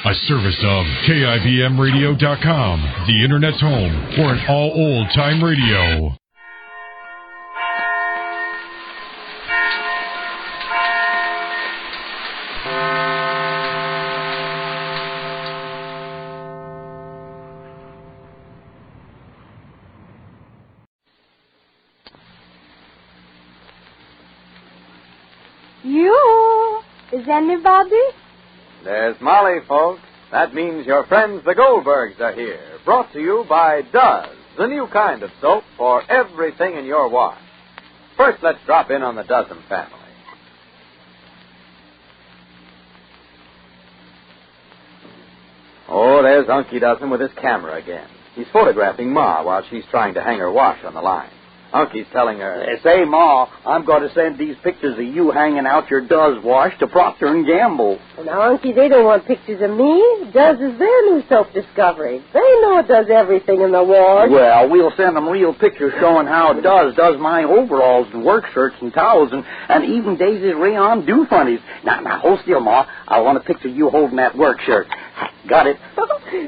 A service of KIBMradio.com, the Internet's home for an all old-time radio. You? Is anybody? There's Molly, folks. That means your friends the Goldbergs are here. Brought to you by Does, the new kind of soap for everything in your wash. First, let's drop in on the Dozen family. Oh, there's Unky Dozen with his camera again. He's photographing Ma while she's trying to hang her wash on the line. Unky's telling her, Say, Ma, I'm going to send these pictures of you hanging out your Does wash to Procter & Gamble. Now, Unky, they don't want pictures of me. Does is their new soap discovery. They know it does everything in the wash. Well, we'll send them real pictures showing how Does my overalls and work shirts and towels and even Daisy's rayon do funnies. Now, hold still, Ma. I want a picture of you holding that work shirt. Got it?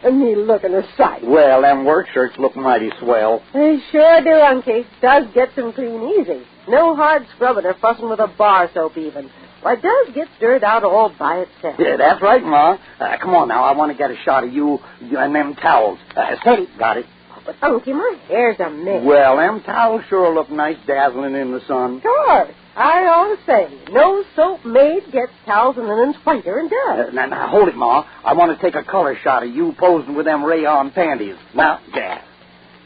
And me looking a sight. Well, them work shirts look mighty swell. They sure do, Unky. Does gets them clean easy. No hard scrubbing or fussing with a bar soap even. Why, Does gets dirt out all by itself. Yeah, that's right, Ma. Come on now. I want to get a shot of you and them towels. Steady. Got it. But, Unky, my hair's a mess. Well, them towels sure look nice dazzling in the sun. Sure. I always say, no soap made gets towels and linens whiter and Does. Now, hold it, Ma. I want to take a color shot of you posing with them rayon panties. Now, yeah.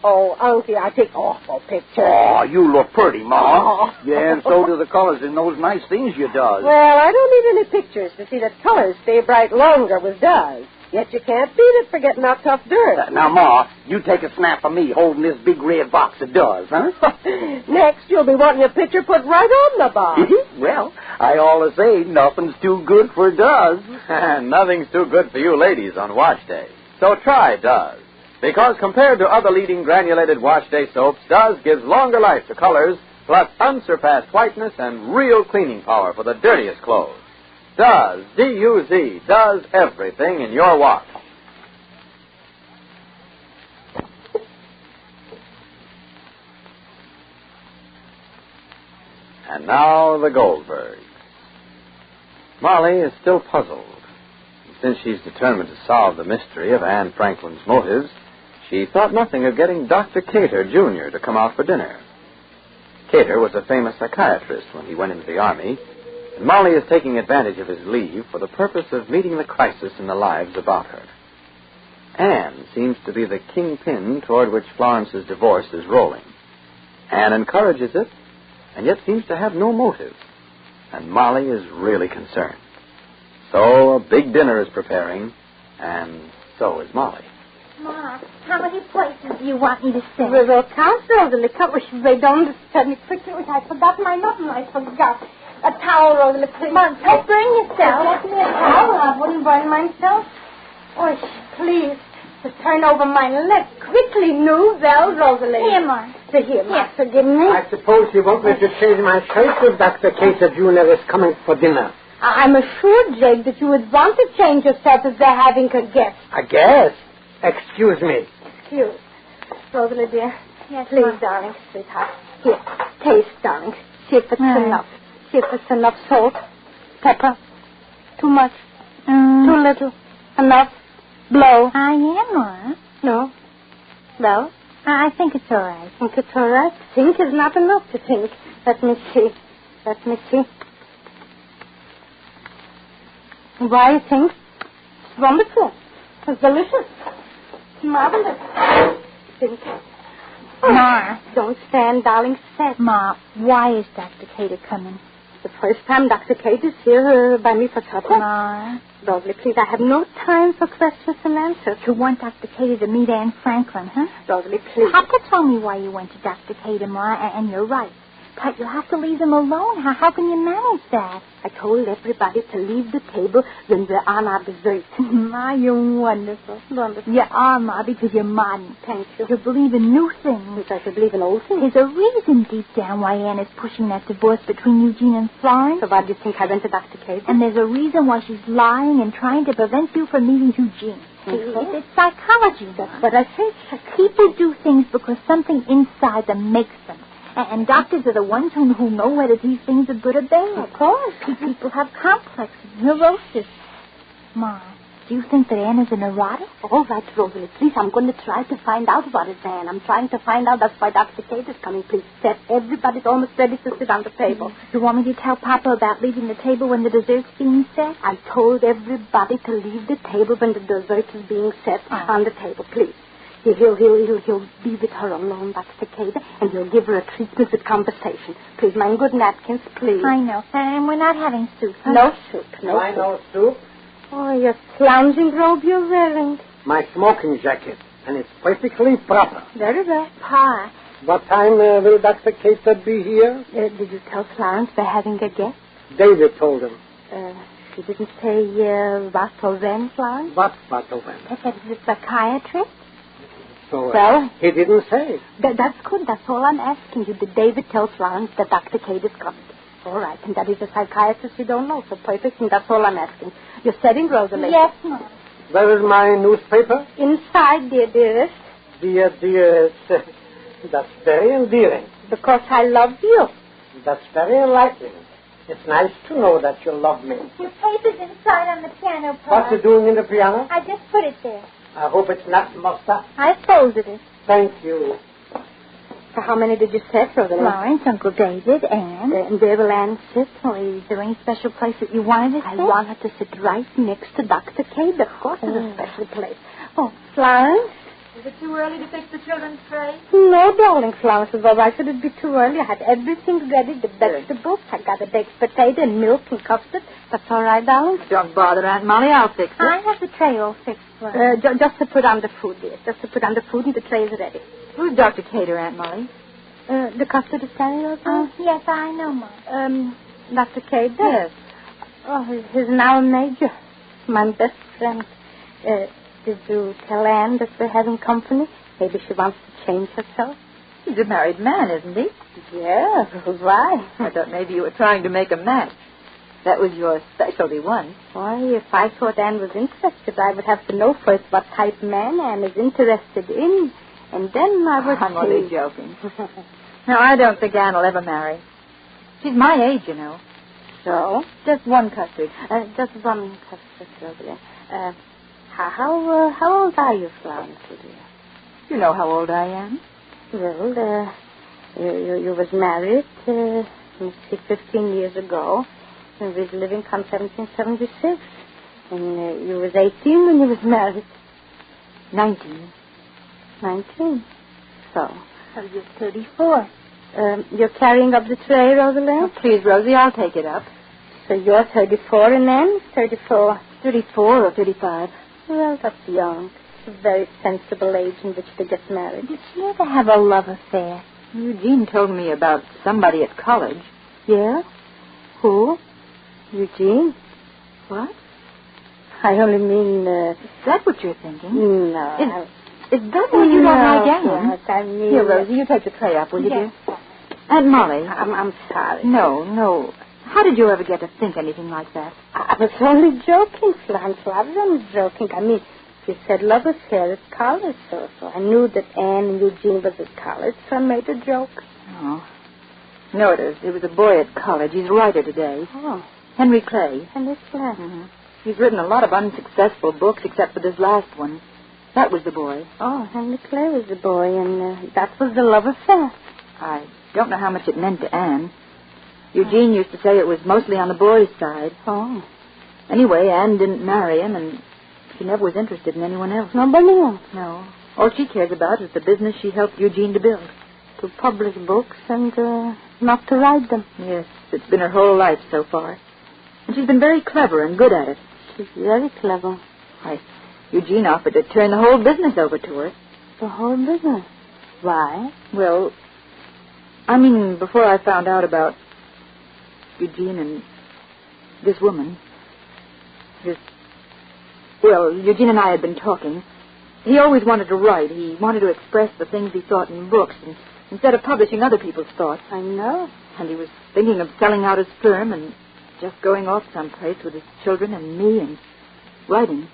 Oh, Unky, I take awful pictures. Oh, you look pretty, Ma. Oh. Yeah, and so do the colors in those nice things you does. Well, I don't need any pictures to see that colors stay bright longer with Does. Yet you can't beat it for getting out tough dirt. Now, Ma, you take a snap of me holding this big red box of Does, huh? Next, you'll be wanting your picture put right on the box. Well, I always say nothing's too good for Does. nothing's too good for you ladies on wash day. So try Does. Because compared to other leading granulated wash day soaps, Does gives longer life to colors, plus unsurpassed whiteness and real cleaning power for the dirtiest clothes. Does, D-U-Z, does everything in your wash. And now the Goldbergs. Molly is still puzzled. Since she's determined to solve the mystery of Anne Franklin's motives, she thought nothing of getting Dr. Cater, Jr. to come out for dinner. Cater was a famous psychiatrist when he went into the Army, and Molly is taking advantage of his leave for the purpose of meeting the crisis in the lives about her. Anne seems to be the kingpin toward which Florence's divorce is rolling. Anne encourages it, and yet seems to have no motive, and Molly is really concerned. So a big dinner is preparing, and so is Molly. Ma, how many places do you want me to sing? Well, count Rosalie. They don't understand me quickly. I forgot my nothing. I forgot. A towel, Rosalie, please. Come on, help burn yourself. Get me a towel. I wouldn't burn myself. Oh, please. To turn over my leg. Quickly, Nouvelle, Rosalie. Here, Ma. Here, Ma. Forgive me. I suppose you want me to change my shirt if Dr. Cater Jr. is coming for dinner. I'm assured, Jake, that you would want to change yourself if they're having a guest. A guest? Excuse me. Excuse. Rosalie, dear. Yes, Please, Ma. darling, sweetheart. Here, taste, darling. See if it's enough. See if it's enough salt, pepper. Too much. Too little. Enough. Blow. I am, Ma. No. Well? I think it's all right. Think it's all right? Think is not enough to think. Let me see. Why you think? It's wonderful. It's delicious. Marvelous. Think. Ma. Don't stand, darling. Sit. Ma, why is Dr. Cater coming? The first time Dr. Cater is here by me for supper. Ma. Rosalie, please, I have no time for questions and answers. You want Dr. Cater to meet Anne Franklin, huh? Rosalie, please. Papa told me why you went to Dr. Cater, Ma, and you're right. But you'll have to leave them alone. How can you manage that? I told everybody to leave the table when we're on our dessert. Ma, you're wonderful. Wonderful. You are, Ma, because you're modern. Thank you. You believe in new things. Which I should believe in old things. There's a reason deep down why Anne is pushing that divorce between Eugene and Florence. So why do you think I went to Dr. Cade? And there's a reason why she's lying and trying to prevent you from meeting Eugene. It's psychology. That's what I say. People do things because something inside them makes them. And doctors are the ones who know whether these things are good or bad. Of course. People have complexes, neurosis. Ma, do you think that Anne is a neurotic? All right, Rosalie, please, I'm going to try to find out what is Anne. I'm trying to find out. That's why Dr. Cade is coming. Please, set. Everybody's almost ready to sit on the table. You want me to tell Papa about leaving the table when the dessert's being set? I told everybody to leave the table when the dessert is being set on the table, please. He'll be with her alone, Dr. Cade, and he'll give her a treatment with conversation. Please, mind good napkins, please. I know. And we're not having soup. Huh? No soup. Why no soup? Oh, your slouching robe you're wearing. My smoking jacket, and it's perfectly proper. Very well. Pa. What time will Dr. Cater be here? Did you tell Florence we're having a guest? David told him. She didn't say what or when, Florence? What or when? That is a psychiatrist? So, Well? He didn't say. That's good. That's all I'm asking you. Did David tell Florence that Dr. Cade is coming? All right. And that he's a psychiatrist you don't know. So perfect. And that's all I'm asking. You're setting, Rosalie? Yes, Mom. Where is my newspaper? Inside, dearest. Dear, that's very endearing. Because I love you. That's very enlightening. It's nice to know that you love me. Your paper's inside on the piano, Pa. What you doing in the piano? I just put it there. I hope it's not musta. I folded it. Thank you. So how many did you set, Rosalie? Florence, Uncle David, Anne. And where will Anne sit? Is there any special place that you wanted to I sit? want her to sit right next to Dr. Cade. Of course, it's a special place. Oh, Florence? Is it too early to fix the children's tray? No, darling, Florence. Well, why should it be too early? I had everything ready, the vegetables. I got a baked potato and milk and custard. That's all right, darling? Don't bother, Aunt Molly. I'll fix it. I have the tray all fixed for her. Just to put on the food, dear. Just to put on the food and the tray is ready. Who's Dr. Cater, Aunt Molly? The custard is standing over? Yes, I know, Mom. Dr. Cade? Yes. Oh, he's now a major. My best friend. Did you tell Anne that we're having company? Maybe she wants to change herself. He's a married man, isn't he? Yeah, why? I thought maybe you were trying to make a match. That was your specialty once. Why, if I thought Anne was interested, I would have to know first what type of man Anne is interested in. And then I would I'm only see. joking. No, I don't think Anne will ever marry. She's my age, you know. So? Just one custard. Just one custard, Rosalie. How old are you, Florence, dear? You know how old I am. Well, you was married, 15 years ago. And we was living from 1776. And you was 18 when you was married. 19. 19. So you're 34. You're carrying up the tray, Rosalind? Oh, please, Rosie, I'll take it up. So you're 34 and then 34. 34 or 35. Well, that's young. It's a very sensible age in which to get married. Did she ever have a love affair? Eugene told me about somebody at college. Yeah? Who? Eugene? What? I only mean... Is that what you're thinking? No. Is that why you don't like Anne? Yes, I mean... Here, Rosie, you take the tray up, will you, Yes. dear? Aunt Molly. I'm sorry. No. How did you ever get to think anything like that? I was only joking, Florence. I was only joking. I mean, you said love affair at college, so I knew that Anne and Eugene was at college, so I made a joke. Oh. No, it was a boy at college. He's a writer today. Oh. Henry Clay. Henry Clay. Mm-hmm. He's written a lot of unsuccessful books, except for this last one. That was the boy. Oh, Henry Clay was the boy, and that was the love affair. I don't know how much it meant to Anne. Eugene used to say it was mostly on the boy's side. Oh. Anyway, Anne didn't marry him, and she never was interested in anyone else. Nobody else? No. All she cares about is the business she helped Eugene to build. To publish books and not to write them. Yes, it's been her whole life so far. And she's been very clever and good at it. She's very clever. Why, Eugene offered to turn the whole business over to her. The whole business? Why? Well, I mean, before I found out about Eugene and this woman. Eugene and I had been talking. He always wanted to write. He wanted to express the things he thought in books instead of publishing other people's thoughts. I know. And he was thinking of selling out his firm and just going off someplace with his children and me and writing.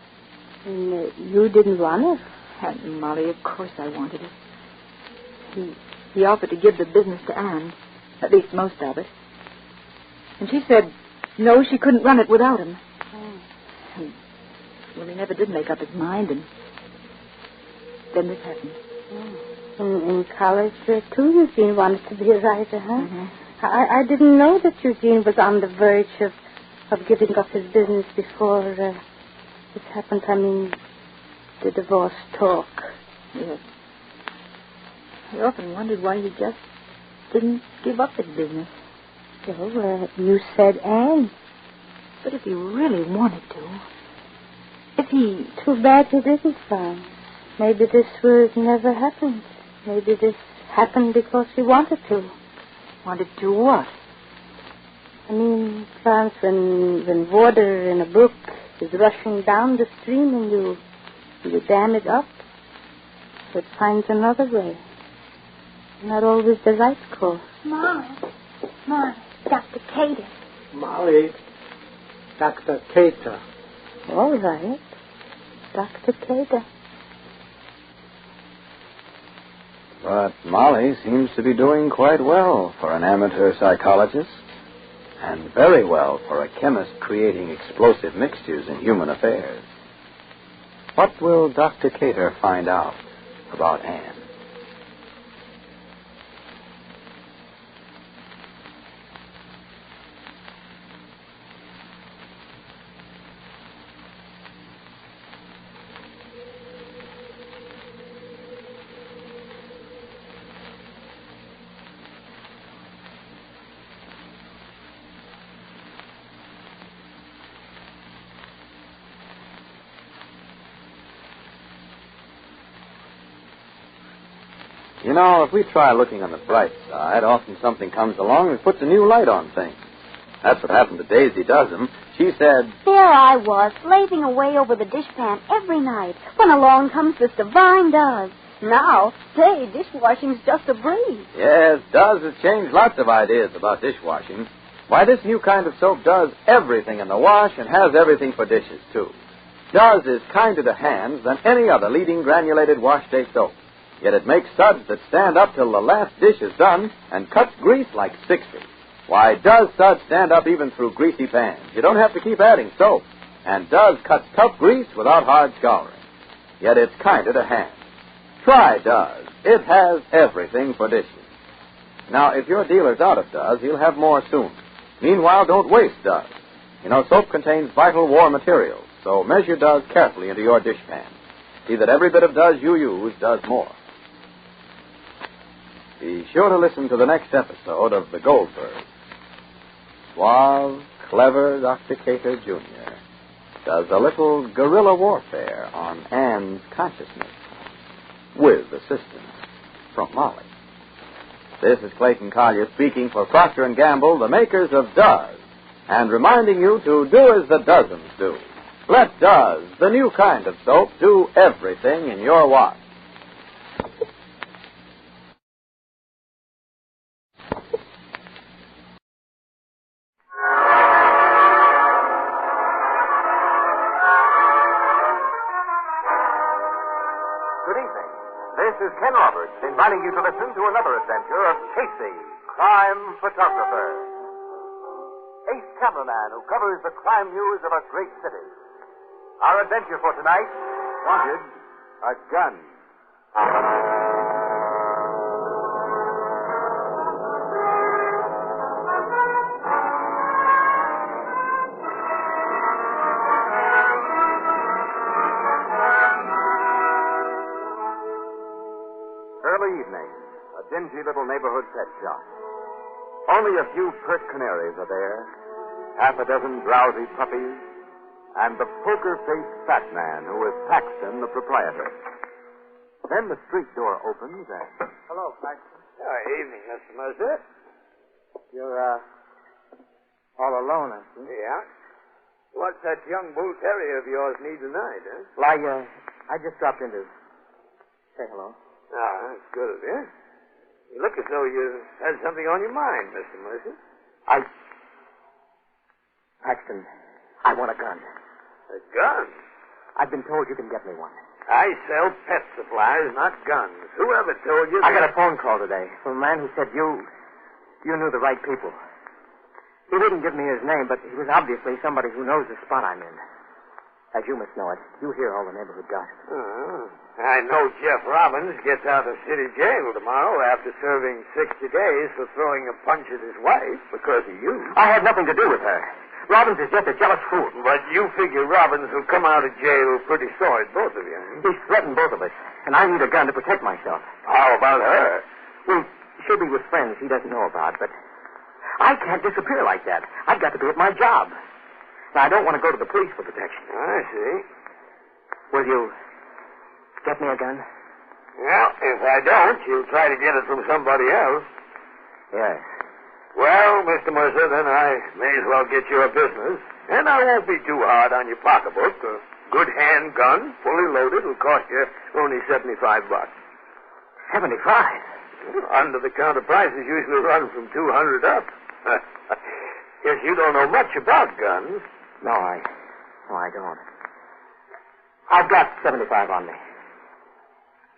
And you didn't want it? And Molly, of course I wanted it. He offered to give the business to Anne, at least most of it. And she said, no, she couldn't run it without him. Oh. And, he never did make up his mind, and then this happened. Oh. In college, too, Eugene wanted to be a writer, huh? Mm-hmm. I didn't know that Eugene was on the verge of giving up his business before this happened. I mean, the divorce talk. Yes. I often wondered why he just didn't give up his business. Well, you said Anne. But if he really wanted to, Too bad he didn't, Franz. Maybe this would never happen. Maybe this happened because he wanted to. Wanted to what? I mean, Franz, when water in a brook is rushing down the stream and you dam it up, it finds another way. Not always the right course. Mom, Dr. Cater. Molly, Dr. Cater. All right. Dr. Cater. But Molly seems to be doing quite well for an amateur psychologist, and very well for a chemist creating explosive mixtures in human affairs. What will Dr. Cater find out about Anne? You know, if we try looking on the bright side, often something comes along that puts a new light on things. That's what happened to Daisy Dozen. She said, there I was, slaving away over the dishpan every night, when along comes this divine Does. Now, say, dishwashing's just a breeze. yes, Does has changed lots of ideas about dishwashing. Why, this new kind of soap does everything in the wash and has everything for dishes, too. Does is kinder to hands than any other leading granulated wash day soap. Yet it makes suds that stand up till the last dish is done and cuts grease like 60. Why, Does suds stand up even through greasy pans? You don't have to keep adding soap. And Does cuts tough grease without hard scouring. Yet it's kinder to hands. Try Does. It has everything for dishes. Now, if your dealer's out of Does, he'll have more soon. Meanwhile, don't waste Does. You know, soap contains vital war materials, so measure Does carefully into your dishpan. See that every bit of Does you use does more. Be sure to listen to the next episode of The Goldbergs. Suave, clever Dr. Cater, Jr. does a little guerrilla warfare on Anne's consciousness with assistance from Molly. This is Clayton Collier speaking for Procter & Gamble, the makers of Does, and reminding you to do as the dozens do. Let Does, the new kind of soap, do everything in your wash. Good evening. This is Ken Roberts inviting you to listen to another adventure of Casey, crime photographer. Ace cameraman who covers the crime news of a great city. Our adventure for tonight, wanted a gun. Early evening, a dingy little neighborhood pet shop. Only a few pert canaries are there, half a dozen drowsy puppies, and the poker-faced fat man who is Paxton, the proprietor. Then the street door opens and... Hello, Paxton. Evening, Mr. Mercer. You're, all alone, I see. Yeah? What's that young bull terrier of yours need tonight, huh? Well, I just dropped in to say hello. Ah, that's good of you. You look as though you had something on your mind, Mr. Mercer. Paxton, I want a gun. A gun? I've been told you can get me one. I sell pet supplies, not guns. Whoever told you I that... got a phone call today from a man who said you knew the right people. He didn't give me his name, but he was obviously somebody who knows the spot I'm in. As you must know it, you hear all the neighborhood gossip. I know Jeff Robbins gets out of city jail tomorrow after serving 60 days for throwing a punch at his wife because of you. I had nothing to do with her. Robbins is just a jealous fool. But you figure Robbins will come out of jail pretty sore at both of you. He's threatened both of us, and I need a gun to protect myself. How about her? Well, she'll be with friends he doesn't know about, but I can't disappear like that. I've got to be at my job. Now, I don't want to go to the police for protection. I see. Will you get me a gun? Well, if I don't, you'll try to get it from somebody else. Yes. Well, Mr. Mercer, then I may as well get your business. And I won't be too hard on your pocketbook. A good handgun, fully loaded, will cost you only $75. 75? Under-the-counter prices usually run from $200 up. Guess you don't know much about guns. No, I don't. I've got 75 on me.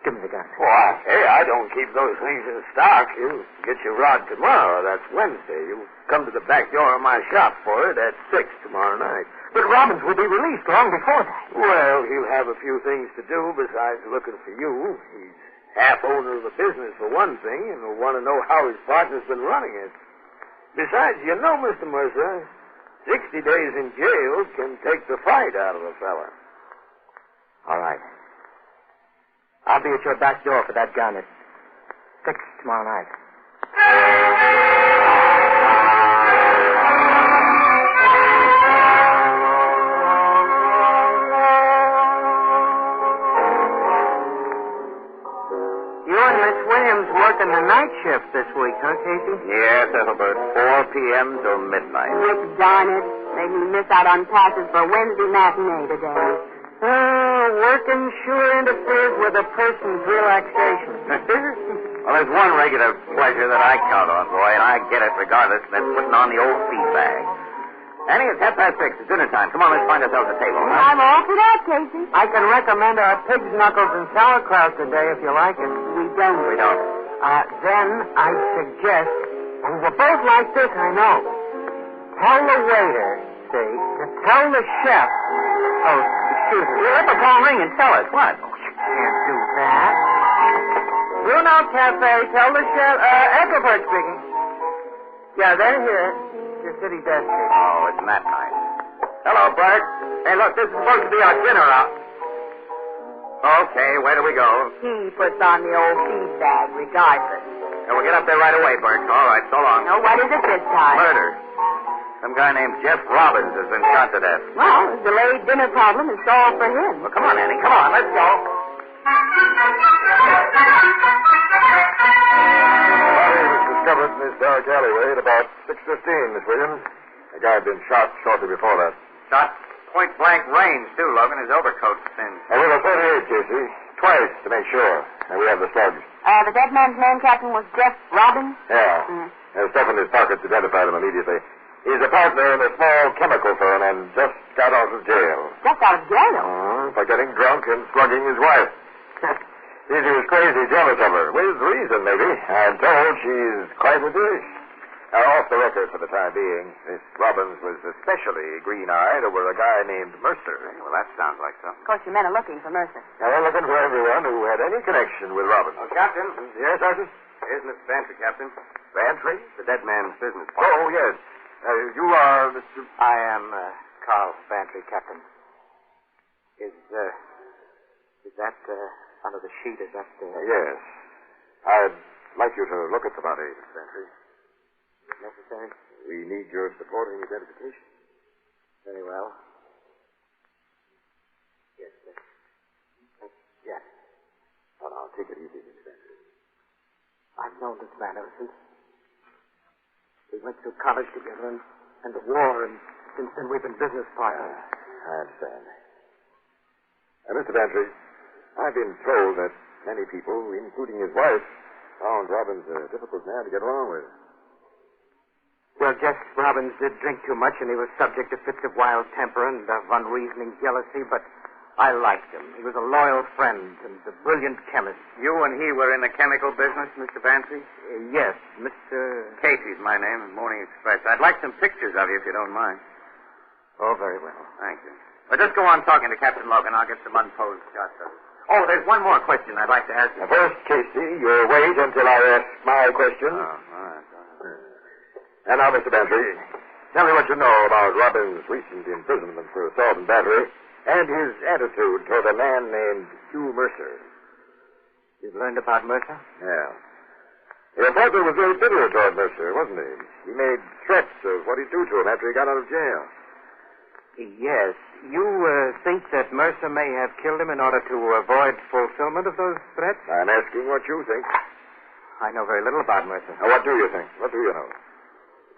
Give me the gun. Why, hey, I don't keep those things in stock. You get your rod tomorrow. That's Wednesday. You come to the back door of my shop for it at 6 tomorrow night. But Robbins will be released long before that. Well, he'll have a few things to do besides looking for you. He's half owner of the business, for one thing, and will want to know how his partner's been running it. Besides, you know, Mr. Mercer, 60 days in jail can take the fight out of a fella. All right. I'll be at your back door for that gun at 6 tomorrow night. You and Miss Williams working the night shift this week, huh, Casey? Yes, Ethelbert. 4 p.m. till midnight. Rick, darn it. Made me miss out on passes for Wednesday matinee today. Working sure interferes with a person's relaxation. Well, there's one regular pleasure that I count on, boy, and I get it regardless, and that's putting on the old feed bag. Annie, it's 6:30. It's dinner time. Come on, let's find ourselves a table. Huh? I'm all for that, Casey. I can recommend our pig's knuckles and sauerkraut today if you like it. We don't. We don't. Then I suggest, and we're both like this, I know. Tell the waiter, see, to tell the chef. Oh, excuse me. Let the phone ring and tell us. What? Oh, you can't do that. Bruno Cafe, tell the chef, Ethelbert speaking. Yeah, they're here. Your city desk. Oh, it's that night. Hello, Bert. Hey, look, this is supposed to be our dinner out. Okay, where do we go? He puts on the old feed bag regardless. Yeah, we'll get up there right away, Bert. All right, so long. Now, what is it this time? Murder. Some guy named Jeff Robbins has been shot to death. Well, the delayed dinner problem is solved for him. Well, come on, Annie. Come on, let's go. Body was discovered in this dark alleyway at about 6:15, Miss Williams. A guy had been shot shortly before that. Shot point-blank range, too, Logan. His overcoat's thin. And with a 38, Casey. Twice, to make sure. And we have the slugs. The dead man's name, Captain, was Jeff Robbins? Yeah. And stuff in his pockets identified him immediately. He's a partner in a small chemical firm and just got out of jail. Just out of jail? For getting drunk and slugging his wife. He was crazy jealous of her. With reason, maybe. I'm told she's quite a dish. Now, off the record for the time being, Miss Robbins was especially green-eyed over a guy named Mercer. Well, that sounds like something. Of course, your men are looking for Mercer. Now, they're looking for everyone who had any connection with Robbins. Oh, Captain. Yes, Sergeant? Here's Miss Bantry, Captain. Bantry? The dead man's business. Oh, yes. You are Mr. I am Carl Bantry, Captain. Is that under the sheet? Is that Yes. I'd like you to look at the body, Miss Bantry. necessary? We need your supporting identification. Very well. Yes, yes. Oh, now, take it easy, Miss Bantry. I've known this man ever since. We went through college together and the war, and since then we've been business partners. I understand. Mr. Bantry, I've been told that many people, including his wife, found Robbins a difficult man to get along with. Well, Jess Robbins did drink too much, and he was subject to fits of wild temper and of unreasoning jealousy, but I liked him. He was a loyal friend and a brilliant chemist. You and he were in the chemical business, Mr. Bantry? Yes, Mr. Casey's my name, Morning Express. I'd like some pictures of you, if you don't mind. Oh, very well. Thank you. Well, just go on talking to Captain Logan. I'll get some unposed shots of you. Oh, there's one more question I'd like to ask you. First, Casey, you'll wait until I ask my question. Oh, all right. And now, Mr. Bantry, tell me what you know about Robbins' recent imprisonment for assault and battery and his attitude toward a man named Hugh Mercer. You've learned about Mercer? Yeah. The reporter was very bitter toward Mercer, wasn't he? He made threats of what he'd do to him after he got out of jail. Yes. You think that Mercer may have killed him in order to avoid fulfillment of those threats? I'm asking what you think. I know very little about Mercer. Now, what do you think? What do you know?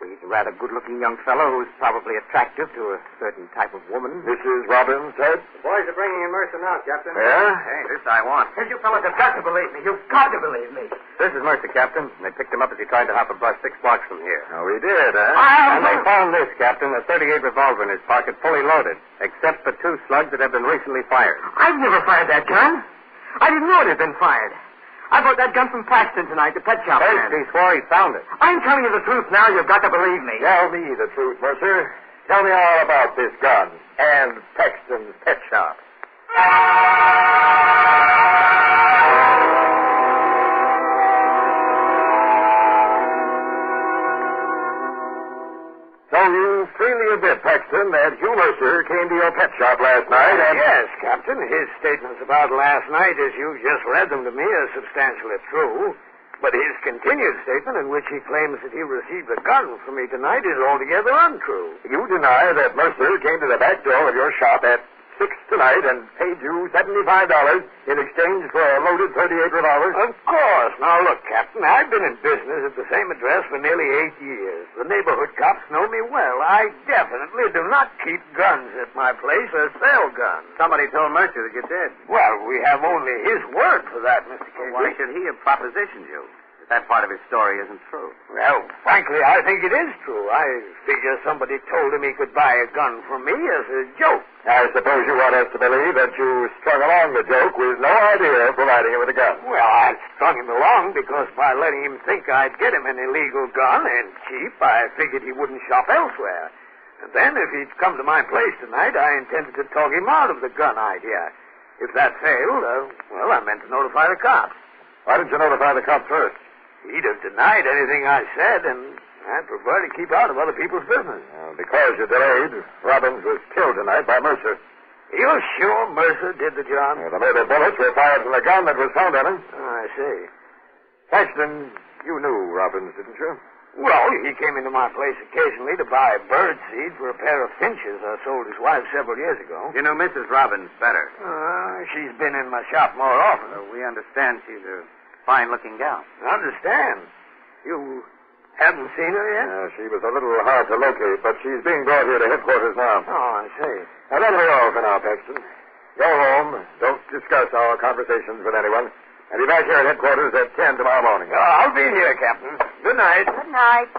He's a rather good-looking young fellow who's probably attractive to a certain type of woman. This is Robbins, Ted? The boys are bringing in Mercer now, Captain. Yeah? Hey, this I want. You fellas have got to believe me. You've got to believe me. This is Mercer, Captain. They picked him up as he tried to hop a bus 6 blocks from here. Oh, he did, huh? And they found this, Captain, a .38 revolver in his pocket, fully loaded, except for 2 slugs that have been recently fired. I've never fired that gun. I didn't know it had been fired. I bought that gun from Paxton tonight, the pet shop man. First, he swore he found it. I'm telling you the truth now. You've got to believe me. Tell me the truth, Mercer. Tell me all about this gun and Paxton's pet shop. So you freely admit, Paxton, that Hugh Mercer came to your pet shop last night and... Yes, Captain. His statements about last night, as you just read them to me, are substantially true. But his continued statement in which he claims that he received a gun from me tonight is altogether untrue. You deny that Mercer came to the back door of your shop at 6 tonight and paid you $75 in exchange for a loaded .38 revolver? Of course. Now, look, Captain, I've been in business at the same address for nearly 8 years. The neighborhood cops know me well. I definitely do not keep guns at my place or sell guns. Somebody told Mercer that you did. Well, we have only his word for that, Mr. Casey. Why should he have propositioned you? That part of his story isn't true. Well, frankly, I think it is true. I figure somebody told him he could buy a gun from me as a joke. I suppose you want us to believe that you strung along the joke with no idea of providing him with a gun. Well, I strung him along because by letting him think I'd get him an illegal gun and cheap, I figured he wouldn't shop elsewhere. And then if he'd come to my place tonight, I intended to talk him out of the gun idea. If that failed, well, I meant to notify the cops. Why didn't you notify the cops first? He'd have denied anything I said, and I'd prefer to keep out of other people's business. Because you delayed, Robbins was killed tonight by Mercer. You're sure Mercer did the job? The murder bullets were fired from the gun that was found on him. Oh, I see. Paxton, you knew Robbins, didn't you? Well, he came into my place occasionally to buy bird seed for a pair of finches I sold his wife several years ago. You know Mrs. Robbins better. She's been in my shop more often. We understand she's a fine-looking gal. Understand? You haven't seen her yet? She was a little hard to locate, but she's being brought here to headquarters now. Oh, I see. Now, that'll be all for now, Paxton. Go home. Don't discuss our conversations with anyone. And be back here at headquarters at 10 tomorrow morning. Oh, I'll be here, Captain. Good night. Good night.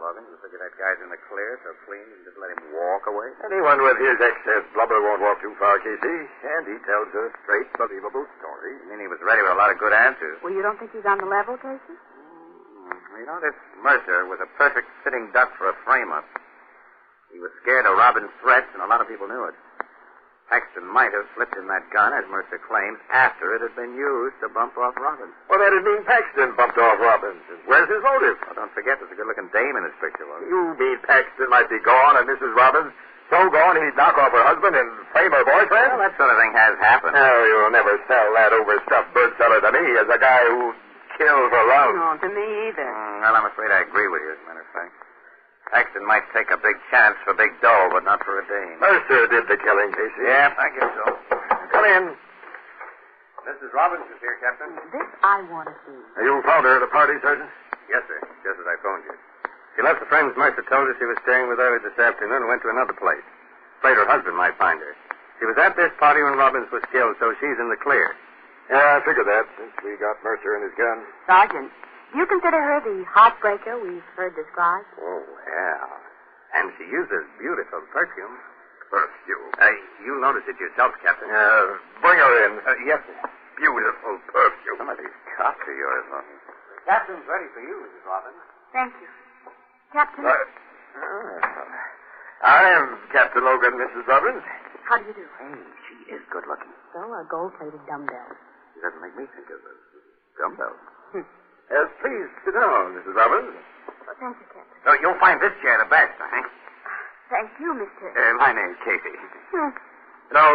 Logan, you figure that guy's in the clear so clean you can just let him walk away? Anyone with his excess blubber won't walk too far, Casey. And he tells a straight, believable story. You mean he was ready with a lot of good answers? Well, you don't think he's on the level, Casey? You know, this Mercer was a perfect sitting duck for a frame-up. He was scared of Robbins' threats, and a lot of people knew it. Paxton might have slipped him that gun, as Mercer claims, after it had been used to bump off Robbins. Well, that'd mean Paxton bumped off Robbins. Where's his motive? Well, don't forget there's a good-looking dame in his picture, Logan. You mean Paxton might be gone and Mrs. Robbins so gone he'd knock off her husband and frame her boyfriend? Well, that sort of thing has happened. No, you'll never sell that overstuffed bird seller to me as a guy who killed for love. No, to me either. Well, I'm afraid I agree with you, as a matter of fact. Paxton might take a big chance for big dough, but not for a dame. Mercer did the killing, Casey. Yeah, I guess so. Come in. Mrs. Robbins is here, Captain. This I want to see. You found her at a party, Sergeant? Yes, sir. Just as I phoned you. She left the friends Mercer told her she was staying with early this afternoon and went to another place. Afraid her husband might find her. She was at this party when Robbins was killed, so she's in the clear. Yeah, I figured that, since we got Mercer and his gun. Sergeant, do you consider her the heartbreaker we've heard described? Oh, yeah. And she uses beautiful perfume. Perfume? You'll notice it yourself, Captain. Bring her in. Yes, sir. Beautiful perfume. Some of these cops are yours, huh? The captain's ready for you, Mrs. Robbins. Thank you. Captain? I am Captain Logan, Mrs. Robbins. How do you do? Hey, she is good looking. So are gold-plated dumbbells. She doesn't make me think of a dumbbell. Please sit down, Mrs. Robbins. Well, thank you, Captain. So you'll find this chair the best, I think. Thank you, Mr. My name's Casey. Now,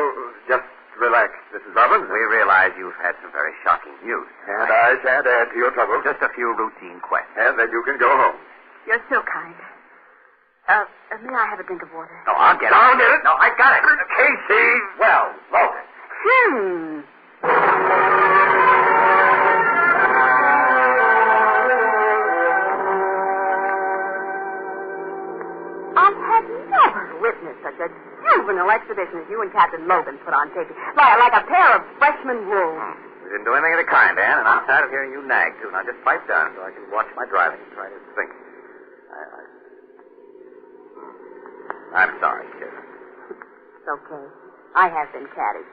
just relax, Mrs. Robbins. We realize you've had some very shocking news. And I shan't add to your trouble. Just a few routine questions. And then you can go home. You're so kind. May I have a drink of water? No, I'll get it. I'll get it. No, I got it. Casey! Well, Logan. I had never witnessed such a juvenile exhibition as you and Captain Logan put on, Casey. Like a pair of freshman wolves. We didn't do anything of the kind, Ann, and I'm tired of hearing you nag, too. Now, just pipe down so I can watch my driving and try to think. I'm sorry, kid. It's okay. I have been catty.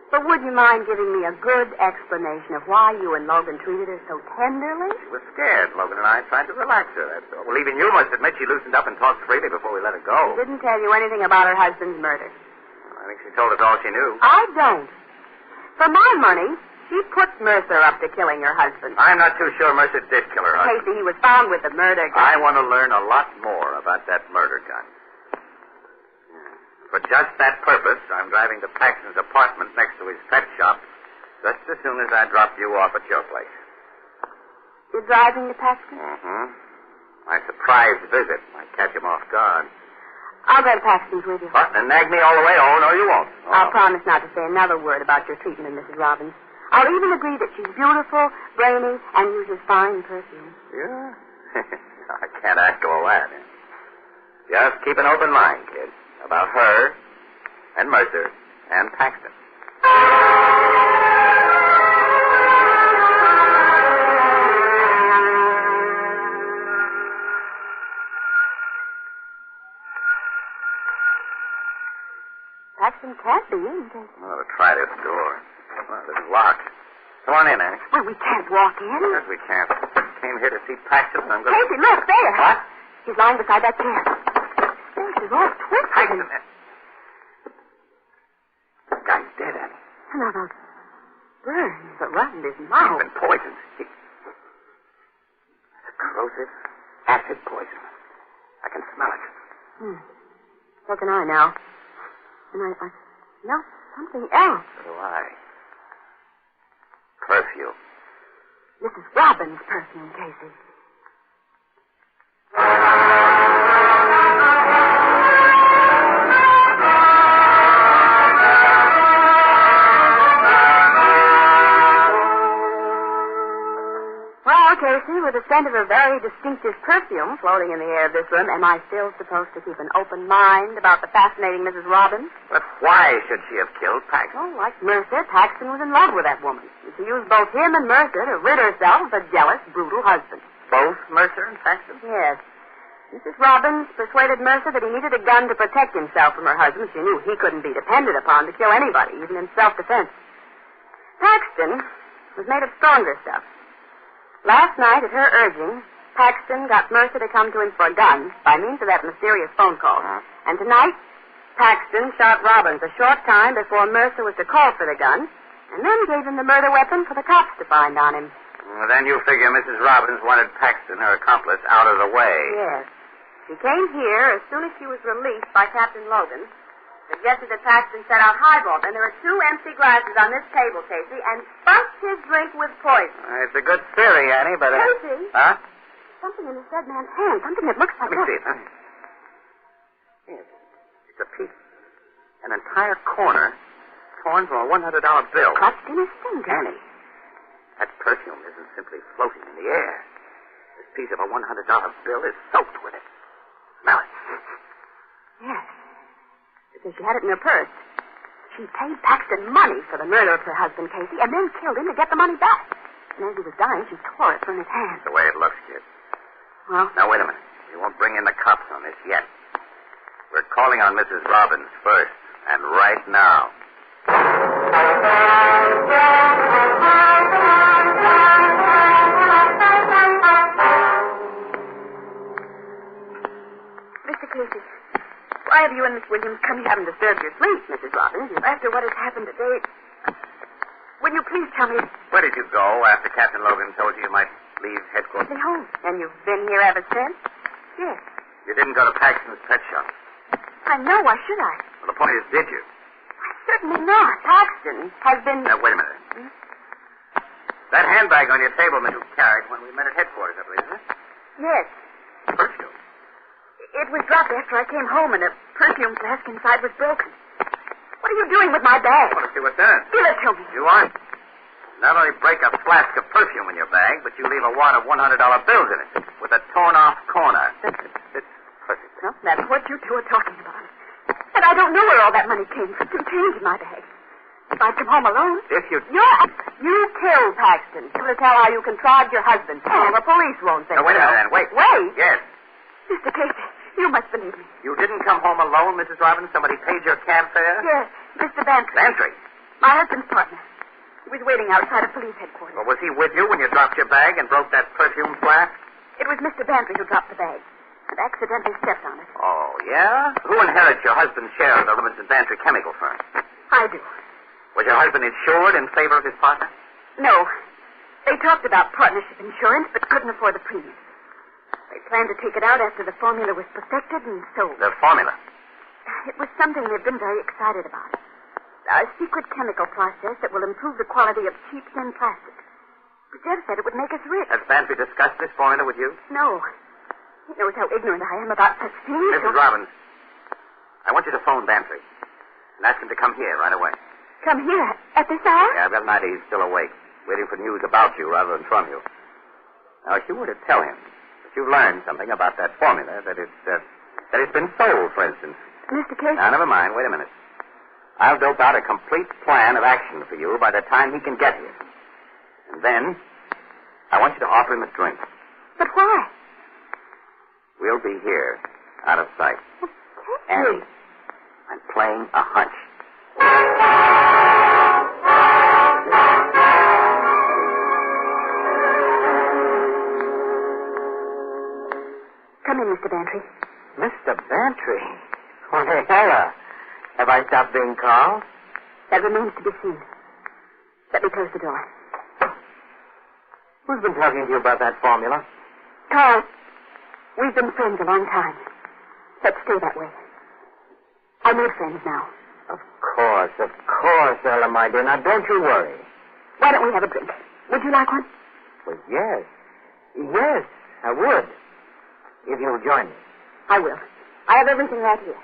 But would you mind giving me a good explanation of why you and Logan treated her so tenderly? She was scared. Logan and I tried to relax her, that's all. Well, even you must admit she loosened up and talked freely before we let her go. She didn't tell you anything about her husband's murder. Well, I think she told us all she knew. I don't. For my money, she put Mercer up to killing her husband. I'm not too sure Mercer did kill her husband. Casey, he was found with the murder gun. I want to learn a lot more about that murder gun. For just that purpose, I'm driving to Paxton's apartment next to his pet shop just as soon as I drop you off at your place. You're driving to Paxton? Mm-hmm. My surprise visit might catch him off guard. I'll go to Paxton's with you. What? And nag me all the way? Oh, no, you won't. Oh. I'll promise not to say another word about your treatment of Mrs. Robbins. I'll even agree that she's beautiful, brainy, and uses fine perfume. Yeah? I can't ask all that. Just keep an open mind, kid. About her, and Mercer, and Paxton. Paxton can't be in, Casey. Oh, try this door. Well, it's locked. Come on in, Annie. Well, we can't walk in. Yes, we can't. Came here to see Paxton, and I'm going Casey, look, there. What? He's lying beside that chair. She's all twisted. Paxton. The guy's dead, Annie. And now those burns around his mouth. He's been poisoned. It's a corrosive acid poison. I can smell it. So can I now. And I smell something else. So do I. Perfume. Mrs. Robbins' perfume, Casey. Well, Casey, with the scent of a very distinctive perfume floating in the air of this room, am I still supposed to keep an open mind about the fascinating Mrs. Robbins? But why should she have killed Paxton? Well, like Mercer, Paxton was in love with that woman. And she used both him and Mercer to rid herself of a jealous, brutal husband. Both Mercer and Paxton? Yes. Mrs. Robbins persuaded Mercer that he needed a gun to protect himself from her husband. She knew he couldn't be depended upon to kill anybody, even in self-defense. Paxton was made of stronger stuff. Last night, at her urging, Paxton got Mercer to come to him for a gun by means of that mysterious phone call. And tonight, Paxton shot Robbins a short time before Mercer was to call for the gun, and then gave him the murder weapon for the cops to find on him. Well, then you figure Mrs. Robbins wanted Paxton, her accomplice, out of the way. Yes. She came here as soon as she was released by Captain Logan, suggested that Paxton set out highball. And there are 2 empty glasses on this table, Casey, and spunked his drink with poison. It's a good theory, Annie, but... Casey? Huh? Something in this dead man's hand. Something that looks like... Let me see it. Yes. It's a piece. An entire corner torn from a $100 bill. Clutched in his finger. Annie, that perfume isn't simply floating in the air. This piece of a $100 bill is soaked with it. Smell it. Yes. Because she had it in her purse. She paid Paxton money for the murder of her husband, Casey, and then killed him to get the money back. And as he was dying, she tore it from his hand. That's the way it looks, kid. Well? Now, wait a minute. You won't bring in the cops on this yet. We're calling on Mrs. Robbins first, and right now. Mr. Casey, why have you and Miss Williams come here? Haven't disturbed your sleep, Mrs. Robbins. After what has happened today, will you please tell me... Where did you go after Captain Logan told you might leave headquarters? Stay home. And you've been here ever since? Yes. You didn't go to Paxton's pet shop. I know. Why should I? Well, the point is, did you? Certainly not. Paxton has been... Now, wait a minute. Hmm? That handbag on your table that you carried when we met at headquarters, I believe, isn't it? Yes. Perfume. It was dropped after I came home, and a perfume flask inside was broken. What are you doing with my bag? I want to see what's in it. Give it to me. You want? Not only break a flask of perfume in your bag, but you leave a wad of $100 bills in it with a torn-off corner. It's perfect. Well, that's what you two are talking about. And I don't know where all that money came from. Some change in my bag. If I'd come home alone... If you... You killed Paxton. To tell how you contrived your husband. And the police won't say Now, wait a minute, then. Wait. Wait? Yes. Mr. Casey, you must believe me. You didn't come home alone, Mrs. Robbins? Somebody paid your cab fare? Yes, Mr. Bantry. Bantry? My husband's partner. He was waiting outside of police headquarters. Well, was he with you when you dropped your bag and broke that perfume flask? It was Mr. Bantry who dropped the bag and accidentally stepped on it. Oh, yeah? Who inherits your husband's share of the Robinson Bantry chemical firm? I do. Was your husband insured in favor of his partner? No. They talked about partnership insurance, but couldn't afford the premium. They planned to take it out after the formula was perfected and sold. The formula? It was something they've been very excited about. A secret chemical process that will improve the quality of cheap thin plastic. But Jeff said it would make us rich. Has Bantry discussed this formula with you? No. He knows how ignorant I am about such things. Mrs. Robbins, I want you to phone Bantry and ask him to come here right away. Come here? At this hour? Yeah, I've got an idea he's still awake, waiting for news about you rather than from you. Now, if you were to tell him that you've learned something about that formula, that it's been sold, for instance. Mr. Casey? Now, never mind. Wait a minute. I'll dope out a complete plan of action for you by the time he can get here. And then, I want you to offer him a drink. But why? We'll be here, out of sight. Casey. Annie, I'm playing a hunch. Come in, Mr. Bantry. Mr. Bantry? Why, Ella. Have I stopped being calm? That remains to be seen. Let me close the door. Who's been talking to you about that formula? Carl, we've been friends a long time. Let's stay that way. I need friends now. Of course, Ella, my dear. Now, don't you worry. Why don't we have a drink? Would you like one? Well, yes. Yes, I would. If you'll join me. I will. I have everything right here.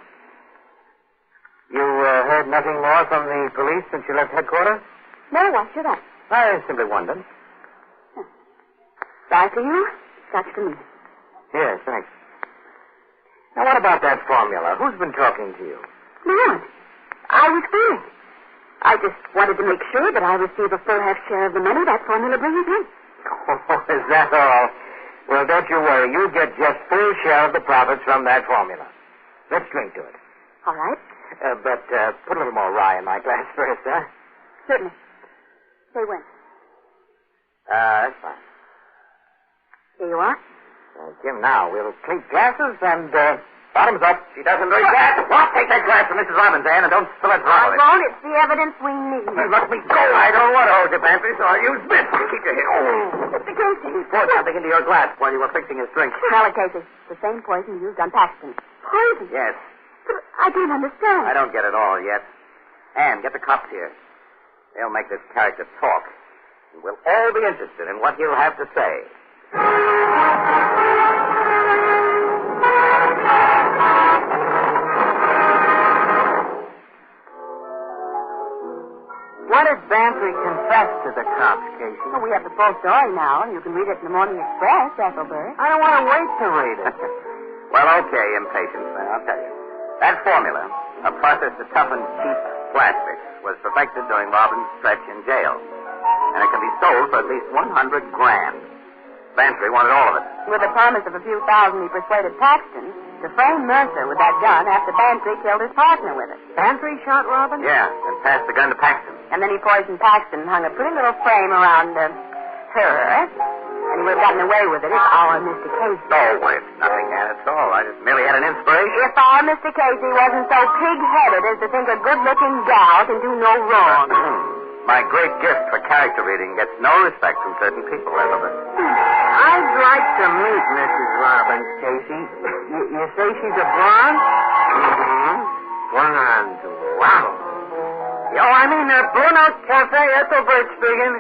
You heard nothing more from the police since you left headquarters? No, why should I? I simply wondered. Sorry for you, sucks for me. Yes, thanks. Now, what about that formula? Who's been talking to you? No one. I was fine. I just wanted to make sure that I receive a full half share of the money that formula brings in. Oh, is that all? Well, don't you worry. You get just full share of the profits from that formula. Let's drink to it. All right. But put a little more rye in my glass first, huh? Certainly. Say when. That's fine. Here you are. Jim, now, we'll clink glasses and, bottoms up. She doesn't drink that. What? Take that glass from Mrs. Robbins, Ann, and don't spill it I all. won't. It's the evidence we need. Let me go. I don't want to hold you, Bantry, so I'll use this to keep you here. Oh. Mr. Casey. He poured something into your glass while you were fixing his drink. Smell it, Casey. The same poison used on Paxton. Poison? Yes. But I don't understand. I don't get it all yet. Ann, get the cops here. They'll make this character talk. And we'll all be interested in what he'll have to say. What did Bantry confess to the cops, Casey? Well, we have the full story now, and you can read it in the Morning Express, Ethelbert. I don't want to wait to read it. Well, okay, impatience, then, I'll tell you. That formula, a process to toughen cheap plastics, was perfected during Robin's stretch in jail. And it can be sold for at least $100,000. Bantry wanted all of it. With a promise of a few thousand, he persuaded Paxton to frame Mercer with that gun after Bantry killed his partner with it. Bantry shot Robin? Yeah, and passed the gun to Paxton. And then he poisoned Paxton and hung a pretty little frame around her. And he would have gotten away with it if our Mr. Casey... Oh, it's nothing at all. I just merely had an inspiration. If our Mr. Casey wasn't so pig-headed as to think a good-looking gal can do no wrong. My great gift for character reading gets no respect from certain people, Elizabeth. I'd like to meet Mrs. Robbins, Casey. You say she's a blonde? Mm-hmm. Blonde. Wow. Yo, I mean, Blue Note Cafe, Ethelbert speaking.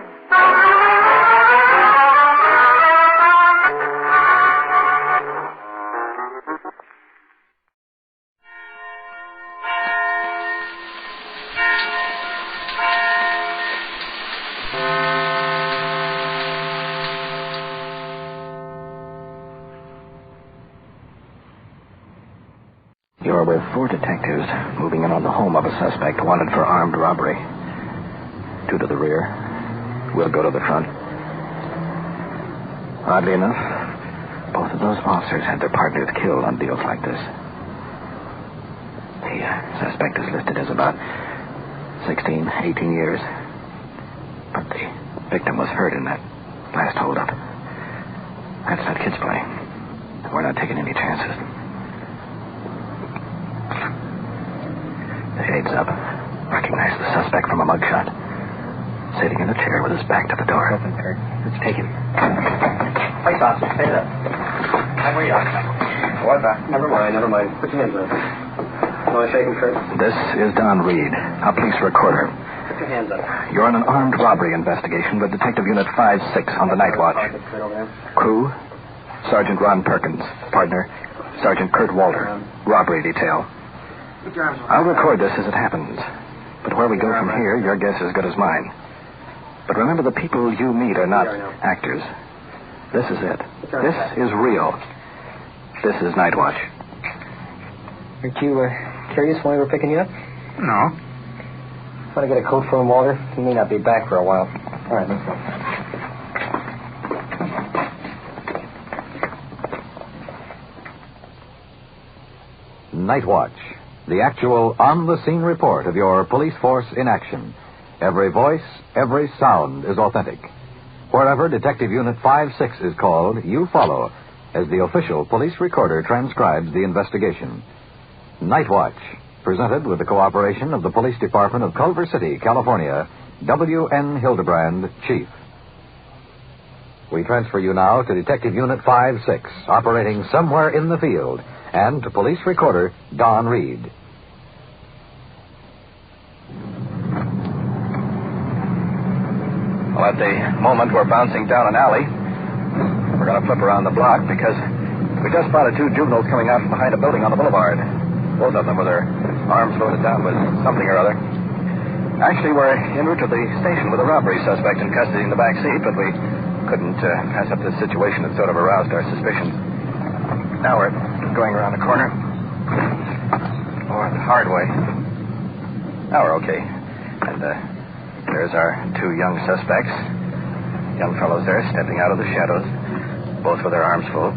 You're with 4 detectives moving in on the home of a suspect wanted for armed robbery. 2 to the rear. We'll go to the front. Oddly enough, both of those officers had their partners killed on deals like this. The suspect is listed as about 16, 18 years. But the victim was hurt in that last holdup. That's not kid's play. We're not taking any chances. The shade's up. Recognize the suspect from a mugshot. Sitting in a chair with his back to the door. Open, Kurt. Let's take him. Place officer, stay there. How are you? What? Never mind. Put your hands up. You want to shake him, Kurt? This is Don Reed, a police recorder. Put your hands up. You're on an armed robbery investigation with Detective Unit 5-6 on the night watch. Crew, Sergeant Ron Perkins. Partner, Sergeant Kurt Walter. Robbery detail. I'll record this as it happens. But where we go from here, your guess is as good as mine. But remember, the people you meet are not actors. This is it. This is real. This is Night Watch. Aren't you curious why we're picking you up? No. Want to get a coat for him, Walter? He may not be back for a while. All right, let's go. Night Watch. The actual on-the-scene report of your police force in action. Every voice, every sound is authentic. Wherever Detective Unit 5-6 is called, you follow as the official police recorder transcribes the investigation. Night Watch, presented with the cooperation of the Police Department of Culver City, California, W.N. Hildebrand, Chief. We transfer you now to Detective Unit 5-6, operating somewhere in the field, and to police recorder Don Reed. Well, at the moment we're bouncing down an alley. We're going to flip around the block because we just spotted 2 juveniles coming out from behind a building on the boulevard. Both of them with their arms loaded down with something or other. Actually, we're en route to the station with a robbery suspect in custody in the back seat, but we couldn't pass up this situation that sort of aroused our suspicions. Now we're going around the corner. Or the hard way. Now we're okay. And there's our 2 young suspects. Young fellows there stepping out of the shadows, both with their arms full.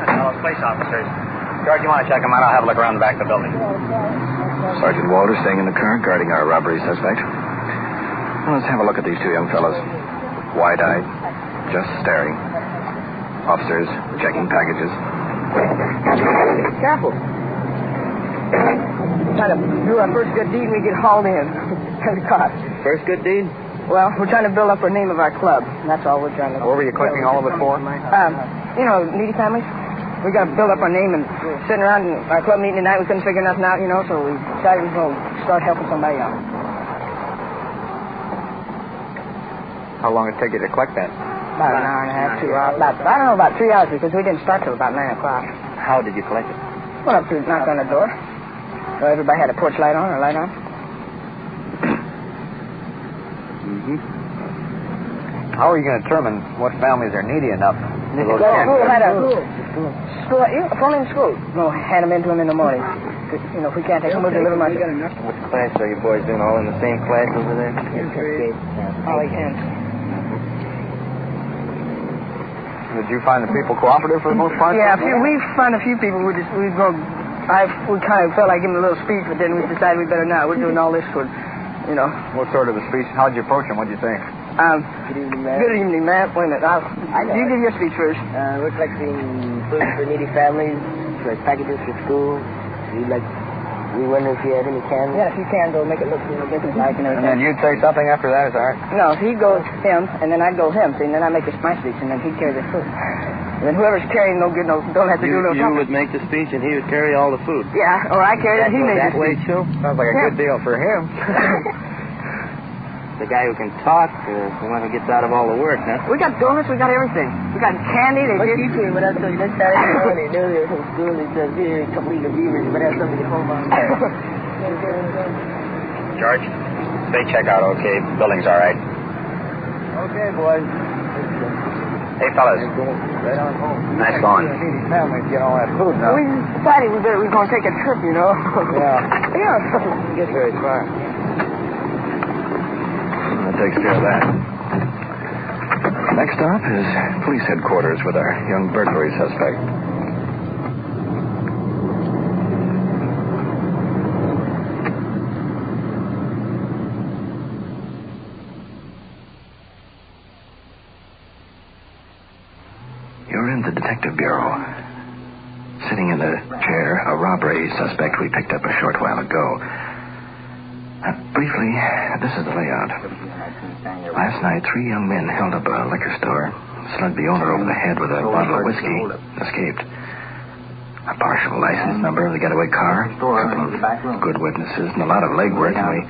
Fellow police officers. George, you want to check them out? I'll have a look around the back of the building. Sergeant Walter staying in the car, guarding our robbery suspect. Well, let's have a look at these 2 young fellows. Wide-eyed, just staring. Officers checking packages. Careful. Trying to do our first good deed and we get hauled in. Caught. First good deed? Well, we're trying to build up our name of our club. That's all we're trying to do. What were you collecting all of it for? Needy families. We got to build up our name, and sitting around in our club meeting tonight, we couldn't figure nothing out, so we decided we'd go start helping somebody out. How long did it take you to collect that? About an hour and a half, 2 hours. About 3 hours, because we didn't start till about 9 o'clock. How did you collect it? Went up to knock on the door. So everybody had a porch light on or light on. How are you going to determine what families are needy enough? School had a school. Phone in school. No, hand them in to them in the morning. You know, if we can't take them, we'll deliver them. What class are you boys doing? All in the same class over there? All they can. Did you find the people cooperative for the most part? Yeah, we found a few people. We kind of felt like giving a little speech, but then we decided we better not. We're doing all this for, you know. What sort of a speech? How'd you approach them? What'd you say? Good evening, ma'am. Good evening, ma'am. Wait a minute. You give your speech first. We're collecting food for needy families, like packages for school. We wonder if you had any cans. Yeah, if you can, go make it look, business-like and everything. And then you'd say something after that, is that right? No, he goes him, and then I go him. See, and then I make my speech, and then he'd carry the food. And then whoever's carrying don't have to do no You would make the speech, and he would carry all the food. Yeah, or I carry it, and he made the speech. Sounds like a good deal for him. The guy who can talk, the one who gets out of all the work, huh? We got donuts, we got everything. We got candy. What teacher would have told you this Saturday morning earlier from school? He says, here, a couple of beavers, but have something to hold on to. George, they check out okay. Building's all right. Okay, boys. Hey, fellas. Right on home. Nice going. Needy families get all that food now. We decided we were going to take a trip, you know. Yeah. Yeah. Get very far. That takes care of that. Next stop is police headquarters with our young burglary suspect. You're in the Detective Bureau. Sitting in the chair, a robbery suspect we picked up a short while ago. Briefly, this is the layout. Last night, 3 young men held up a liquor store, slugged the owner over the head with a bottle of whiskey, escaped. A partial license number of the getaway car, a couple of good witnesses, and a lot of legwork, and we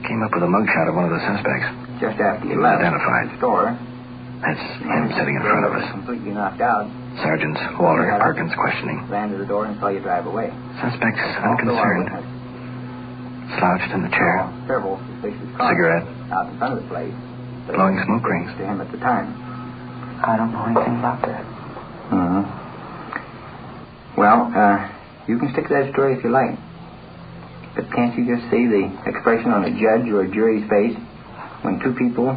came up with a mugshot of one of the suspects. Just after He was identified. That's him sitting in front of us. Completely knocked out. Sergeants Walter Perkins questioning. Ran to the door and saw you drive away. Suspect's unconcerned. Slouched in the chair. Cigarette. Out in front of the place. Blowing smoke rings. To him at the time. I don't know anything about that. Mm-hmm. Well, you can stick to that story if you like. But can't you just see the expression on a judge or a jury's face when 2 people,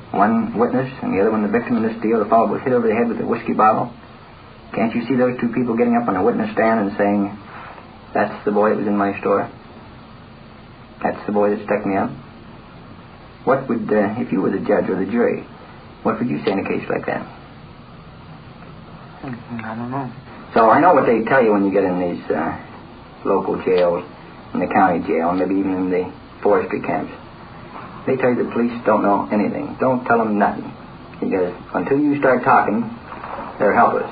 one witness and the other one the victim in this deal, the fellow was hit over the head with a whiskey bottle? Can't you see those 2 people getting up on a witness stand and saying, that's the boy that was in my store? That's the boy that stuck me up? What would, if you were the judge or the jury, what would you say in a case like that? I don't know. So I know what they tell you when you get in these local jails, in the county jail, and maybe even in the forestry camps. They tell you the police don't know anything. Don't tell them nothing. Because until you start talking, they're helpless.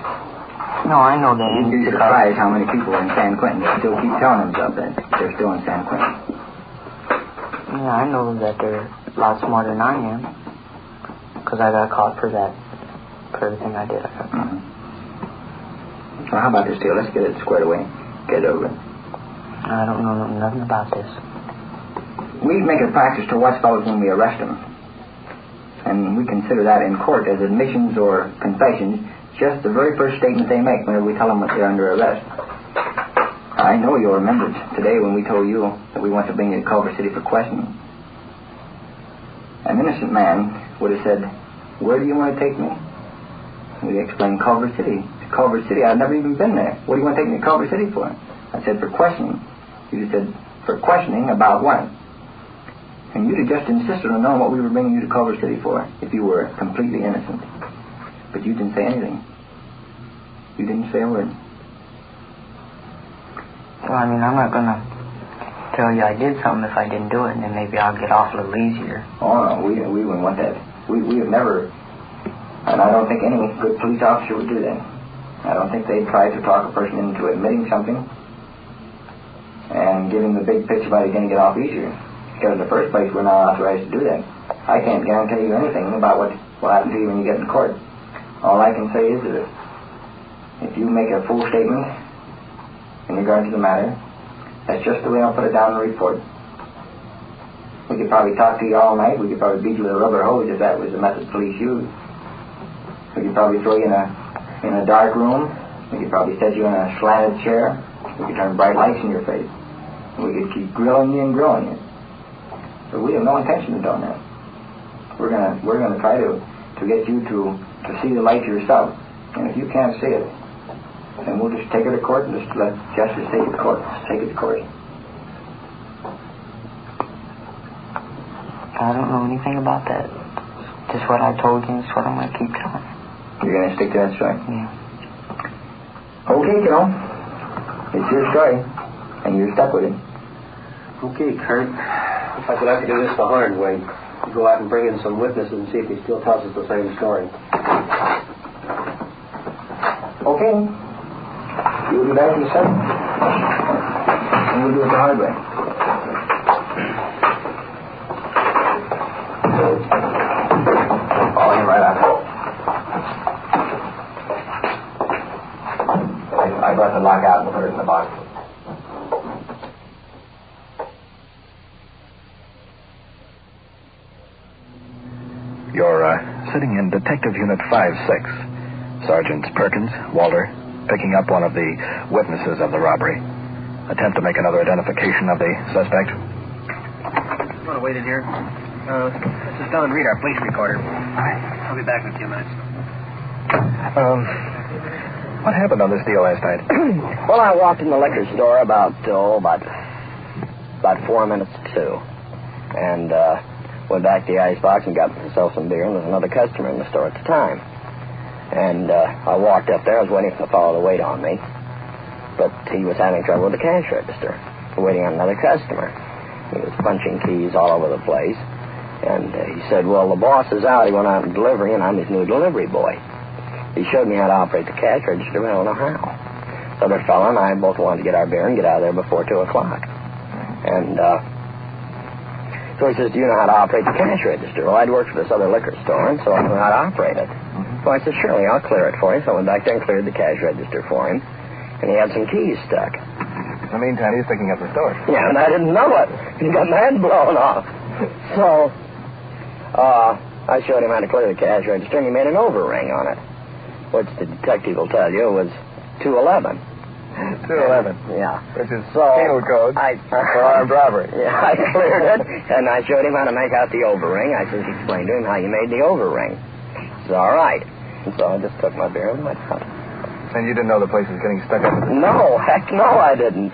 No, I know that. You'd be surprised how many people in San Quentin still keep telling themselves that they're still in San Quentin. Yeah, I know that they're a lot smarter than I am. Because I got caught for that. For everything I did. Mm-hmm. Well, how about this deal? Let's get it squared away. Get it over. I don't know nothing about this. We make a practice to watch fellows when we arrest them. And we consider that in court as admissions or confessions, just the very first statement they make whenever we tell them that they're under arrest. I know you'll remember today when we told you that we want to bring you to Culver City for questioning. An innocent man would have said, where do you want to take me? We explained Culver City. Culver City, I've never even been there. What do you want to take me to Culver City for? I said, for questioning. You said, for questioning about what? And you'd have just insisted on knowing what we were bringing you to Culver City for if you were completely innocent. But you didn't say anything. You didn't say a word. Well, I mean, I'm not going to tell you I did something if I didn't do it, and then maybe I'll get off a little easier. Oh, no, we wouldn't want that. We have never, and I don't think any good police officer would do that. I don't think they'd try to talk a person into admitting something and giving the big pitch about it going to get off easier. Because in the first place, we're not authorized to do that. I can't guarantee you anything about what will happen to you when you get in court. All I can say is that if you make a full statement in regard to the matter. That's just the way I'll put it down in the report. We could probably talk to you all night. We could probably beat you with a rubber hose if that was the method police used. We could probably throw you in a dark room. We could probably set you in a slanted chair. We could turn bright lights in your face. And we could keep grilling you and grilling you. But we have no intention of doing that. We're gonna try to get you to see the light yourself. And if you can't see it, then we'll just take her to court and just let justice take it to court. Take it to court. I don't know anything about that. Just what I told you, that's what I'm going to keep telling. You're going to stick to that story? Yeah. Okay, kiddo. It's your story, and you're stuck with it. Okay, Kurt. If I could have to do this the hard way, you go out and bring in some witnesses and see if he still tells us the same story. Okay. You'll be back in a second. And we'll do it the hard way. Follow him right after. I brought the lock out and put it in the box. You're sitting in Detective Unit 5-6. Sergeants Perkins, Walter, picking up one of the witnesses of the robbery. Attempt to make another identification of the suspect. You want to wait in here? Let's just go and read our police recorder. All right. I'll be back in a few minutes. What happened on this deal last night? Well, I walked in the liquor store about 4 minutes to 2. And went back to the icebox and got myself some beer, and there was another customer in the store at the time. And I walked up there. I was waiting for the fellow to wait on me. But he was having trouble with the cash register, waiting on another customer. He was punching keys all over the place. And he said, well, the boss is out. He went out on delivery, and I'm his new delivery boy. He showed me how to operate the cash register, but I don't know how. So the fellow and I both wanted to get our beer and get out of there before 2 o'clock. And so he says, do you know how to operate the cash register? Well, I'd worked for this other liquor store, and so I knew how to operate it. So I said, surely, I'll clear it for you. So I went back there and cleared the cash register for him. And he had some keys stuck. In the meantime, he's picking up the store. Yeah, and I didn't know it. He got my head blown off. So I showed him how to clear the cash register, and he made an overring on it, which the detective will tell you was 211. 211. Yeah. Which is penal code for armed robbery. Yeah, I cleared it, and I showed him how to make out the overring. I just explained to him how you made the overring. He said, all right. And so I just took my beer and went out. And you didn't know the place was getting stuck up? No, heck no, I didn't.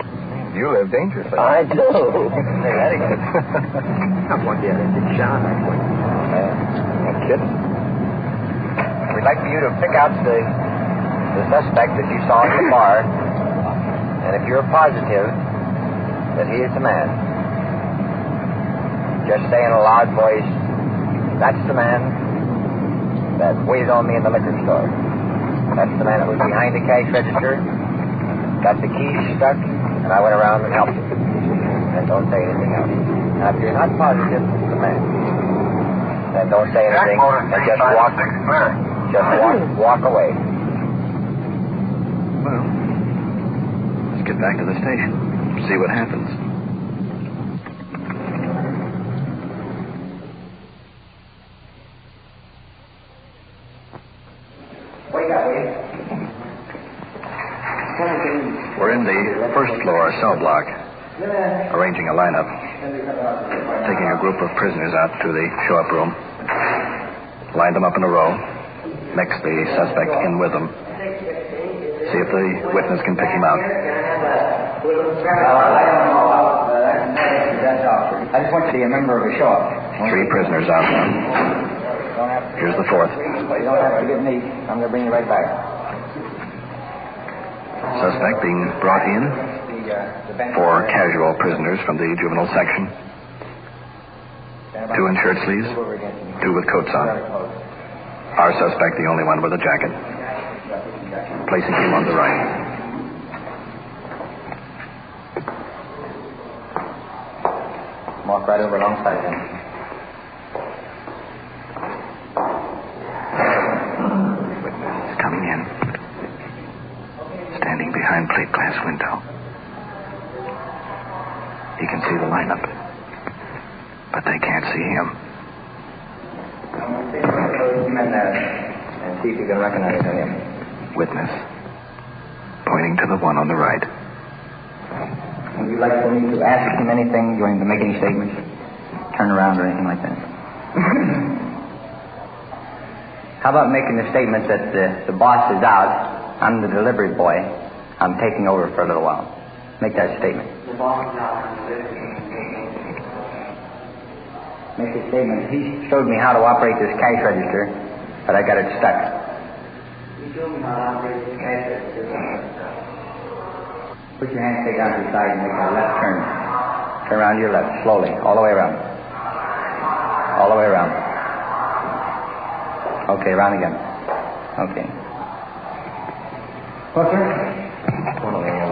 You live dangerously. I do. Hey, that again. I'm one day, it's John. No kidding. We'd like for you to pick out the suspect that you saw in the bar, and if you're positive that he is the man, just say in a loud voice, that's the man that waited on me in the liquor store. That's the man that was behind the cash register, got the keys stuck, and I went around and helped him. And don't say anything else. Now, if you're not positive it's the man, then don't say anything, and just walk away. Well, let's get back to the station, see what happens. We're in the first floor cell block, arranging a lineup, taking a group of prisoners out to the show-up room, line them up in a row, mix the suspect in with them, see if the witness can pick him out. I just want you to be a member of a show-up. 3 prisoners out now. Here's the 4th. Well, you don't have to forgive me. I'm going to bring you right back. Suspect being brought in. 4 casual prisoners from the juvenile section. 2 in shirt sleeves, 2 with coats on. Our suspect, the only one with a jacket. Placing him on the right. Walk right over alongside him. Witness coming in. Standing behind plate glass window. He can see the lineup. But they can't see him. And see if you can recognize him. Witness. Pointing to the one on the right. Would you like for me to ask him anything? Do you want him to make any statements? Turn around or anything like that? How about making the statement that the boss is out, I'm the delivery boy, I'm taking over for a little while. Make that statement. The boss is out, I'm the delivery boy. Make a statement. He showed me how to operate this cash register, but I got it stuck. He showed me how to operate this cash register. Put your hand straight down to the side and make a left turn. Turn around to your left, slowly, all the way around. All the way around. Okay, round again. Okay. Hooker. One over there.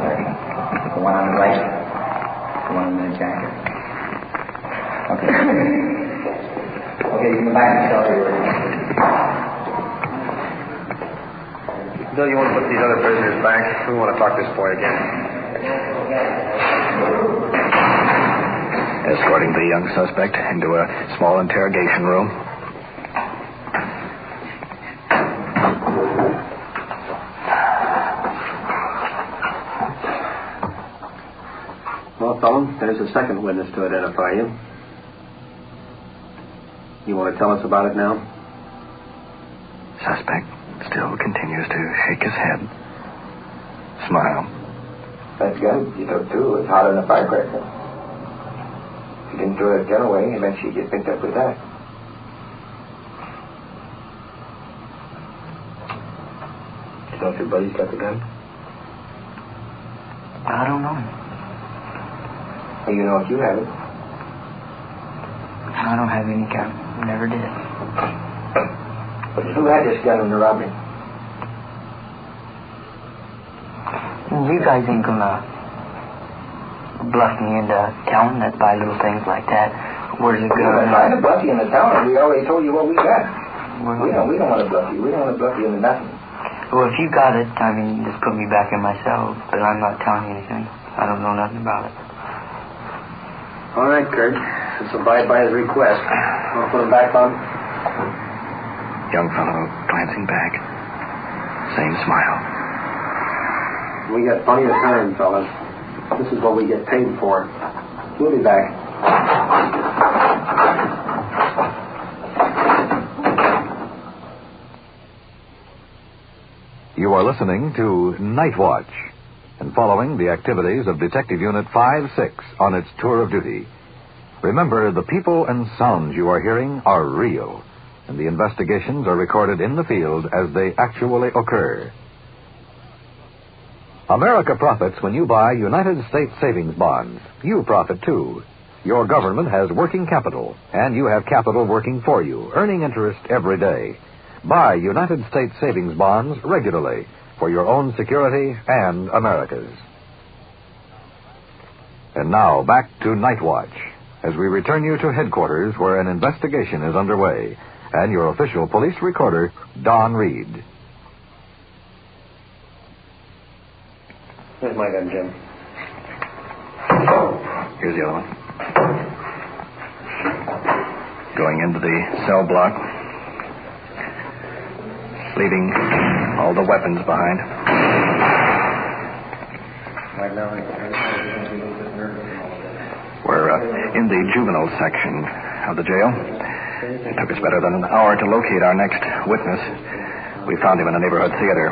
The one on the right. The one in the jacket. Okay. Okay, you can go back and tell you where. Bill, you want to put these other prisoners back? We want to talk this boy again. Escorting the young suspect into a small interrogation room. Well, fellow, there's a second witness to identify you. You want to tell us about it now? Suspect still continues to shake his head. Smile. That's good. You took two. It's hotter than a firecracker. If you didn't throw it gun away, eventually you get picked up with that. You know if your buddy's got the gun? I don't know. Well, you know if you have it. I don't have any gun. Never did. But who had this gun in the robbery? You guys ain't gonna bluff me into telling that by little things like that. Where's the gun? We're not trying to bluff you into town. We already told you what we got. We don't want to bluff you. We don't want to bluff you into nothing. Well, if you got it, I mean, just put me back in my cell. But I'm not telling you anything. I don't know nothing about it. All right, Kurt. Let's abide by his request. Want to put him back on? Young fellow glancing back. Same smile. We got plenty of time, fellas. This is what we get paid for. We'll be back. You are listening to Night Watch and following the activities of Detective Unit 5-6 on its tour of duty. Remember, the people and sounds you are hearing are real, and the investigations are recorded in the field as they actually occur. America profits when you buy United States savings bonds. You profit, too. Your government has working capital, and you have capital working for you, earning interest every day. Buy United States savings bonds regularly for your own security and America's. And now, back to Night Watch, as we return you to headquarters where an investigation is underway, and your official police recorder, Don Reed. Here's my gun, Jim. Here's the other one. Going into the cell block. Leaving all the weapons behind. Right now, we're in the juvenile section of the jail. It took us better than an hour to locate our next witness. We found him in a neighborhood theater.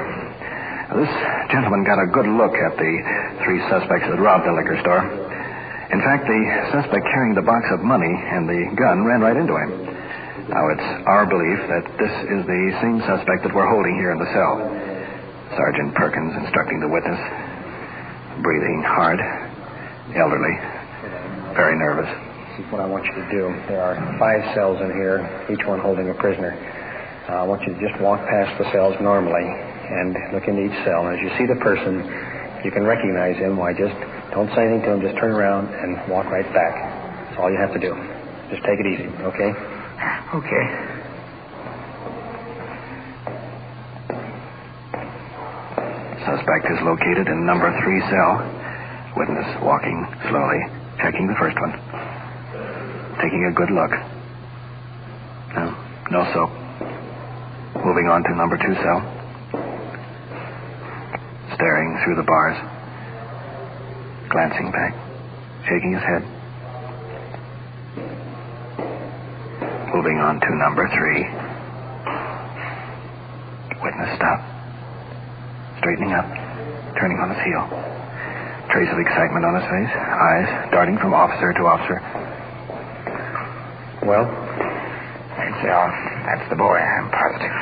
Now, this gentleman got a good look at the three suspects that robbed the liquor store. In fact, the suspect carrying the box of money and the gun ran right into him. Now, it's our belief that this is the same suspect that we're holding here in the cell. Sergeant Perkins instructing the witness. Breathing hard. Elderly. Very nervous. This is what I want you to do. There are 5 cells in here, each one holding a prisoner. I want you to just walk past the cells normally and look into each cell. And as you see the person, you can recognize him. Why, just don't say anything to him. Just turn around and walk right back. That's all you have to do. Just take it easy, okay? Okay. Suspect is located in number 3 cell. Witness walking slowly Checking the first one. Taking a good look. No soap. Moving on to number 2 cell. Staring through the bars. Glancing back. Shaking his head. Moving on to number 3. Witness stop. Straightening up. Turning on his heel. Trace of excitement on his face. Eyes darting from officer to officer. Well? That's the boy, I'm positive.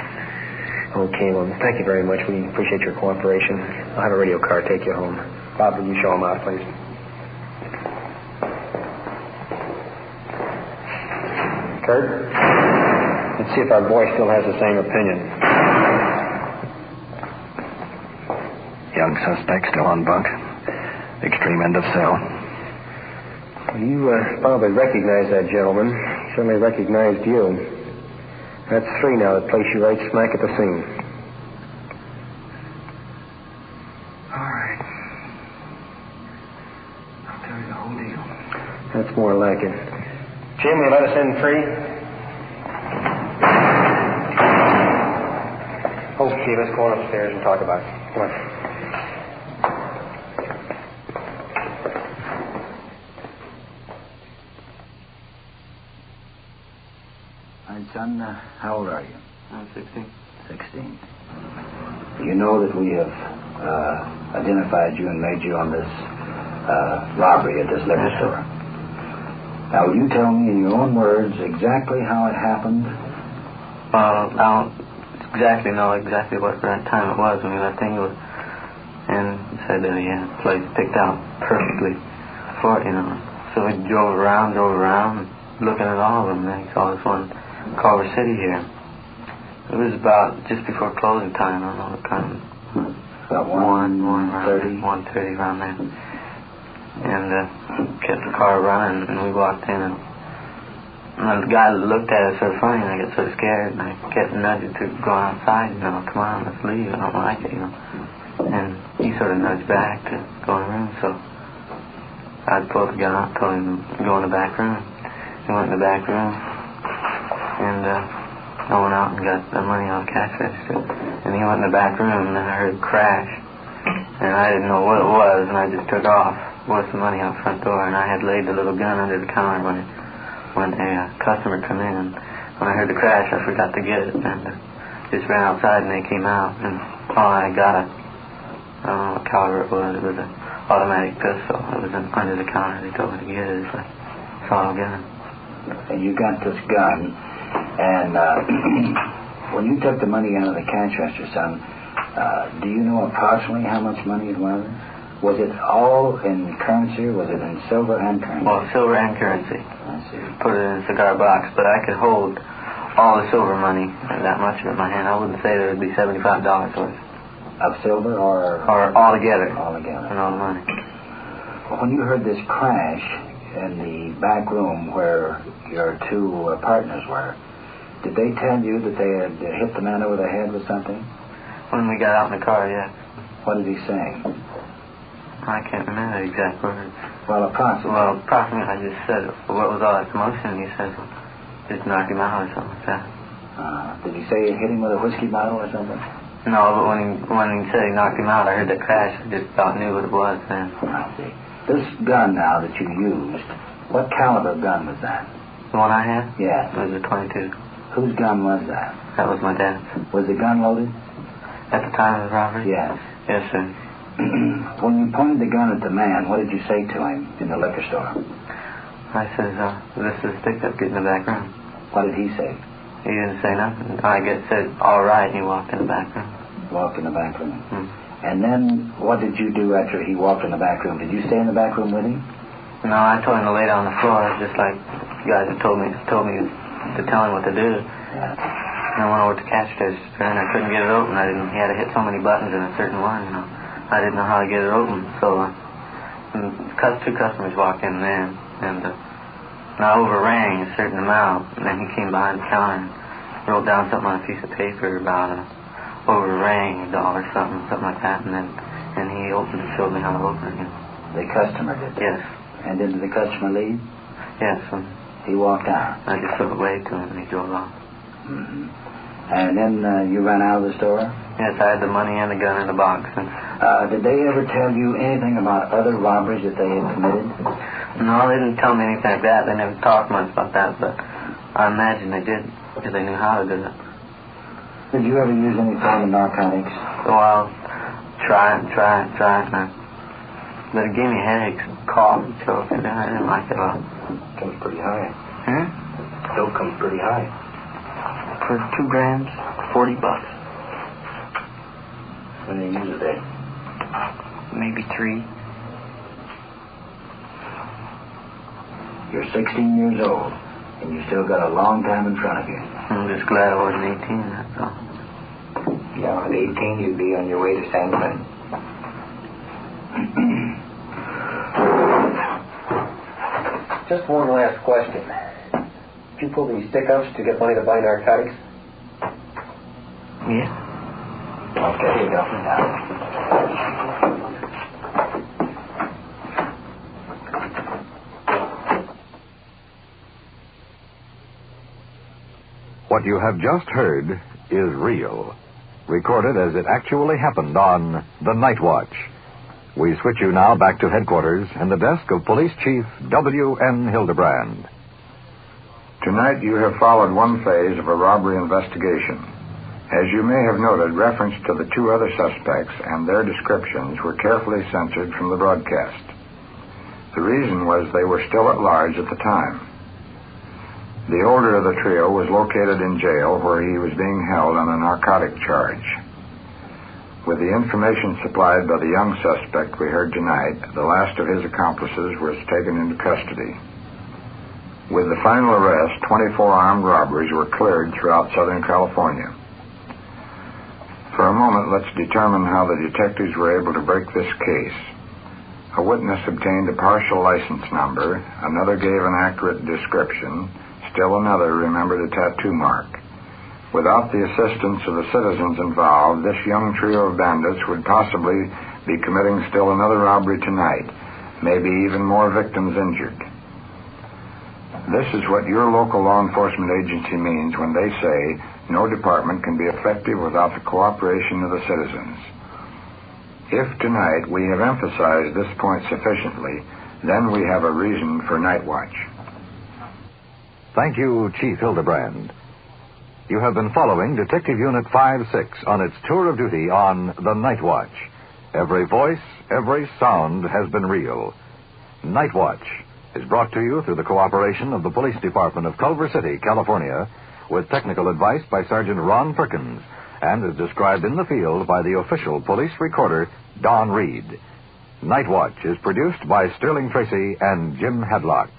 Okay, well, thank you very much. We appreciate your cooperation. I'll have a radio car take you home. Bob, will you show him out, please? Kurt? Let's see if our boy still has the same opinion. Young suspect still on bunk. Extreme end of cell. You probably recognize that gentleman. He certainly recognized you. That's 3 now that place you right smack at the scene. All right. I'll tell you the whole deal. That's more like it. Jim, will you let us in free? Okay, let's go on upstairs and talk about it. Come on. Son, how old are you? I'm 16. 16. You know that we have identified you and made you on this robbery at this liquor store. Now, will you tell me in your own words exactly how it happened? Well, I don't exactly know exactly what time it was when we left England. And said that he had the place picked out perfectly for it, So we drove around, looking at all of them. And he saw this one Culver City here. It was about just before closing time. I don't know what time. About 1:30. 1:30 around there. And kept the car running, and we walked in, and the guy looked at us sort of funny, and I got sort of scared, and I kept nudging to go outside, come on, let's leave, I don't like it, And he sort of nudged back to go in the room, so I pulled the gun out, told him to go in the back room. He went in the back room. And I went out and got the money on the cash register. And he went in the back room, and then I heard a crash. And I didn't know what it was, and I just took off with the money out the front door. And I had laid the little gun under the counter when a customer come in. When I heard the crash, I forgot to get it. And just ran outside, and they came out. And I got I don't know what caliber it was. It was an automatic pistol. It was under the counter. They told me to get it. It's like a solid gun. And you got this gun. And when you took the money out of the cash register, son, do you know approximately how much money it was? Was it all in currency, or was it in silver and currency? Well, silver and currency. I see. Put it in a cigar box, but I could hold all the silver money, that much of it in my hand. I wouldn't say there would be $75 worth. Of silver or all together? All together. And all the money. Well, when you heard this crash in the back room where your 2 partners were, did they tell you that they had hit the man over the head with something? When we got out in the car, yes. What did he say? I can't remember the exact words. Well, approximately. I just said, what was all that commotion? He said, just knock him out or something like that. Did he say it hit him with a whiskey bottle or something? No, but when he said he knocked him out, I heard the crash. I just about knew what it was then. I see. This gun now that you used, what caliber gun was that? The one I had? Yes. It was a .22. Whose gun was that? That was my dad's. Was the gun loaded? At the time of the robbery? Yes. Yes, sir. When you pointed the gun at the man, what did you say to him in the liquor store? I said, this is stick-up, get in the back room. What did he say? He didn't say nothing. I guess said, all right, and he walked in the back room. Walked in the back room. And then what did you do after he walked in the back room? Did you stay in the back room with him? No, I told him to lay down on the floor, just like you guys had told me to tell him what to do. Yeah. And I went over to cash register, and I couldn't get it open. He had to hit so many buttons in a certain one, I didn't know how to get it open. So, 2 customers walked in then, and I overrang a certain amount, and then he came behind the counter and wrote down something on a piece of paper about overrang $1 something like that, and he opened it, showed me how to open it. The customer did that? Yes. And did the customer leave? Yes. He walked out. I just took a wave to him and he drove off. Mm-hmm. And then you ran out of the store? Yes, I had the money and the gun in the box. And did they ever tell you anything about other robberies that they had committed? No, they didn't tell me anything like that. They never talked much about that, but I imagine they did, because they knew how to do it. Did you ever use any form of narcotics? Well, try it. But it gave me headaches, cough, and choke, and I didn't like it at all. Comes pretty high. Hmm? Dope comes pretty high. For 2 grams, $40. When did you use it, Dave? Maybe 3. You're 16 years old, and you still got a long time in front of you. I'm just glad I wasn't 18, that's all. Yeah, at 18, you'd be on your way to San Quentin. Just one last question. Did you pull these stick-ups to get money to buy narcotics? Yeah. Okay, here you go. What you have just heard is real, recorded as it actually happened on The Night Watch. We switch you now back to headquarters and the desk of Police Chief W.N. Hildebrand. Tonight you have followed one phase of a robbery investigation. As you may have noted, reference to the 2 other suspects and their descriptions were carefully censored from the broadcast. The reason was they were still at large at the time. The older of the trio was located in jail where he was being held on a narcotic charge. With the information supplied by the young suspect we heard tonight, the last of his accomplices was taken into custody. With the final arrest, 24 armed robberies were cleared throughout Southern California. For a moment, let's determine how the detectives were able to break this case. A witness obtained a partial license number, another gave an accurate description, still another remembered a tattoo mark. Without the assistance of the citizens involved, this young trio of bandits would possibly be committing still another robbery tonight, maybe even more victims injured. This is what your local law enforcement agency means when they say no department can be effective without the cooperation of the citizens. If tonight we have emphasized this point sufficiently, then we have a reason for Night Watch. Thank you, Chief Hildebrand. You have been following Detective Unit 56 on its tour of duty on The Night Watch. Every voice, every sound has been real. Night Watch is brought to you through the cooperation of the Police Department of Culver City, California, with technical advice by Sergeant Ron Perkins, and is described in the field by the official police recorder, Don Reed. Night Watch is produced by Sterling Tracy and Jim Hadlock.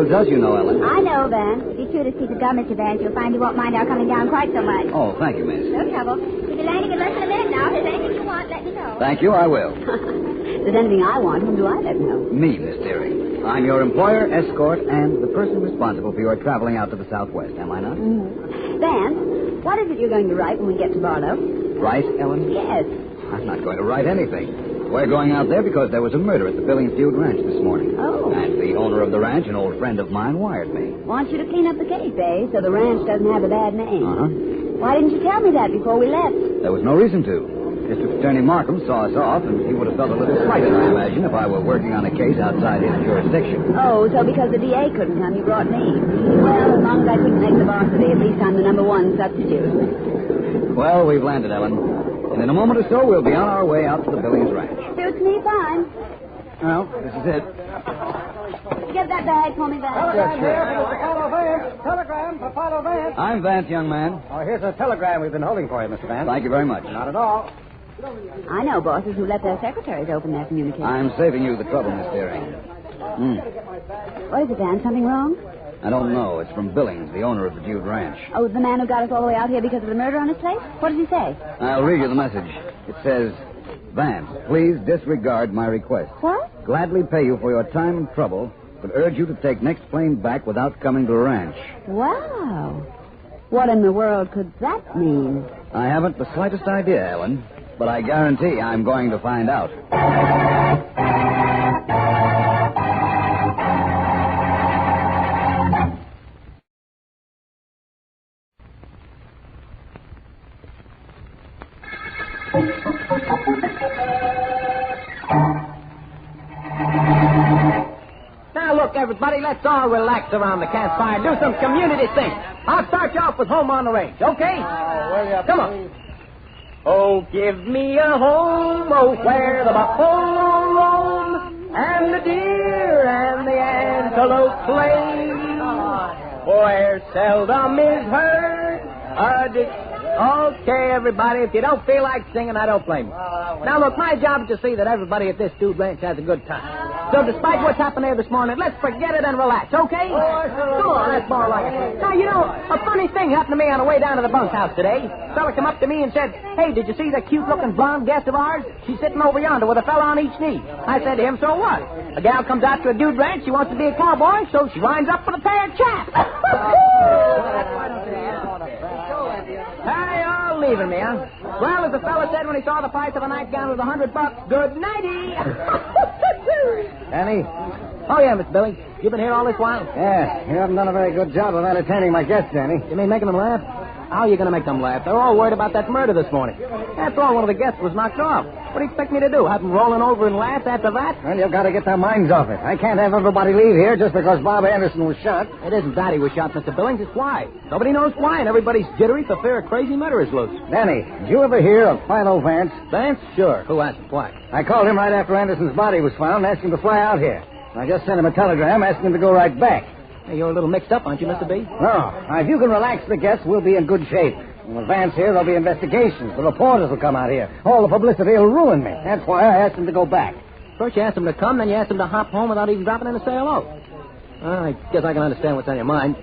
Does you know, Ellen? I know, Vance. If you two to see the gun, Mr. Vance, you'll find you won't mind our coming down quite so much. Oh, thank you, miss. No trouble. We'll be landing in less than a minute now. If there's anything you want, let me know. Thank you, I will. If there's anything I want, whom do I let know? Me, Miss Deering. I'm your employer, escort, and the person responsible for your traveling out to the Southwest, am I not? Mm-hmm. Vance, what is it you're going to write when we get to Marlowe? Write, Ellen? Yes. I'm not going to write anything. We're going out there because there was a murder at the Billings Feud Ranch this morning. Oh. And the owner of the ranch, an old friend of mine, wired me. Wants you to clean up the case, eh? So the ranch doesn't have a bad name. Uh-huh. Why didn't you tell me that before we left? There was no reason to. District Attorney Markham saw us off, and he would have felt a little slighted, I imagine, if I were working on a case outside his jurisdiction. Oh, so because the DA couldn't come, you brought me. Well, as long as I couldn't make the varsity, at least I'm the number 1 substitute. Well, we've landed, Ellen. And in a moment or so, we'll be on our way out to the Billings Ranch. Suits me fine. Well, this is it. Get that bag for me, Vance. Telegram here for Mr. Philo Vance. Telegram for Philo Vance. I'm Vance, young man. Oh, here's a telegram we've been holding for you, Mr. Vance. Thank you very much. Not at all. I know bosses who let their secretaries open their communications. I'm saving you the trouble, Miss Deering. What is it, Vance? Something wrong? I don't know. It's from Billings, the owner of the Jude Ranch. Oh, the man who got us all the way out here because of the murder on his place? What does he say? I'll read you the message. It says, Vance, please disregard my request. What? Gladly pay you for your time and trouble, but urge you to take next plane back without coming to the ranch. Wow. What in the world could that mean? I haven't the slightest idea, Ellen, but I guarantee I'm going to find out. Now, look, everybody, let's all relax around the campfire and do some community singing. I'll start you off with Home on the Range, okay? Come on. Oh, give me a home, oh, where the buffalo roam, and the deer and the antelope play, where seldom is heard Okay, everybody, if you don't feel like singing, I don't blame you. Now, look, my job is to see that everybody at this Dude Ranch has a good time. So, despite what's happened here this morning, let's forget it and relax, okay? Come on, that's more like it. Now, you know, a funny thing happened to me on the way down to the bunkhouse today. A fella come up to me and said, hey, did you see that cute-looking blonde guest of ours? She's sitting over yonder with a fella on each knee. I said to him, so what? A gal comes out to a Dude Ranch, she wants to be a cowboy, so she winds up with a pair of chaps. Hey, all leaving me, huh? Well, as the fella said when he saw the price of a nightgown was $100, good nighty. Danny? Oh, yeah, Miss Billy. You been here all this while? Yeah, you haven't done a very good job of entertaining my guests, Danny. You mean making them laugh? How are you going to make them laugh? They're all worried about that murder this morning. After all, one of the guests was knocked off. What do you expect me to do? Have them rolling over and laugh after that? Well, you've got to get their minds off it. I can't have everybody leave here just because Bob Anderson was shot. It isn't that he was shot, Mr. Billings. It's why. Nobody knows why, and everybody's jittery for fear a crazy murder is loose. Danny, did you ever hear of Philo Vance? Vance? Sure. Who asked? Why? I called him right after Anderson's body was found and asked him to fly out here. I just sent him a telegram asking him to go right back. Hey, you're a little mixed up, aren't you, Mr. B? No. Now, if you can relax the guests, we'll be in good shape. And with Vance here, there'll be investigations. The reporters will come out here. All the publicity will ruin me. That's why I asked him to go back. First you asked him to come, then you asked him to hop home without even dropping in to say hello. Well, I guess I can understand what's on your mind.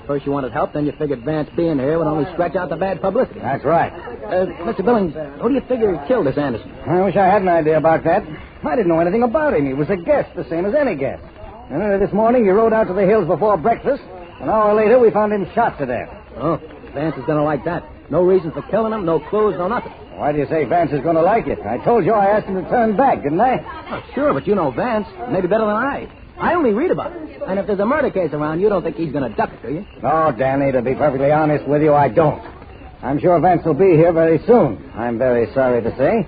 First you wanted help, then you figured Vance being here would only stretch out the bad publicity. That's right. Mr. Billings, who do you figure killed this Anderson? I wish I had an idea about that. I didn't know anything about him. He was a guest, the same as any guest. And early this morning, he rode out to the hills before breakfast. An hour later, we found him shot to death. Oh, Vance is going to like that. No reason for killing him, no clues, no nothing. Why do you say Vance is going to like it? I told you I asked him to turn back, didn't I? Oh, sure, but you know Vance, maybe better than I. I only read about it. And if there's a murder case around, you don't think he's going to duck it, do you? No, Danny, to be perfectly honest with you, I don't. I'm sure Vance will be here very soon. I'm very sorry to say.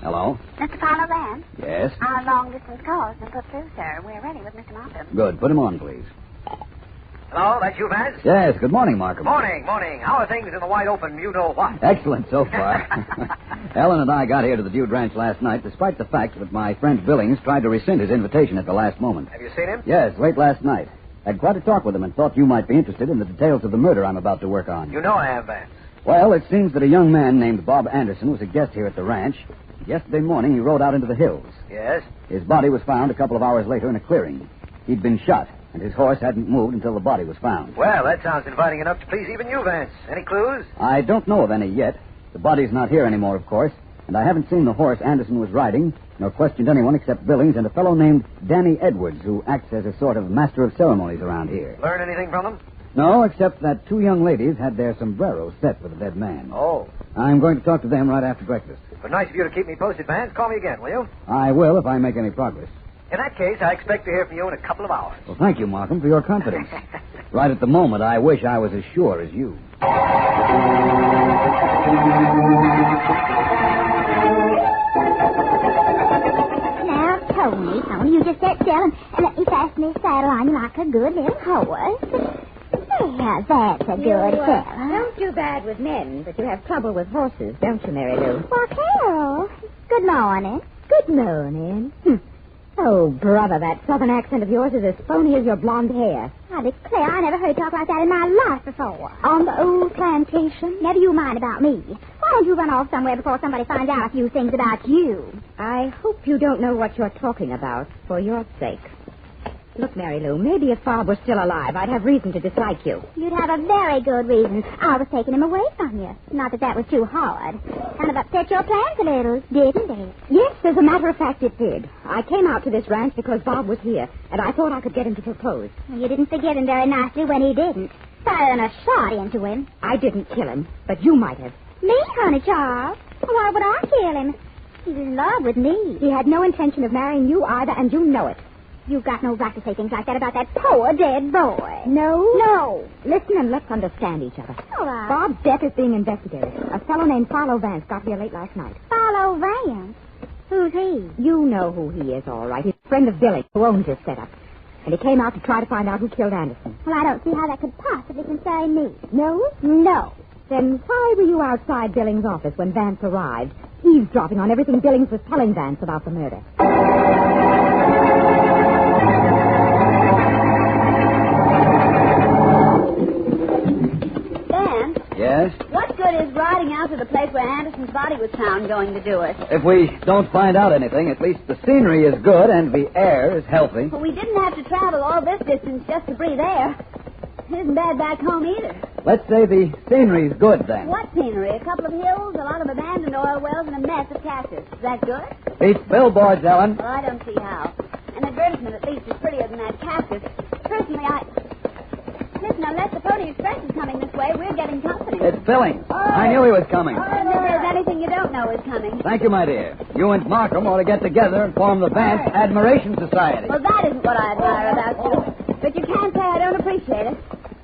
Hello? Mr. Philo Vance? Yes? Our long-distance call has been put through, sir. We're ready with Mr. Markham. Good. Put him on, please. Hello, that's you, Vance? Yes. Good morning, Markham. Morning. How are things in the wide open, you know what? Excellent so far. Ellen and I got here to the Dude Ranch last night, despite the fact that my friend Billings tried to rescind his invitation at the last moment. Have you seen him? Yes, late last night. Had quite a talk with him and thought you might be interested in the details of the murder I'm about to work on. You know I am, Vance. Well, it seems that a young man named Bob Anderson was a guest here at the ranch. Yesterday morning, he rode out into the hills. Yes? His body was found a couple of hours later in a clearing. He'd been shot, and his horse hadn't moved until the body was found. Well, that sounds inviting enough to please even you, Vance. Any clues? I don't know of any yet. The body's not here anymore, of course, and I haven't seen the horse Anderson was riding, nor questioned anyone except Billings and a fellow named Danny Edwards, who acts as a sort of master of ceremonies around here. Learn anything from them? No, except that two young ladies had their sombreros set for the dead man. Oh. I'm going to talk to them right after breakfast. But nice of you to keep me posted, Vance. Call me again, will you? I will if I make any progress. In that case, I expect to hear from you in a couple of hours. Well, thank you, Markham, for your confidence. Right at the moment, I wish I was as sure as you. Now, Tony, you just sit still and let me fasten this saddle on you like a good little horse. Well, that's a good fella. Don't do bad with men, but you have trouble with horses, don't you, Mary Lou? Well, Carol, good morning. Good morning. Oh, brother, that southern accent of yours is as phony as your blonde hair. I declare, I never heard talk like that in my life before. On the old plantation? Never you mind about me. Why don't you run off somewhere before somebody finds out a few things about you? I hope you don't know what you're talking about, for your sake. Look, Mary Lou, maybe if Bob was still alive, I'd have reason to dislike you. You'd have a very good reason. I was taking him away from you. Not that that was too hard. Kind of upset your plans a little, didn't it? Yes, as a matter of fact, it did. I came out to this ranch because Bob was here, and I thought I could get him to propose. You didn't forgive him very nicely when he didn't. Firing a shot into him. I didn't kill him, but you might have. Me, honey, Charles? Why would I kill him? He's in love with me. He had no intention of marrying you either, and you know it. You've got no right to say things like that about that poor dead boy. No? No. Listen and let's understand each other. All right. Bob's death is being investigated. A fellow named Philo Vance got here late last night. Philo Vance? Who's he? You know who he is, all right. He's a friend of Billy, who owns his setup. And he came out to try to find out who killed Anderson. Well, I don't see how that could possibly concern me. No? No. Then why were you outside Billings' office when Vance arrived, eavesdropping on everything Billings was telling Vance about the murder? Yes? What good is riding out to the place where Anderson's body was found going to do it? If we don't find out anything, at least the scenery is good and the air is healthy. Well, we didn't have to travel all this distance just to breathe air. It isn't bad back home either. Let's say the scenery's good, then. What scenery? A couple of hills, a lot of abandoned oil wells, and a mess of cactus. Is that good? Beats billboards, Ellen. Well, I don't see how. An advertisement, at least, is prettier than that cactus. Personally, Listen, unless the Pony Express is coming this way, we're getting company. It's Billings. I knew he was coming. And if there's anything you don't know is coming. Thank you, my dear. You and Markham ought to get together and form the Vance Admiration Society. Well, that isn't what I admire about you. But you can't say I don't appreciate it.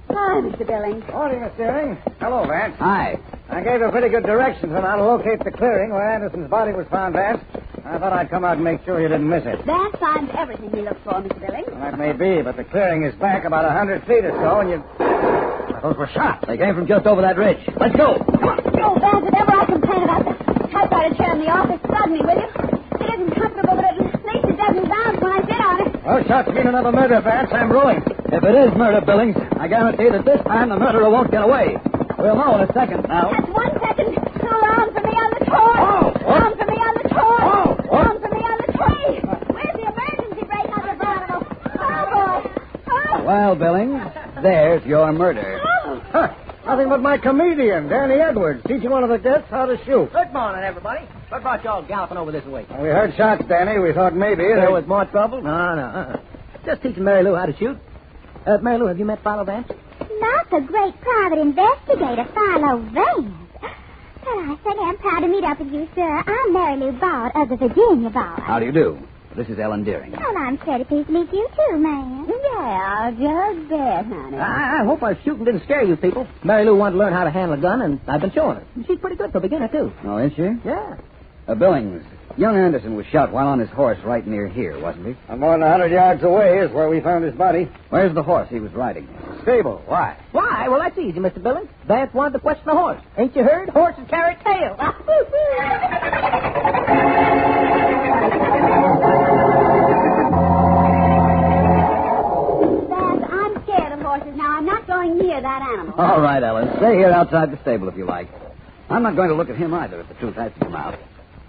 Hi, Mr. Billings. Morning, Miss Deering. Hello, Vance. Hi. I gave you pretty good directions on how to locate the clearing where Anderson's body was found, Vance. I thought I'd come out and make sure you didn't miss it. Vance finds everything he looks for, Mr. Billings. Well, that may be, but the clearing is back about 100 feet or so, and you... Those were shots. They came from just over that ridge. Let's go. Oh, Vance, if ever I complain about the typewriter chair in the office, stug me, will you? It isn't comfortable, but at least it doesn't bounce when I sit on it. Those shots mean another murder, Vance. I'm ruling. If it is murder, Billings, I guarantee that this time the murderer won't get away. We'll know in a second now. Just 1 second. Around for me on the toy. Around for me on the toy. Around for me on the tray. Where's the emergency brake on the bottom? Oh, boy. Oh. Well, Billings, there's your murder. Huh. Nothing but my comedian, Danny Edwards, teaching one of the cadets how to shoot. Good morning, everybody. What brought y'all galloping over this way? We heard shots, Danny. We thought maybe There was more trouble? No. Just teaching Mary Lou how to shoot. Mary Lou, have you met Philo Vance? Not the great private investigator, Philo Vance. Well, I certainly am proud to meet up with you, sir. I'm Mary Lou Bard of the Virginia Bar. How do you do? This is Ellen Deering. Well, I'm pretty pleased to meet you, too, man. Yeah, just bet, honey. I hope our shooting didn't scare you people. Mary Lou wanted to learn how to handle a gun, and I've been showing her. She's pretty good for a beginner, too. Oh, is she? Yeah. Billings, young Anderson was shot while on his horse right near here, wasn't he? More than 100 yards away is where we found his body. Where's the horse he was riding? Stable. Why? Why? Well, that's easy, Mr. Billings. Vance wanted to question the horse. Ain't you heard? Horses carry tails. Vance, I'm scared of horses. Now, I'm not going near that animal. All right, Ellen. Stay here outside the stable if you like. I'm not going to look at him either, if the truth has to come out.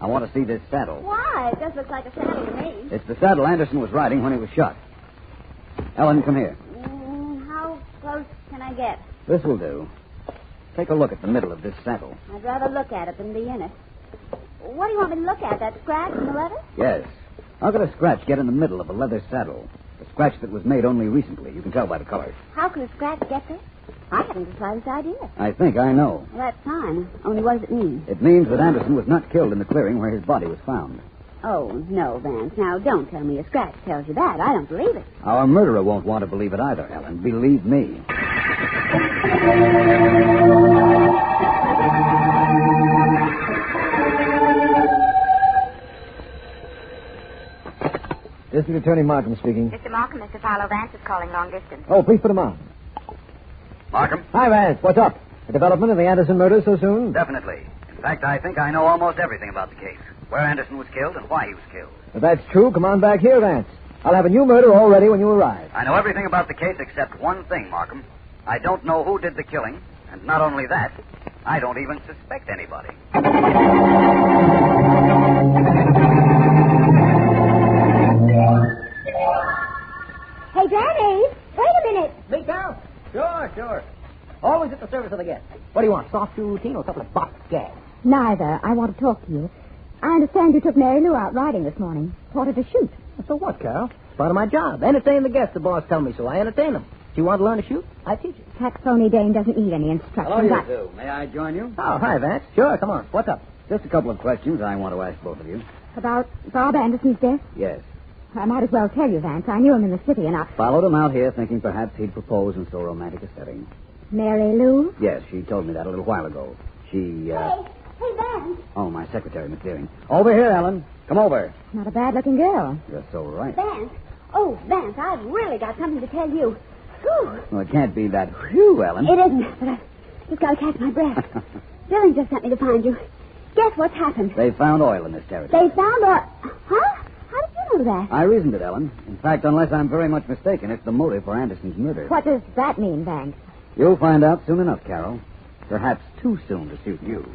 I want to see this saddle. Why? It does look like a saddle to me. It's the saddle Anderson was riding when he was shot. Ellen, come here. How close can I get? This will do. Take a look at the middle of this saddle. I'd rather look at it than be in it. What do you want me to look at? That scratch in the leather? Yes. How could a scratch get in the middle of a leather saddle? A scratch that was made only recently. You can tell by the color. How could a scratch get there? I haven't the slightest idea. I think I know. Well, that's fine. Only what does it mean? It means that Anderson was not killed in the clearing where his body was found. Oh, no, Vance. Now, don't tell me a scratch tells you that. I don't believe it. Our murderer won't want to believe it either, Ellen. Believe me. District Attorney Markham speaking. Mr. Markham, Mr. Philo Vance is calling long distance. Oh, please put him on. Markham? Hi, Vance. What's up? A development of the Anderson murder so soon? Definitely. In fact, I think I know almost everything about the case. Where Anderson was killed and why he was killed. If that's true, come on back here, Vance. I'll have a new murder all ready when you arrive. I know everything about the case except one thing, Markham. I don't know who did the killing, and not only that, I don't even suspect anybody. Hey, Danny, wait a minute. Me, Carol? Sure. Always at the service of the guest. What do you want, soft routine or a couple of box gas? Neither. I want to talk to you. I understand you took Mary Lou out riding this morning. Taught her to shoot. So what, Carol? It's part of my job. Entertain the guests. The boss tell me so. I entertain them. Do you want to learn to shoot? I teach you. That phony dame doesn't need any instructions. Hello, you two. May I join you? Oh, hi, Vance. Sure, come on. What's up? Just a couple of questions I want to ask both of you. About Bob Anderson's death? Yes. I might as well tell you, Vance. I knew him in the city, and I... Followed him out here thinking perhaps he'd propose in so romantic a setting. Mary Lou? Yes, she told me that a little while ago. She, Hey, Vance. Oh, my secretary, Miss Deering. Over here, Ellen. Come over. Not a bad-looking girl. You're so right. Vance. Oh, Vance, I've really got something to tell you. Whew. Well, it can't be that whew, Ellen. It isn't, but I just got to catch my breath. Billings just sent me to find you. Guess what's happened? They found oil in this territory. They found oil. Huh? How did you know that? I reasoned it, Ellen. In fact, unless I'm very much mistaken, it's the motive for Anderson's murder. What does that mean, Vance? You'll find out soon enough, Carol. Perhaps too soon to suit you.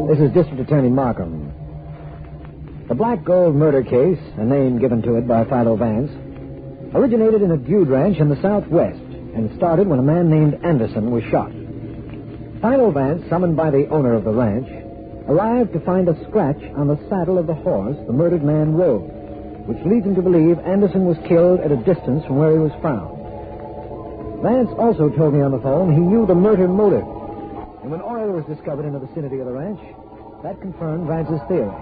This is District Attorney Markham. The Black Gold murder case, a name given to it by Philo Vance, originated in a dude ranch in the southwest and started when a man named Anderson was shot. Philo Vance, summoned by the owner of the ranch, arrived to find a scratch on the saddle of the horse the murdered man rode, which leads him to believe Anderson was killed at a distance from where he was found. Vance also told me on the phone he knew the murder motive. And when oil was discovered in the vicinity of the ranch, that confirmed Vance's theory.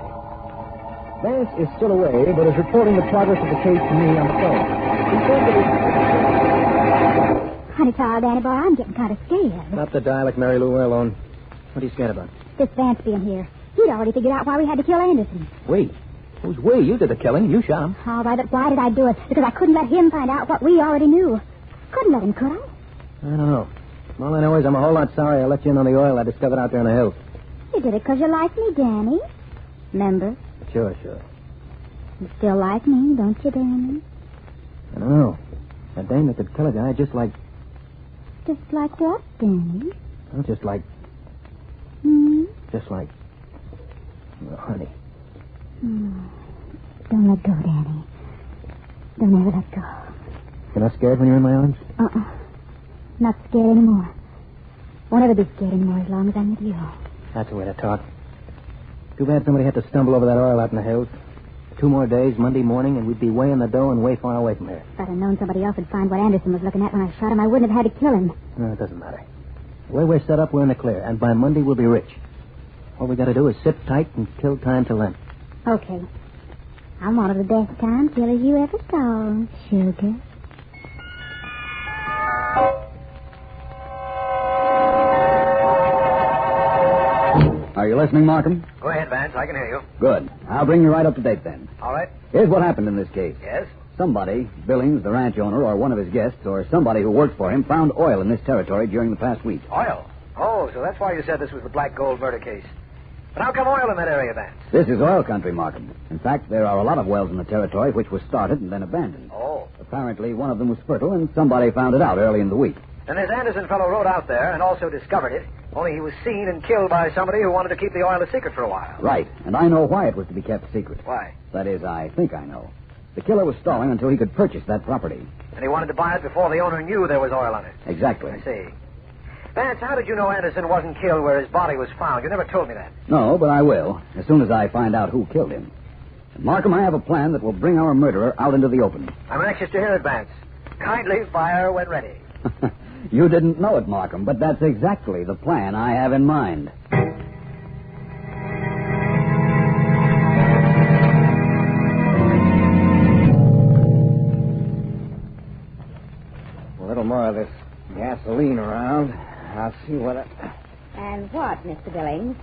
Vance is still away, but is reporting the progress of the case to me on the phone. He said that Honey, child, Danny boy, I'm getting kind of scared. Stop the dialect, Mary Lou. We're alone. What are you scared about? This Vance being here. He'd already figured out why we had to kill Anderson. We? Who's we? You did the killing. You shot him. All right, but why did I do it? Because I couldn't let him find out what we already knew. Couldn't let him, could I? I don't know. All I know is I'm a whole lot sorry I let you in on the oil I discovered out there in the hills. You did it because you like me, Danny. Remember? Sure. You still like me, don't you, Danny? I don't know. That dame that could kill a guy just like... Just like what, Danny? Well, just like... Just like... Well, honey. Don't let go, Danny. Don't ever let go. You're not scared when you're in my arms? Not scared anymore. Won't ever be scared anymore as long as I'm with you. That's the way to talk. Too bad somebody had to stumble over that oil out in the hills. 2 more days, Monday morning, and we'd be way in the dough and way far away from here. If I'd have known somebody else would find what Anderson was looking at when I shot him, I wouldn't have had to kill him. No, it doesn't matter. The way we're set up, we're in the clear, and by Monday we'll be rich. All we got to do is sit tight and kill time till then. Okay. I'm one of the best time killers you ever saw, sugar. Are you listening, Markham? Go ahead, Vance. I can hear you. Good. I'll bring you right up to date then. All right. Here's what happened in this case. Yes? Somebody, Billings, the ranch owner, or one of his guests, or somebody who worked for him, found oil in this territory during the past week. Oil? Oh, so that's why you said this was the Black Gold murder case. But how come oil in that area, Vance? This is oil country, Markham. In fact, there are a lot of wells in the territory which were started and then abandoned. Oh. Apparently, one of them was fertile, and somebody found it out early in the week. And this Anderson fellow rode out there and also discovered it, only he was seen and killed by somebody who wanted to keep the oil a secret for a while. Right, and I know why it was to be kept secret. Why? That is, I think I know. The killer was stalling until he could purchase that property. And he wanted to buy it before the owner knew there was oil on it. Exactly. I see. Vance, how did you know Anderson wasn't killed where his body was found? You never told me that. No, but I will, as soon as I find out who killed him. And Markham, I have a plan that will bring our murderer out into the open. I'm anxious to hear it, Vance. Kindly fire when ready. You didn't know it, Markham, but that's exactly the plan I have in mind. A little more of this gas gasoline around. I'll see what And what, Mr. Billings?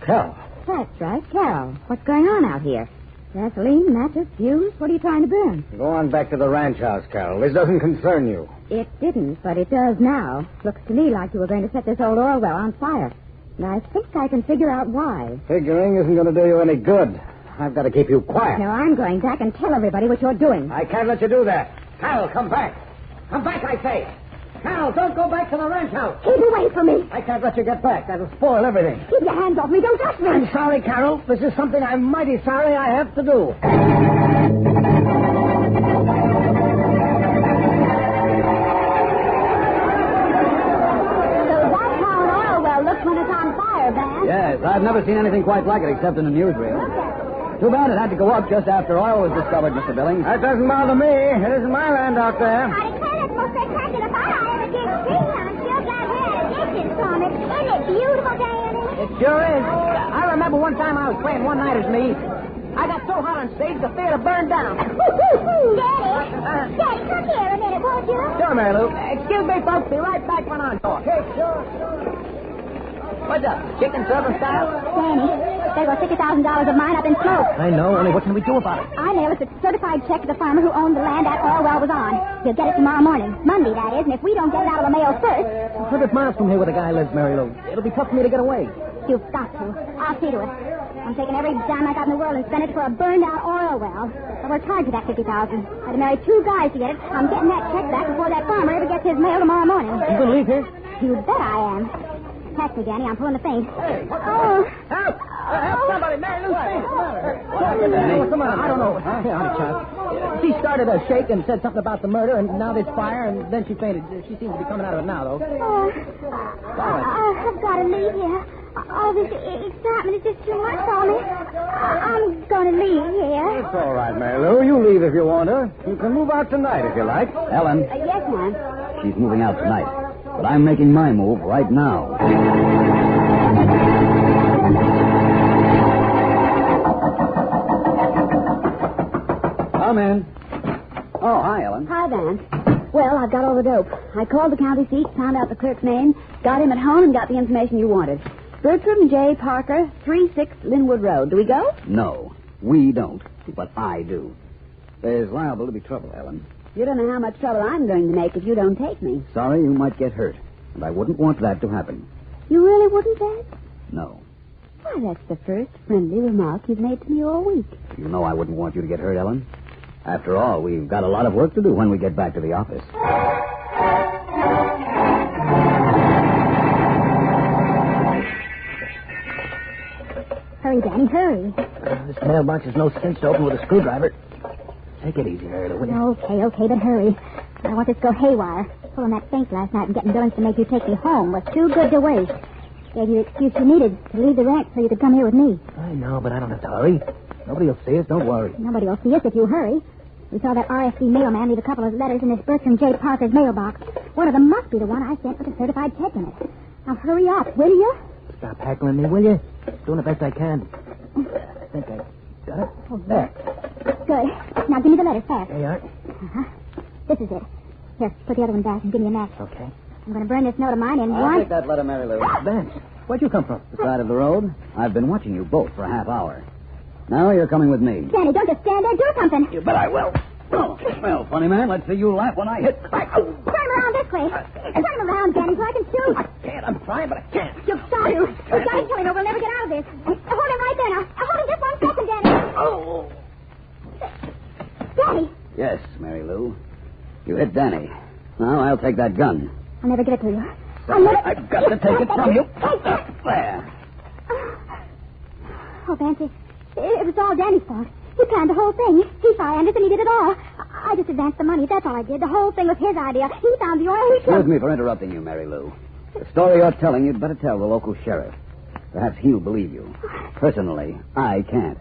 Carol. That's right, Carol. What's going on out here? Gasoline, matches, fuse? What are you trying to burn? Go on back to the ranch house, Carol. This doesn't concern you. It didn't, but it does now. Looks to me like you were going to set this old oil well on fire. And I think I can figure out why. Figuring isn't going to do you any good. I've got to keep you quiet. No, I'm going back and tell everybody what you're doing. I can't let you do that. Carol, come back. Come back, I say. Carol, don't go back to the ranch house. Keep away from me. I can't let you get back. That'll spoil everything. Keep your hands off me. Don't touch me. I'm sorry, Carol. This is something I'm mighty sorry I have to do. When it's on fire, Vance. Yes, I've never seen anything quite like it except in a newsreel. Too bad it had to go up just after oil was discovered, Mr. Billings. That doesn't bother me. It isn't my land out there. I declare that's the most spectacular fire I ever did see. I'm sure glad we're at a distance from it. Isn't it beautiful, Danny? It sure is. I remember one time I was playing one-nighters me. I got so hot on stage the theater burned down. Daddy, come here a minute, won't you? Sure, Mary Lou. Excuse me, folks. Be right back when I'm talking. Okay, sure. What's up? Chicken service style? Danny, there go $50,000 of mine up in smoke. I know. Only what can we do about it? I mailed a certified check to the farmer who owned the land that oil well was on. He'll get it tomorrow morning. Monday, that is. And if we don't get it out of the mail first... 100 miles from here where the guy lives, Mary Lou. It'll be tough for me to get away. You've got to. I'll see to it. I'm taking every dime I got in the world and spend it for a burned-out oil well. I worked hard for that $50,000. I had to marry 2 guys to get it. I'm getting that check back before that farmer ever gets his mail tomorrow morning. You gonna leave here? You bet I am. Catch me, Danny. I'm pulling the faint. Hey, oh. Help! Help somebody. Mary Lou's faint. What's the matter? I don't know. She started a shake and said something about the murder, and now there's fire, and then she fainted. She seems to be coming out of it now, though. I've got to leave here. All this excitement is just too much for me. I'm going to leave here. It's all right, Mary Lou. You leave if you want to. You can move out tonight if you like. Ellen. Yes, ma'am. She's moving out tonight. But I'm making my move right now. Come in. Oh, hi, Ellen. Hi, Vance. Well, I've got all the dope. I called the county seat, found out the clerk's name, got him at home, and got the information you wanted. Bertram J. Parker, 36 Linwood Road. Do we go? No, we don't. But I do. There's liable to be trouble, Ellen. You don't know how much trouble I'm going to make if you don't take me. Sorry, you might get hurt. And I wouldn't want that to happen. You really wouldn't, Vance? No. Why, that's the first friendly remark you've made to me all week. You know I wouldn't want you to get hurt, Ellen. After all, we've got a lot of work to do when we get back to the office. Hurry, Danny, hurry. This mailbox is no cinch to open with a screwdriver. Take it easy, Mary Lou, will you? Okay, but hurry. I want this to go haywire. Pulling that faint last night and getting Billings to make you take me home was too good to waste. Gave you the excuse you needed to leave the ranch so you could come here with me. I know, but I don't have to hurry. Nobody will see us. Don't worry. Nobody will see us if you hurry. We saw that RSC mailman leave a couple of letters in this Bertram J. Parker's mailbox. One of them must be the one I sent with a certified check in it. Now hurry up, will you? Stop heckling me, will you? Doing the best I can. I think I got it. Oh, there. Good. Now give me the letters fast. There you are. Uh-huh. This is it. Here, put the other one back and give me a match. Okay. I'm going to burn this note of mine in I'll one... take that letter, Mary Lou. Vance, where'd you come from? The side of the road. I've been watching you both for a half hour. Now you're coming with me. Danny, don't just stand there. Do something. You bet I will. Oh, well, funny man, let's see you laugh when I hit. Turn him around this way. Turn him around, Danny, so I can shoot. I can't. I'm trying, but I can't. You've got to. We've got to kill him or we'll never get out of this. Hold him right there now. Hold him just 1 second, Danny. Oh. Danny. Yes, Mary Lou. You hit Danny. Now I'll take that gun. I'll never get it to you. I've got to take it from you. There. Oh, Vance, it was all Danny's fault. He planned the whole thing. He fired Anderson. He did it all. I just advanced the money. That's all I did. The whole thing was his idea. He found the oil. Excuse me for interrupting you, Mary Lou. The story you're telling, you'd better tell the local sheriff. Perhaps he'll believe you. Personally, I can't.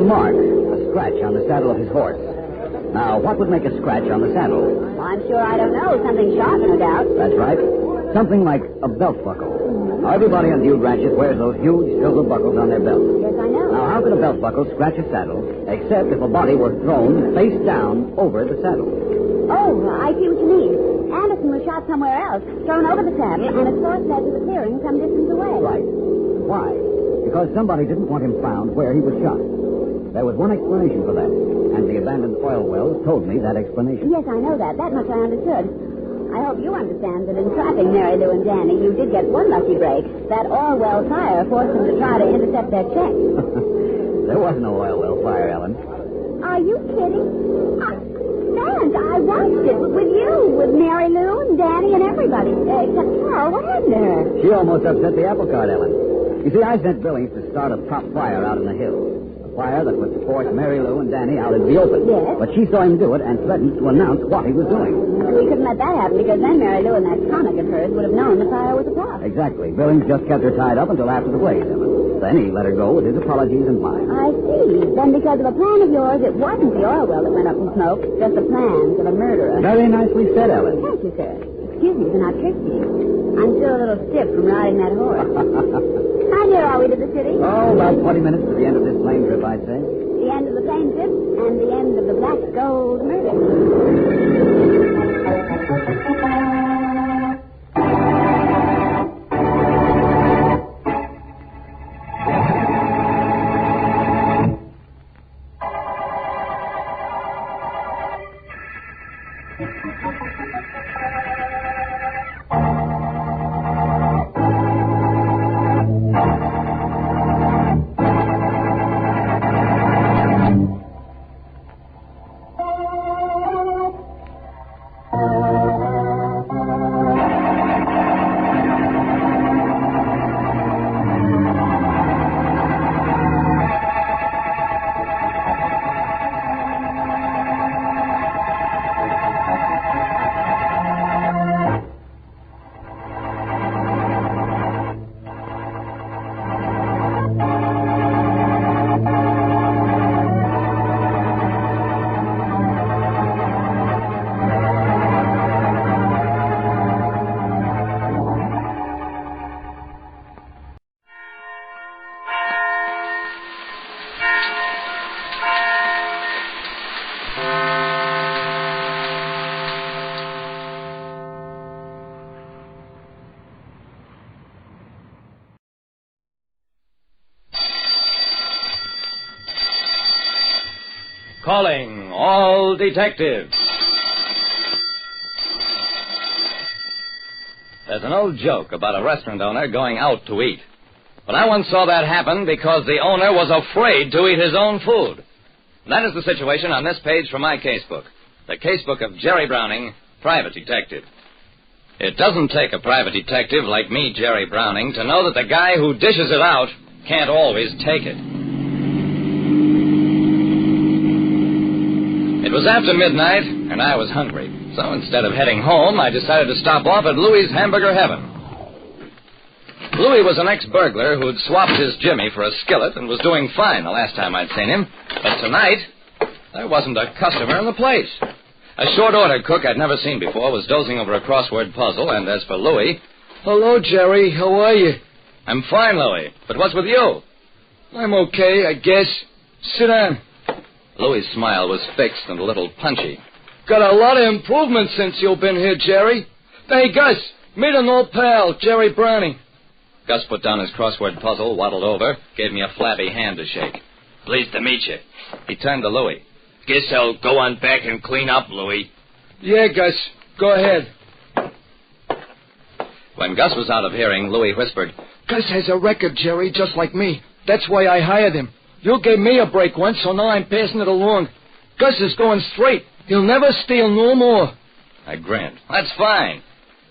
mark, a scratch on the saddle of his horse. Now, what would make a scratch on the saddle? Well, I'm sure I don't know. Something sharp, no doubt. That's right. Something like a belt buckle. Now, everybody on dude ranches wears those huge silver buckles on their belts. Yes, I know. Now, how could a belt buckle scratch a saddle except if a body were thrown face down over the saddle? Oh, I see what you mean. Anderson was shot somewhere else, thrown over the saddle, and a source led to the clearing some distance away. Right. Why? Because somebody didn't want him found where he was shot. There was one explanation for that, and the abandoned oil wells told me that explanation. Yes, I know that. That much I understood. I hope you understand that in trapping Mary Lou and Danny, you did get one lucky break. That oil well fire forced them to try to intercept their check. There was no oil well fire, Ellen. Are you kidding? Vance, I watched it with you, with Mary Lou and Danny and everybody, except Carol. What happened to her? She almost upset the apple cart, Ellen. You see, I sent Billings to start a top fire out in the hills. Fire that would force Mary Lou and Danny out into the open. Yes. But she saw him do it and threatened to announce what he was doing. We couldn't let that happen because then Mary Lou and that comic of hers would have known the fire was a prop. Exactly. Billings just kept her tied up until after the blaze, Ellen. Then he let her go with his apologies and mine. I see. Then because of a plan of yours, it wasn't the oil well that went up in smoke, just the plans of a murderer. Very nicely said, Ellen. Thank you, sir. Excuse me for not tricking you. I'm still a little stiff from riding that horse. How near are we to the city? Oh, about 20 minutes to the end of this plane trip, I'd say. The end of the plane trip and the end of the black gold murder. Calling all detectives. There's an old joke about a restaurant owner going out to eat. But I once saw that happen because the owner was afraid to eat his own food. That is the situation on this page from my casebook. The casebook of Jerry Browning, private detective. It doesn't take a private detective like me, Jerry Browning, to know that the guy who dishes it out can't always take it. It was after midnight, and I was hungry. So instead of heading home, I decided to stop off at Louie's Hamburger Heaven. Louie was an ex-burglar who'd swapped his Jimmy for a skillet and was doing fine the last time I'd seen him. But tonight, there wasn't a customer in the place. A short-order cook I'd never seen before was dozing over a crossword puzzle, and as for Louie... Hello, Jerry. How are you? I'm fine, Louie. But what's with you? I'm okay, I guess. Sit down. Louie's smile was fixed and a little punchy. Got a lot of improvement since you've been here, Jerry. Hey, Gus, meet an old pal, Jerry Browning. Gus put down his crossword puzzle, waddled over, gave me a flabby hand to shake. Pleased to meet you. He turned to Louie. Guess I'll go on back and clean up, Louie. Yeah, Gus, go ahead. When Gus was out of hearing, Louie whispered, Gus has a record, Jerry, just like me. That's why I hired him. You gave me a break once, so now I'm passing it along. Gus is going straight. He'll never steal no more. I grinned. That's fine.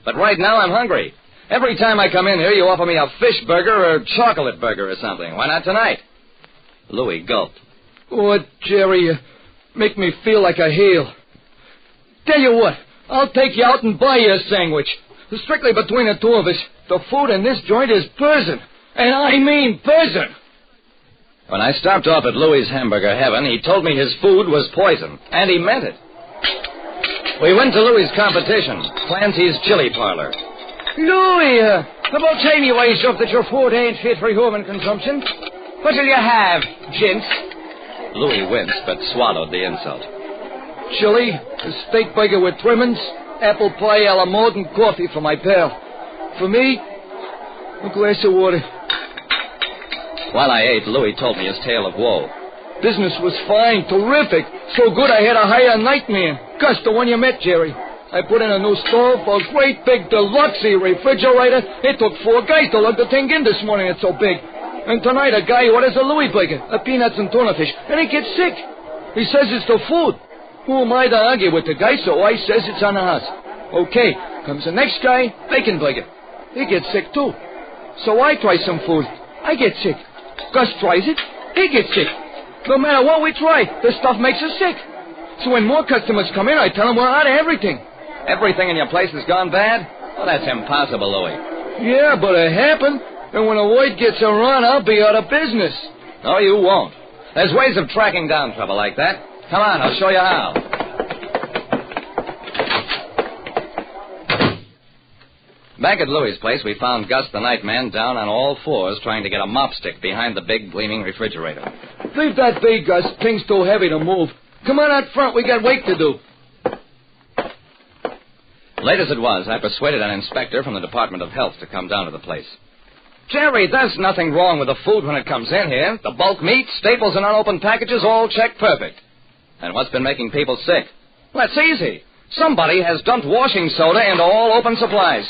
But right now I'm hungry. Every time I come in here, you offer me a fish burger or a chocolate burger or something. Why not tonight? Louie gulped. Oh, Jerry, you make me feel like a heel. Tell you what, I'll take you out and buy you a sandwich. Strictly between the two of us, the food in this joint is buzzing. And I mean buzzing. When I stopped off at Louie's Hamburger Heaven, he told me his food was poison, and he meant it. We went to Louie's competition, Clancy's Chili Parlor. Louie, about time you wised up that your food ain't fit for human consumption. What'll you have, gents? Louie winced, but swallowed the insult. Chili, a steak burger with trimmings, apple pie, a la mode, and coffee for my pal. For me, a glass of water. While I ate, Louie told me his tale of woe. Business was fine, terrific. So good I had to hire a nightman. Gus, the one you met, Jerry. I put in a new stove, a great big deluxe refrigerator. It took 4 guys to lug the thing in this morning. It's so big. And tonight a guy orders a Louie burger, a peanuts and tuna fish, and he gets sick. He says it's the food. Who am I to argue with the guy, so I says it's on the house. Okay, comes the next guy, bacon burger. He gets sick, too. So I try some food. I get sick. Gus tries it. He gets sick. No matter what we try, the stuff makes us sick. So when more customers come in, I tell them we're out of everything. Everything in your place has gone bad? Well, that's impossible, Louie. Yeah, but it happened. And when the word gets around, I'll be out of business. No, you won't. There's ways of tracking down trouble like that. Come on, I'll show you how. Back at Louie's place, we found Gus the nightman down on all fours trying to get a mop stick behind the big gleaming refrigerator. Leave that be, Gus. Thing's too heavy to move. Come on out front. We got work to do. Late as it was, I persuaded an inspector from the Department of Health to come down to the place. Jerry, there's nothing wrong with the food when it comes in here. The bulk meat, staples, and unopened packages all check perfect. And what's been making people sick? Well, that's easy. Somebody has dumped washing soda into all open supplies.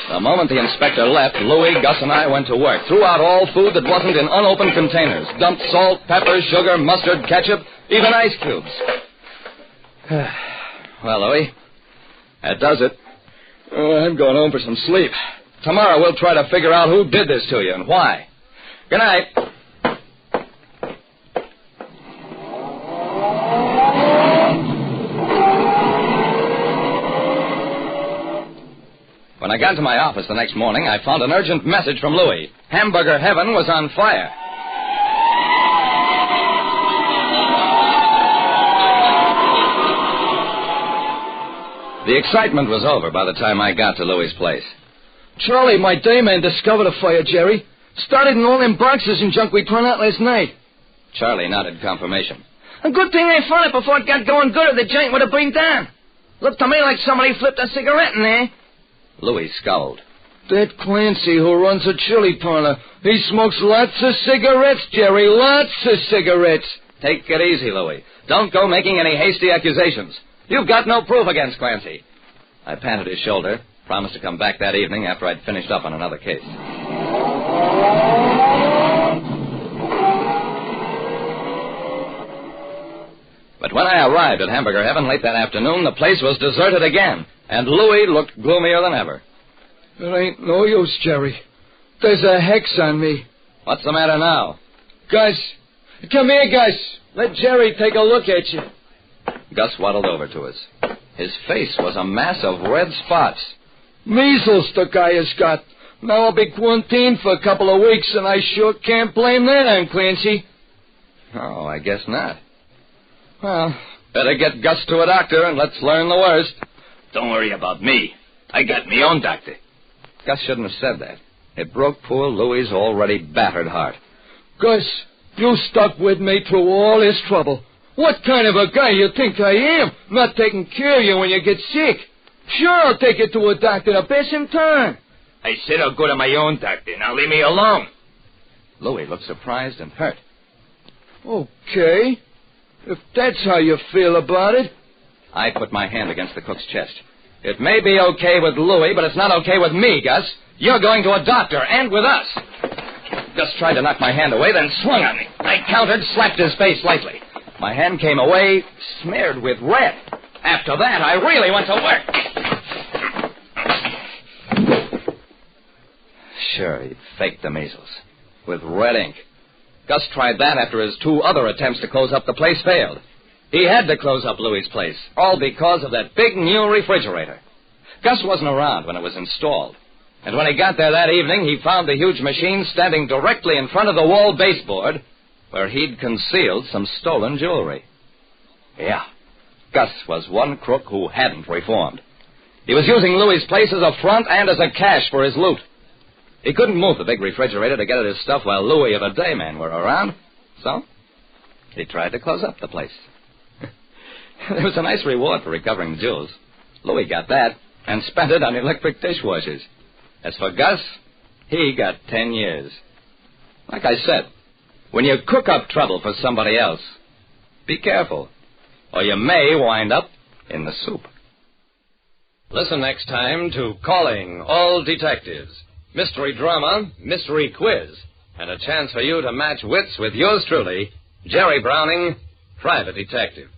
The moment the inspector left, Louie, Gus, and I went to work. Threw out all food that wasn't in unopened containers. Dumped salt, pepper, sugar, mustard, ketchup, even ice cubes. Well, Louie, that does it. I'm going home for some sleep. Tomorrow we'll try to figure out who did this to you and why. Good night. When I got to my office the next morning, I found an urgent message from Louie. Hamburger Heaven was on fire. The excitement was over by the time I got to Louie's place. Charlie, my dayman, discovered a fire, Jerry. Started in all them boxes and junk we turned out last night. Charlie nodded confirmation. A good thing they found it before it got going good or the joint would have burned down. Looked to me like somebody flipped a cigarette in there. Louis scowled. That Clancy who runs a chili parlor, he smokes lots of cigarettes, Jerry, lots of cigarettes. Take it easy, Louis. Don't go making any hasty accusations. You've got no proof against Clancy. I patted his shoulder, promised to come back that evening after I'd finished up on another case. But when I arrived at Hamburger Heaven late that afternoon, the place was deserted again, and Louis looked gloomier than ever. It ain't no use, Jerry. There's a hex on me. What's the matter now? Gus, come here, Gus. Let Jerry take a look at you. Gus waddled over to us. His face was a mass of red spots. Measles the guy has got. Now I'll be quarantined for a couple of weeks, and I sure can't blame that on Clancy. Oh, I guess not. Well, better get Gus to a doctor and let's learn the worst. Don't worry about me. I got me own doctor. Gus shouldn't have said that. It broke poor Louie's already battered heart. Gus, you stuck with me through all this trouble. What kind of a guy you think I am, not taking care of you when you get sick? Sure, I'll take you to a doctor the best in time. I said I'll go to my own doctor. Now leave me alone. Louie looked surprised and hurt. Okay. If that's how you feel about it. I put my hand against the cook's chest. It may be okay with Louie, but it's not okay with me, Gus. You're going to a doctor, and with us. Gus tried to knock my hand away, then swung on me. I countered, slapped his face lightly. My hand came away, smeared with red. After that, I really went to work. Sure, he faked the measles. With red ink. Gus tried that after his 2 other attempts to close up the place failed. He had to close up Louie's place, all because of that big new refrigerator. Gus wasn't around when it was installed. And when he got there that evening, he found the huge machine standing directly in front of the wall baseboard where he'd concealed some stolen jewelry. Yeah, Gus was one crook who hadn't reformed. He was using Louie's place as a front and as a cache for his loot. He couldn't move the big refrigerator to get at his stuff while Louie and a dayman were around, so he tried to close up the place. There was a nice reward for recovering the jewels. Louie got that and spent it on electric dishwashers. As for Gus, he got 10 years. Like I said, when you cook up trouble for somebody else, be careful, or you may wind up in the soup. Listen next time to Calling All Detectives. Mystery drama, mystery quiz, and a chance for you to match wits with yours truly, Jerry Browning, Private Detective.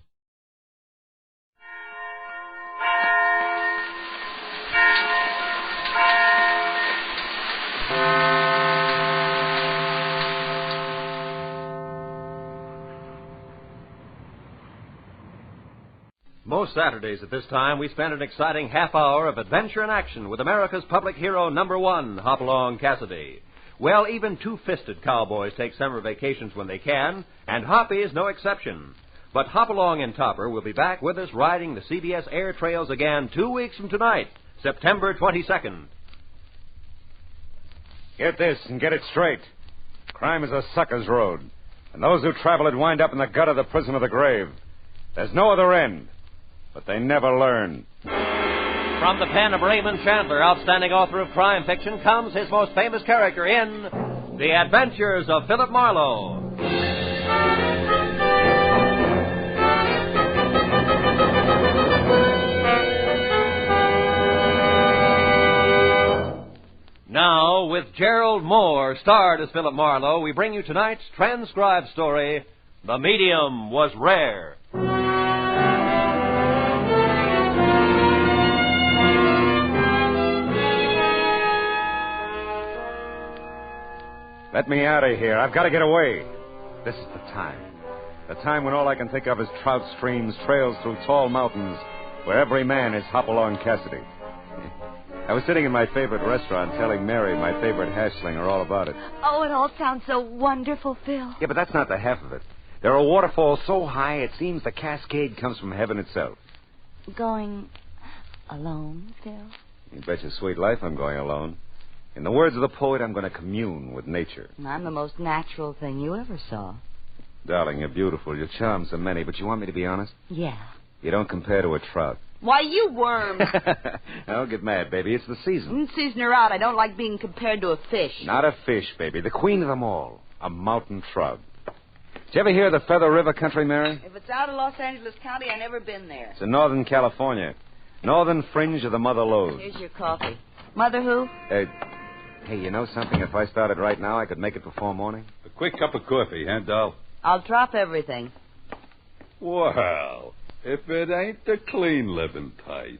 Most Saturdays at this time, we spend an exciting half hour of adventure and action with America's public hero #1, Hopalong Cassidy. Well, even two-fisted cowboys take summer vacations when they can, and Hoppy is no exception. But Hopalong and Topper will be back with us riding the CBS air trails again 2 weeks from tonight, September 22nd. Get this and get it straight. Crime is a sucker's road, and those who travel it wind up in the gut of the prison of the grave. There's no other end. But they never learn. From the pen of Raymond Chandler, outstanding author of crime fiction, comes his most famous character in The Adventures of Philip Marlowe. Now, with Gerald Moore, starred as Philip Marlowe, we bring you tonight's transcribed story, The Medium Was Rare. Let me out of here. I've got to get away. This is the time. The time when all I can think of is trout streams, trails through tall mountains, where every man is Hopalong Cassidy. I was sitting in my favorite restaurant telling Mary, my favorite hash slinger, all about it. Oh, it all sounds so wonderful, Phil. Yeah, but that's not the half of it. There are waterfalls so high it seems the cascade comes from heaven itself. Going alone, Phil? You bet your sweet life I'm going alone. In the words of the poet, I'm going to commune with nature. I'm the most natural thing you ever saw. Darling, you're beautiful. Your charms are many, but you want me to be honest? Yeah. You don't compare to a trout. Why, you worm. Don't get mad, baby. It's the season. Season or out, I don't like being compared to a fish. Not a fish, baby. The queen of them all. A mountain trout. Did you ever hear the Feather River country, Mary? If it's out of Los Angeles County, I've never been there. It's in Northern California. Northern fringe of the Mother Lode. Here's your coffee. Mother who? Hey, you know something? If I started right now, I could make it before morning. A quick cup of coffee, huh, doll? I'll drop everything. Well, if it ain't the clean living type.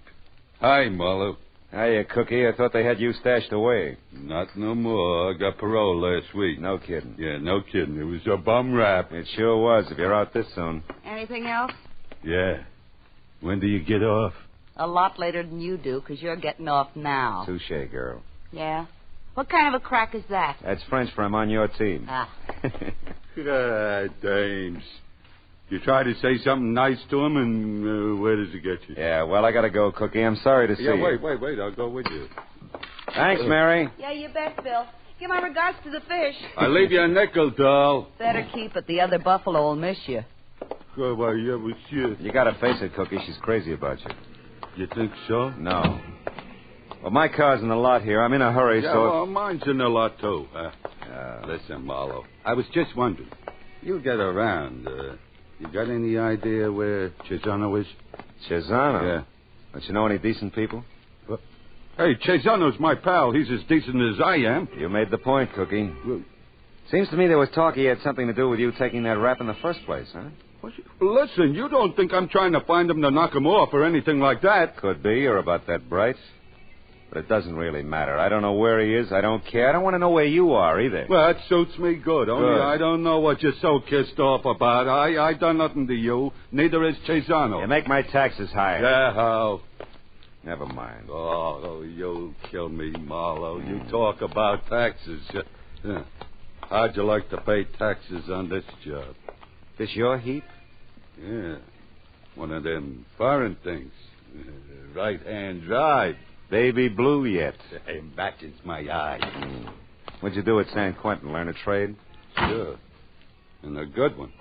Hi, Marlowe. Hiya, Cookie. I thought they had you stashed away. Not no more. I got parole last week. No kidding. Yeah, no kidding. It was a bum rap. It sure was, if you're out this soon. Anything else? Yeah. When do you get off? A lot later than you do, because you're getting off now. Touche, girl. Yeah? What kind of a crack is that? That's French for I'm on your team. Ah. Dames. You try to say something nice to him, and where does it get you? Yeah, well, I gotta go, Cookie. I'm sorry to see you. Wait. I'll go with you. Thanks, Mary. Yeah, you bet, Bill. Give my regards to the fish. I'll leave you a nickel, doll. Better keep it. The other buffalo will miss you. Oh, well, yeah, well, shit. You gotta face it, Cookie. She's crazy about you. You think so? No. Well, my car's in the lot here. I'm in a hurry, yeah, so... well, mine's in the lot, too. Listen, Marlowe, I was just wondering. You get around. You got any idea where Cesano is? Cesano? Yeah. Don't you know any decent people? What? Hey, Cesano's my pal. He's as decent as I am. You made the point, Cookie. Well, seems to me there was talk he had something to do with you taking that rap in the first place, huh? Listen, you don't think I'm trying to find him to knock him off or anything like that? Could be. You're about that bright. But it doesn't really matter. I don't know where he is. I don't care. I don't want to know where you are, either. Well, that suits me good. Only I don't know what you're so kissed off about. I done nothing to you. Neither is Cesano. You make my taxes higher. Yeah, how? Never mind. Oh, you'll kill me, Marlowe. You talk about taxes. How'd you like to pay taxes on this job? This your heap? Yeah. One of them foreign things. Right-hand drive. Baby blue yet? It matches my eye. What'd you do at San Quentin? Learn a trade? Sure. And a good one.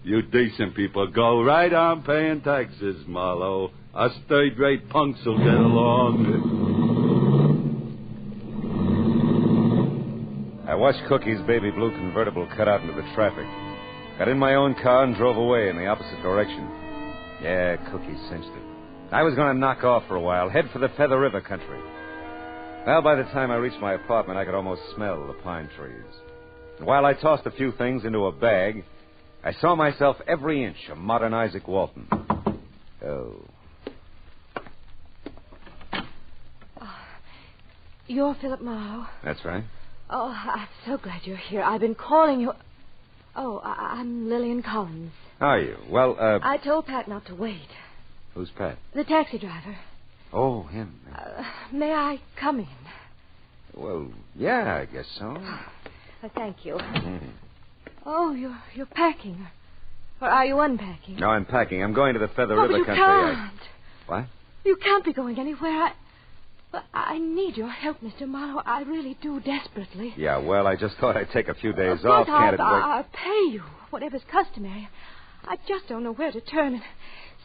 You decent people go right on paying taxes, Marlowe. Us third-rate punks will get along. I watched Cookie's baby blue convertible cut out into the traffic. Got in my own car and drove away in the opposite direction. Yeah, Cookie cinched it. I was going to knock off for a while, head for the Feather River country. Well, by the time I reached my apartment, I could almost smell the pine trees. And while I tossed a few things into a bag, I saw myself every inch a modern Isaac Walton. Oh. You're Philip Marlowe. That's right. Oh, I'm so glad you're here. I've been calling you. Oh, I'm Lillian Collins. How are you? Well, I told Pat not to wait. Who's Pat? The taxi driver. Oh, him. May I come in? Well, yeah, I guess so. Thank you. Oh, you're packing. Or are you unpacking? No, I'm packing. I'm going to the Feather River but you country. Can't. What? You can't be going anywhere. I need your help, Mr. Marlowe. I really do desperately. Yeah, well, I just thought I'd take a few days off. Can't it work? I'll pay you, whatever's customary. I just don't know where to turn. And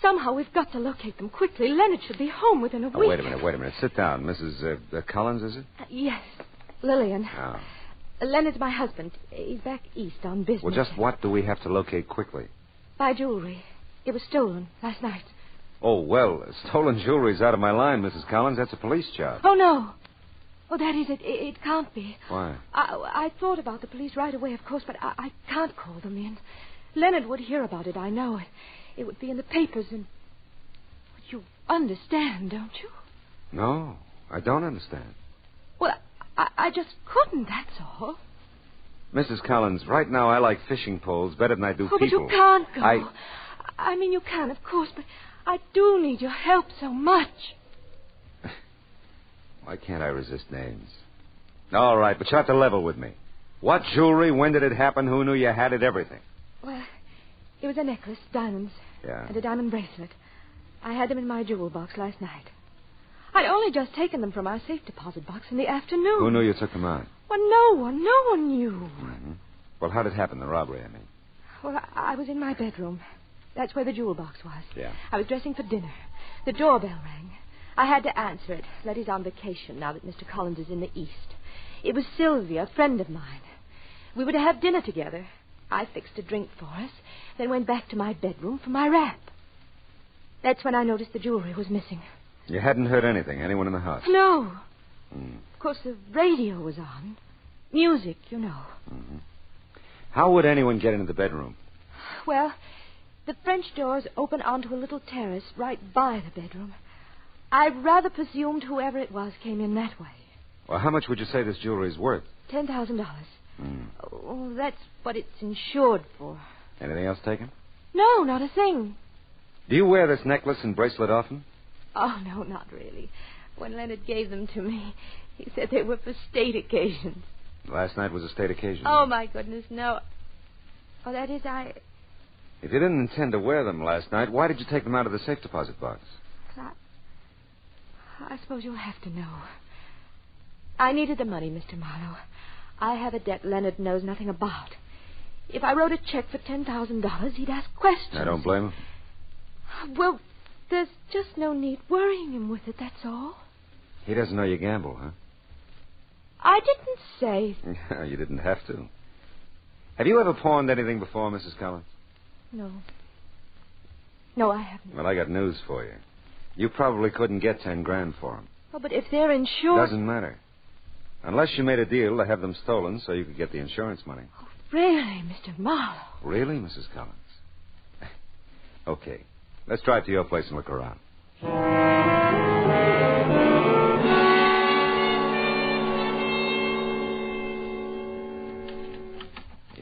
somehow we've got to locate them quickly. Leonard should be home within a week. Wait a minute. Sit down. Mrs. Collins, is it? Yes, Lillian. Oh. Leonard's my husband. He's back east on business. Well, just what do we have to locate quickly? My jewelry. It was stolen last night. Oh, well, stolen jewelry's out of my line, Mrs. Collins. That's a police job. Oh, no. Oh, that is it. It can't be. Why? I thought about the police right away, of course, but I can't call them in. Leonard would hear about it, I know. It would be in the papers, and... But you understand, don't you? No, I don't understand. Well, I just couldn't, that's all. Mrs. Collins, right now I like fishing poles better than I do people. But you can't go. I mean, you can, of course, but I do need your help so much. Why can't I resist names? All right, but you have to level with me. What jewelry? When did it happen? Who knew you had it? Everything. Well, it was a necklace, diamonds. Yeah. And a diamond bracelet. I had them in my jewel box last night. I'd only just taken them from our safe deposit box in the afternoon. Who knew you took them out? Well, no one knew. Mm-hmm. Well, how did it happen, the robbery, I mean? Well, I was in my bedroom. That's where the jewel box was. Yeah. I was dressing for dinner. The doorbell rang. I had to answer it. Letty's on vacation now that Mr. Collins is in the East. It was Sylvia, a friend of mine. We were to have dinner together. I fixed a drink for us, then went back to my bedroom for my wrap. That's when I noticed the jewelry was missing. You hadn't heard anything? Anyone in the house? No. Of course, the radio was on. Music, you know. Mm-hmm. How would anyone get into the bedroom? Well, the French doors open onto a little terrace right by the bedroom. I rather presumed whoever it was came in that way. Well, how much would you say this jewelry is worth? $10,000. Oh, that's what it's insured for. Anything else taken? No, not a thing. Do you wear this necklace and bracelet often? Oh, no, not really. When Leonard gave them to me, he said they were for state occasions. Last night was a state occasion. Oh, my goodness, no. Oh, that is, If you didn't intend to wear them last night, why did you take them out of the safe deposit box? I suppose you'll have to know. I needed the money, Mr. Marlowe. I have a debt Leonard knows nothing about. If I wrote a check for $10,000, he'd ask questions. I don't blame him. Well, there's just no need worrying him with it, that's all. He doesn't know you gamble, huh? I didn't say... You didn't have to. Have you ever pawned anything before, Mrs. Collins? No. No, I haven't. Well, I got news for you. You probably couldn't get $10,000 for them. Oh, but if they're insured... Doesn't matter. Unless you made a deal to have them stolen so you could get the insurance money. Oh, really, Mr. Marlowe? Really, Mrs. Collins? Okay. Let's drive to your place and look around.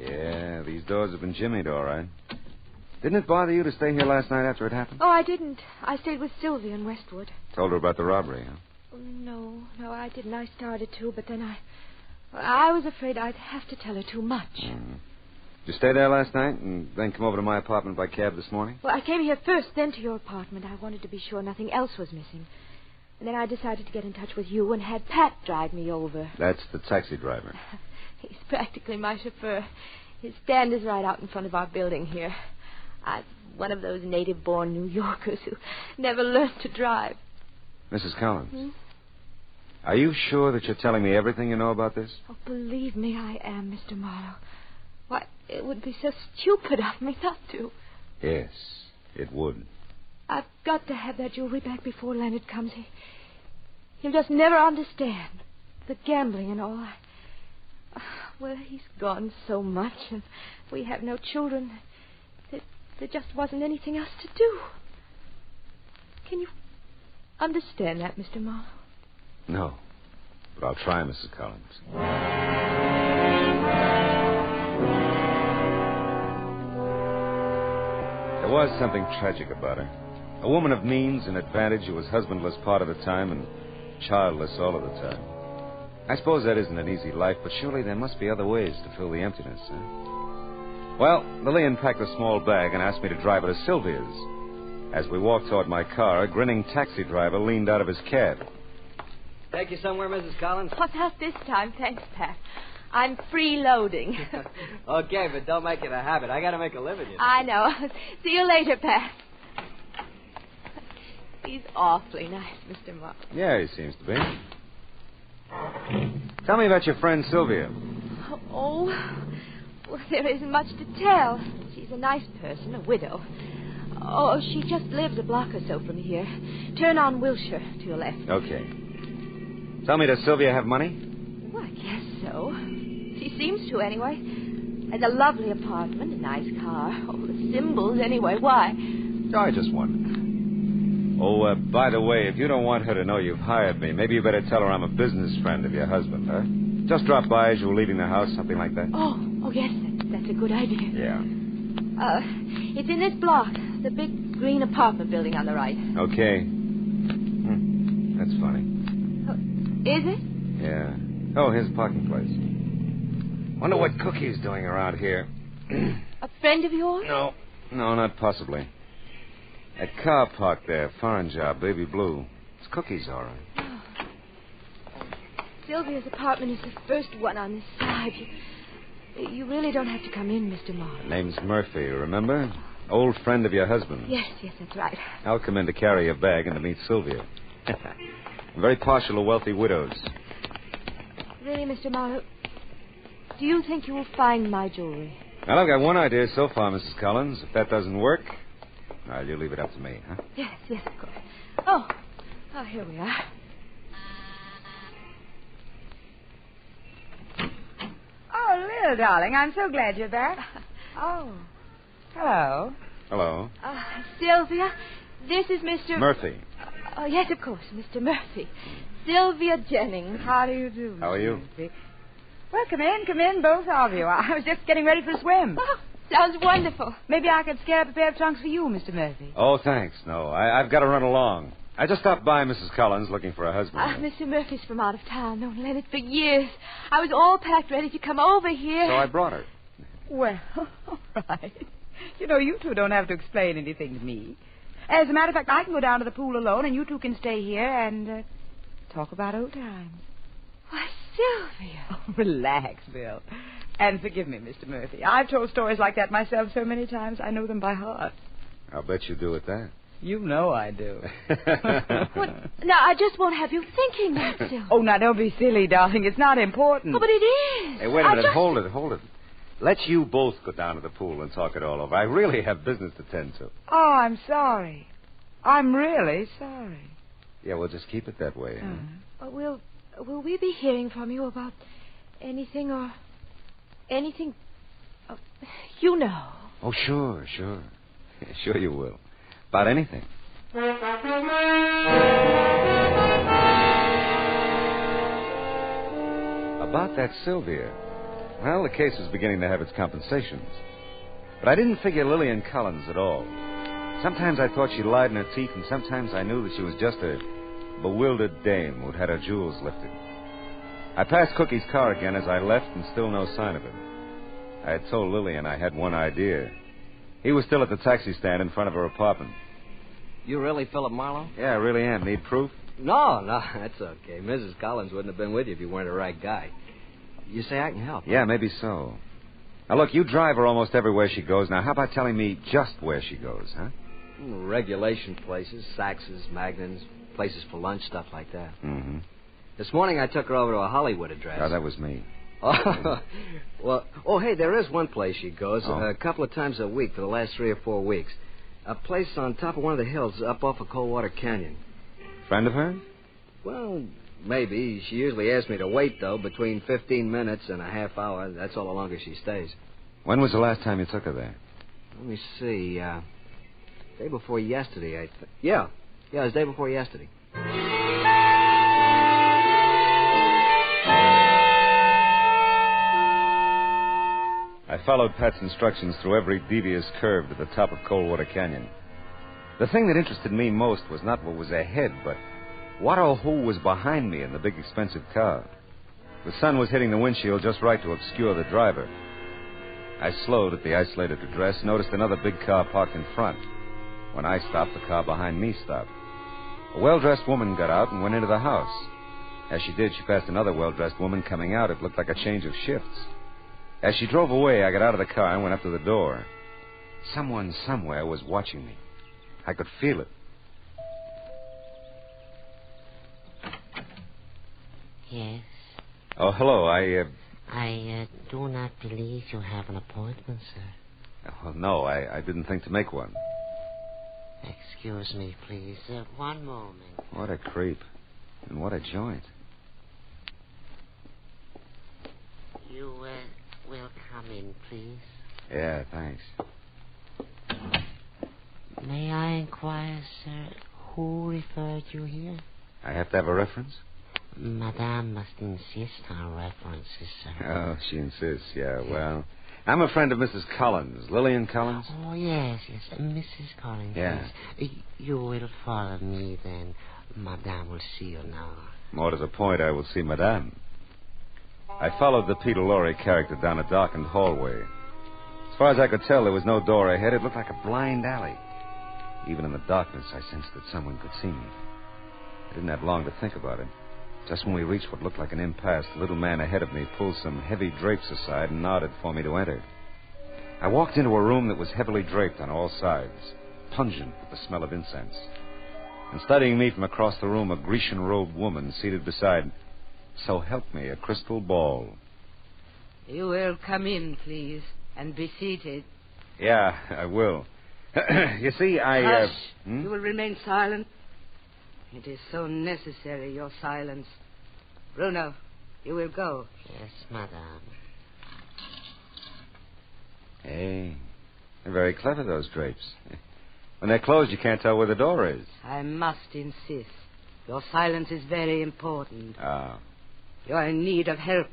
Yeah, these doors have been jimmied, all right. Didn't it bother you to stay here last night after it happened? Oh, I didn't. I stayed with Sylvia in Westwood. Told her about the robbery, huh? Oh, no, I didn't. I started to, but then I was afraid I'd have to tell her too much. Mm. Did you stay there last night and then come over to my apartment by cab this morning? Well, I came here first, then to your apartment. I wanted to be sure nothing else was missing. And then I decided to get in touch with you and had Pat drive me over. That's the taxi driver. He's practically my chauffeur. His stand is right out in front of our building here. I'm one of those native-born New Yorkers who never learned to drive. Mrs. Collins, are you sure that you're telling me everything you know about this? Oh, believe me, I am, Mr. Marlowe. Why, it would be so stupid of me not to. Yes, it would. I've got to have that jewelry back before Leonard comes. He'll just never understand the gambling and all. Well, he's gone so much, and we have no children. There just wasn't anything else to do. Can you understand that, Mr. Marlowe? No, but I'll try, Mrs. Collins. There was something tragic about her. A woman of means and advantage who was husbandless part of the time and childless all of the time. I suppose that isn't an easy life, but surely there must be other ways to fill the emptiness, huh? Well, Lillian packed a small bag and asked me to drive her to Sylvia's. As we walked toward my car, a grinning taxi driver leaned out of his cab. Take you somewhere, Mrs. Collins? Oh, not this time, thanks, Pat. I'm freeloading. Okay, but don't make it a habit. I got to make a living, you know. I know. See you later, Pat. He's awfully nice, Mr. Marlowe. Yeah, he seems to be. Tell me about your friend Sylvia. Oh, well, there isn't much to tell. She's a nice person, a widow. Oh, she just lives a block or so from here. Turn on Wilshire to your left. Okay. Tell me, does Sylvia have money? Well, I guess so. She seems to, anyway. Has a lovely apartment, a nice car. Oh, the symbols, anyway. Why? I just wondered. Oh, by the way, if you don't want her to know you've hired me, maybe you better tell her I'm a business friend of your husband, huh? Just drop by as you were leaving the house, something like that. Oh, yes, that's a good idea. Yeah. It's in this block, the big green apartment building on the right. Okay. That's funny. Is it? Yeah. Oh, here's a parking place. Wonder what Cookie's doing around here. A friend of yours? No, not possibly. That car parked there, foreign job, baby blue. It's Cookie's, all right. Oh. Sylvia's apartment is the first one on this side. You really don't have to come in, Mr. Marlowe. Her name's Murphy, remember? Old friend of your husband. Yes, that's right. I'll come in to carry your bag and to meet Sylvia. I'm very partial to wealthy widows. Really, Mr. Marlowe, do you think you will find my jewelry? Well, I've got one idea so far, Mrs. Collins. If that doesn't work, well, you leave it up to me, huh? Yes, of course. Oh, here we are. Oh, Lil, darling, I'm so glad you're back. Oh, hello. Hello. Sylvia, this is Mr. Murphy. Oh, yes, of course, Mr. Murphy. Sylvia Jennings. How do you do? How are you? Murphy? Well, come in, both of you. I was just getting ready for a swim. Oh, sounds wonderful. Maybe I could scare up a pair of trunks for you, Mr. Murphy. Oh, thanks. No, I've got to run along. I just stopped by Mrs. Collins looking for a husband. Mr. Murphy's from out of town. Known Leonard for years. I was all packed ready to come over here. So I brought her. Well, all right. You know, you two don't have to explain anything to me. As a matter of fact, I can go down to the pool alone, and you two can stay here and talk about old times. Why, Sylvia. Oh, relax, Bill. And forgive me, Mr. Murphy. I've told stories like that myself so many times, I know them by heart. I'll bet you do at that. You know I do. What? Now, I just won't have you thinking that, Sylvia. Oh, now, don't be silly, darling. It's not important. Oh, but it is. Hey, wait a minute. Hold it. Let's you both go down to the pool and talk it all over. I really have business to tend to. Oh, I'm sorry. I'm really sorry. Yeah, we'll just keep it that way. Huh? Will we be hearing from you about anything or anything? You know. Oh, sure. Sure you will. About anything. About that Sylvia. Well, the case is beginning to have its compensations. But I didn't figure Lillian Collins at all. Sometimes I thought she lied in her teeth, and sometimes I knew that she was just a bewildered dame who'd had her jewels lifted. I passed Cookie's car again as I left, and still no sign of him. I had told Lillian I had one idea. He was still at the taxi stand in front of her apartment. You really Philip Marlowe? Yeah, I really am. Need proof? No, that's okay. Mrs. Collins wouldn't have been with you if you weren't the right guy. You say I can help? Yeah, maybe so. Now, look, you drive her almost everywhere she goes. Now, how about telling me just where she goes, huh? Regulation places, Sax's, Magnan's, places for lunch, stuff like that. Mm-hmm. This morning I took her over to a Hollywood address. Oh, that was me. Oh, well, hey, there is one place she goes a couple of times a week for the last 3 or 4 weeks. A place on top of one of the hills up off of Coldwater Canyon. Friend of hers? Well, maybe. She usually asks me to wait, though, between 15 minutes and a half hour. That's all the longer she stays. When was the last time you took her there? Let me see. Day before yesterday, I think. Yeah, it was day before yesterday. I followed Pat's instructions through every devious curve to the top of Coldwater Canyon. The thing that interested me most was not what was ahead, but what or who was behind me in the big, expensive car. The sun was hitting the windshield just right to obscure the driver. I slowed at the isolated address, noticed another big car parked in front. When I stopped, the car behind me stopped. A well-dressed woman got out and went into the house. As she did, she passed another well-dressed woman coming out. It looked like a change of shifts. As she drove away, I got out of the car and went up to the door. Someone somewhere was watching me. I could feel it. Yes? Oh, hello. I do not believe you have an appointment, sir. Well, no, I didn't think to make one. Excuse me, please. One moment. What a creep. And what a joint. You will come in, please. Yeah, thanks. May I inquire, sir, who referred you here? I have to have a reference? Madame must insist on references, sir. Oh, she insists, yeah. Well, I'm a friend of Mrs. Collins. Lillian Collins? Oh, yes. Mrs. Collins. Yeah. Yes. You will follow me, then. Madame will see you now. More to the point, I will see Madame. I followed the Peter Lorre character down a darkened hallway. As far as I could tell, there was no door ahead. It looked like a blind alley. Even in the darkness, I sensed that someone could see me. I didn't have long to think about it. Just when we reached what looked like an impasse, the little man ahead of me pulled some heavy drapes aside and nodded for me to enter. I walked into a room that was heavily draped on all sides, pungent with the smell of incense. And studying me from across the room, a Grecian-robed woman seated beside, so help me, a crystal ball. You will come in, please, and be seated. Yeah, I will. You see, Hush. You will remain silent. It is so necessary, your silence. Bruno, you will go. Yes, madame. Hey, they're very clever, those drapes. When they're closed, you can't tell where the door is. I must insist. Your silence is very important. Ah. You are in need of help,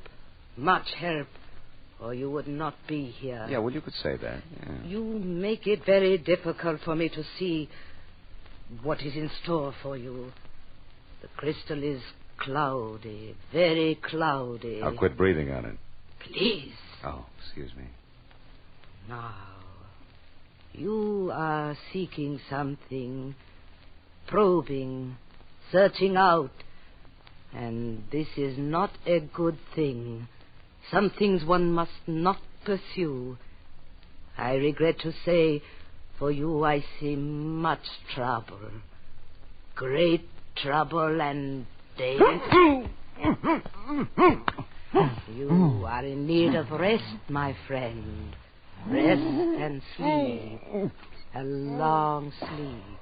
much help, or you would not be here. Yeah, well, you could say that. Yeah. You make it very difficult for me to see what is in store for you. The crystal is cloudy, very cloudy. I'll quit breathing on it. Please. Oh, excuse me. Now, you are seeking something, probing, searching out, and this is not a good thing. Some things one must not pursue. I regret to say, for you I see much trouble. Great trouble and danger. You are in need of rest, my friend. Rest and sleep. A long sleep.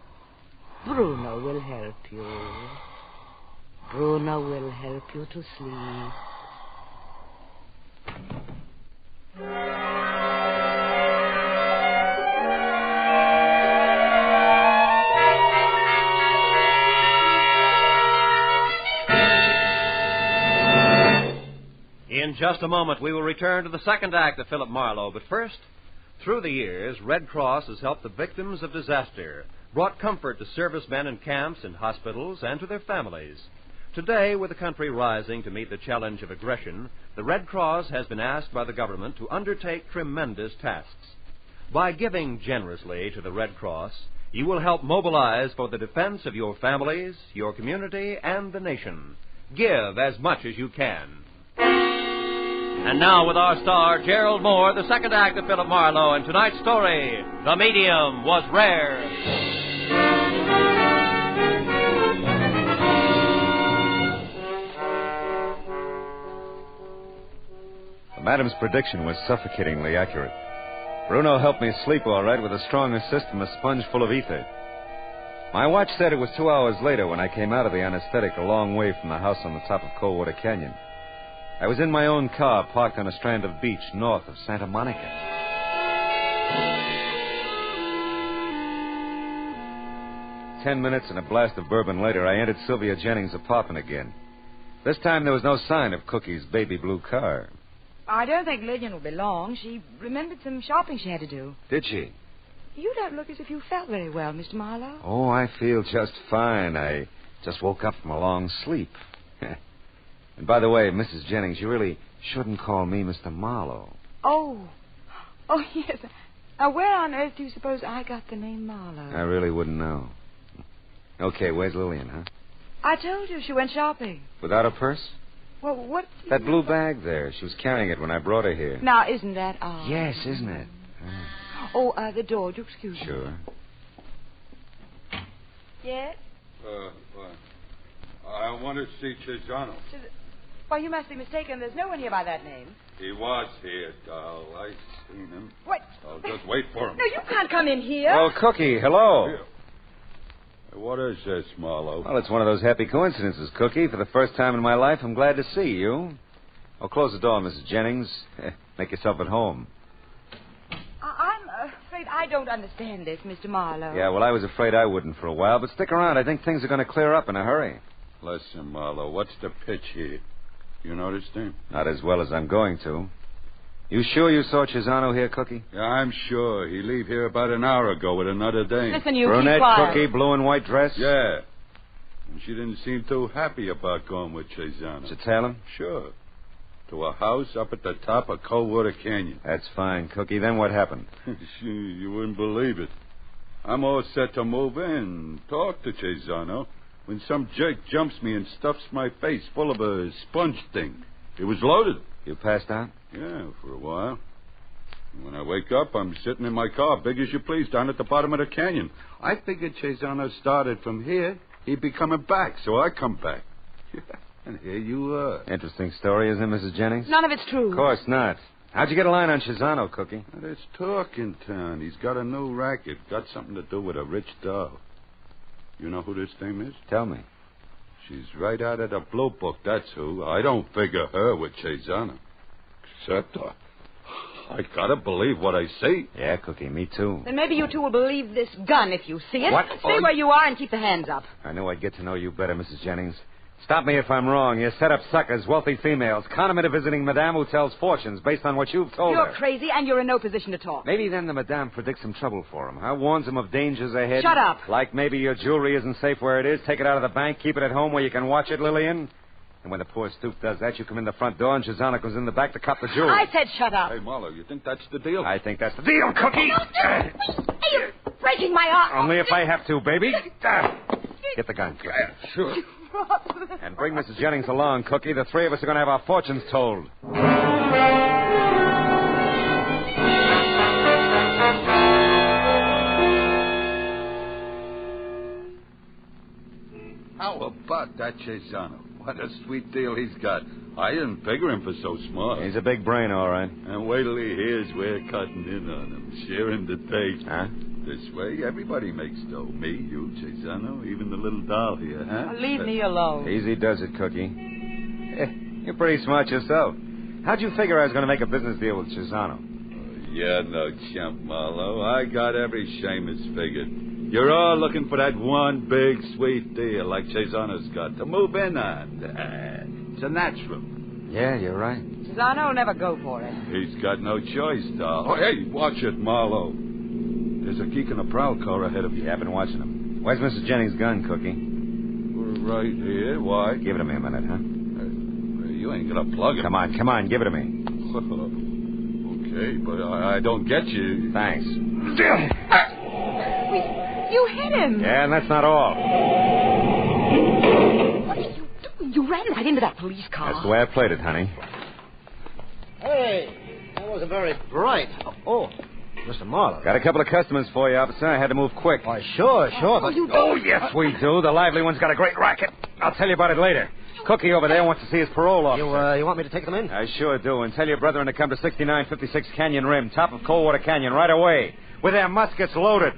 Bruno will help you. Bruno will help you to sleep. In just a moment, we will return to the second act of Philip Marlowe. But first, Through the years, Red Cross has helped the victims of disaster, brought comfort to servicemen in camps and hospitals and to their families. Today, with the country rising to meet the challenge of aggression, the Red Cross has been asked by the government to undertake tremendous tasks. By giving generously to the Red Cross, you will help mobilize for the defense of your families, your community, and the nation. Give as much as you can. And now with our star, Gerald Moore, the second act of Philip Marlowe, and tonight's story, The Medium Was Rare. Madam's prediction was suffocatingly accurate. Bruno helped me sleep all right with a strong assist from a sponge full of ether. My watch said it was 2 hours later when I came out of the anesthetic a long way from the house on the top of Coldwater Canyon. I was in my own car parked on a strand of beach north of Santa Monica. 10 minutes and a blast of bourbon later, I entered Sylvia Jennings' apartment again. This time there was no sign of Cookie's baby blue car. I don't think Lillian will be long. She remembered some shopping she had to do. Did she? You don't look as if you felt very well, Mr. Marlowe. Oh, I feel just fine. I just woke up from a long sleep. And by the way, Mrs. Jennings, you really shouldn't call me Mr. Marlowe. Oh, yes. Now, where on earth do you suppose I got the name Marlowe? I really wouldn't know. Okay, where's Lillian, huh? I told you she went shopping. Without a purse? Well, what... That blue bag there. She was carrying it when I brought her here. Now, isn't that odd? Yes, isn't it? Oh, the door. Do excuse me. Sure. Yes? I want to see Cesano. Well, you must be mistaken. There's no one here by that name. He was here, doll. I seen him. What? I'll just wait for him. No, you can't come in here. Oh, Cookie, hello. Here. What is this, Marlowe? Well, it's one of those happy coincidences, Cookie. For the first time in my life, I'm glad to see you. Oh, close the door, Mrs. Jennings. Make yourself at home. I'm afraid I don't understand this, Mr. Marlowe. Yeah, well, I was afraid I wouldn't for a while, but stick around. I think things are going to clear up in a hurry. Listen, Marlowe, what's the pitch here? You noticed him? Not as well as I'm going to. You sure you saw Cesano here, Cookie? Yeah, I'm sure. He leave here about an hour ago with another dame. Listen, you Brunette, keep quiet. Cookie, blue and white dress? Yeah. And she didn't seem too happy about going with Cesano. Did you tell him? Sure. To a house up at the top of Coldwater Canyon. That's fine, Cookie. Then what happened? You wouldn't believe it. I'm all set to move in, talk to Cesano, when some jerk jumps me and stuffs my face full of a sponge thing. It was loaded. You passed out? Yeah, for a while. When I wake up, I'm sitting in my car, big as you please, down at the bottom of the canyon. I figured Cesano started from here. He'd be coming back, so I come back. And here you are. Interesting story, isn't it, Mrs. Jennings? None of it's true. Of course not. How'd you get a line on Cesano, Cookie? There's talk in town. He's got a new racket. Got something to do with a rich doll. You know who this dame is? Tell me. She's right out of the Blue Book, that's who. I don't figure her with Cesano. Except, I gotta believe what I see. Yeah, Cookie, me too. Then maybe you two will believe this gun if you see it. What? Stay where you are and keep the hands up. I knew I'd get to know you better, Mrs. Jennings. Stop me if I'm wrong. You set up suckers, wealthy females, con them into visiting Madame who tells fortunes based on what you've told her. You're crazy and you're in no position to talk. Maybe then the Madame predicts some trouble for him, huh? Warns him of dangers ahead. Shut up. Like maybe your jewelry isn't safe where it is. Take it out of the bank, keep it at home where you can watch it, Lillian. And when the poor stoop does that, you come in the front door and Cesano goes in the back to cop the jewelry. I said shut up. Hey, Marlowe, you think that's the deal? I think that's the deal, Cookie. You're breaking my arm. Only if I have to, baby. Get the gun. Sure. And bring Mrs. Jennings along, Cookie. The three of us are going to have our fortunes told. How about that Cesano? What a sweet deal he's got. I didn't figure him for so smart. He's a big brain, all right. And wait till he hears we're cutting in on him, sharing the take. Huh? This way, everybody makes dough. Me, you, Cesano, even the little doll here, huh? Leave me alone. Easy does it, Cookie. You're pretty smart yourself. How'd you figure I was going to make a business deal with Cesano? Yeah, no chump, Marlowe. I got every Seamus figured. You're all looking for that one big, sweet deal like Cesano's got to move in on. It's a natural. Yeah, you're right. Cesano will never go for it. He's got no choice, doll. Oh, hey, watch it, Marlowe. There's a geek in a prowl car ahead of you. Yeah, I've been watching him. Where's Mrs. Jennings' gun, Cookie? We're right here. Why? Give it to me a minute, huh? You ain't gonna plug it. Come on, give it to me. Okay, but I don't get you. Thanks. You hit him. Yeah, and that's not all. What did you do? You ran right into that police car. That's the way I played it, honey. Hey, that wasn't very bright. Oh, Mr. Marlowe. Got a couple of customers for you, officer. I had to move quick. Why, sure, but... Oh, yes, we do. The lively one's got a great racket. I'll tell you about it later. Cookie over there wants to see his parole officer. You want me to take them in? I sure do. And tell your brethren to come to 6956 Canyon Rim, top of Coldwater Canyon, right away, with their muskets loaded.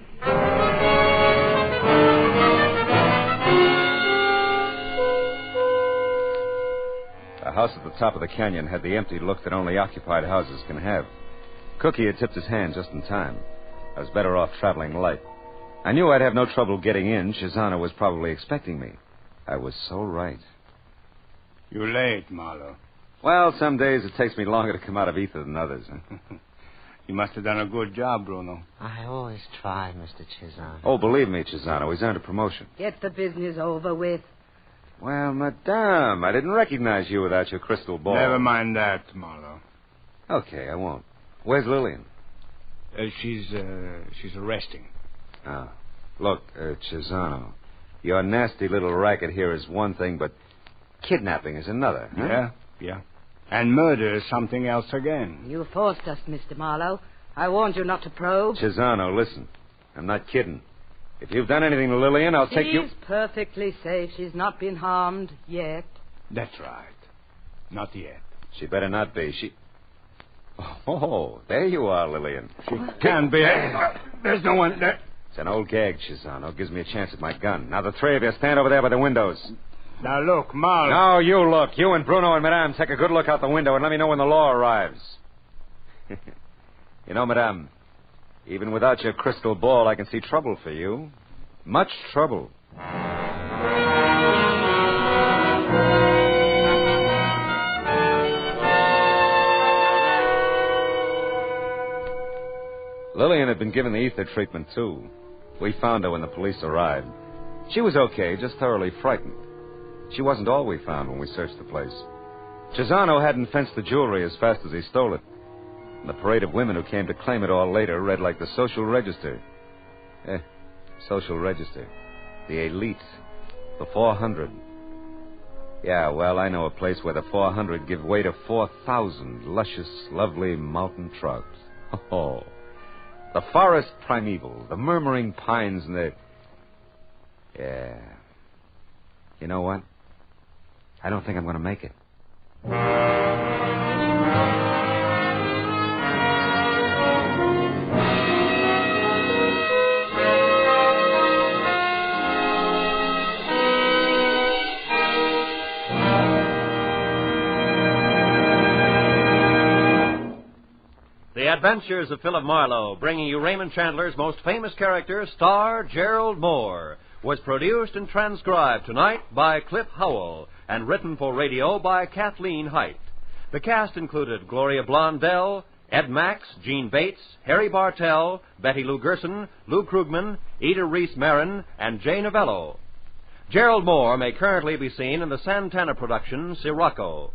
The house at the top of the canyon had the empty look that only occupied houses can have. Cookie had tipped his hand just in time. I was better off traveling light. I knew I'd have no trouble getting in. Cesano was probably expecting me. I was so right. You're late, Marlowe. Well, some days it takes me longer to come out of ether than others. You must have done a good job, Bruno. I always try, Mr. Cesano. Oh, believe me, Cesano, he's earned a promotion. Get the business over with. Well, madame, I didn't recognize you without your crystal ball. Never mind that, Marlowe. Okay, I won't. Where's Lillian? She's arresting. Oh. Look, Cesano, your nasty little racket here is one thing, but kidnapping is another. Huh? Yeah. And murder is something else again. You forced us, Mr. Marlowe. I warned you not to probe. Cesano, listen. I'm not kidding. If you've done anything to Lillian, I'll take you... She's perfectly safe. She's not been harmed yet. That's right. Not yet. She better not be. Oh, there you are, Lillian. She can't be. There's no one there. It's an old gag, Cesano. Gives me a chance at my gun. Now, the three of you stand over there by the windows. Now, look, Marlowe. No, you look. You and Bruno and Madame take a good look out the window and let me know when the law arrives. You know, Madame, even without your crystal ball, I can see trouble for you. Much trouble. Lillian had been given the ether treatment, too. We found her when the police arrived. She was okay, just thoroughly frightened. She wasn't all we found when we searched the place. Cesano hadn't fenced the jewelry as fast as he stole it. And the parade of women who came to claim it all later read like the social register. Social register. The elite. The 400. Yeah, well, I know a place where the 400 give way to 4,000 luscious, lovely mountain trouts. Oh, the forest primeval, the murmuring pines and the... Yeah. You know what? I don't think I'm going to make it. The Adventures of Philip Marlowe, bringing you Raymond Chandler's most famous character, star Gerald Moore, was produced and transcribed tonight by Cliff Howell and written for radio by Kathleen Height. The cast included Gloria Blondell, Ed Max, Gene Bates, Harry Bartell, Betty Lou Gerson, Lou Krugman, Ida Reese Marin, and Jay Novello. Gerald Moore may currently be seen in the Santana production, Sirocco.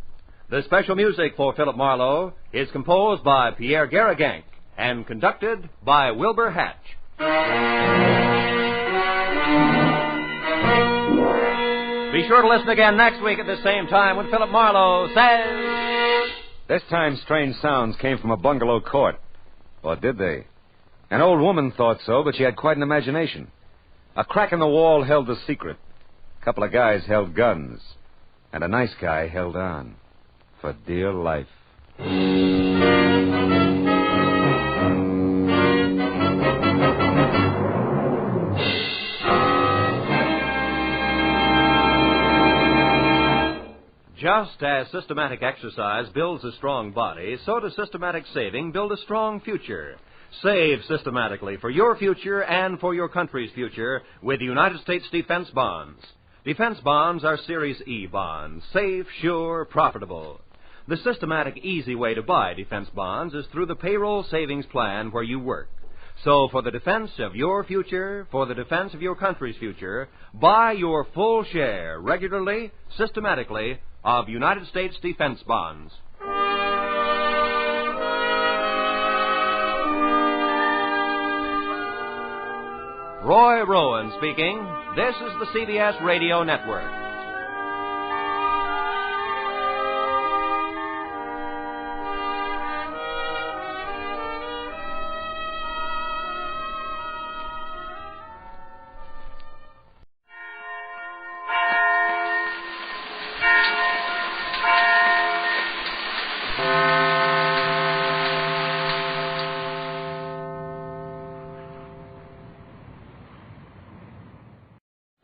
The special music for Philip Marlowe is composed by Pierre Garrigank and conducted by Wilbur Hatch. Be sure to listen again next week at the same time when Philip Marlowe says... This time, strange sounds came from a bungalow court. Or did they? An old woman thought so, but she had quite an imagination. A crack in the wall held the secret. A couple of guys held guns. And a nice guy held on. For dear life. Just as systematic exercise builds a strong body, so does systematic saving build a strong future. Save systematically for your future and for your country's future with United States Defense Bonds. Defense bonds are Series E bonds, safe, sure, profitable. The systematic, easy way to buy defense bonds is through the payroll savings plan where you work. So for the defense of your future, for the defense of your country's future, buy your full share regularly, systematically, of United States defense bonds. Roy Rowan speaking. This is the CBS Radio Network.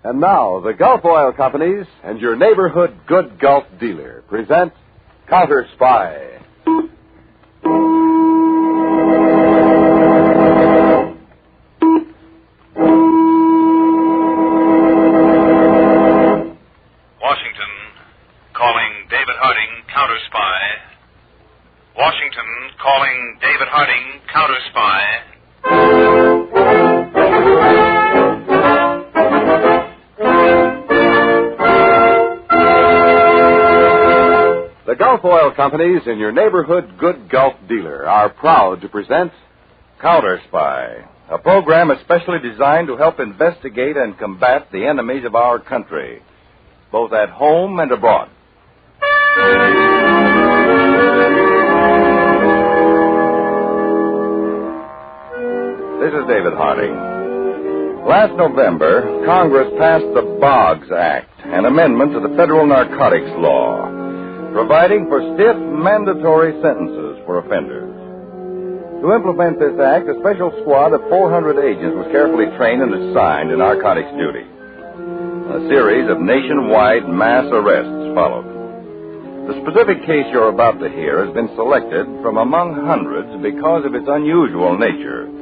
And now, the Gulf Oil Companies and your neighborhood good Gulf dealer present Counterspy. Washington, calling David Harding, Counterspy. Washington, calling David Harding, Counterspy. The Gulf Oil Companies and your neighborhood good Gulf dealer are proud to present Counterspy, a program especially designed to help investigate and combat the enemies of our country, both at home and abroad. This is David Harding. Last November, Congress passed the Boggs Act, an amendment to the federal narcotics law, providing for stiff mandatory sentences for offenders. To implement this act, a special squad of 400 agents was carefully trained and assigned to narcotics duty. A series of nationwide mass arrests followed. The specific case you're about to hear has been selected from among hundreds because of its unusual nature.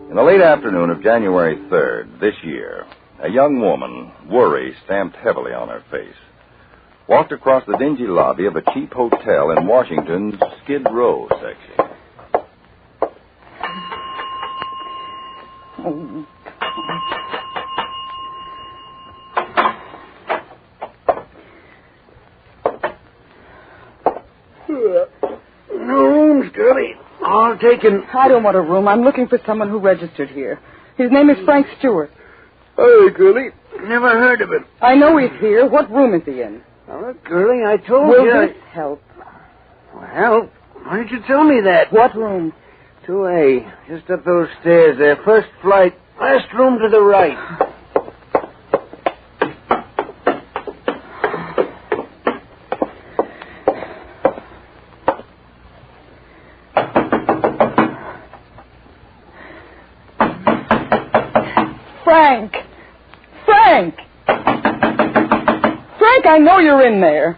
In the late afternoon of January 3rd this year, a young woman, worry stamped heavily on her face, walked across the dingy lobby of a cheap hotel in Washington's Skid Row section. No rooms, girlie. All taken. I don't want a room. I'm looking for someone who registered here. His name is Frank Stewart. Hey, girlie. Never heard of him. I know he's here. What room is he in? Well, girlie, I told Will you. Will this help? Well, why did you tell me that? What room? 2A. Just up those stairs there. First flight. Last room to the right. Frank! Frank! Frank, I know you're in there.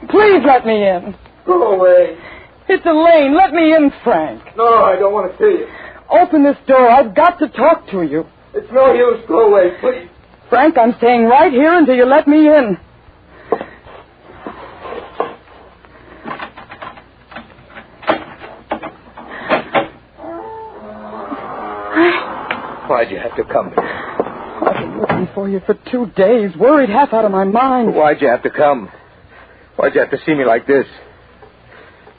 Please let me in. Go away. It's Elaine. Let me in, Frank. No, I don't want to see you. Open this door. I've got to talk to you. It's no use. Go away, please. Frank, I'm staying right here until you let me in. Why'd you have to come here? I've been looking for you for 2 days, worried half out of my mind. Why'd you have to come? Why'd you have to see me like this?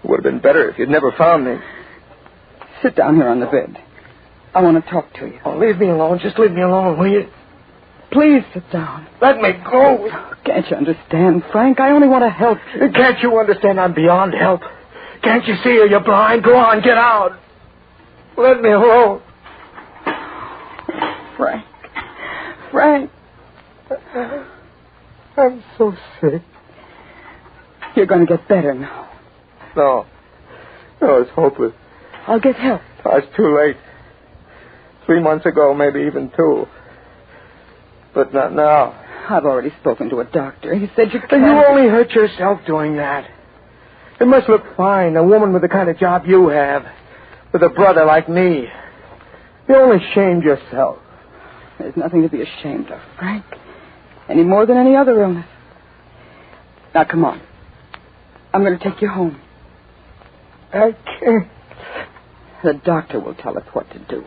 It would have been better if you'd never found me. Sit down here on the bed. I want to talk to you. Oh, leave me alone. Just leave me alone, will you? Please sit down. Let me go. Can't you understand, Frank? I only want to help you. Can't you understand I'm beyond help? Can't you see you're blind? Go on, get out. Let me alone. Frank. Frank. I'm so sick. You're going to get better now. No, it's hopeless. I'll get help. Oh, it's too late. 3 months ago, maybe even 2. But not now. I've already spoken to a doctor. He said you can't... You only hurt yourself doing that. It must look fine, a woman with the kind of job you have, with a brother like me. You only shamed yourself. There's nothing to be ashamed of, Frank. Any more than any other illness. Now, come on. I'm going to take you home. I can't. The doctor will tell us what to do.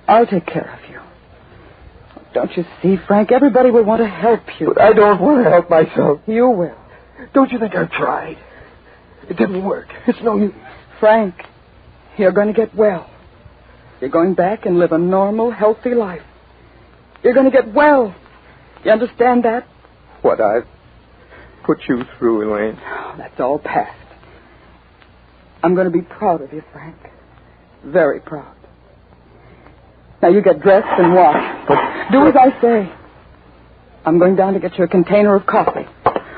I'll take care of you. Don't you see, Frank? Everybody will want to help you. But I don't want to help myself. You will. Don't you think I've tried? It didn't work. It's no use. Frank, you're going to get well. You're going back and live a normal, healthy life. You're going to get well. You understand that? What I've put you through, Elaine. Oh, that's all past. I'm going to be proud of you, Frank. Very proud. Now you get dressed and wash. Do as I say. I'm going down to get you a container of coffee.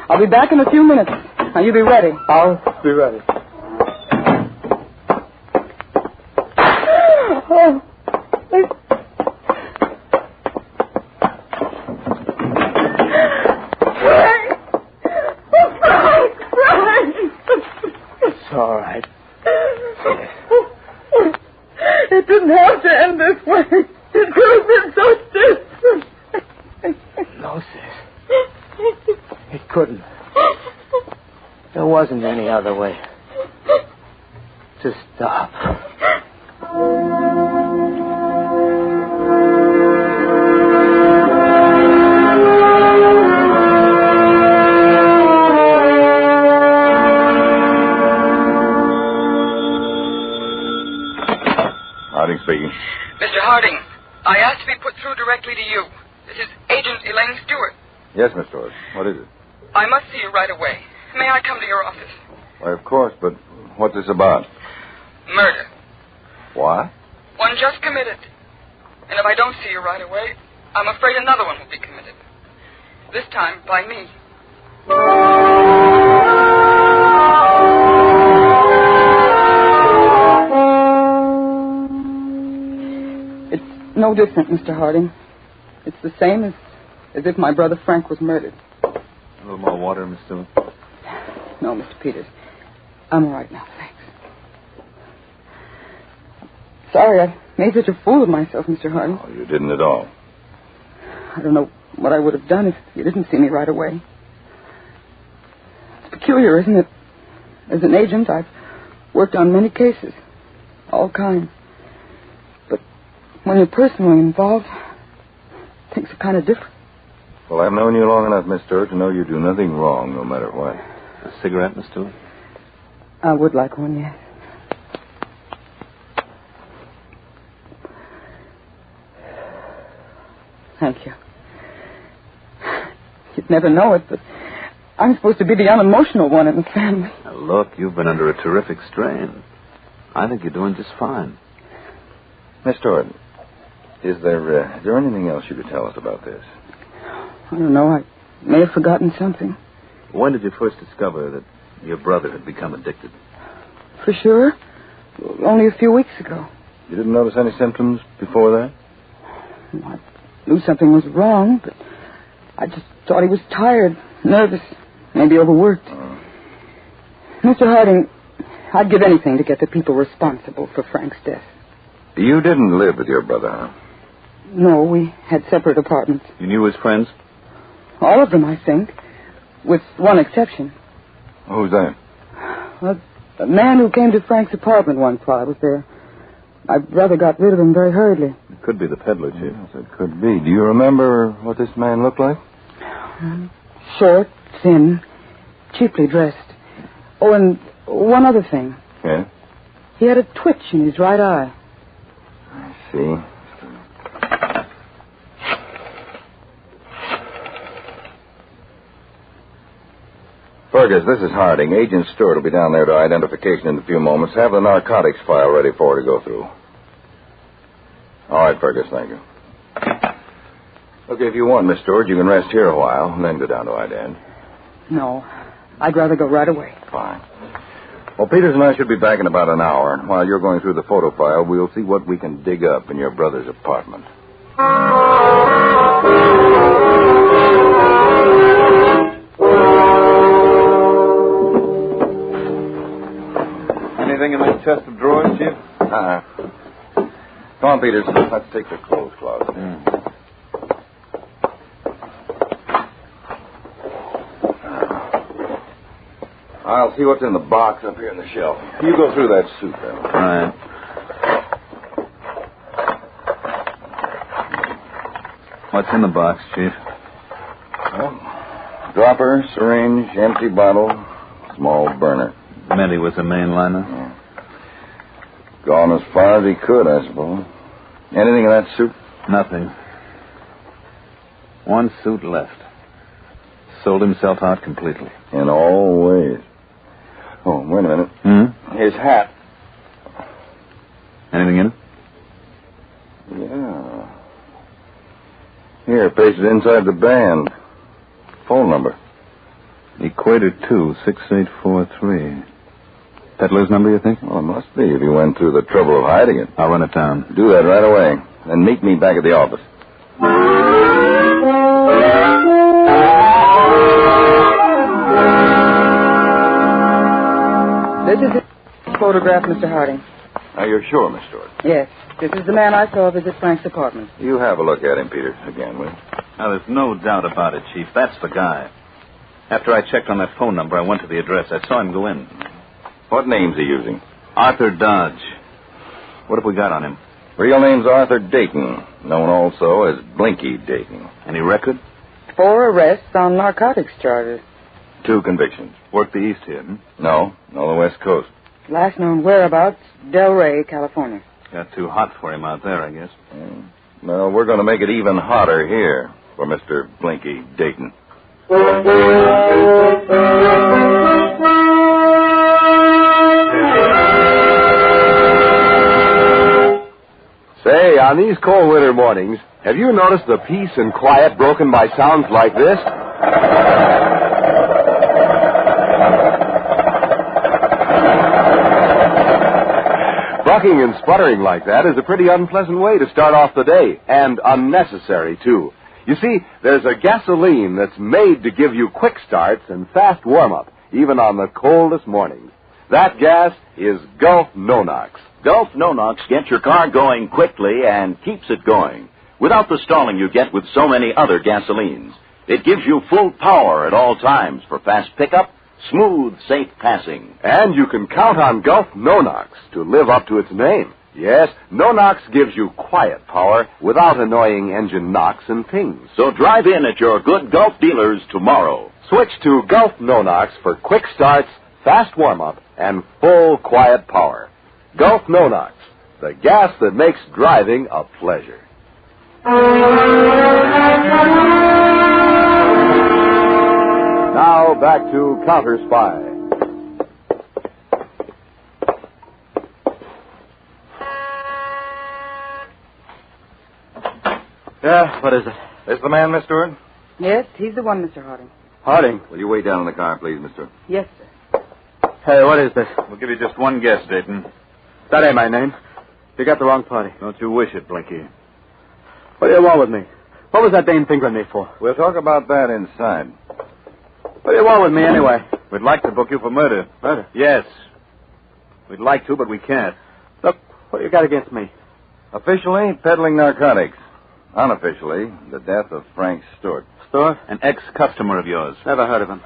I'll be back in a few minutes. Now you be ready. I'll be ready. Oh. It's all right. It didn't have to end this way. It could have been so different. No, sis. It couldn't. There wasn't any other way to stop. Harding speaking. Mr. Harding, I asked to be put through directly to you. This is Agent Elaine Stewart. Yes, Miss Stewart. What is it? I must see you right away. May I come to your office? Why, of course, but what's this about? Murder. What? One just committed. And if I don't see you right away, I'm afraid another one will be committed. This time by me. It's no different, Mr. Harding. It's the same as if my brother Frank was murdered. A little more water, Miss Stewart? No, Mr. Peters. I'm all right now, thanks. Sorry I made such a fool of myself, Mr. Harding. Oh, you didn't at all. I don't know what I would have done if you didn't see me right away. It's peculiar, isn't it? As an agent, I've worked on many cases, all kinds. But when you're personally involved, things are kind of different. Well, I've known you long enough, Miss Stewart, to know you do nothing wrong, no matter what. A cigarette, Miss Stewart? I would like one, yes. Thank you. You'd never know it, but I'm supposed to be the unemotional one in the family. Now, look, you've been under a terrific strain. I think you're doing just fine. Miss Stewart, is there anything else you could tell us about this? I don't know. I may have forgotten something. When did you first discover that your brother had become addicted? For sure? Only a few weeks ago. You didn't notice any symptoms before that? I knew something was wrong, but I just thought he was tired, nervous, maybe overworked. Mr. Harding, I'd give anything to get the people responsible for Frank's death. You didn't live with your brother, huh? No, we had separate apartments. You knew his friends? All of them, I think, with one exception. Who's that? Well, a man who came to Frank's apartment once while I was there. My brother got rid of him very hurriedly. It could be the peddler, Chief. Yes, it could be. Do you remember what this man looked like? Short, thin, cheaply dressed. Oh, and one other thing. Yeah? He had a twitch in his right eye. I see. Fergus, this is Harding. Agent Stewart will be down there to identification in a few moments. Have the narcotics file ready for her to go through. All right, Fergus, thank you. Look, if you want, Miss Stewart, you can rest here a while and then go down to IDAN. No, I'd rather go right away. Fine. Well, Peters and I should be back in about an hour, and while you're going through the photo file, we'll see what we can dig up in your brother's apartment. Anything in that chest of drawers, Chief? Come on, Peters. Let's take the clothes closet. I'll see what's in the box up here on the shelf. You go through that suit, then. All right. What's in the box, Chief? Well, dropper, syringe, empty bottle, small burner. Meant he was a mainliner? Yeah. Gone as far as he could, I suppose. Anything in that suit? Nothing. One suit left. Sold himself out completely. In all ways. Oh, wait a minute. His hat. Anything in it? Yeah. Here, pasted inside the band. Phone number. Equator 26843. Peddler's number, you think? Well, it must be if he went through the trouble of hiding it. I'll run it down. Do that right away. Then meet me back at the office. This is his photograph, Mr. Harding. Are you sure, Miss Stewart? Yes. This is the man I saw visit Frank's apartment. You have a look at him, Peter, again, will you? Now, there's no doubt about it, Chief. That's the guy. After I checked on that phone number, I went to the address. I saw him go in. What name's he using? Arthur Dodge. What have we got on him? Real name's Arthur Dayton, known also as Blinky Dayton. Any record? 4 arrests on narcotics charges. 2 convictions. Worked the East here, No, the West Coast. Last known whereabouts, Delray, California. Got too hot for him out there, I guess. Well, we're going to make it even hotter here for Mr. Blinky Dayton. Say, on these cold winter mornings, have you noticed the peace and quiet broken by sounds like this? Bucking and sputtering like that is a pretty unpleasant way to start off the day, and unnecessary, too. You see, there's a gasoline that's made to give you quick starts and fast warm-up, even on the coldest mornings. That gas is Gulf No-Nox. Gulf No-Nox gets your car going quickly and keeps it going, without the stalling you get with so many other gasolines. It gives you full power at all times for fast pickup, smooth, safe passing. And you can count on Gulf No-Nox to live up to its name. Yes, No-Nox gives you quiet power without annoying engine knocks and pings. So drive in at your good Gulf dealers tomorrow. Switch to Gulf No-Nox for quick starts, fast warm-up, and full quiet power. Gulf No-Nox, the gas that makes driving a pleasure. Now back to Counterspy. Yeah, what is it? This the man, Miss Stewart? Yes, he's the one, Mr. Harding. Harding. Will you wait down in the car, please, Miss Stewart? Yes, sir. Hey, what is this? We'll give you just one guess, Dayton. That ain't my name. You got the wrong party. Don't you wish it, Blinky? What do you want with me? What was that dame fingering me for? We'll talk about that inside. What do you want with me, anyway? We'd like to book you for murder. Murder? Yes. We'd like to, but we can't. Look, what you got against me? Officially, peddling narcotics. Unofficially, the death of Frank Stewart. Stewart? An ex-customer of yours. Never heard of him.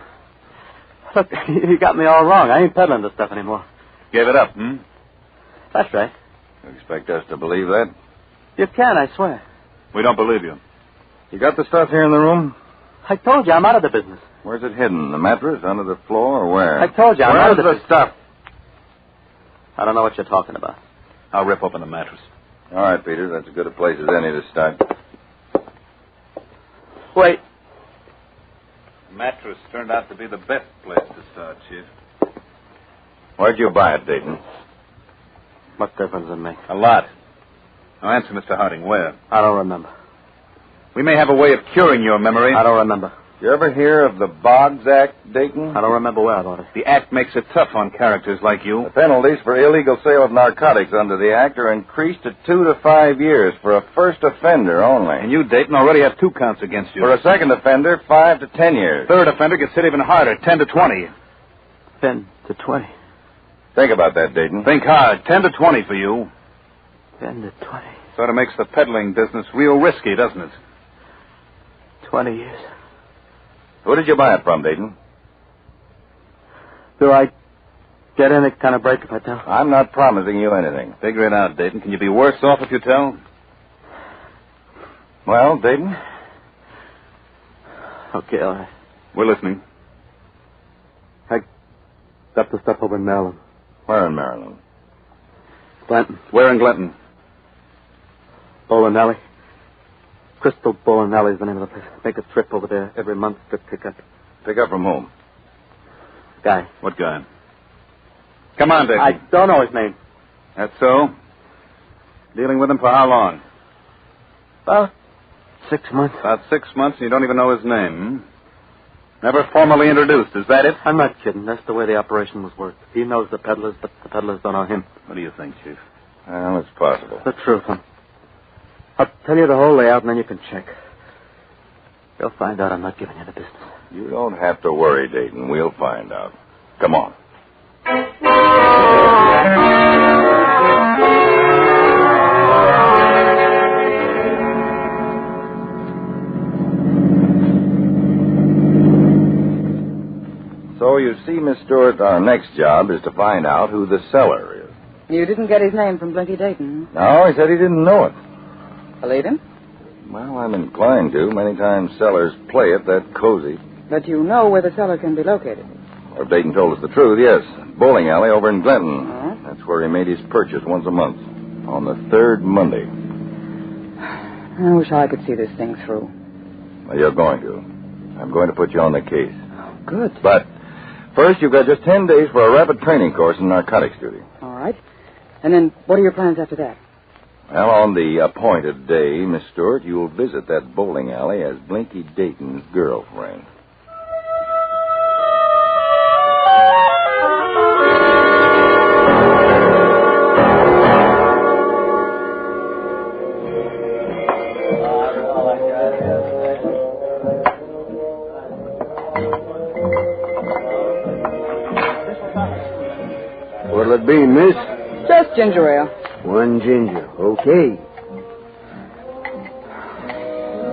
Look, you got me all wrong. I ain't peddling this stuff anymore. Gave it up, That's right. You expect us to believe that? You can, I swear. We don't believe you. You got the stuff here in the room? I told you I'm out of the business. Where's it hidden? The mattress, under the floor, or where? I told you I'm out of the business. Where's the stuff? I don't know what you're talking about. I'll rip open the mattress. All right, Peter. That's as good a place as any to start. Wait. The mattress turned out to be the best place to start, Chief. Where'd you buy it, Dayton? What difference does it make? A lot. Now answer, Mr. Harding, where? I don't remember. We may have a way of curing your memory. I don't remember. You ever hear of the Boggs Act, Dayton? I don't remember where I bought it. The Act makes it tough on characters like you. The penalties for illegal sale of narcotics under the Act are increased to 2 to 5 years for a first offender only. And you, Dayton, already have 2 counts against you. For a second offender, 5 to 10 years. Third offender gets hit even harder, 10 to 20. 10 to 20. Think about that, Dayton. Think hard. 10 to 20 for you. 10 to 20. Sort of makes the peddling business real risky, doesn't it? 20 years. Who did you buy it from, Dayton? Do I get any kind of break if I tell? I'm not promising you anything. Figure it out, Dayton. Can you be worse off if you tell? Well, Dayton? Okay, all right. We're listening. I got the stuff over in Maryland. Where in Maryland? Glenton. Where in Glenton? Bowling Alley. Crystal Bowling Alley is the name of the place. Make a trip over there every month to pick up. Pick up from whom? Guy. What guy? Come on, Dayton. I don't know his name. That's so? Dealing with him for how long? About 6 months. About 6 months, and you don't even know his name, Never formally introduced, is that it? I'm not kidding. That's the way the operation was worked. He knows the peddlers, but the peddlers don't know him. What do you think, Chief? Well, it's possible. The truth, huh? I'll tell you the whole layout, and then you can check. You'll find out I'm not giving you the business. You don't have to worry, Dayton. We'll find out. Come on. So you see, Miss Stewart, our next job is to find out who the seller is. You didn't get his name from Blinky Dayton? No, he said he didn't know it. Believe him? Well, I'm inclined to. Many times sellers play it that cozy. But you know where the seller can be located. Or if Dayton told us the truth, yes. Bowling alley over in Glenton. Uh-huh. That's where he made his purchase once a month. On the third Monday. I wish I could see this thing through. Well, you're going to. I'm going to put you on the case. Good. But first, you've got just 10 days for a rapid training course in narcotics duty. All right. And then what are your plans after that? Well, on the appointed day, Miss Stewart, you'll visit that bowling alley as Blinky Dayton's girlfriend. What'll it be, miss? Just ginger ale. One ginger. Okay.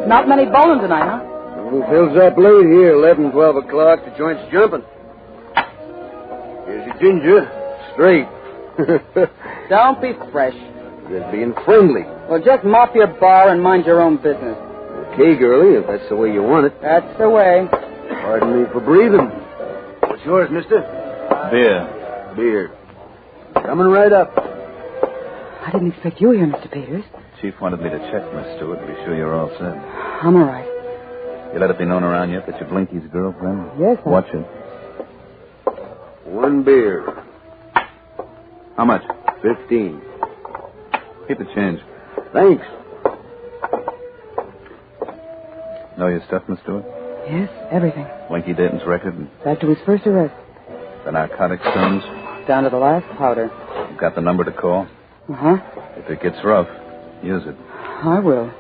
Not many bowling tonight, huh? Who fills up late here, 11, 12 o'clock, the joint's jumping. Here's your ginger. Straight. Don't be fresh. Just being friendly. Well, just mop your bar and mind your own business. Okay, girlie, if that's the way you want it. That's the way. Pardon me for breathing. What's yours, mister? Beer. Beer. Coming right up. I didn't expect you here, Mr. Peters. Chief wanted me to check, Miss Stewart, to be sure you're all set. I'm all right. You let it be known around yet that you're Blinky's girlfriend? Yes, sir. Watch it. One beer. How much? 15. Keep the change. Thanks. Know your stuff, Miss Stewart? Yes, everything. Blinky Dayton's record, Back to his first arrest. the narcotics stones. Down to the last powder. You've got the number to call. Uh-huh. If it gets rough, use it. I will.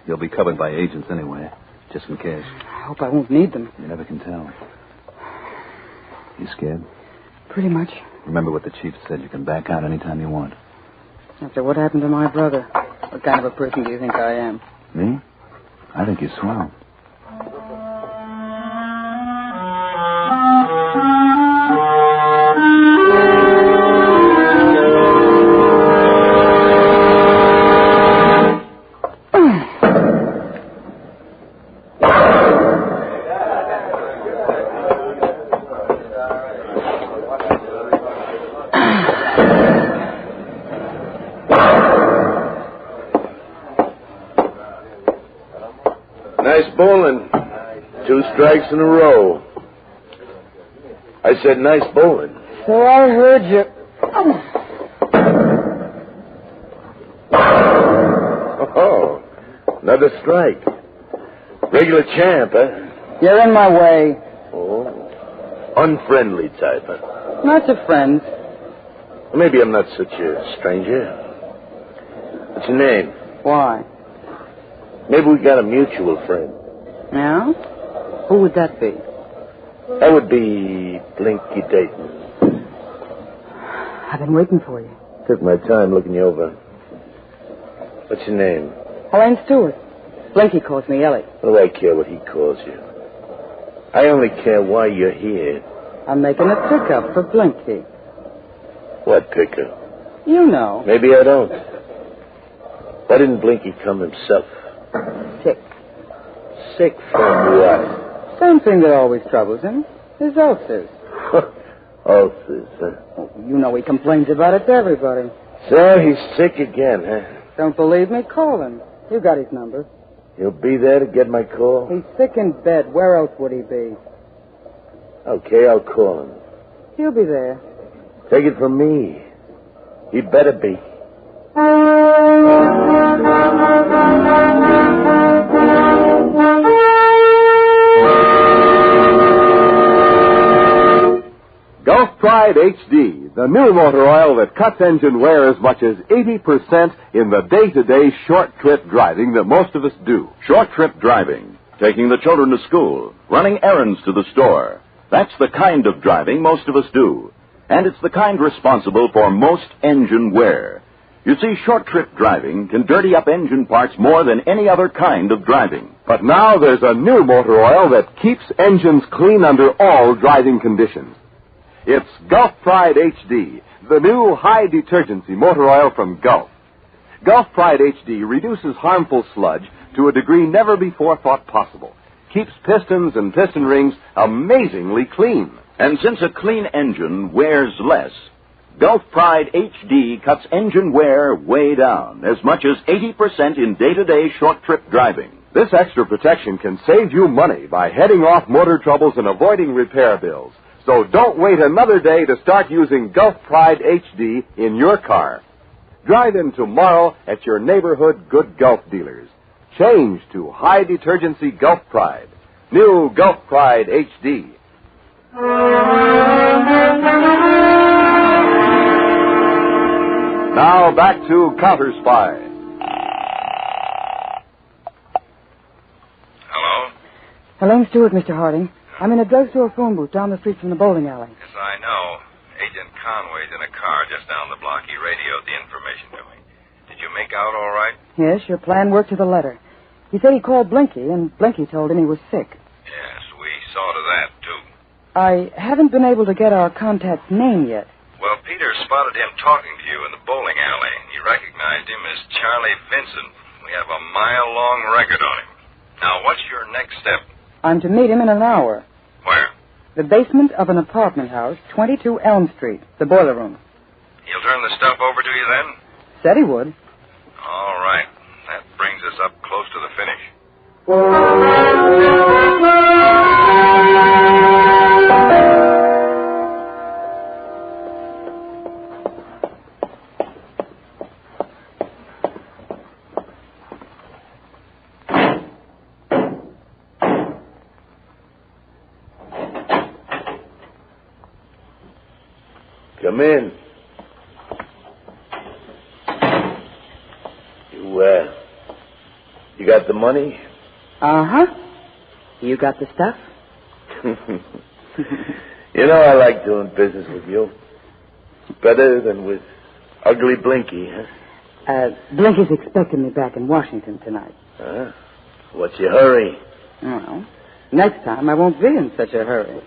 You'll be covered by agents anyway, just in case. I hope I won't need them. You never can tell. You scared? Pretty much. Remember what the chief said. You can back out anytime you want. After what happened to my brother, what kind of a person do you think I am? Me? I think you're swell. Nice bowling. 2 strikes in a row. I said nice bowling. So I heard you. Oh, another strike. Regular champ, huh? You're in my way. Oh, unfriendly type, huh? Lots of friends. Maybe I'm not such a stranger. What's your name? Why? Maybe we got a mutual friend. Yeah? Who would that be? That would be Blinky Dayton. I've been waiting for you. Took my time looking you over. What's your name? Elaine Stewart. Blinky calls me Ellie. What do I care what he calls you? I only care why you're here. I'm making a pickup for Blinky. What pickup? You know. Maybe I don't. Why didn't Blinky come himself? Sick. Sick from what? Same thing that always troubles him. His ulcers. Ulcers, huh? You know he complains about it to everybody. So he's sick again, huh? Don't believe me? Call him. You got his number. He'll be there to get my call? He's sick in bed. Where else would he be? Okay, I'll call him. He'll be there. Take it from me. He better be. Gulf Pride HD, the new motor oil that cuts engine wear as much as 80% in the day-to-day short trip driving that most of us do. Short trip driving, taking the children to school, running errands to the store. That's the kind of driving most of us do. And it's the kind responsible for most engine wear. You see, short trip driving can dirty up engine parts more than any other kind of driving. But now there's a new motor oil that keeps engines clean under all driving conditions. It's Gulf Pride HD, the new high detergency motor oil from Gulf. Gulf Pride HD reduces harmful sludge to a degree never before thought possible. Keeps pistons and piston rings amazingly clean. And since a clean engine wears less, Gulf Pride HD cuts engine wear way down, as much as 80% in day-to-day short trip driving. This extra protection can save you money by heading off motor troubles and avoiding repair bills. So don't wait another day to start using Gulf Pride HD in your car. Drive in tomorrow at your neighborhood Good Gulf dealers. Change to high detergency Gulf Pride. New Gulf Pride HD. Now back to Counterspy. Hello? Hello, Stewart, Mr. Harding. I'm in a drugstore phone booth down the street from the bowling alley. Yes, I know. Agent Conway's in a car just down the block. He radioed the information to me. Did you make out all right? Yes, your plan worked to the letter. He said he called Blinky, and Blinky told him he was sick. Yes, we saw to that, too. I haven't been able to get our contact's name yet. Well, Peter spotted him talking to you in the bowling alley. He recognized him as Charlie Vincent. We have a mile-long record on him. Now, what's your next step? I'm to meet him in an hour. Where? The basement of an apartment house, 22 Elm Street, the boiler room. He'll turn the stuff over to you then? Said he would. All right. That brings us up close to the finish. Come in. You got the money? Uh-huh. You got the stuff? You know, I like doing business with you. Better than with ugly Blinky, huh? Blinky's expecting me back in Washington tonight. What's your hurry? Well, next time I won't be in such a hurry.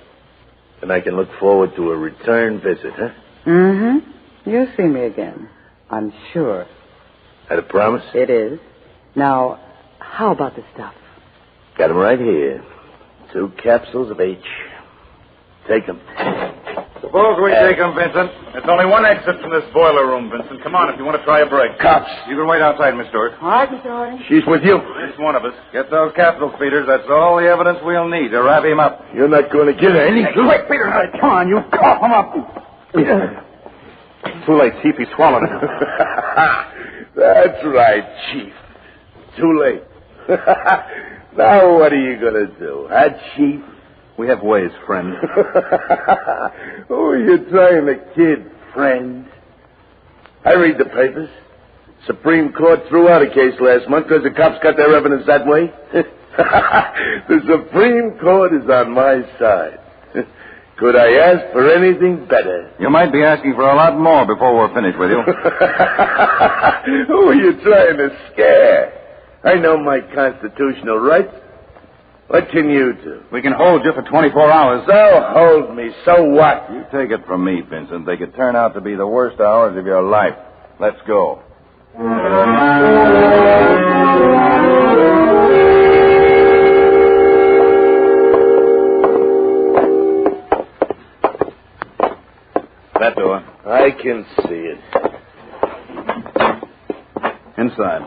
And I can look forward to a return visit, huh? Mm-hmm. You'll see me again. I'm sure. That a promise? It is. Now, how about the stuff? Got them right here. 2 capsules of H. Take them. Suppose we take them, Vincent. There's only one exit from this boiler room, Vincent. Come on if you want to try a break. Cops. You can wait outside, Miss Stewart. All right, Mr. Harding. She's with you. Just one of us. Get those capsule feeders. That's all the evidence we'll need to wrap him up. You're not going to get any... Quick, Peter. Come on, you cough him up. Too late, Chief. He swallowed it. That's right, Chief. Too late. Now what are you going to do, huh, Chief? We have ways, friend. Who are you trying to kid, friend? I read the papers. Supreme Court threw out a case last month because the cops got their evidence that way. The Supreme Court is on my side. Could I ask for anything better? You might be asking for a lot more before we're finished with you. Who are you trying to scare? I know my constitutional rights. What can you do? We can hold you for 24 hours. So hold me. So what? You take it from me, Vincent. They could turn out to be the worst hours of your life. Let's go. That door. I can see it. Inside.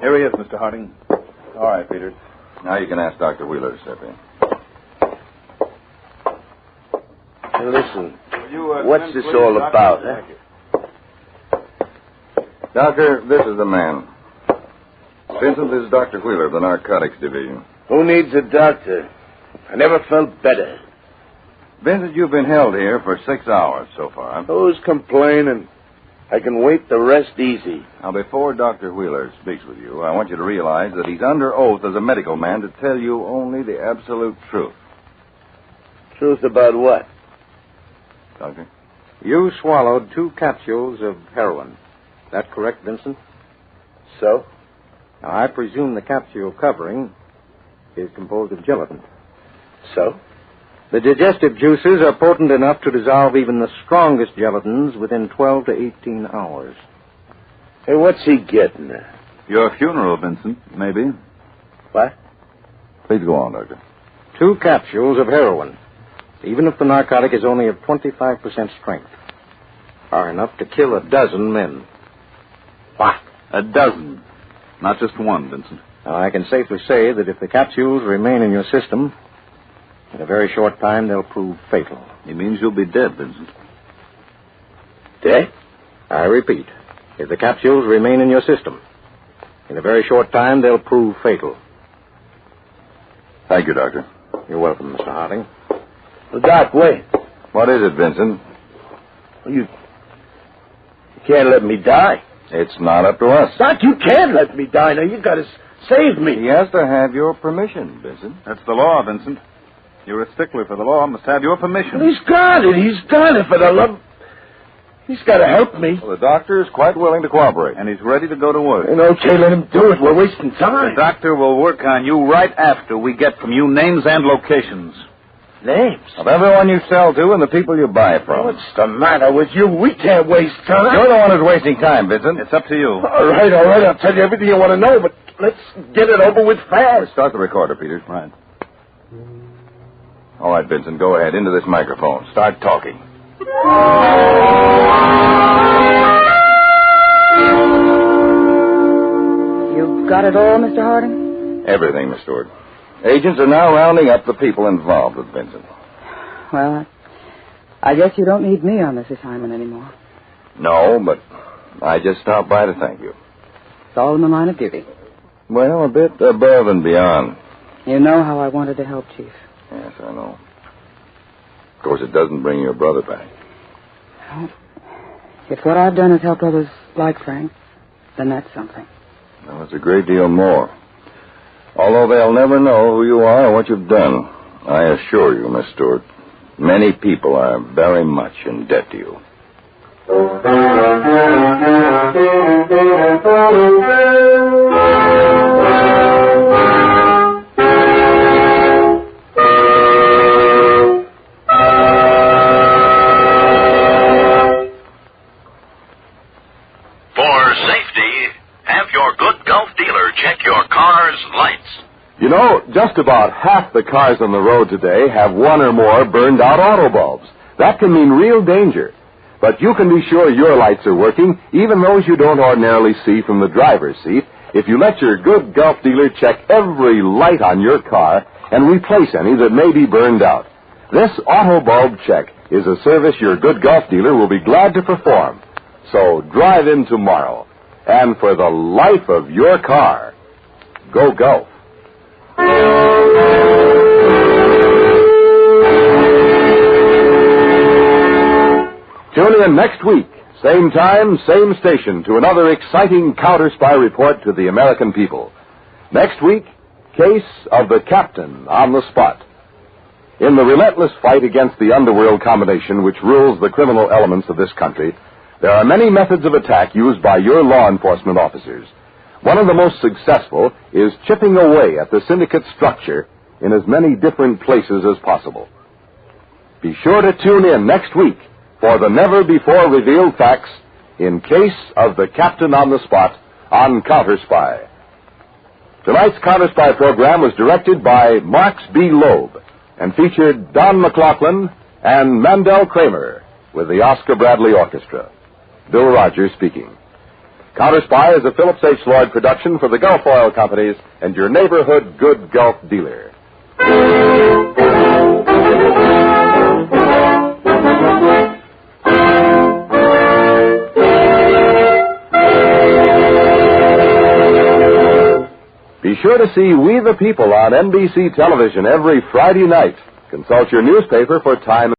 Here he is, Mr. Harding. All right, Peters. Now you can ask Dr. Wheeler to step in. Hey, listen, what's this all about, huh? Doctor, this is the man. Vincent, this is Dr. Wheeler of the Narcotics Division. Who needs a doctor? I never felt better. Vincent, you've been held here for 6 hours so far. Who's complaining? I can wait the rest easy. Now, before Dr. Wheeler speaks with you, I want you to realize that he's under oath as a medical man to tell you only the absolute truth. Truth about what? Doctor? You swallowed 2 capsules of heroin. That correct, Vincent? So? Now, I presume the capsule covering is composed of gelatin. So? The digestive juices are potent enough to dissolve even the strongest gelatins within 12 to 18 hours. Hey, what's he getting at? Your funeral, Vincent, maybe. What? Please go on, Doctor. 2 capsules of heroin, even if the narcotic is only of 25% strength, are enough to kill a dozen men. What? A dozen. Not just one, Vincent. Now, I can safely say that if the capsules remain in your system, in a very short time, they'll prove fatal. He means you'll be dead, Vincent. Dead? I repeat, if the capsules remain in your system, in a very short time, they'll prove fatal. Thank you, Doctor. You're welcome, Mr. Harding. Well, Doc, wait. What is it, Vincent? You can't let me die. It's not up to us. Doc, you can't let me die. Now, you got to save me. He has to have your permission, Vincent. That's the law, Vincent. You're a stickler for the law. Must have your permission. He's got it. He's got it for the love. He's got to help me. Well, the doctor is quite willing to cooperate. And he's ready to go to work. And okay, let him do it. We're wasting time. The doctor will work on you right after we get from you names and locations. Names? Of everyone you sell to and the people you buy from. What's the matter with you? We can't waste time. You're the one who's wasting time, Vincent. It's up to you. All right. I'll tell you everything you want to know, but let's get it over with fast. Start the recorder, Peters. Right. All right, Vincent, go ahead. Into this microphone. Start talking. You've got it all, Mr. Harding? Everything, Miss Stewart. Agents are now rounding up the people involved with Vincent. Well, I guess you don't need me on this assignment anymore. No, but I just stopped by to thank you. It's all in the line of duty. Well, a bit above and beyond. You know how I wanted to help, Chief. Yes, I know. Of course, it doesn't bring your brother back. Well, if what I've done has helped others like Frank, then that's something. Well, it's a great deal more. Although they'll never know who you are or what you've done, I assure you, Miss Stewart, many people are very much in debt to you. For safety, have your good Gulf dealer check your car's lights. You know, just about half the cars on the road today have one or more burned out auto bulbs. That can mean real danger. But you can be sure your lights are working, even those you don't ordinarily see from the driver's seat, if you let your good Gulf dealer check every light on your car and replace any that may be burned out. This auto bulb check is a service your good Gulf dealer will be glad to perform. So drive in tomorrow, and for the life of your car, go Gulf. Tune in next week, same time, same station, to another exciting Counterspy report to the American people. Next week, Case of the Captain on the Spot. In the relentless fight against the underworld combination which rules the criminal elements of this country, there are many methods of attack used by your law enforcement officers. one of the most successful is chipping away at the syndicate structure in as many different places as possible. Be sure to tune in next week for the never-before-revealed facts in case of the Captain on the Spot on Counterspy. Tonight's Counterspy program was directed by Marks B. Loeb and featured Don McLaughlin and Mandel Kramer with the Oscar Bradley Orchestra. Bill Rogers speaking. Counterspy is a Phillips H. Lloyd production for the Gulf Oil Companies and your neighborhood good Gulf dealer. Be sure to see We the People on NBC television every Friday night. Consult your newspaper for time.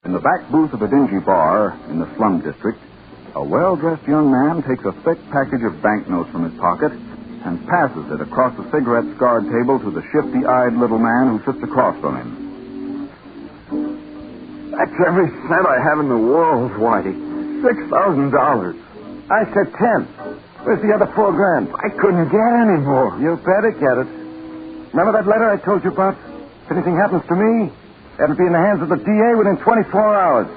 In the back booth of a dingy bar in the slum district, a well-dressed young man takes a thick package of banknotes from his pocket and passes it across the cigarette-scarred table to the shifty-eyed little man who sits across from him. That's every cent I have in the world, Whitey. $6,000. I said 10. Where's the other $4,000? I couldn't get any more. You better get it. Remember that letter I told you about? If anything happens to me, that'll be in the hands of the DA within 24 hours.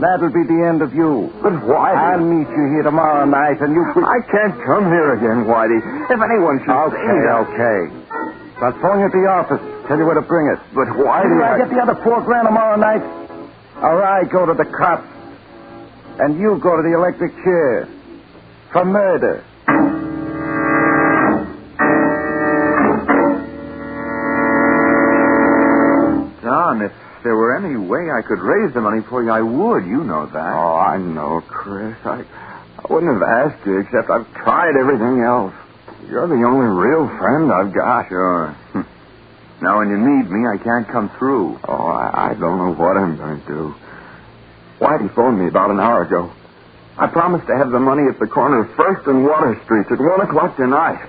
That'll be the end of you. But why? I'll meet you here tomorrow night, and you... I can't come here again, Whitey. If anyone should... Okay. I'll phone you at the office. Tell you where to bring it. But why do I get the other $4,000 tomorrow night? Or I go to the cops. And you go to the electric chair. For murder. Don, if there were any way I could raise the money for you, I would. You know that. Oh, I know, Chris. I wouldn't have asked you, except I've tried everything else. You're the only real friend I've got. Sure. Now, when you need me, I can't come through. Oh, I don't know what I'm going to do. Whitey phoned me about an hour ago. I promised to have the money at the corner of 1st and Water Streets at 1 o'clock tonight.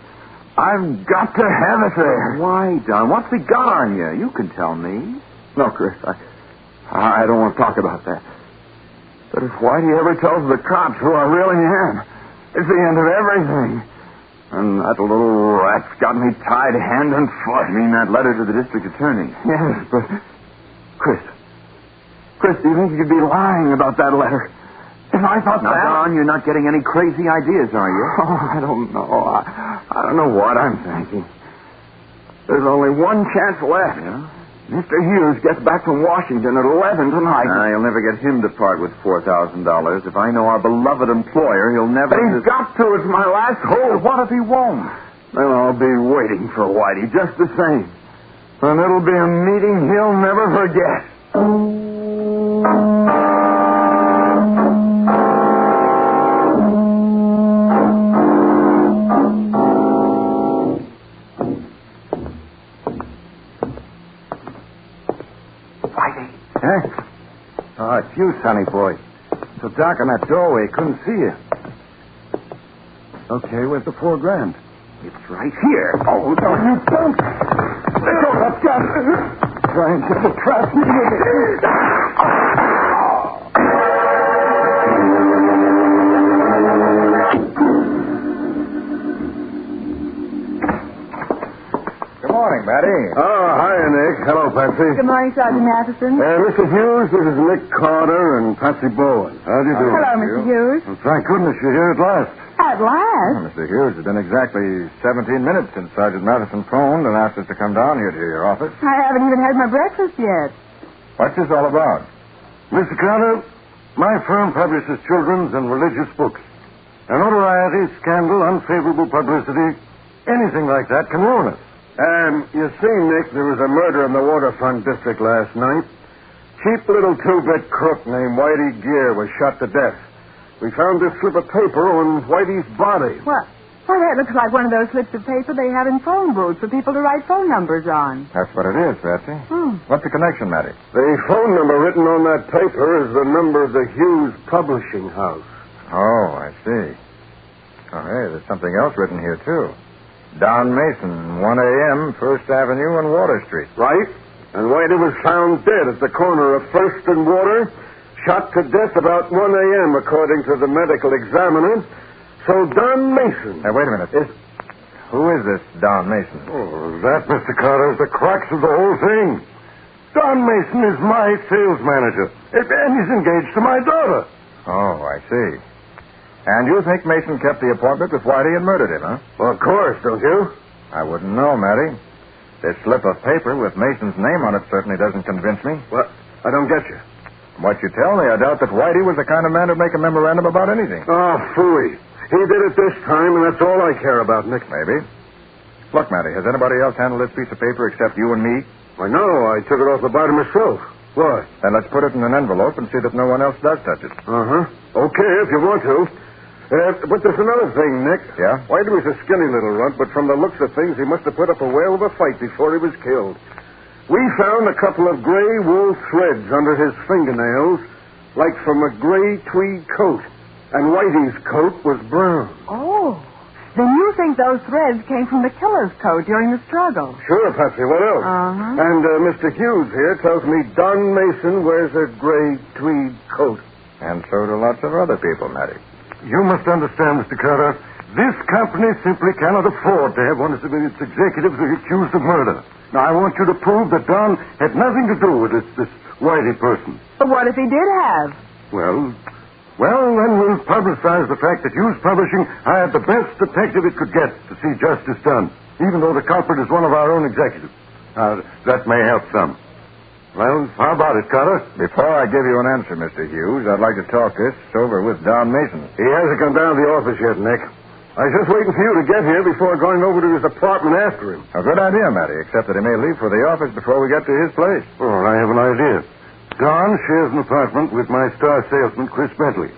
I've got to have it there. Why, Don? What's he got on you? You can tell me. No, Chris, I don't want to talk about that. But if Whitey ever tells the cops who I really am, it's the end of everything. And that little rat's got me tied hand and foot. You mean that letter to the district attorney? Yes, but... Chris, do you think you could be lying about that letter? If I thought that... Now, Don, you're not getting any crazy ideas, are you? Oh, I don't know. I don't know what I'm thinking. There's only one chance left. Yeah? Mr. Hughes gets back from Washington at 11 tonight. You'll never get him to part with $4,000. If I know our beloved employer, he'll never... But he's got to. It's my last hope. What if he won't? Then I'll be waiting for Whitey just the same. And it'll be a meeting he'll never forget. Oh, it's you, sonny boy. So dark in that doorway, couldn't see you. Okay, where's the $4,000? It's right here. Oh, no, you don't. Let go of that gun. Try and get the trap. Morning, Matty. Oh, hi, Nick. Hello, Patsy. Good morning, Sergeant Matheson. Mr. Hughes, this is Nick Carter and Patsy Bowen. How do you do? Hello, Mr. Hughes. Well, thank goodness you're here at last. At last? Well, Mr. Hughes, it's been exactly 17 minutes since Sergeant Matheson phoned and asked us to come down here to your office. I haven't even had my breakfast yet. What's this all about? Mr. Carter, my firm publishes children's and religious books. And notoriety, scandal, unfavorable publicity, anything like that can ruin us. You see, Nick, there was a murder in the waterfront district last night. Cheap little two-bit crook named Whitey Gear was shot to death. We found this slip of paper on Whitey's body. What? Well, that looks like one of those slips of paper they have in phone booths for people to write phone numbers on. That's what it is, Patsy. What's the connection, Matty? The phone number written on that paper is the number of the Hughes Publishing House. Oh, I see. Oh, hey, there's something else written here, too. Don Mason, 1 a.m., 1st Avenue and Water Street. Right. And Whitey was found dead at the corner of 1st and Water, shot to death about 1 a.m., according to the medical examiner. So Don Mason... Hey, wait a minute. Who is this Don Mason? Oh, that, Mr. Carter, is the crux of the whole thing. Don Mason is my sales manager, and he's engaged to my daughter. Oh, I see. And you think Mason kept the appointment with Whitey and murdered him, huh? Well, of course, don't you? I wouldn't know, Matty. This slip of paper with Mason's name on it certainly doesn't convince me. What? I don't get you. From what you tell me, I doubt that Whitey was the kind of man to make a memorandum about anything. Oh, phooey. He did it this time, and that's all I care about, Nick. Maybe. Look, Matty, has anybody else handled this piece of paper except you and me? Why, no. I took it off the bottom myself. Why? Then let's put it in an envelope and see that no one else does touch it. Uh-huh. Okay, if you want to. But there's another thing, Nick. Yeah? Whitey was a skinny little runt, but from the looks of things, he must have put up a whale of a fight before he was killed. We found a couple of gray wool threads under his fingernails, like from a gray tweed coat. And Whitey's coat was brown. Oh. Then you think those threads came from the killer's coat during the struggle? Sure, Patsy. What else? Uh-huh. And Mr. Hughes here tells me Don Mason wears a gray tweed coat. And so do lots of other people, Matty. You must understand, Mr. Carter, this company simply cannot afford to have one of its executives accused of murder. Now, I want you to prove that Don had nothing to do with this Whitey person. But what if he did have? Well, then we'll publicize the fact that Hughes Publishing hired the best detective it could get to see justice done, even though the culprit is one of our own executives. That may help some. Well, how about it, Carter? Before I give you an answer, Mr. Hughes, I'd like to talk this over with Don Mason. He hasn't come down to the office yet, Nick. I was just waiting for you to get here before going over to his apartment after him. A good idea, Matty, except that he may leave for the office before we get to his place. Oh, I have an idea. Don shares an apartment with my star salesman, Chris Bentley.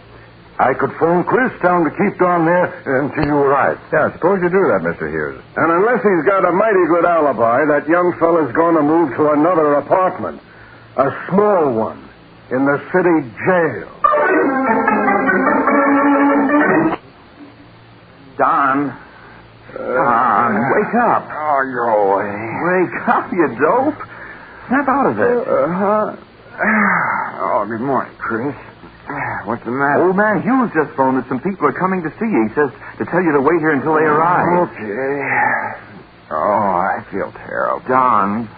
I could phone Chris, tell him to keep Don there until you arrive. Yeah, suppose you do that, Mr. Hughes. And unless he's got a mighty good alibi, that young fella's going to move to another apartment. A small one. In the city jail. Don. Don, wake up. Oh, you're away. Wake up, you dope. Snap out of it. Oh, good morning, Chris. What's the matter? Old man Hughes just phoned that some people are coming to see you. He says to tell you to wait here until they arrive. Okay. Oh, I feel terrible. Don,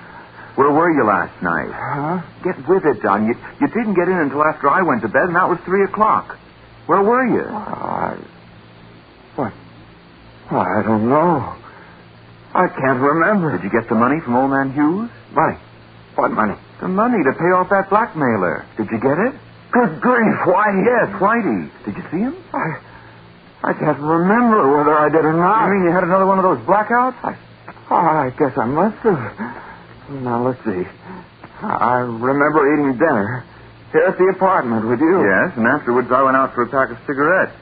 where were you last night? Huh? Get with it, Don. You didn't get in until after I went to bed, and that was 3 o'clock. Where were you? What? Oh, I don't know. I can't remember. Did you get the money from old man Hughes? Money? What money? The money to pay off that blackmailer. Did you get it? Good grief, Whitey. Yes, Whitey. Did you see him? I can't remember whether I did or not. You mean you had another one of those blackouts? I guess I must have. Now, let's see. I remember eating dinner here at the apartment with you. Yes, and afterwards I went out for a pack of cigarettes.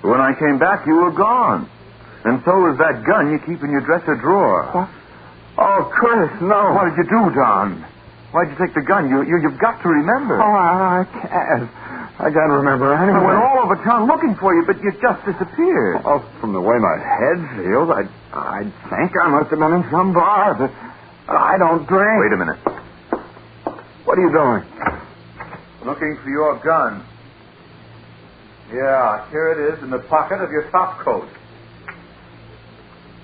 But when I came back, you were gone. And so was that gun you keep in your dresser drawer. What? Oh, Chris, no. What did you do, Don? Why'd you take the gun? You've got to remember. Oh, I can't. I can't remember anything. I went all over town looking for you, but you just disappeared. Oh, from the way my head feels, I think I must have been in some bar, but I don't drink. Wait a minute. What are you doing? Looking for your gun. Yeah, here it is in the pocket of your top coat.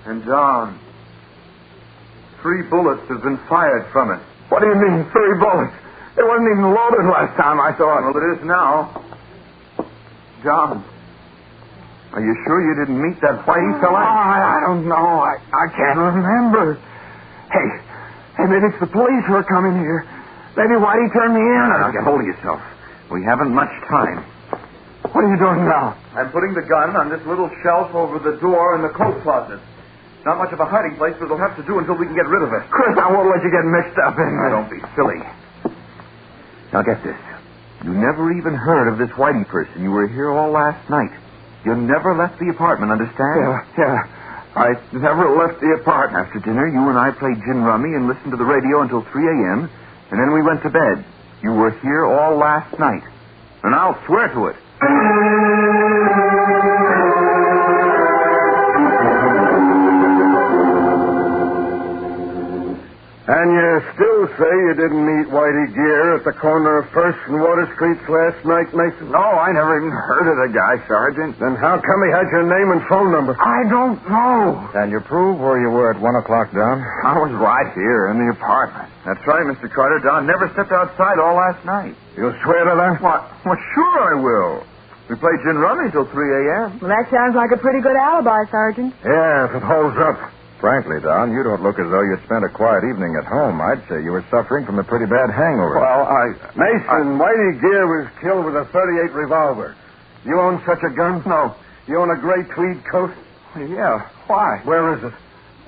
And Don, 3 bullets have been fired from it. What do you mean, 3 bullets? It wasn't even loaded last time I saw it. Well, it is now. John, are you sure you didn't meet that Whitey fella? I don't know. I can't remember. Hey, maybe it's the police who are coming here. Maybe Whitey turned me in. Now, get hold of yourself. We haven't much time. What are you doing now? I'm putting the gun on this little shelf over the door in the coat closet. Not much of a hiding place, but it'll have to do until we can get rid of it. Chris, I won't let you get mixed up in it. Don't be silly. Now get this. You never even heard of this Whitey person. You were here all last night. You never left the apartment, understand? Yeah. I never left the apartment. After dinner, you and I played gin rummy and listened to the radio until 3 a.m., and then we went to bed. You were here all last night. And I'll swear to it. didn't meet Whitey Gear at the corner of 1st and Water Streets last night, Mason? No, I never even heard of the guy, Sergeant. Then how come he had your name and phone number? I don't know. Can you prove where you were at 1 o'clock, Don? I was right here in the apartment. That's right, Mr. Carter. Don never stepped outside all last night. You'll swear to that? What? Well, sure I will. We played gin rummy till 3 a.m. Well, that sounds like a pretty good alibi, Sergeant. Yeah, if it holds up. Frankly, Don, you don't look as though you'd spent a quiet evening at home. I'd say you were suffering from a pretty bad hangover. Well, Mason, Whitey Gear was killed with a .38 revolver. You own such a gun? No. You own a gray tweed coat? Yeah. Why? Where is it?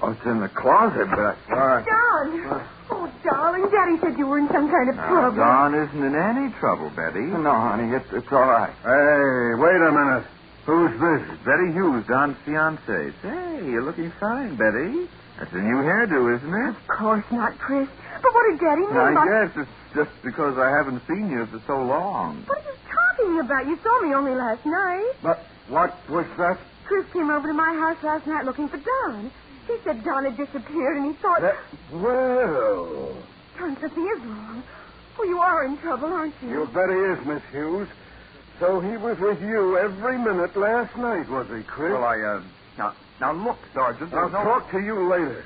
Oh, it's in the closet, but... All right. Don! Oh, darling, Daddy said you were in some kind of trouble. Don isn't in any trouble, Betty. No, honey, it's all right. Hey, wait a minute. Who's this? Betty Hughes, Don's fiancée. Say, you're looking fine, Betty. That's a new hairdo, isn't it? Of course not, Chris. But what did Daddy mean I by... guess it's just because I haven't seen you for so long. What are you talking about? You saw me only last night. But what was that? Chris came over to my house last night looking for Don. He said Don had disappeared, and he thought... Well... Don, something is wrong. Oh, you are in trouble, aren't you? You bet he is, Miss Hughes. So he was with you every minute last night, was he, Chris? Well, Now, look, Sergeant. I'll talk to you later.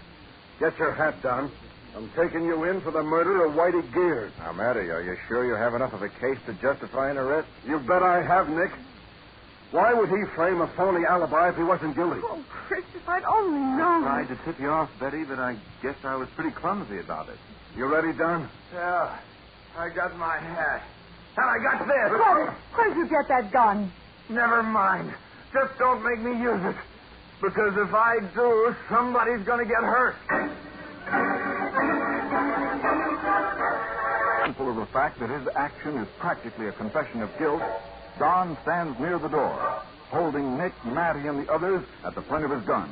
Get your hat down. I'm taking you in for the murder of Whitey Gear. Now, Matty, are you sure you have enough of a case to justify an arrest? You bet I have, Nick. Why would he frame a phony alibi if he wasn't guilty? Oh, Chris, if I'd only known. I tried to tip you off, Betty, but I guess I was pretty clumsy about it. You ready, Don? Yeah. I got my hat. And I got this. Where'd you get that gun? Never mind. Just don't make me use it. Because if I do, somebody's going to get hurt. Mindful of the fact that his action is practically a confession of guilt, Don stands near the door, holding Nick, Matty, and the others at the point of his gun.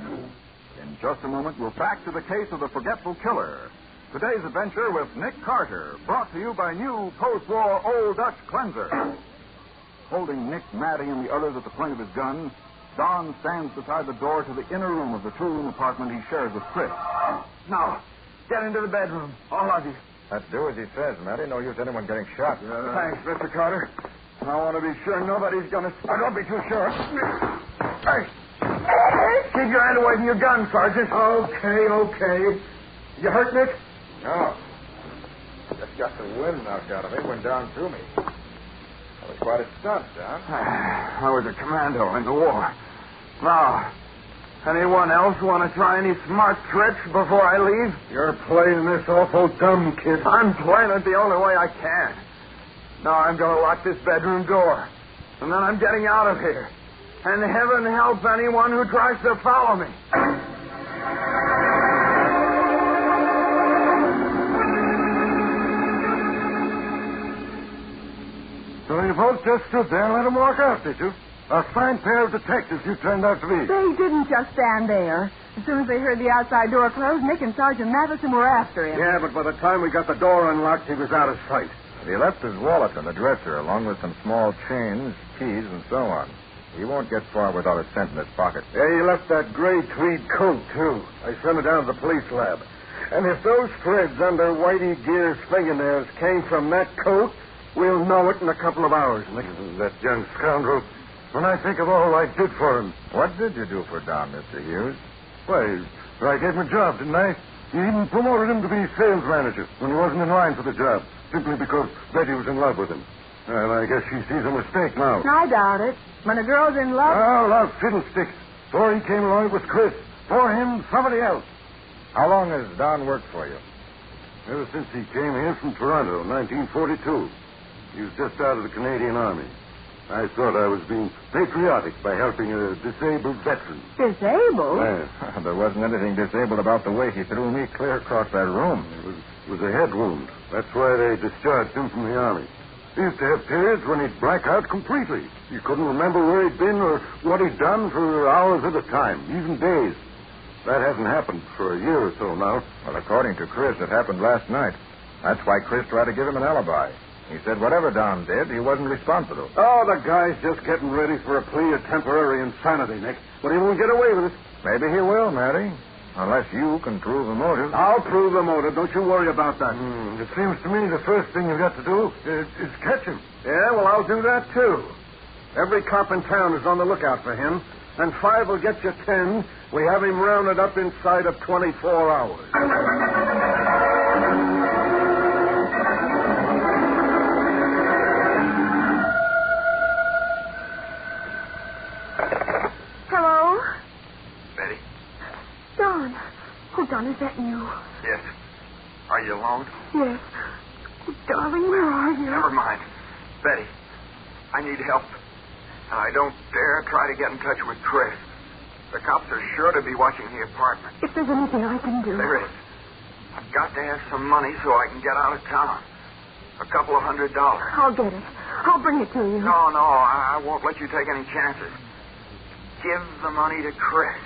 In just a moment, we'll back to the case of the Forgetful Killer. Today's adventure with Nick Carter, brought to you by new post-war Old Dutch Cleanser. Holding Nick, Matty, and the others at the point of his gun, Don stands beside the door to the inner room of the two-room apartment he shares with Chris. Now, get into the bedroom, all of you. Let's do as he says, Matty. No use anyone getting shot. Thanks, Mr. Carter. I want to be sure nobody's going to... Don't be too sure. Hey! Keep your hand away from your gun, Sergeant. Okay. You hurt, Nick? No. Just got the wind knocked out of me. Went down through me. That was quite a stunt, Don. I was a commando in the war. Now, anyone else want to try any smart tricks before I leave? You're playing this awful dumb, kid. I'm playing it the only way I can. Now I'm going to lock this bedroom door. And then I'm getting out of here. And heaven help anyone who tries to follow me. So you both just stood there and let him walk out, did you? A fine pair of detectives you turned out to be. They didn't just stand there. As soon as they heard the outside door close, Nick and Sergeant Matheson were after him. Yeah, but by the time we got the door unlocked, he was out of sight. He left his wallet in the dresser, along with some small change, keys, and so on. He won't get far without a cent in his pocket. Yeah, he left that gray tweed coat, too. I sent it down to the police lab. And if those threads under Whitey Gear's fingernails came from that coat, we'll know it in a couple of hours, Nick. That young scoundrel. When I think of all I did for him. What did you do for Don, Mr. Hughes? Why, I gave him a job, didn't I? You even promoted him to be sales manager when he wasn't in line for the job, simply because Betty was in love with him. Well, I guess she sees a mistake now. I doubt it. When a girl's in love... Oh, love fiddlesticks. Before he came along, it was Chris. For him, somebody else. How long has Don worked for you? Ever since he came here from Toronto, 1942. He was just out of the Canadian Army. I thought I was being patriotic by helping a disabled veteran. Disabled? Yeah. There wasn't anything disabled about the way he threw me clear across that room. It was a head wound. That's why they discharged him from the Army. He used to have periods when he'd black out completely. He couldn't remember where he'd been or what he'd done for hours at a time, even days. That hasn't happened for a year or so now. Well, according to Chris, it happened last night. That's why Chris tried to give him an alibi. He said whatever Don did, he wasn't responsible. Oh, the guy's just getting ready for a plea of temporary insanity, Nick. But he won't get away with it. Maybe he will, Matty. Unless you can prove a motive. I'll prove the motive. Don't you worry about that. It seems to me the first thing you've got to do is catch him. Yeah, well, I'll do that, too. Every cop in town is on the lookout for him, and 5 will get you 10. We have him rounded up inside of 24 hours. Hello? Betty? Don. Oh, Don, is that you? Yes. Are you alone? Yes. Oh, darling, where are you? Never mind. Betty, I need help. And I don't dare try to get in touch with Chris. The cops are sure to be watching the apartment. If there's anything I can do. There is. I've got to have some money so I can get out of town. $200. I'll get it. I'll bring it to you. No, I won't let you take any chances. Give the money to Chris.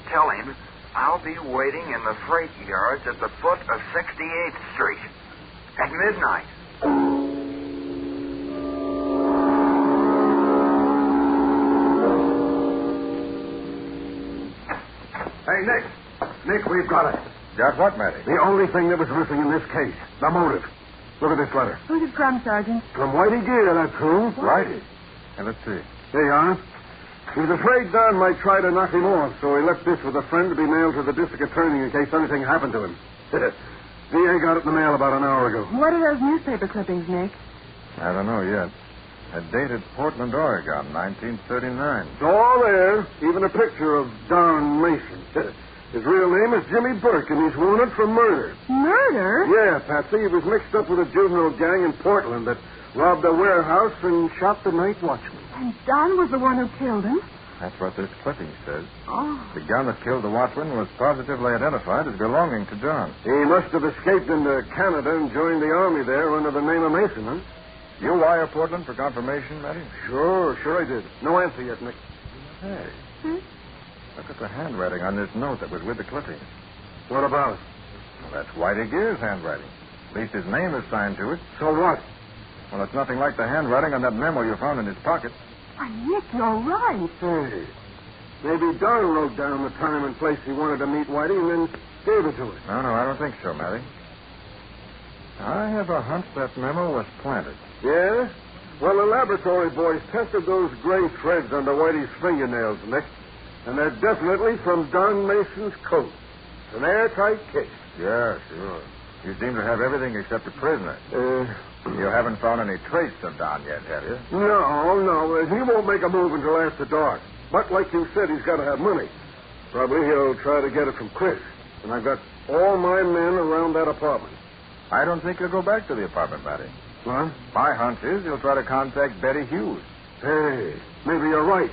Tell him I'll be waiting in the freight yards at the foot of 68th Street at midnight. Hey, Nick. Nick, we've got it. Got what, Matty? The only thing that was missing in this case. The motive. Look at this letter. Who's it from, Sergeant? From Whitey Gear, that's who. Whitey? And let's see. There you are. He was afraid Don might try to knock him off, so he left this with a friend to be mailed to the district attorney in case anything happened to him. DA got it in the mail about an hour ago. What are those newspaper clippings, Nick? I don't know yet. Dated Portland, Oregon, 1939. It's all there, even a picture of Don Mason. His real name is Jimmy Burke, and he's wanted for murder. Murder? Yeah, Patsy. He was mixed up with a juvenile gang in Portland that robbed a warehouse and shot the night watchman. And Don was the one who killed him? That's what this clipping says. Oh. The gun that killed the watchman was positively identified as belonging to John. He must have escaped into Canada and joined the army there under the name of Mason, huh? You wire Portland for confirmation, Matty? Sure I did. No answer yet, Nick. Hey. Look at the handwriting on this note that was with the clipping. What about it? Well, that's Whitey Gear's handwriting. At least his name is signed to it. So what? Well, it's nothing like the handwriting on that memo you found in his pocket. Why, Nick, you're right. Hey. Maybe Don wrote down the time and place he wanted to meet Whitey and then gave it to him. No, I don't think so, Matty. I have a hunch that memo was planted. Yeah? Well, the laboratory boys tested those gray threads under Whitey's fingernails, Nick. And they're definitely from Don Mason's coat. It's an airtight case. Yeah, sure. You seem to have everything except a prisoner. You haven't found any trace of Don yet, have you? No. He won't make a move until after dark. But like you said, he's got to have money. Probably he'll try to get it from Chris. And I've got all my men around that apartment. I don't think he'll go back to the apartment, Matty. What? My hunch is he'll try to contact Betty Hughes. Hey, maybe you're right.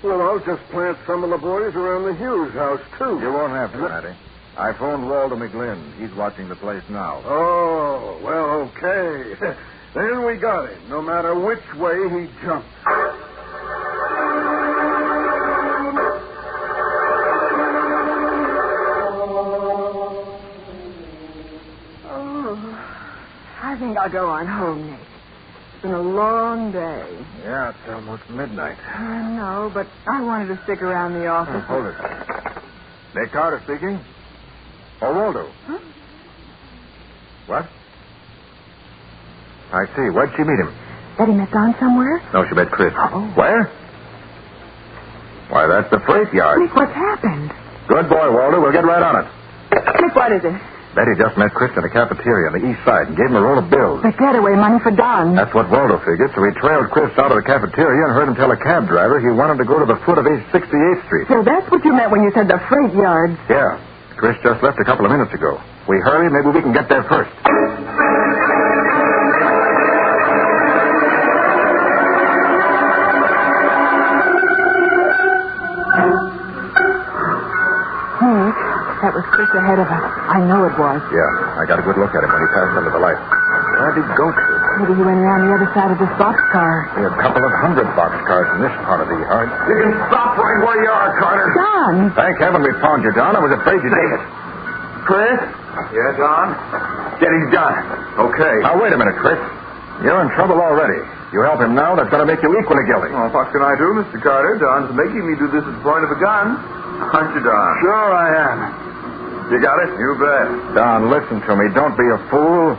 Well, I'll just plant some of the boys around the Hughes house, too. You won't have to, Matty. I phoned Walter McGlynn. He's watching the place now. Oh, well, okay. Then we got him, no matter which way he jumped. I think I'll go on home, Nick. It's been a long day. Yeah, it's almost midnight. I know, but I wanted to stick around the office. Hold it. Nick Carter speaking. Oh, Waldo. Huh? What? I see. Where'd she meet him? Betty met Don somewhere? No, she met Chris. Uh-oh. Where? Why, that's the freight yard. Nick, what's happened? Good boy, Waldo. We'll get right on it. Nick, what is it? Betty just met Chris in the cafeteria on the east side and gave him a roll of bills. The getaway money for Don. That's what Waldo figured, so he trailed Chris out of the cafeteria and heard him tell a cab driver he wanted to go to the foot of 68th Street. So that's what you meant when you said the freight yards. Yeah. Chris just left a couple of minutes ago. We hurry, maybe we can get there first. That was Chris ahead of us. I know it was. Yeah, I got a good look at him when he passed under the light. Where'd he go to? Maybe he went around the other side of this boxcar. There are a couple of 100 boxcars in this part of the yard. You can stop right where you are, Carter. Don! Thank heaven we found you, Don. I was afraid you'd... David. Chris? Yeah, Don? Getting done. Okay. Now, wait a minute, Chris. You're in trouble already. You help him now, that's going to make you equally guilty. Well, what can I do, Mr. Carter? Don's making me do this at the point of a gun. Aren't you, Don? Sure I am. You got it? You bet. Don, listen to me. Don't be a fool.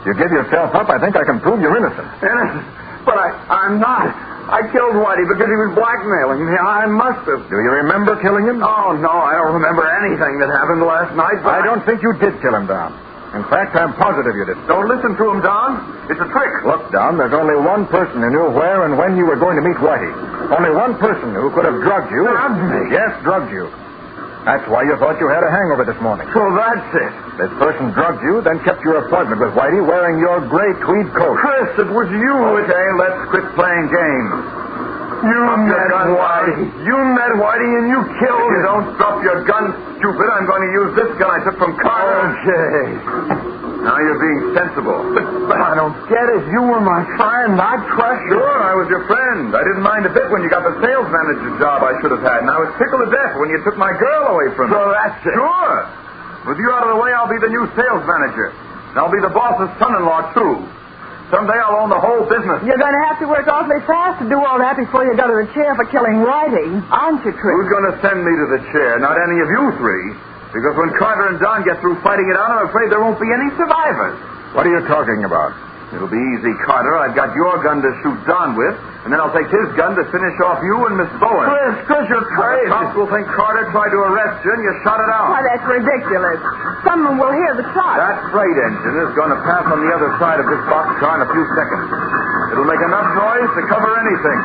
You give yourself up, I think I can prove you're innocent. Innocent? But I'm not. I killed Whitey because he was blackmailing me. I must have. Do you remember killing him? Oh, no, I don't remember anything that happened last night. But I don't think you did kill him, Don. In fact, I'm positive you did. Don't listen to him, Don. It's a trick. Look, Don, there's only one person who knew where and when you were going to meet Whitey. Only one person who could have drugged you. Drugged me? Yes, drugged you. That's why you thought you had a hangover this morning. So that's it. This person drugged you, then kept your appointment with Whitey wearing your gray tweed coat. Chris, it was you. Okay, let's quit playing games. You met Whitey. You met Whitey and you killed If you him. don't drop your gun, stupid, I'm going to use this gun I took from Carter. Okay. Now you're being sensible. But I don't get it. You were my friend. I trust you. Sure, I was your friend. I didn't mind a bit when you got the sales manager job I should have had, and I was tickled to death when you took my girl away from me. So that's it. Sure. With you out of the way, I'll be the new sales manager. And I'll be the boss's son-in-law, too. Someday I'll own the whole business. You're going to have to work awfully fast to do all that before you go to the chair for killing Whitey, aren't you, Chris? Who's going to send me to the chair? Not any of you three. Because when Carter and Don get through fighting it out, I'm afraid there won't be any survivors. What are you talking about? It'll be easy, Carter. I've got your gun to shoot Don with, and then I'll take his gun to finish off you and Miss Bowen. Chris, you're crazy. The cops will think Carter tried to arrest you, and you shot it out. Why, that's ridiculous. Someone will hear the shot. That freight engine is going to pass on the other side of this boxcar in a few seconds. It'll make enough noise to cover anything,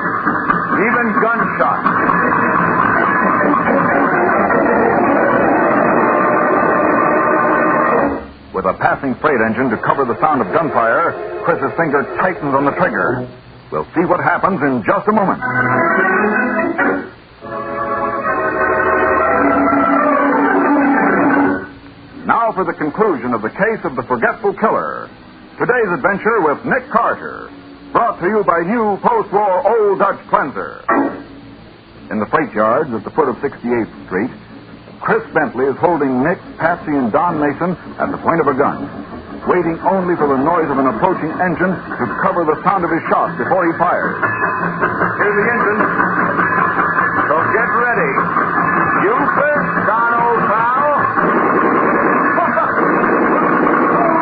even gunshots. With a passing freight engine to cover the sound of gunfire, Chris's finger tightens on the trigger. We'll see what happens in just a moment. Now for the conclusion of the case of the Forgetful Killer. Today's adventure with Nick Carter. Brought to you by new post-war Old Dutch Cleanser. In the freight yards at the foot of 68th Street, Chris Bentley is holding Nick, Patsy, and Don Mason at the point of a gun, waiting only for the noise of an approaching engine to cover the sound of his shot before he fires. Here's the engine. So get ready. You first, Don, old pal.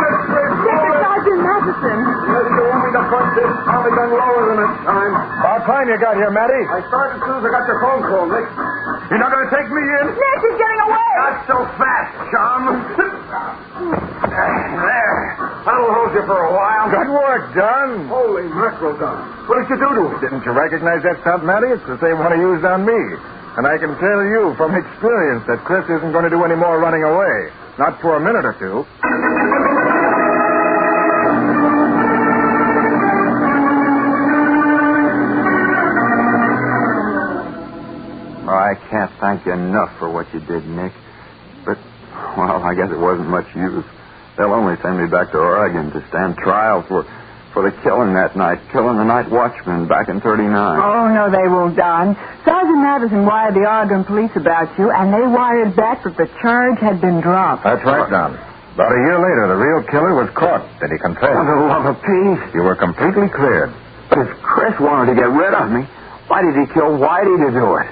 Sergeant Matheson. Yes, you want me to punch this Tommy gun lower than this time. About time you got here, Matty. I started as soon as I got your phone call, Nick. You're not going to take me in? Nick, he's getting away. Not so fast, chum. There. That'll hold you for a while. Good work, Don. Holy mackerel, Don. What did you do to him? Didn't you recognize that stunt, Matty? It's the same one he used on me. And I can tell you from experience that Chris isn't going to do any more running away. Not for a minute or two. I can't thank you enough for what you did, Nick. But, well, I guess it wasn't much use. They'll only send me back to Oregon to stand trial for the killing that night, killing the night watchman back in 39. Oh, no, they won't, Don. Sergeant Madison wired the Oregon police about you, and they wired back that the charge had been dropped. That's right, Don. About a year later, the real killer was caught. Did he confess? For the love of peace. You were completely cleared. But if Chris wanted to get rid of me, why did he kill Whitey to do it?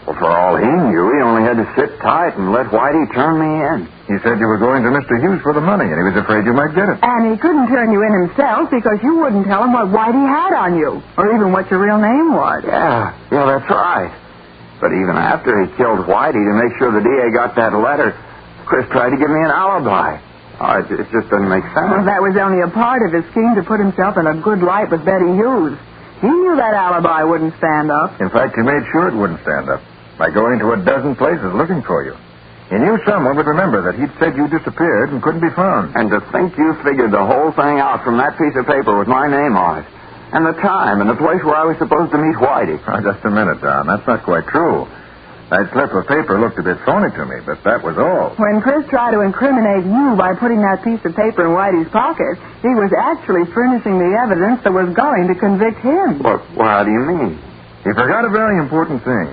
Well, for all he knew, he only had to sit tight and let Whitey turn me in. He said you were going to Mr. Hughes for the money, and he was afraid you might get it. And he couldn't turn you in himself because you wouldn't tell him what Whitey had on you, or even what your real name was. Yeah, that's right. But even after he killed Whitey, to make sure the DA got that letter, Chris tried to give me an alibi. Oh, it just doesn't make sense. Well, that was only a part of his scheme to put himself in a good light with Betty Hughes. He knew that alibi wouldn't stand up. In fact, he made sure it wouldn't stand up by going to a dozen places looking for you. He knew someone would remember that he'd said you disappeared and couldn't be found. And to think you figured the whole thing out from that piece of paper with my name on it. And the time and the place where I was supposed to meet Whitey. Oh, just a minute, Don. That's not quite true. That slip of paper looked a bit phony to me, but that was all. When Chris tried to incriminate you by putting that piece of paper in Whitey's pocket, he was actually furnishing the evidence that was going to convict him. What do you mean? He forgot a very important thing.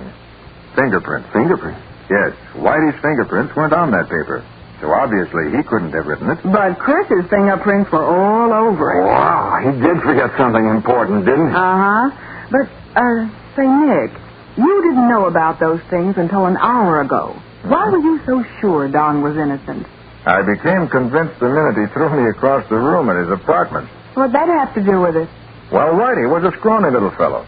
Fingerprints. Fingerprints? Yes. Whitey's fingerprints weren't on that paper. So obviously he couldn't have written it. But Chris's fingerprints were all over it. Wow, he did forget something important, didn't he? Uh-huh. But, say, Nick, you didn't know about those things until an hour ago. Why were you so sure Don was innocent? I became convinced the minute he threw me across the room at his apartment. What'd that have to do with it? Well, Whitey was a scrawny little fellow.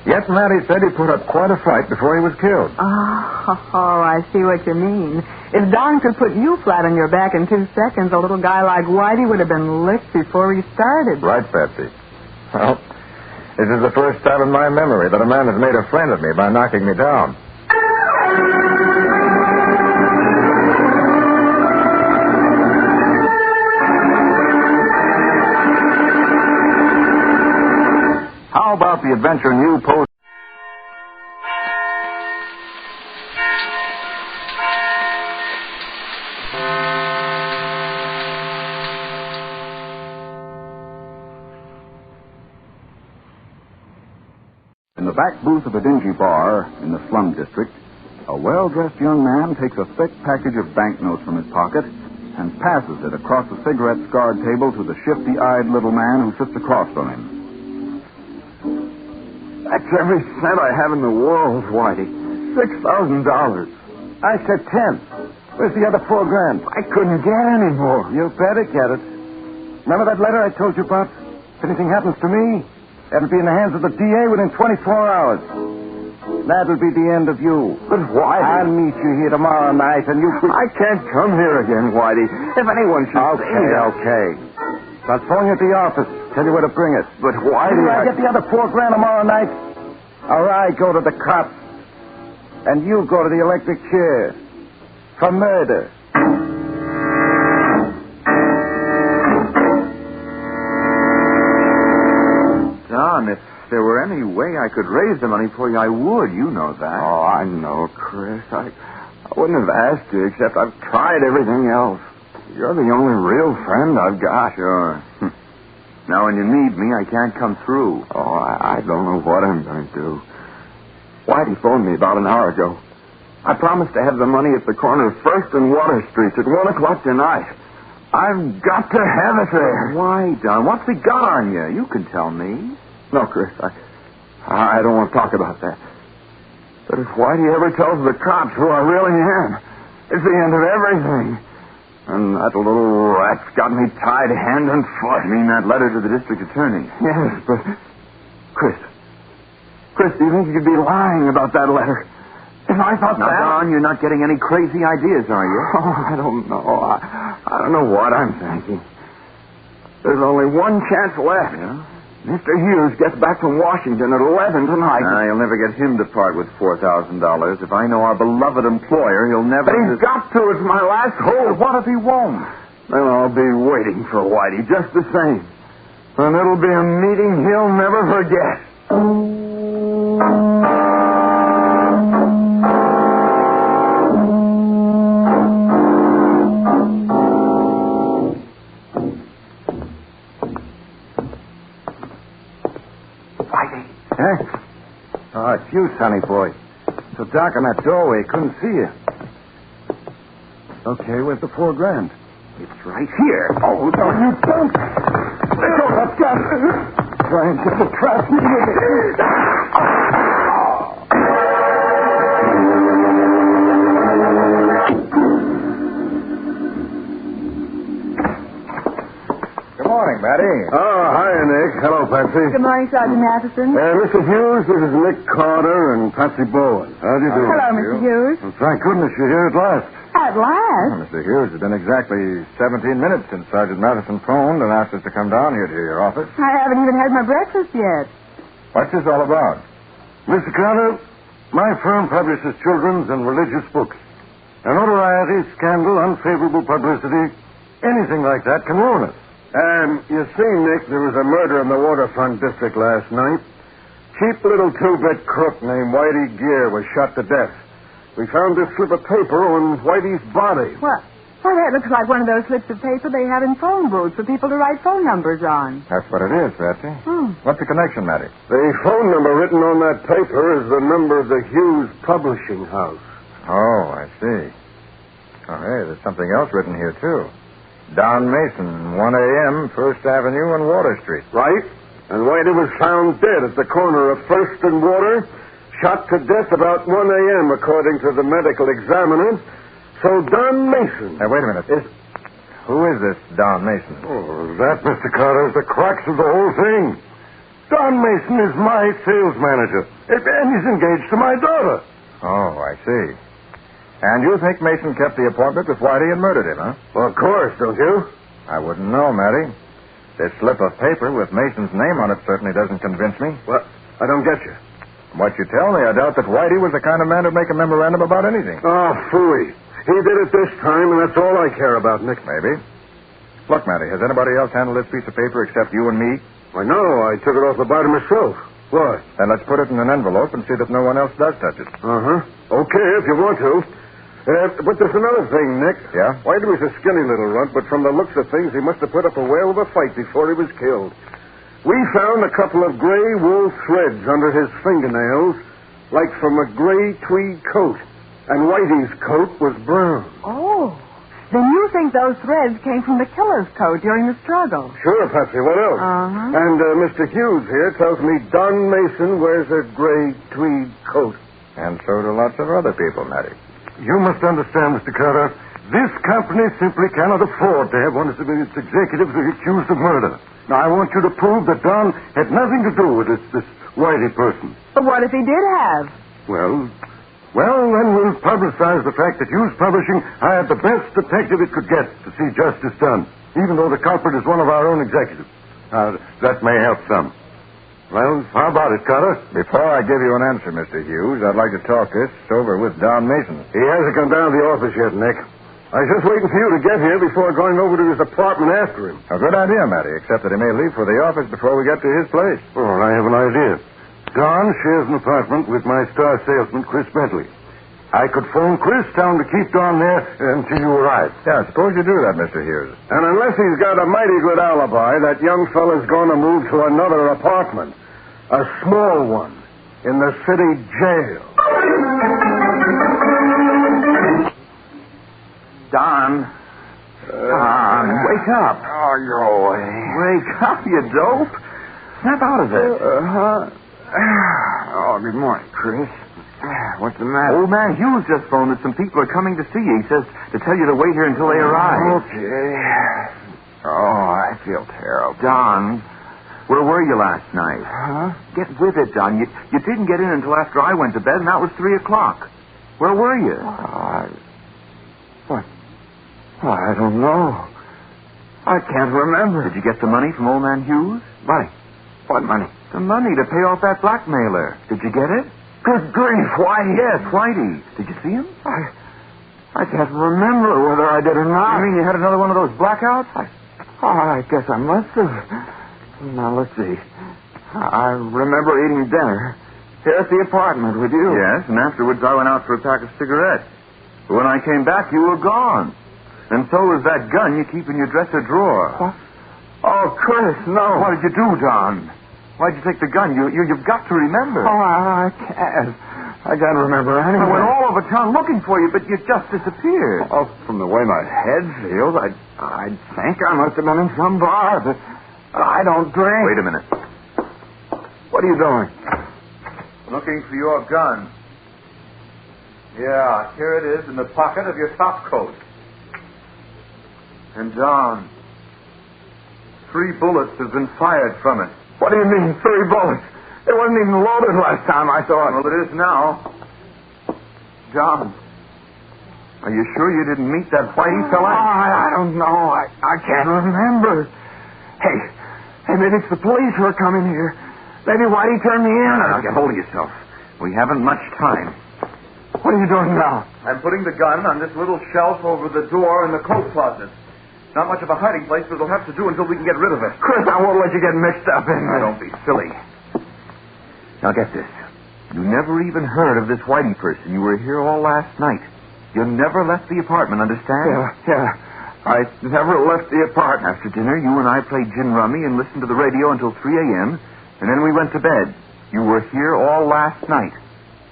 Yet Matty said he put up quite a fight before he was killed. Oh, I see what you mean. If Don could put you flat on your back in 2 seconds, a little guy like Whitey would have been licked before he started. Right, Patsy. Well, this is the first time in my memory that a man has made a friend of me by knocking me down. How about the adventure new post? In the back booth of a dingy bar in the slum district, a well-dressed young man takes a thick package of banknotes from his pocket and passes it across the cigarette-scarred table to the shifty-eyed little man who sits across from him. That's every cent I have in the world, Whitey. $6,000. I said 10. Where's the other $4,000? I couldn't get any more. You better get it. Remember that letter I told you about? If anything happens to me, that'll be in the hands of the DA within 24 hours. That'll be the end of you. But Whitey... I'll meet you here tomorrow night, and you... I can't come here again, Whitey. If anyone should see me... Okay. I'll phone you at the office. Tell you where to bring it. But Whitey... I get the other $4,000 tomorrow night, or I go to the cops, and you go to the electric chair for murder. Don, if there were any way I could raise the money for you, I would. You know that. Oh, I know, Chris. I wouldn't have asked you, except I've tried everything else. You're the only real friend I've got. Sure. Now, when you need me, I can't come through. Oh, I don't know what I'm going to do. Whitey phoned me about an hour ago. I promised to have the money at the corner of 1st and Water Streets at 1 o'clock tonight. I've got to have it there. Why, Don? What's he got on you? You can tell me. No, Chris, I don't want to talk about that. But if Whitey ever tells the cops who I really am, it's the end of everything. And that little rat's got me tied hand and foot. You mean that letter to the district attorney? Yes, but... Chris, do you think you could be lying about that letter? If I thought now, that... Don, you're not getting any crazy ideas, are you? Oh, I don't know. I don't know what I'm thinking. There's only one chance left. Yeah? Mr. Hughes gets back from Washington at 11 tonight. You'll never get him to part with $4,000. If I know our beloved employer, he'll never... But he's got to. It's my last hope. What if he won't? Then I'll be waiting for Whitey just the same. And it'll be a meeting he'll never forget. Oh, it's you, sonny boy. So dark in that doorway, couldn't see you. Okay, where's the $4,000? It's right here. Oh, no, you don't. Let go of that gun. Trying to trap me with it. Good morning, Matty. Oh, hi, Nick. Hello, Patsy. Good morning, Sergeant Matheson. Mr. Hughes, this is Nick Carter and Patsy Bowen. How do you do? Hello, Mr. Hughes. Well, thank goodness you're here at last. At last? Mr. Hughes, it's been exactly 17 minutes since Sergeant Matheson phoned and asked us to come down here to your office. I haven't even had my breakfast yet. What's this all about? Mr. Carter, my firm publishes children's and religious books. And notoriety, scandal, unfavorable publicity, anything like that can ruin us. You see, Nick, there was a murder in the waterfront district last night. Cheap little two-bit crook named Whitey Gear was shot to death. We found this slip of paper on Whitey's body. Well, that looks like one of those slips of paper they have in phone booths for people to write phone numbers on. That's what it is, Patsy. What's the connection, Matty? The phone number written on that paper is the number of the Hughes Publishing House. Oh, I see. Oh, hey, there's something else written here, too. Don Mason, 1 a.m., 1st Avenue and Water Street. Right. And Whitey was found dead at the corner of 1st and Water, shot to death about 1 a.m., according to the medical examiner. So Don Mason... Hey, wait a minute. Who is this Don Mason? Oh, that, Mr. Carter, is the crux of the whole thing. Don Mason is my sales manager, and he's engaged to my daughter. Oh, I see. And you think Mason kept the appointment with Whitey and murdered him, huh? Well, of course, don't you? I wouldn't know, Matty. This slip of paper with Mason's name on it certainly doesn't convince me. Well, I don't get you. From what you tell me, I doubt that Whitey was the kind of man who'd make a memorandum about anything. Oh, phooey. He did it this time, and that's all I care about, Nick. Maybe. Look, Matty, has anybody else handled this piece of paper except you and me? I know. I took it off the bottom myself. What? Then let's put it in an envelope and see that no one else does touch it. Uh-huh. Okay, if you want to. But there's another thing, Nick. Yeah? Whitey was a skinny little runt, but from the looks of things, he must have put up a whale of a fight before he was killed. We found a couple of gray wool threads under his fingernails, like from a gray tweed coat. And Whitey's coat was brown. Oh. Then you think those threads came from the killer's coat during the struggle? Sure, Patsy. What else? Uh-huh. And Mr. Hughes here tells me Don Mason wears a gray tweed coat. And so do lots of other people, Matty. You must understand, Mr. Carter, this company simply cannot afford to have one of its executives accused of murder. Now, I want you to prove that Don had nothing to do with this Whitey person. But what if he did have? Well, then we'll publicize the fact that Hughes Publishing hired the best detective it could get to see justice done, even though the culprit is one of our own executives. That may help some. Well, how about it, Carter? Before I give you an answer, Mr. Hughes, I'd like to talk this over with Don Mason. He hasn't come down to the office yet, Nick. I was just waiting for you to get here before going over to his apartment after him. A good idea, Matty, except that he may leave for the office before we get to his place. Oh, I have an idea. Don shares an apartment with my star salesman, Chris Bentley. I could phone Chris, tell him to keep Don there until you arrive. Yeah, suppose you do that, Mr. Hughes. And unless he's got a mighty good alibi, that young fella's going to move to another apartment. A small one in the city jail. Don. Don, wake up. Oh, you're away. Wake up, you dope. Snap out of it. Oh, good morning, Chris. What's the matter? Old man Hughes just phoned that some people are coming to see you. He says to tell you to wait here until they arrive. Okay. Oh, I feel terrible. Don, where were you last night? Huh? Get with it, Don. You didn't get in until after I went to bed, and that was 3 o'clock. Where were you? What? I don't know. I can't remember. Did you get the money from old man Hughes? Money? What money? The money to pay off that blackmailer. Did you get it? Good grief, why? Yes, Whitey. Did you see him? I can't remember whether I did or not. You mean you had another one of those blackouts? I guess I must have. Now, let's see. I remember eating dinner here at the apartment with you. Yes, and afterwards I went out for a pack of cigarettes. But when I came back, you were gone. And so was that gun you keep in your dresser drawer. What? Oh, Chris, no. What did you do, Don? Why'd you take the gun? You've got to remember. Oh, I can't. I can't remember anything. I went all over town looking for you, but you just disappeared. Oh, from the way my head feels, I think I must have been in some bar, but I don't drink. Wait a minute. What are you doing? Looking for your gun. Yeah, here it is in the pocket of your top coat. And Don, 3 bullets have been fired from it. What do you mean, 3 bullets? It wasn't even loaded last time, I thought. Well, it is now. John, are you sure you didn't meet that Whitey fella? I don't know. I can't remember. Hey, maybe it's the police who are coming here. Maybe Whitey turned me in. Now, get hold of yourself. We haven't much time. What are you doing now? I'm putting the gun on this little shelf over the door in the coat closet. Not much of a hiding place, but it'll have to do until we can get rid of it. Chris, I won't let you get mixed up in this. Don't be silly. Now get this. You never even heard of this Whitey person. You were here all last night. You never left the apartment, understand? Yeah. I never left the apartment. After dinner, you and I played gin rummy and listened to the radio until 3 a.m., and then we went to bed. You were here all last night.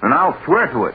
And I'll swear to it.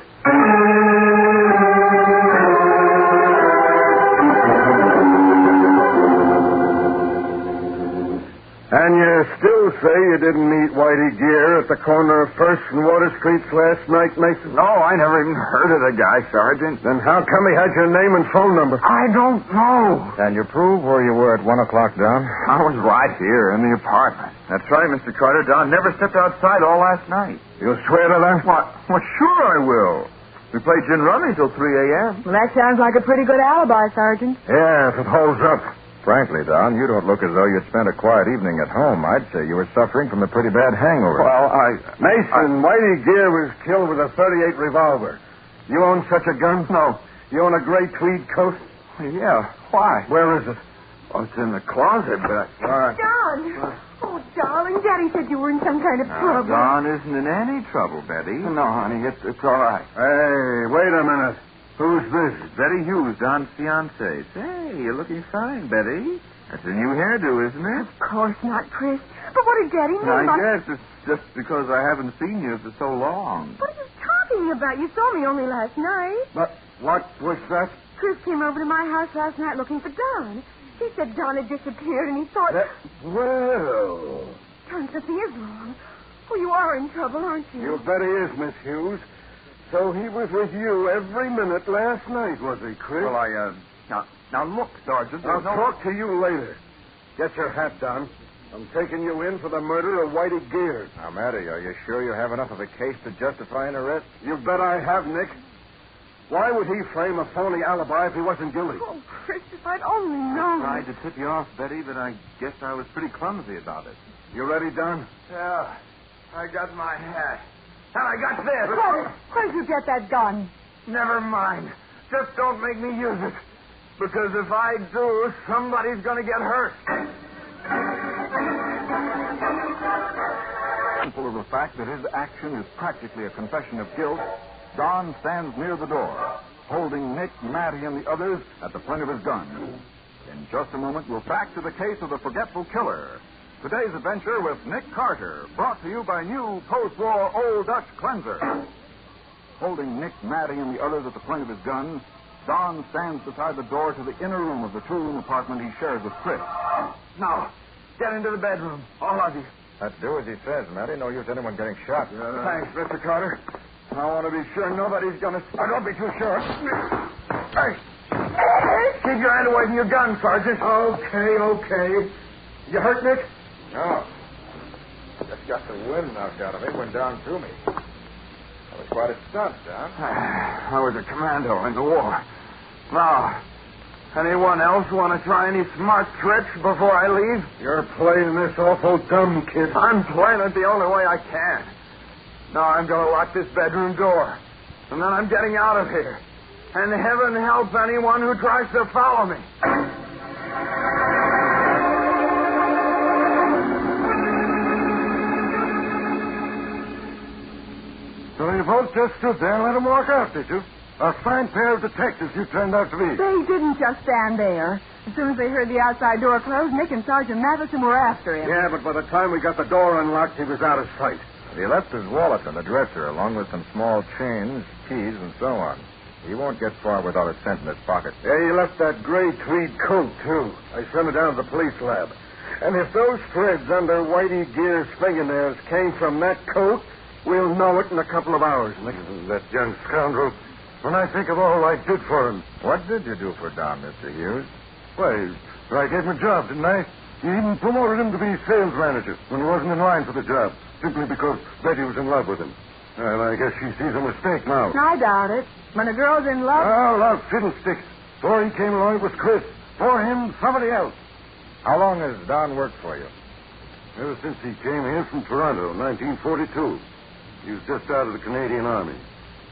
And you still You say you didn't meet Whitey Gear at the corner of First and Water Streets last night, Mason? No, I never even heard of the guy, Sergeant. Then how come he had your name and phone number? I don't know. Can you prove where you were at 1 o'clock, Don? I was right here in the apartment. That's right, Mr. Carter. Don never stepped outside all last night. You'll swear to that? What? Well, sure I will. We played gin rummy till 3 a.m. Well, that sounds like a pretty good alibi, Sergeant. Yeah, if it holds up. Frankly, Don, you don't look as though you'd spent a quiet evening at home. I'd say you were suffering from a pretty bad hangover. Well, Mason, Whitey Gear was killed with a .38 revolver. You own such a gun? No. You own a gray tweed coat? Yeah. Why? Where is it? Oh, it's in the closet, but... Don! Oh, darling, Daddy said you were in some kind of trouble. Don isn't in any trouble, Betty. No, honey, it's all right. Hey, wait a minute. Who's this? Betty Hughes, Don's fiancée. Say, you're looking fine, Betty. That's a new hairdo, isn't it? Of course not, Chris. But what did Daddy mean I by... guess it's just because I haven't seen you for so long. What are you talking about? You saw me only last night. But what was that? Chris came over to my house last night looking for Don. He said Don had disappeared, and he thought... Well... Don, something is wrong. Oh, you are in trouble, aren't you? You bet he is, Miss Hughes. So he was with you every minute last night, was he, Chris? Well, Now, look, Sergeant. I'll talk to you later. Get your hat, Don. I'm taking you in for the murder of Whitey Gear. Now, Matty, are you sure you have enough of a case to justify an arrest? You bet I have, Nick. Why would he frame a phony alibi if he wasn't guilty? Oh, Chris, if I'd only known. I tried to tip you off, Betty, but I guess I was pretty clumsy about it. You ready, Don? Yeah. I got my hat. And I got this. Where'd you get that gun? Never mind. Just don't make me use it. Because if I do, somebody's going to get hurt. Full of the fact that his action is practically a confession of guilt, Don stands near the door, holding Nick, Matty, and the others at the point of his gun. In just a moment, we'll back to the case of the Forgetful Killer. Today's adventure with Nick Carter, brought to you by new post-war Old Dutch Cleanser. Holding Nick, Matty, and the others at the point of his gun, Don stands beside the door to the inner room of the two-room apartment he shares with Chris. Now, get into the bedroom, all of you. Let's do as he says, Matty. No use anyone getting shot. Thanks, Mr. Carter. I want to be sure nobody's going to... don't be too sure. Hey, keep your hand away from your gun, Sergeant. Okay. You hurt, Nick? No. Just got the wind knocked out of me when Don threw me. That was quite a stunt, Don. I was a commando in the war. Now, anyone else want to try any smart tricks before I leave? You're playing this awful dumb, kid. I'm playing it the only way I can. Now I'm going to lock this bedroom door. And then I'm getting out of here. And heaven help anyone who tries to follow me. So you both just stood there and let him walk out, did you? A fine pair of detectives you turned out to be. They didn't just stand there. As soon as they heard the outside door close, Nick and Sergeant Matheson were after him. Yeah, but by the time we got the door unlocked, he was out of sight. He left his wallet in the dresser, along with some small change, keys, and so on. He won't get far without a cent in his pocket. Yeah, he left that gray tweed coat, too. I sent it down to the police lab. And if those threads under Whitey Gear's fingernails came from that coat, we'll know it in a couple of hours, Nick. That young scoundrel. When I think of all I did for him. What did you do for Don, Mr. Hughes? Why, I gave him a job, didn't I? You even promoted him to be sales manager when he wasn't in line for the job, simply because Betty was in love with him. Well, I guess she sees a mistake now. I doubt it. When a girl's in love... Oh, love fiddlesticks. Before he came along, it was Chris. For him, somebody else. How long has Don worked for you? Ever since he came here from Toronto in 1942. He was just out of the Canadian Army.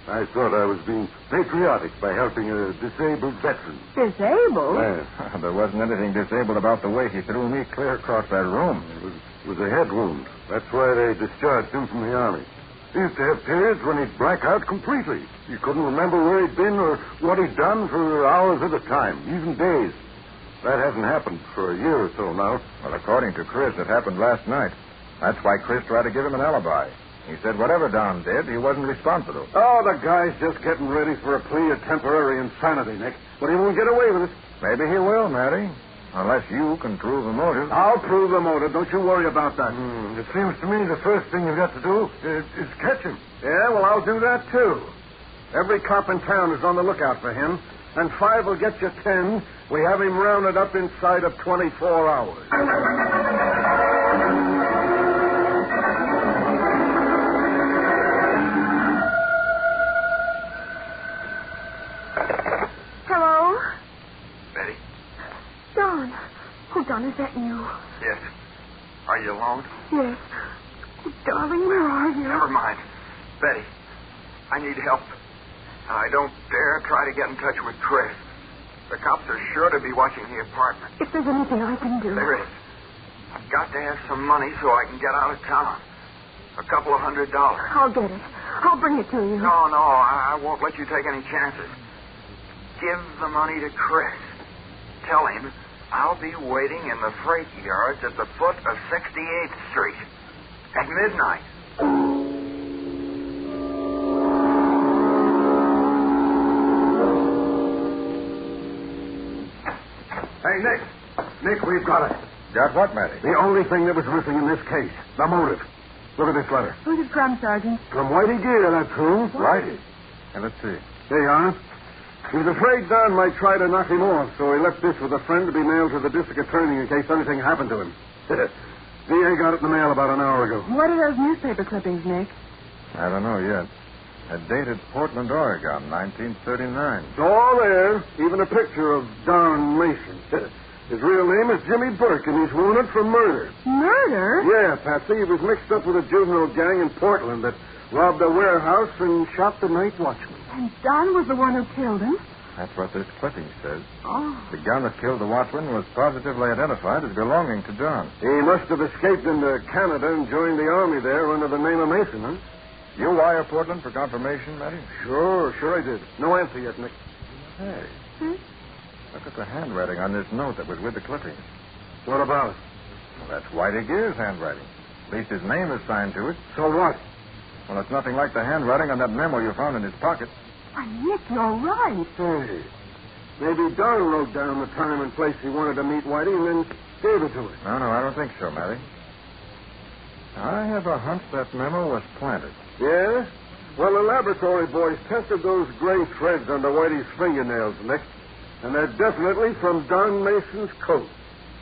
I thought I was being patriotic by helping a disabled veteran. Disabled? Yeah. There wasn't anything disabled about the way he threw me clear across that room. It was a head wound. That's why they discharged him from the Army. He used to have periods when he'd black out completely. He couldn't remember where he'd been or what he'd done for hours at a time, even days. That hasn't happened for a year or so now. Well, according to Chris, it happened last night. That's why Chris tried to give him an alibi. He said whatever Don did, he wasn't responsible. Oh, the guy's just getting ready for a plea of temporary insanity, Nick. But he won't get away with it. Maybe he will, Matty. Unless you can prove the motive. I'll prove the motive. Don't you worry about that. It seems to me the first thing you've got to do is catch him. Yeah, well, I'll do that, too. Every cop in town is on the lookout for him, and 5 will get you 10. We have him rounded up inside of 24 hours. Hello? Betty? Don. Oh, Don, is that you? Yes. Are you alone? Yes. Oh, darling, where are you? Never mind. Betty, I need help. And I don't dare try to get in touch with Chris. The cops are sure to be watching the apartment. If there's anything I can do. There is. I've got to have some money so I can get out of town. $200. I'll get it. I'll bring it to you. No, I won't let you take any chances. Give the money to Chris. Tell him I'll be waiting in the freight yards at the foot of 68th Street at midnight. Hey, Nick, we've got it. Got what, Matty? The only thing that was missing in this case. The motive. Look at this letter. Who's it from, Sergeant? From Whitey Gear, that's who. Whitey. And let's see. There you are. He was afraid Don might try to knock him off, so he left this with a friend to be mailed to the district attorney in case anything happened to him. VA got it in the mail about an hour ago. What are those newspaper clippings, Nick? I don't know yet. Dated Portland, Oregon, 1939. It's all there, even a picture of Don Mason. His real name is Jimmy Burke, and he's wanted for murder. Murder? Yeah, Patsy. He was mixed up with a juvenile gang in Portland that robbed a warehouse and shot the night watchman. And Don was the one who killed him? That's what this clipping says. Oh. The gun that killed the watchman was positively identified as belonging to John. He must have escaped into Canada and joined the army there under the name of Mason, huh? You wire Portland for confirmation, Matty? Sure I did. No answer yet, Nick. Hey. Look at the handwriting on this note that was with the clipping. What about it? Well, that's Whitey Gear's handwriting. At least his name is signed to it. So what? Well, it's nothing like the handwriting on that memo you found in his pocket. Why, Nick, you're right. Hey. Maybe Don wrote down the time and place he wanted to meet Whitey and then gave it to him. No, I don't think so, Matty. I have a hunch that memo was planted. Yeah? Well, the laboratory boys tested those gray threads under Whitey's fingernails, Nick. And they're definitely from Don Mason's coat.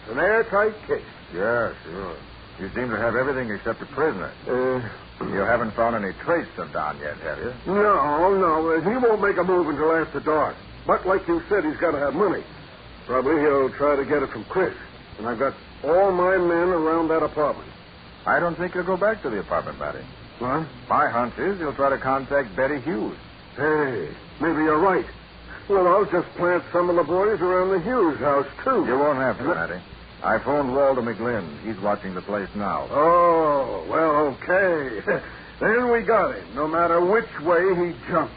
It's an airtight case. Yeah, sure. You seem to have everything except a prisoner. You haven't found any trace of Don yet, have you? No. He won't make a move until after dark. But like you said, he's got to have money. Probably he'll try to get it from Chris. And I've got all my men around that apartment. I don't think he'll go back to the apartment, Matty. What? My hunch is he'll try to contact Betty Hughes. Hey, maybe you're right. Well, I'll just plant some of the boys around the Hughes house, too. You won't have to, Matty. I phoned Walter McGlynn. He's watching the place now. Oh, well, okay. Then we got him, no matter which way he jumped.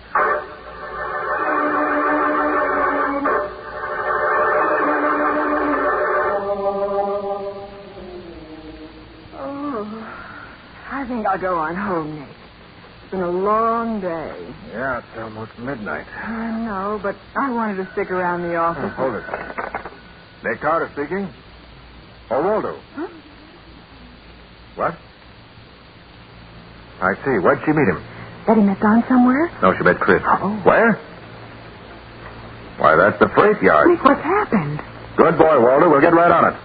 I think I'll go on home, Nick. It's been a long day. Yeah, it's almost midnight. I know, but I wanted to stick around the office. Hold it. Nick Carter speaking. Oh, Waldo. Huh? What? I see. Where'd she meet him? Betty met Don somewhere? No, she met Chris. Uh-oh. Where? Why, that's the freight yard. Nick, what's happened? Good boy, Waldo. We'll get right on it.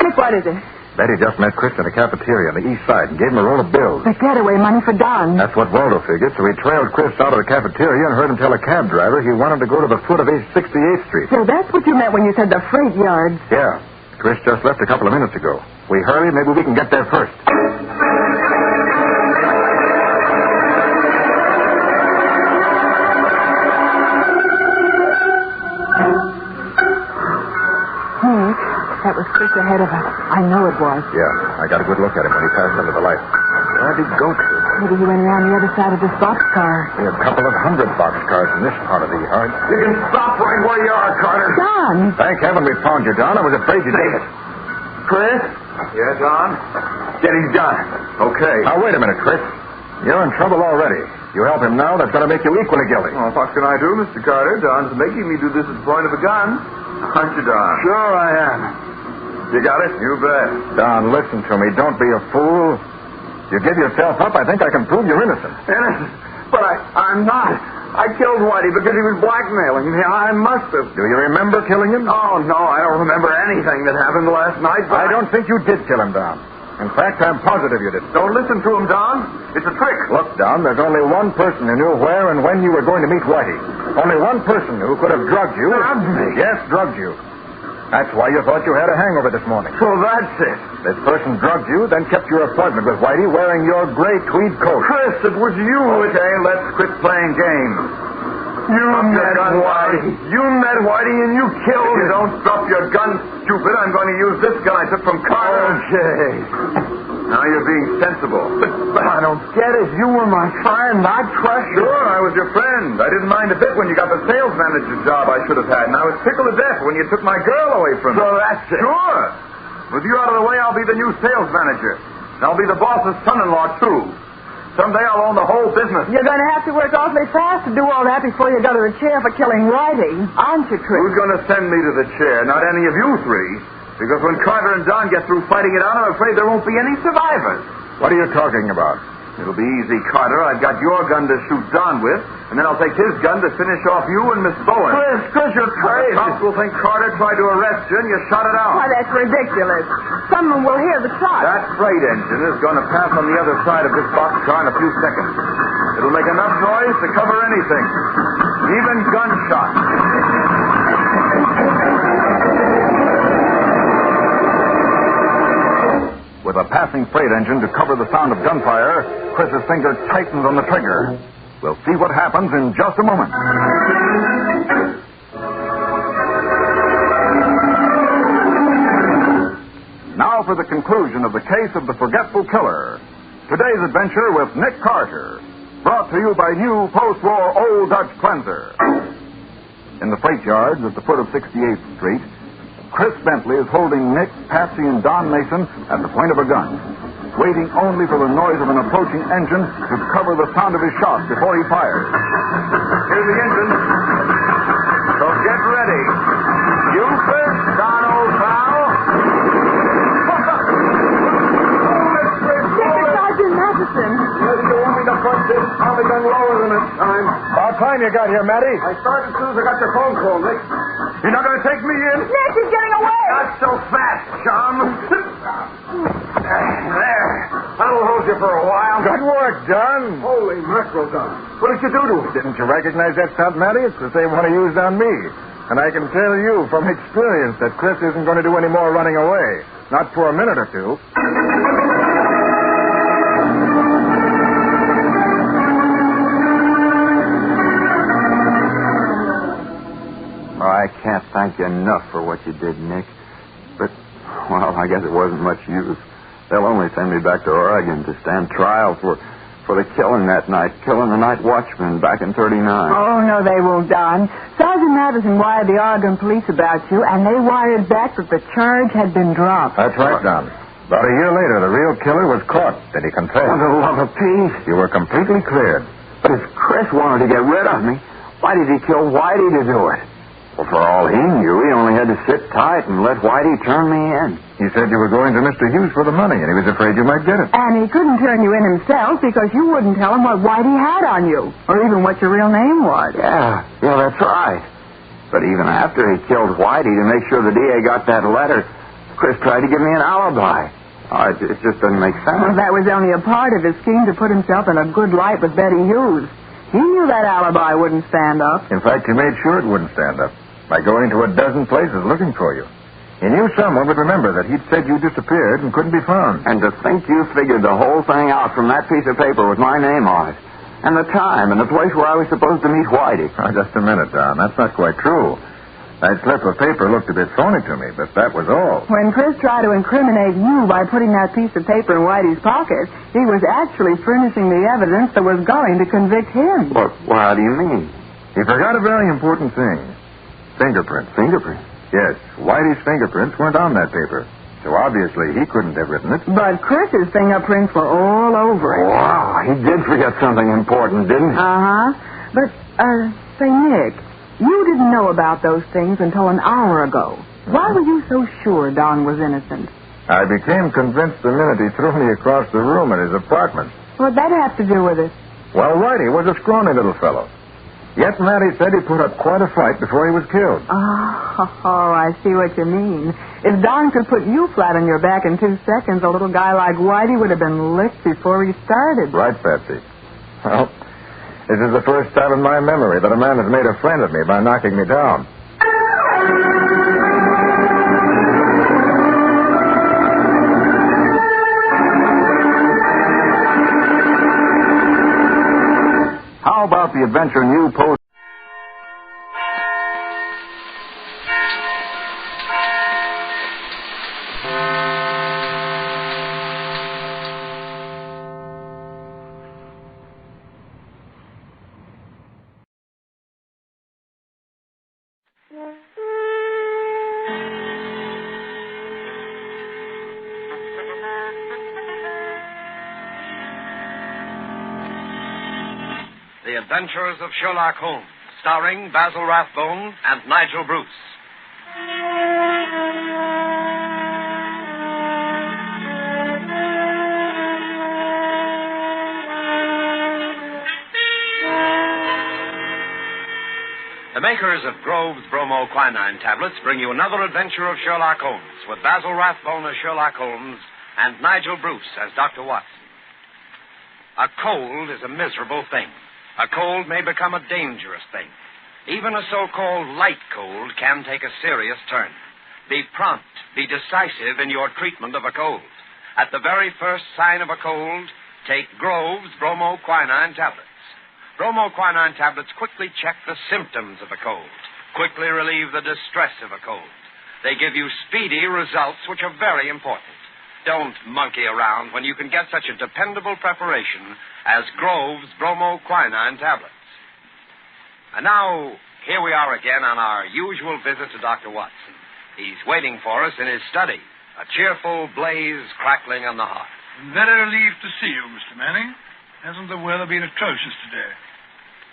Nick, what is it? Betty just met Chris in a cafeteria on the east side and gave him a roll of bills. The getaway money for Don. That's what Waldo figured, so he trailed Chris out of the cafeteria and heard him tell a cab driver he wanted to go to the foot of East 68th Street. So that's what you meant when you said the freight yards. Yeah. Chris just left a couple of minutes ago. We hurry, maybe we can get there first. That was Chris ahead of us. I know it was. Yeah, I got a good look at him when he passed under the light. Where'd he go to? Maybe he went around the other side of this boxcar. There are a couple of 100 boxcars in this part of the yard. You can stop right where you are, Carter. Don! Thank heaven we found you, Don. I was afraid you did. Chris? Yeah, Don? Get him done. Okay. Now, wait a minute, Chris. You're in trouble already. You help him now, that's going to make you equally guilty. Well, what can I do, Mr. Carter? Don's making me do this at the point of a gun. Aren't you, Don? Sure I am. You got it? You bet. Don, listen to me. Don't be a fool. You give yourself up, I think I can prove you're innocent. Innocent? But I'm not. I killed Whitey because he was blackmailing me. I must have. Do you remember killing him? Oh, no, I don't remember anything that happened last night. But I don't think you did kill him, Don. In fact, I'm positive you didn't. Don't listen to him, Don. It's a trick. Look, Don, there's only one person who knew where and when you were going to meet Whitey. Only one person who could have drugged you. Drugged me? Yes, drugged you. That's why you thought you had a hangover this morning. So that's it. This person drugged you, then kept your appointment with Whitey wearing your gray tweed coat. Chris, it was you. Okay, let's quit playing games. You met Whitey. You met Whitey and you killed him. If you him. don't drop your gun, stupid, I'm going to use this gun I took from Carter. Okay. Now you're being sensible. But I don't get it. You were my friend. I trust you. Sure, I was your friend. I didn't mind a bit when you got the sales manager's job I should have had, and I was tickled to death when you took my girl away from me. So that's it. Sure. With you out of the way, I'll be the new sales manager. And I'll be the boss's son-in-law, too. Someday I'll own the whole business. You're going to have to work awfully fast to do all that before you go to the chair for killing Whitey, aren't you, Chris? Who's going to send me to the chair? Not any of you three. Because when Carter and Don get through fighting it out, I'm afraid there won't be any survivors. What are you talking about? It'll be easy, Carter. I've got your gun to shoot Don with, and then I'll take his gun to finish off you and Miss Bowen. Chris, you're crazy. The cops will think Carter tried to arrest you, and you shot it out. Why, that's ridiculous. Someone will hear the shot. That freight engine is going to pass on the other side of this boxcar in a few seconds. It'll make enough noise to cover anything, even gunshots. With a passing freight engine to cover the sound of gunfire, Chris's finger tightens on the trigger. We'll see what happens in just a moment. Now for the conclusion of the case of the Forgetful Killer. Today's adventure with Nick Carter. Brought to you by new post-war Old Dutch Cleanser. In the freight yards at the foot of 68th Street, Chris Bentley is holding Nick, Patsy, and Don Mason at the point of a gun, waiting only for the noise of an approaching engine to cover the sound of his shot before he fires. Here's the engine. So get ready. You first, Don, old pal. Sergeant Matheson. Yes, you want me to punch this Tommy gun lower than this time. About time you got here, Matty. I started as soon as I got your phone call, Nick. You're not going to take me in? Nick, he's getting away. Not so fast, chum. There. That'll hold you for a while. Good work, Don. Holy mackerel, Don. What did you do to him? Didn't you recognize that stunt, Matty? It's the same one he used on me. And I can tell you from experience that Chris isn't going to do any more running away. Not for a minute or two. I can't thank you enough for what you did, Nick. But, well, I guess it wasn't much use. They'll only send me back to Oregon to stand trial for the killing that night, killing the night watchman back in 39. Oh, no, they won't, Don. Sergeant Madison wired the Oregon police about you, and they wired back that the charge had been dropped. That's right, Don. About a year later, the real killer was caught. Did he confess? For the love of peace. You were completely cleared. But if Chris wanted to get rid of me, why did he kill Whitey to do it? Well, for all he knew, he only had to sit tight and let Whitey turn me in. He said you were going to Mr. Hughes for the money, and he was afraid you might get it. And he couldn't turn you in himself because you wouldn't tell him what Whitey had on you, or even what your real name was. Yeah, that's right. But even after he killed Whitey, to make sure the DA got that letter, Chris tried to give me an alibi. Oh, it just doesn't make sense. Well, that was only a part of his scheme to put himself in a good light with Betty Hughes. He knew that alibi wouldn't stand up. In fact, he made sure it wouldn't stand up by going to a dozen places looking for you. He knew someone would remember that he'd said you disappeared and couldn't be found. And to think you figured the whole thing out from that piece of paper with my name on it. And the time and the place where I was supposed to meet Whitey. Oh, just a minute, Don. That's not quite true. That slip of paper looked a bit phony to me, but that was all. When Chris tried to incriminate you by putting that piece of paper in Whitey's pocket, he was actually furnishing the evidence that was going to convict him. What do you mean? He forgot a very important thing. Fingerprints. Fingerprints? Yes. Whitey's fingerprints weren't on that paper. So obviously he couldn't have written it. But Chris's fingerprints were all over it. Wow, he did forget something important, didn't he? Uh-huh. But, say, Nick, You didn't know about those things until an hour ago. Why were you so sure Don was innocent? I became convinced the minute he threw me across the room in his apartment. What'd that have to do with it? Well, Whitey was a scrawny little fellow. Yet Matty said he put up quite a fight before he was killed. Oh, I see what you mean. If Don could put you flat on your back in 2 seconds, a little guy like Whitey would have been licked before he started. Right, Patsy. Well, this is the first time in my memory that a man has made a friend of me by knocking me down. How about the adventure new post? The Adventures of Sherlock Holmes, starring Basil Rathbone and Nigel Bruce. The makers of Grove's bromoquinine tablets bring you another adventure of Sherlock Holmes, with Basil Rathbone as Sherlock Holmes and Nigel Bruce as Dr. Watson. A cold is a miserable thing. A cold may become a dangerous thing. Even a so-called light cold can take a serious turn. Be prompt, be decisive in your treatment of a cold. At the very first sign of a cold, take Grove's bromoquinine tablets. Bromoquinine tablets quickly check the symptoms of a cold, quickly relieve the distress of a cold. They give you speedy results, which are very important. Don't monkey around when you can get such a dependable preparation as Grove's bromoquinine tablets. And now, here we are again on our usual visit to Dr. Watson. He's waiting for us in his study, a cheerful blaze crackling on the hearth. I'm very relieved to see you, Mr. Manning. Hasn't the weather been atrocious today?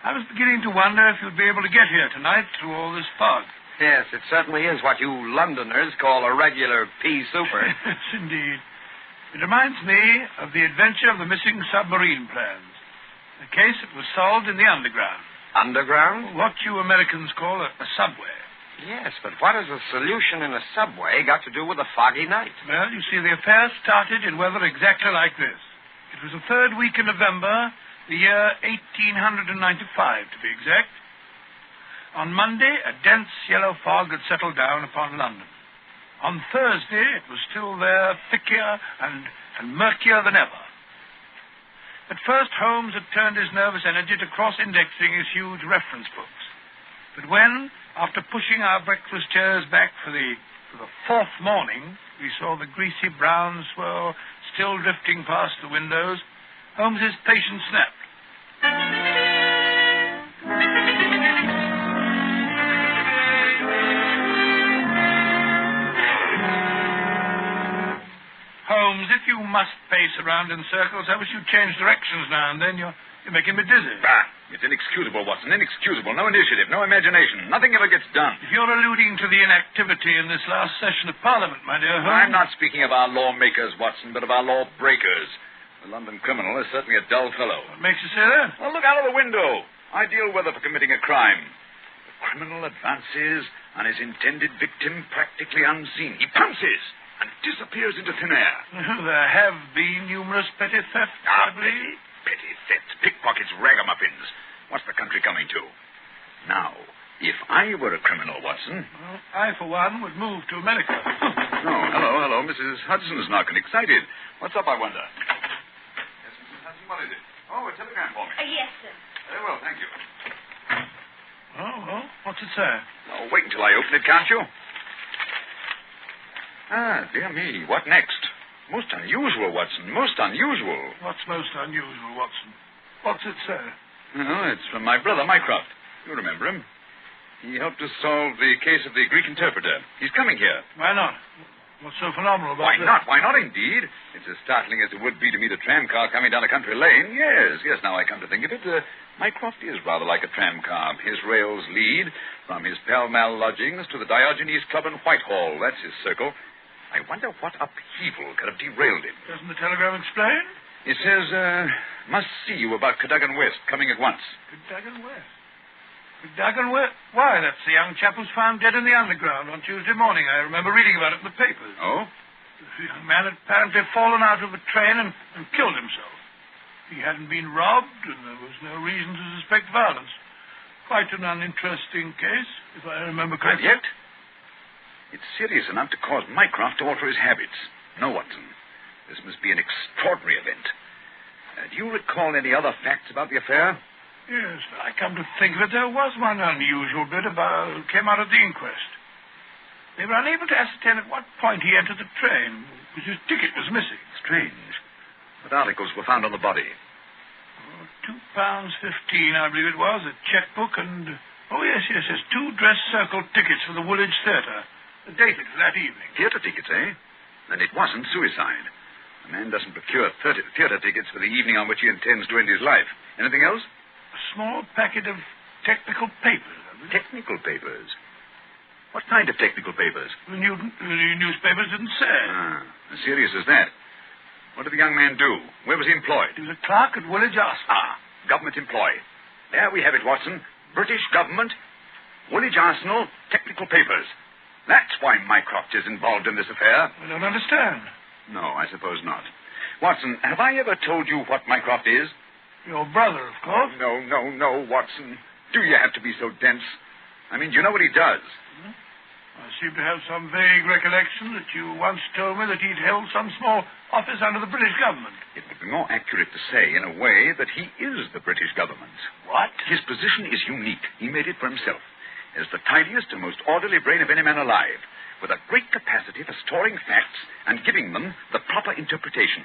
I was beginning to wonder if you'd be able to get here tonight through all this fog. Yes, it certainly is what you Londoners call a regular pea souper. Yes, indeed. It reminds me of the adventure of the missing submarine plans. A case that was solved in the underground. Underground? What you Americans call a subway. Yes, but what has a solution in a subway got to do with a foggy night? Well, you see, the affair started in weather exactly like this. It was the third week in November, the year 1895, to be exact. On Monday, a dense yellow fog had settled down upon London. On Thursday, it was still there, thicker and murkier than ever. At first, Holmes had turned his nervous energy to cross-indexing his huge reference books. But when, after pushing our breakfast chairs back for the fourth morning, we saw the greasy brown swirl still drifting past the windows, Holmes's patience snapped. Holmes, if you must pace around in circles, I wish you'd change directions now and then. You're making me dizzy. Bah, it's inexcusable, Watson, inexcusable. No initiative, no imagination. Nothing ever gets done. If you're alluding to the inactivity in this last session of Parliament, my dear Holmes... I'm not speaking of our lawmakers, Watson, but of our lawbreakers. The London criminal is certainly a dull fellow. What makes you say that? Well, look out of the window. Ideal weather for committing a crime. The criminal advances on his intended victim practically unseen. He pounces and disappears into thin air. There have been numerous petty thefts, I believe. Petty thefts, pickpockets, ragamuffins. What's the country coming to? Now, if I were a criminal, Watson... Well, I, for one, would move to America. Oh, hello. Mrs. Hudson's knocking. Excited. What's up, I wonder? Yes, Mrs. Hudson, what is it? Oh, a telegram for me. Yes, sir. Very well, thank you. Oh, well, what's it say? Oh, wait until I open it, can't you? Ah, dear me, what next? Most unusual, Watson, most unusual. What's most unusual, Watson? What's it say? Oh, it's from my brother, Mycroft. You remember him. He helped us solve the case of the Greek interpreter. He's coming here. Why not? What's so phenomenal about Why not? Why not, indeed? It's as startling as it would be to meet a tram car coming down a country lane. Yes, now I come to think of it. Mycroft is rather like a tram car. His rails lead, From his Pall Mall lodgings to the Diogenes Club in Whitehall. That's his circle. I wonder what upheaval could have derailed him. Doesn't the telegram explain? It says, must see you about Cadogan West, coming at once. Cadogan West? Cadogan West? Why, that's the young chap who's found dead in the underground on Tuesday morning. I remember reading about it in the papers. Oh? The young man had apparently fallen out of a train and killed himself. He hadn't been robbed, and there was no reason to suspect violence. Quite an uninteresting case, if I remember correctly. And yet, it's serious enough to cause Mycroft to alter his habits. No, Watson. This must be an extraordinary event. Do you recall any other facts about the affair? Yes, I come to think of it, there was one unusual bit came out of the inquest. They were unable to ascertain at what point he entered the train, because his ticket was missing. Strange. What articles were found on the body? £2.15, I believe it was, a checkbook, and... Oh, yes, 2 dress circle tickets for the Woolwich Theatre, dated for that evening. Theatre tickets, eh? Then it wasn't suicide. A man doesn't procure theatre tickets for the evening on which he intends to end his life. Anything else? A small packet of technical papers. Technical papers? What kind of technical papers? The newspapers didn't say. As serious as that. What did the young man do? Where was he employed? He was a clerk at Woolwich Arsenal. Government employee. There we have it, Watson. British government, Woolwich Arsenal, technical papers. That's why Mycroft is involved in this affair. I don't understand. No, I suppose not. Watson, have I ever told you what Mycroft is? Your brother, of course. No, Watson. Do you have to be so dense? I mean, do you know what he does? I seem to have some vague recollection that you once told me that he'd held some small office under the British government. It would be more accurate to say, in a way, that he is the British government. What? His position is unique. He made it for himself. As the tidiest and most orderly brain of any man alive, with a great capacity for storing facts and giving them the proper interpretation.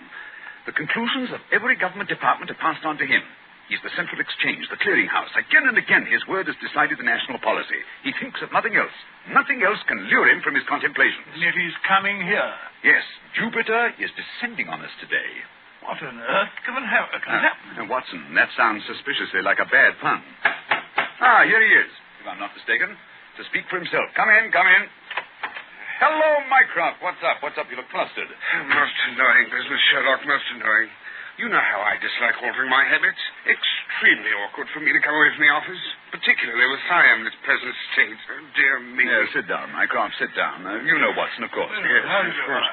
The conclusions of every government department are passed on to him. He's the central exchange, the clearinghouse. Again and again, his word has decided the national policy. He thinks of nothing else. Nothing else can lure him from his contemplations. And yet he's coming here. Yes, Jupiter is descending on us today. What on earth can happen? Watson, that sounds suspiciously like a bad pun. Here he is, if I'm not mistaken, to speak for himself. Come in. Hello, Mycroft. What's up? You look flustered. Most annoying business, Sherlock, most annoying. You know how I dislike altering my habits. Extremely awkward for me to come away from the office, particularly with Siam in its present state. Oh, dear me. Sit down, Mycroft, sit down. You know Watson, of course. Yes, of course.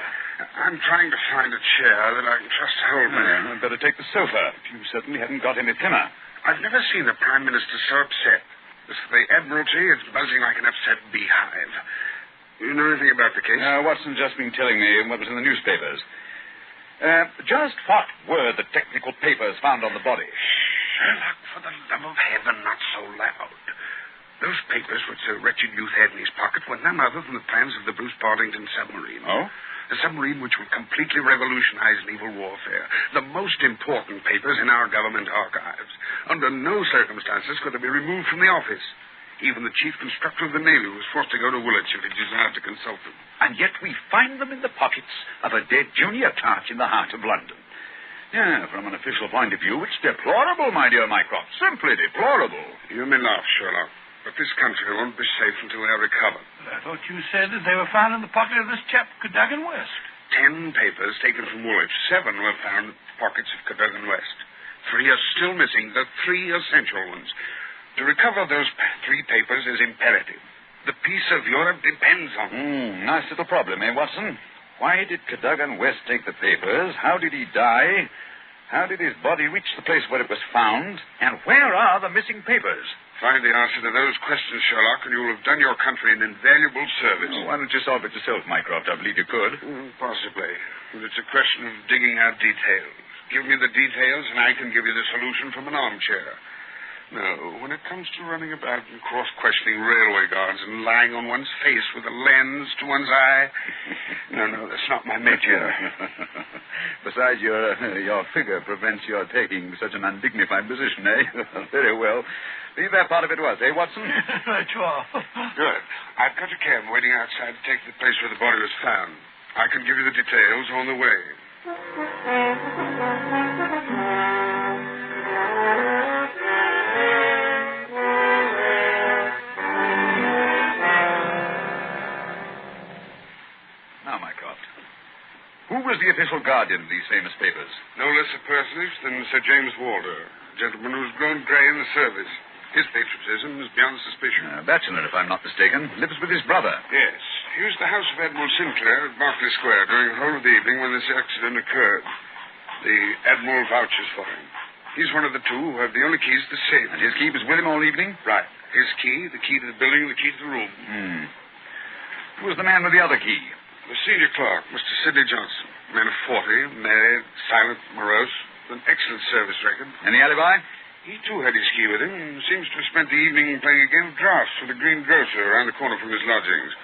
I'm trying to find a chair that I can trust to hold me. I'd better take the sofa. You certainly haven't got any thinner. I've never seen the Prime Minister so upset. As for the Admiralty, it's buzzing like an upset beehive. You know anything about the case? Watson's just been telling me what was in the newspapers. Just what were the technical papers found on the body? Sherlock, for the love of heaven, not so loud. Those papers which the wretched youth had in his pocket were none other than the plans of the Bruce Partington submarine. Oh? A submarine which will completely revolutionize naval warfare. The most important papers in our government archives. Under no circumstances could they be removed from the office. Even the chief constructor of the Navy was forced to go to Woolwich if he desired to consult them. And yet we find them in the pockets of a dead junior clerk in the heart of London. Yeah, from an official point of view, it's deplorable, my dear Mycroft. Simply deplorable. You may laugh, Sherlock, but this country won't be safe until they are recovered. I thought you said that they were found in the pocket of this chap, Cadogan West. 10 papers taken from Woolwich. 7 were found in the pockets of Cadogan West. 3 are still missing, the 3 essential ones. To recover those 3 papers is imperative. The peace of Europe depends on it. Nice little problem, eh, Watson? Why did Cadogan West take the papers? How did he die? How did his body reach the place where it was found? And where are the missing papers? Find the answer to those questions, Sherlock, and you'll have done your country an invaluable service. Why don't you solve it yourself, Mycroft? I believe you could. Possibly. But it's a question of digging out details. Give me the details, and I can give you the solution from an armchair. No, when it comes to running about and cross-questioning railway guards and lying on one's face with a lens to one's eye, no, that's not my métier. Besides, your figure prevents your taking such an undignified position, eh? Very well. Leave that part of it to us, eh, Watson? Right, you are. Good. I've got a cab waiting outside to take the place where the body was found. I can give you the details on the way. official guardian of these famous papers? No less a personage than Sir James Walder, a gentleman who's grown grey in the service. His patriotism is beyond suspicion. Bachelor, if I'm not mistaken. Lives with his brother. Yes. He was at the house of Admiral Sinclair at Berkeley Square during the whole of the evening when this accident occurred. The Admiral vouches for him. He's one of the two who have the only keys to the safe. And his key was with him all evening? Right. His key, the key to the building, the key to the room. Who was the man with the other key? The senior clerk, Mr. Sidney Johnson. Man of 40, married, silent, morose, with an excellent service record. Any alibi? He, too, had his key with him and seems to have spent the evening playing a game of drafts with a green grocer around the corner from his lodgings.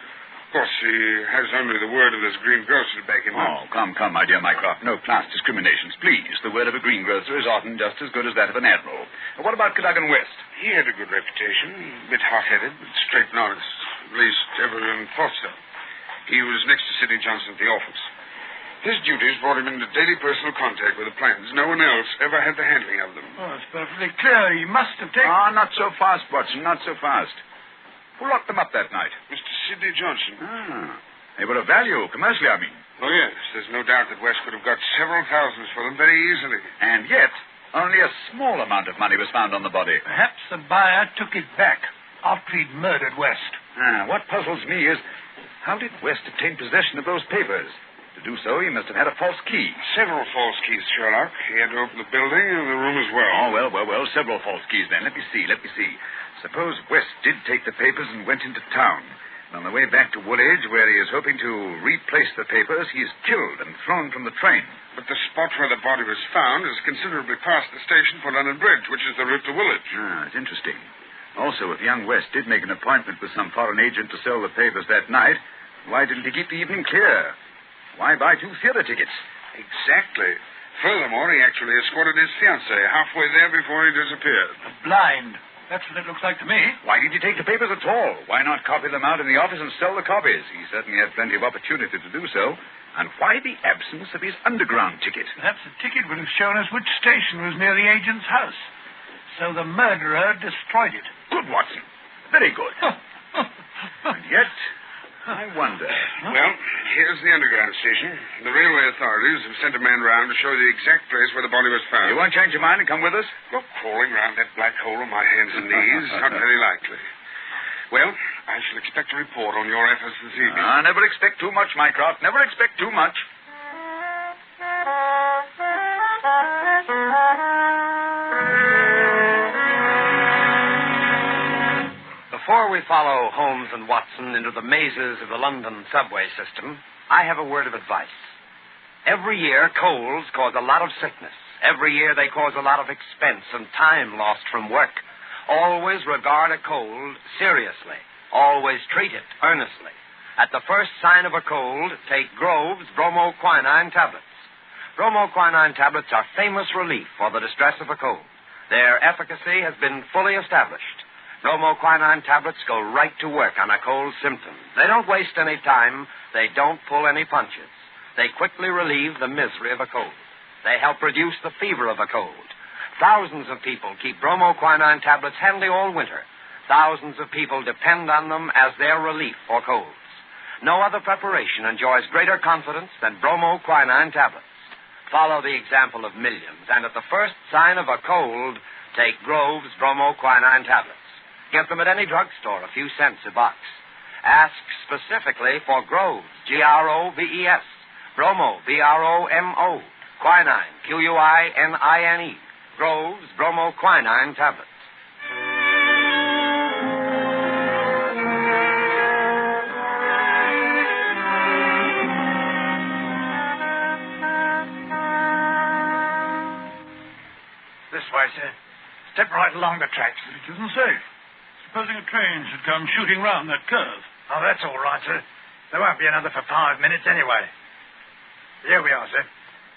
Of course, he has only the word of this green grocer to back him up. Oh, come, my dear Mycroft. No class discriminations, please. The word of a greengrocer is often just as good as that of an admiral. What about Cadogan West? He had a good reputation. A bit hot-headed, but straight and honest. At least everyone thought so. He was next to Sidney Johnson at the office. His duties brought him into daily personal contact with the plans. No one else ever had the handling of them. Oh, it's perfectly clear. He must have taken... Not so fast, Watson, not so fast. Who locked them up that night? Mr. Sidney Johnson. They were of value, commercially, I mean. Oh, yes. There's no doubt that West could have got several thousands for them very easily. And yet, only a small amount of money was found on the body. Perhaps the buyer took it back after he'd murdered West. What puzzles me is, how did West obtain possession of those papers? To do so, he must have had a false key. Several false keys, Sherlock. He had to open the building and the room as well. Oh, well. Several false keys, then. Let me see. Suppose West did take the papers and went into town. And on the way back to Woolwich, where he is hoping to replace the papers, he is killed and thrown from the train. But the spot where the body was found is considerably past the station for London Bridge, which is the route to Woolwich. It's interesting. Also, if young West did make an appointment with some foreign agent to sell the papers that night, why didn't he keep the evening clear? Why buy 2 theater tickets? Exactly. Furthermore, he actually escorted his fiancée halfway there before he disappeared. Blind. That's what it looks like to me. Why did he take the papers at all? Why not copy them out in the office and sell the copies? He certainly had plenty of opportunity to do so. And why the absence of his underground ticket? Perhaps the ticket would have shown us which station was near the agent's house. So the murderer destroyed it. Good, Watson. Very good. And yet, I wonder. Well, here's the underground station. The railway authorities have sent a man round to show the exact place where the body was found. You won't change your mind and come with us? Go crawling round that black hole on my hands and knees. Not very likely. Well, I shall expect a report on your efforts this evening. Never expect too much, Mycroft. Never expect too much. Before we follow Holmes and Watson into the mazes of the London subway system, I have a word of advice. Every year, colds cause a lot of sickness. Every year, they cause a lot of expense and time lost from work. Always regard a cold seriously. Always treat it earnestly. At the first sign of a cold, take Grove's bromoquinine tablets. Bromoquinine tablets are famous relief for the distress of a cold. Their efficacy has been fully established. Bromoquinine tablets go right to work on a cold symptom. They don't waste any time. They don't pull any punches. They quickly relieve the misery of a cold. They help reduce the fever of a cold. Thousands of people keep bromoquinine tablets handy all winter. Thousands of people depend on them as their relief for colds. No other preparation enjoys greater confidence than bromoquinine tablets. Follow the example of millions, and at the first sign of a cold, take Grove's bromoquinine tablets. Get them at any drugstore, a few cents a box. Ask specifically for Grove's, Groves, Bromo, Bromo, quinine, Quinine, Grove's bromoquinine tablets. This way, sir. Step right along the tracks. It isn't safe. Supposing a train should come shooting round that curve. Oh, that's all right, sir. There won't be another for 5 minutes anyway. Here we are, sir.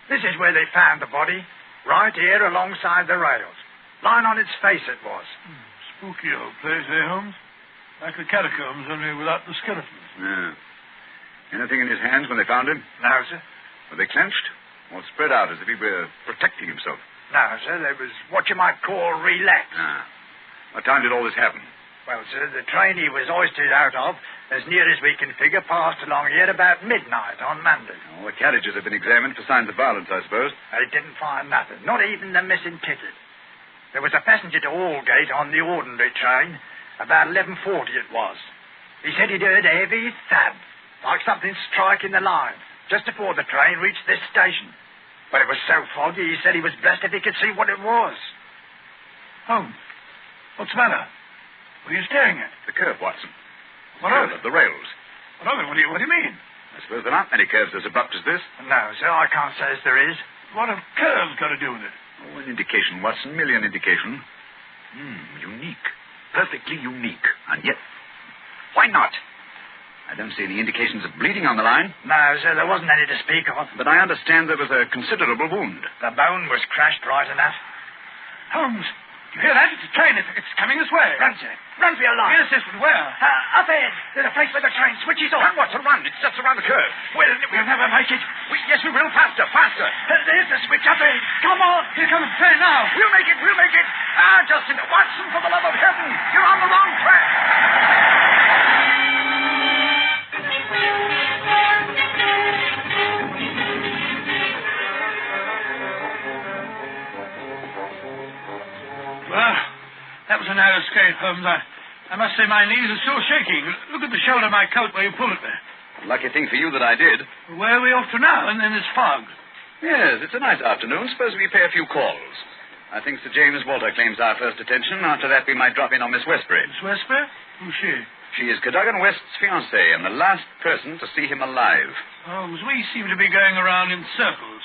This is where they found the body. Right here alongside the rails. Lying on its face it was. Spooky old place, eh, Holmes? Like the catacombs, only without the skeletons. Yeah. Anything in his hands when they found him? No, sir. Were they clenched? Or spread out as if he were protecting himself? No, sir. They was what you might call relaxed. What time did all this happen? Well, sir, the train he was hoisted out of, as near as we can figure, passed along here about midnight on Monday. Oh, the carriages have been examined for signs of violence, I suppose. They didn't find nothing, not even the missing ticket. There was a passenger to Aldgate on the ordinary train. About 11:40 it was. He said he'd heard a heavy thud, like something striking the line, just before the train reached this station. But it was so foggy, he said he was blessed if he could see what it was. Holmes, what's the matter? What are you staring at? The curve, Watson. What curve of it? of the rails. What of it? What do you mean? I suppose there aren't many curves as abrupt as this. No, sir, I can't say as there is. What have curves got to do with it? Oh, an indication, Watson. Merely an indication. Unique. Perfectly unique. And yet, why not? I don't see any indications of bleeding on the line. No, sir, there wasn't any to speak of. But I understand there was a considerable wound. The bone was crashed right enough. Holmes, you hear that? It's a train. It's coming this way. Run, sir. Run for your life. Yes, this one. Where? Up ahead. There's a place where the train switches off. Run, Watson, run. It's just around the curve. We'll never make it. Yes, we will. Faster, faster. There's the switch up ahead. Come on. Here comes the train now. We'll make it. We'll make it. Justin, Watson, for the love of heaven, you're on the wrong track. Well, that was a narrow escape, Holmes. I must say my knees are still shaking. Look at the shoulder of my coat where you pulled it there. Lucky thing for you that I did. Where are we off to now? In this fog? Yes, it's a nice afternoon. Suppose we pay a few calls. I think Sir James Walter claims our first attention. After that, we might drop in on Miss Westbury. Miss Westbury? Who's she? She is Cadogan West's fiancée and the last person to see him alive. Holmes, we seem to be going around in circles.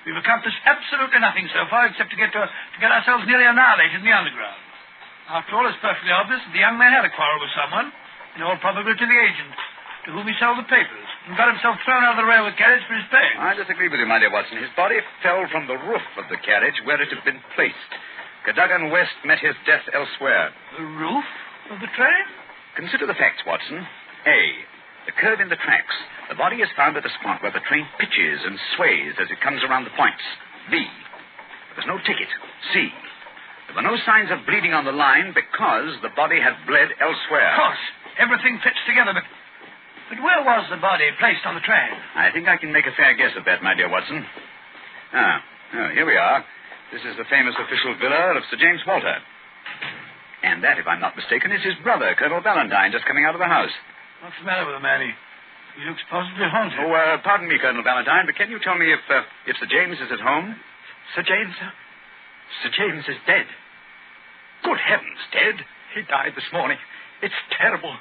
We've accomplished absolutely nothing so far except to get ourselves nearly annihilated in the underground. After all, it's perfectly obvious that the young man had a quarrel with someone, in all probability the agent, to whom he sold the papers, and got himself thrown out of the railway carriage for his pains. I disagree with you, my dear Watson. His body fell from the roof of the carriage where it had been placed. Cadogan West met his death elsewhere. The roof of the train? Consider the facts, Watson. A, the curve in the tracks. The body is found at a spot where the train pitches and sways as it comes around the points. B, there was no ticket. C, there were no signs of bleeding on the line because the body had bled elsewhere. Of course. Everything fits together, but where was the body placed on the train? I think I can make a fair guess at that, my dear Watson. Here we are. This is the famous official villa of Sir James Walter. And that, if I'm not mistaken, is his brother, Colonel Valentine, just coming out of the house. What's the matter with the man? He looks positively haunted. Oh, pardon me, Colonel Valentine, but can you tell me if Sir James is at home? Sir James? Sir James is dead. Good heavens, dead? He died this morning. It's terrible.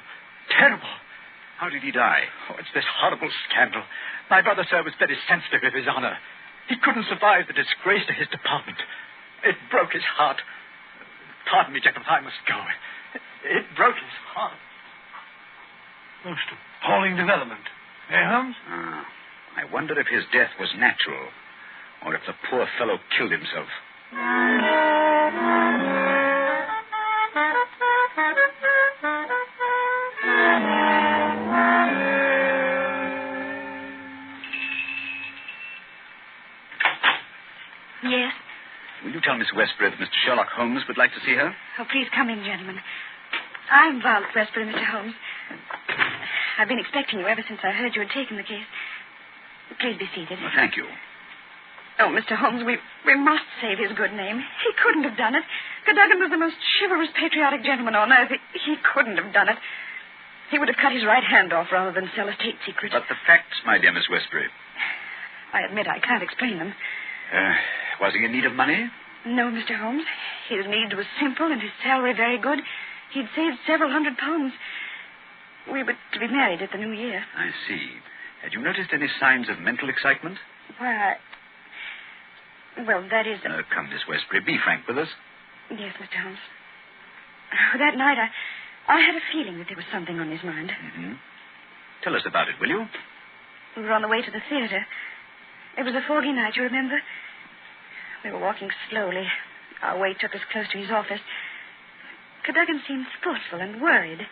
Terrible. How did he die? Oh, it's this horrible scandal. My brother, sir, was very sensitive of his honor. He couldn't survive the disgrace to his department. It broke his heart. Pardon me, gentlemen, I must go. It broke his heart. Most appalling development. Eh, Holmes? I wonder if his death was natural, or if the poor fellow killed himself. Yes? Will you tell Miss Westbury that Mr. Sherlock Holmes would like to see her? Oh, please come in, gentlemen. I'm Val Westbury, Mr. Holmes. I've been expecting you ever since I heard you had taken the case. Please be seated. Well, thank you. Oh, Mr. Holmes, we must save his good name. He couldn't have done it. Cadogan was the most chivalrous, patriotic gentleman on earth. He couldn't have done it. He would have cut his right hand off rather than sell a state secret. But the facts, my dear Miss Westbury. I admit I can't explain them. Was he in need of money? No, Mr. Holmes. His needs were simple and his salary very good. He'd saved several £100. We were to be married at the new year. I see. Had you noticed any signs of mental excitement? Why, well, that is... Come, Miss Westbury, be frank with us. Yes, Mr. Holmes. That night, I had a feeling that there was something on his mind. Mm-hmm. Tell us about it, will you? We were on the way to the theater. It was a foggy night, you remember? We were walking slowly. Our way took us close to his office. Cadogan seemed thoughtful and worried.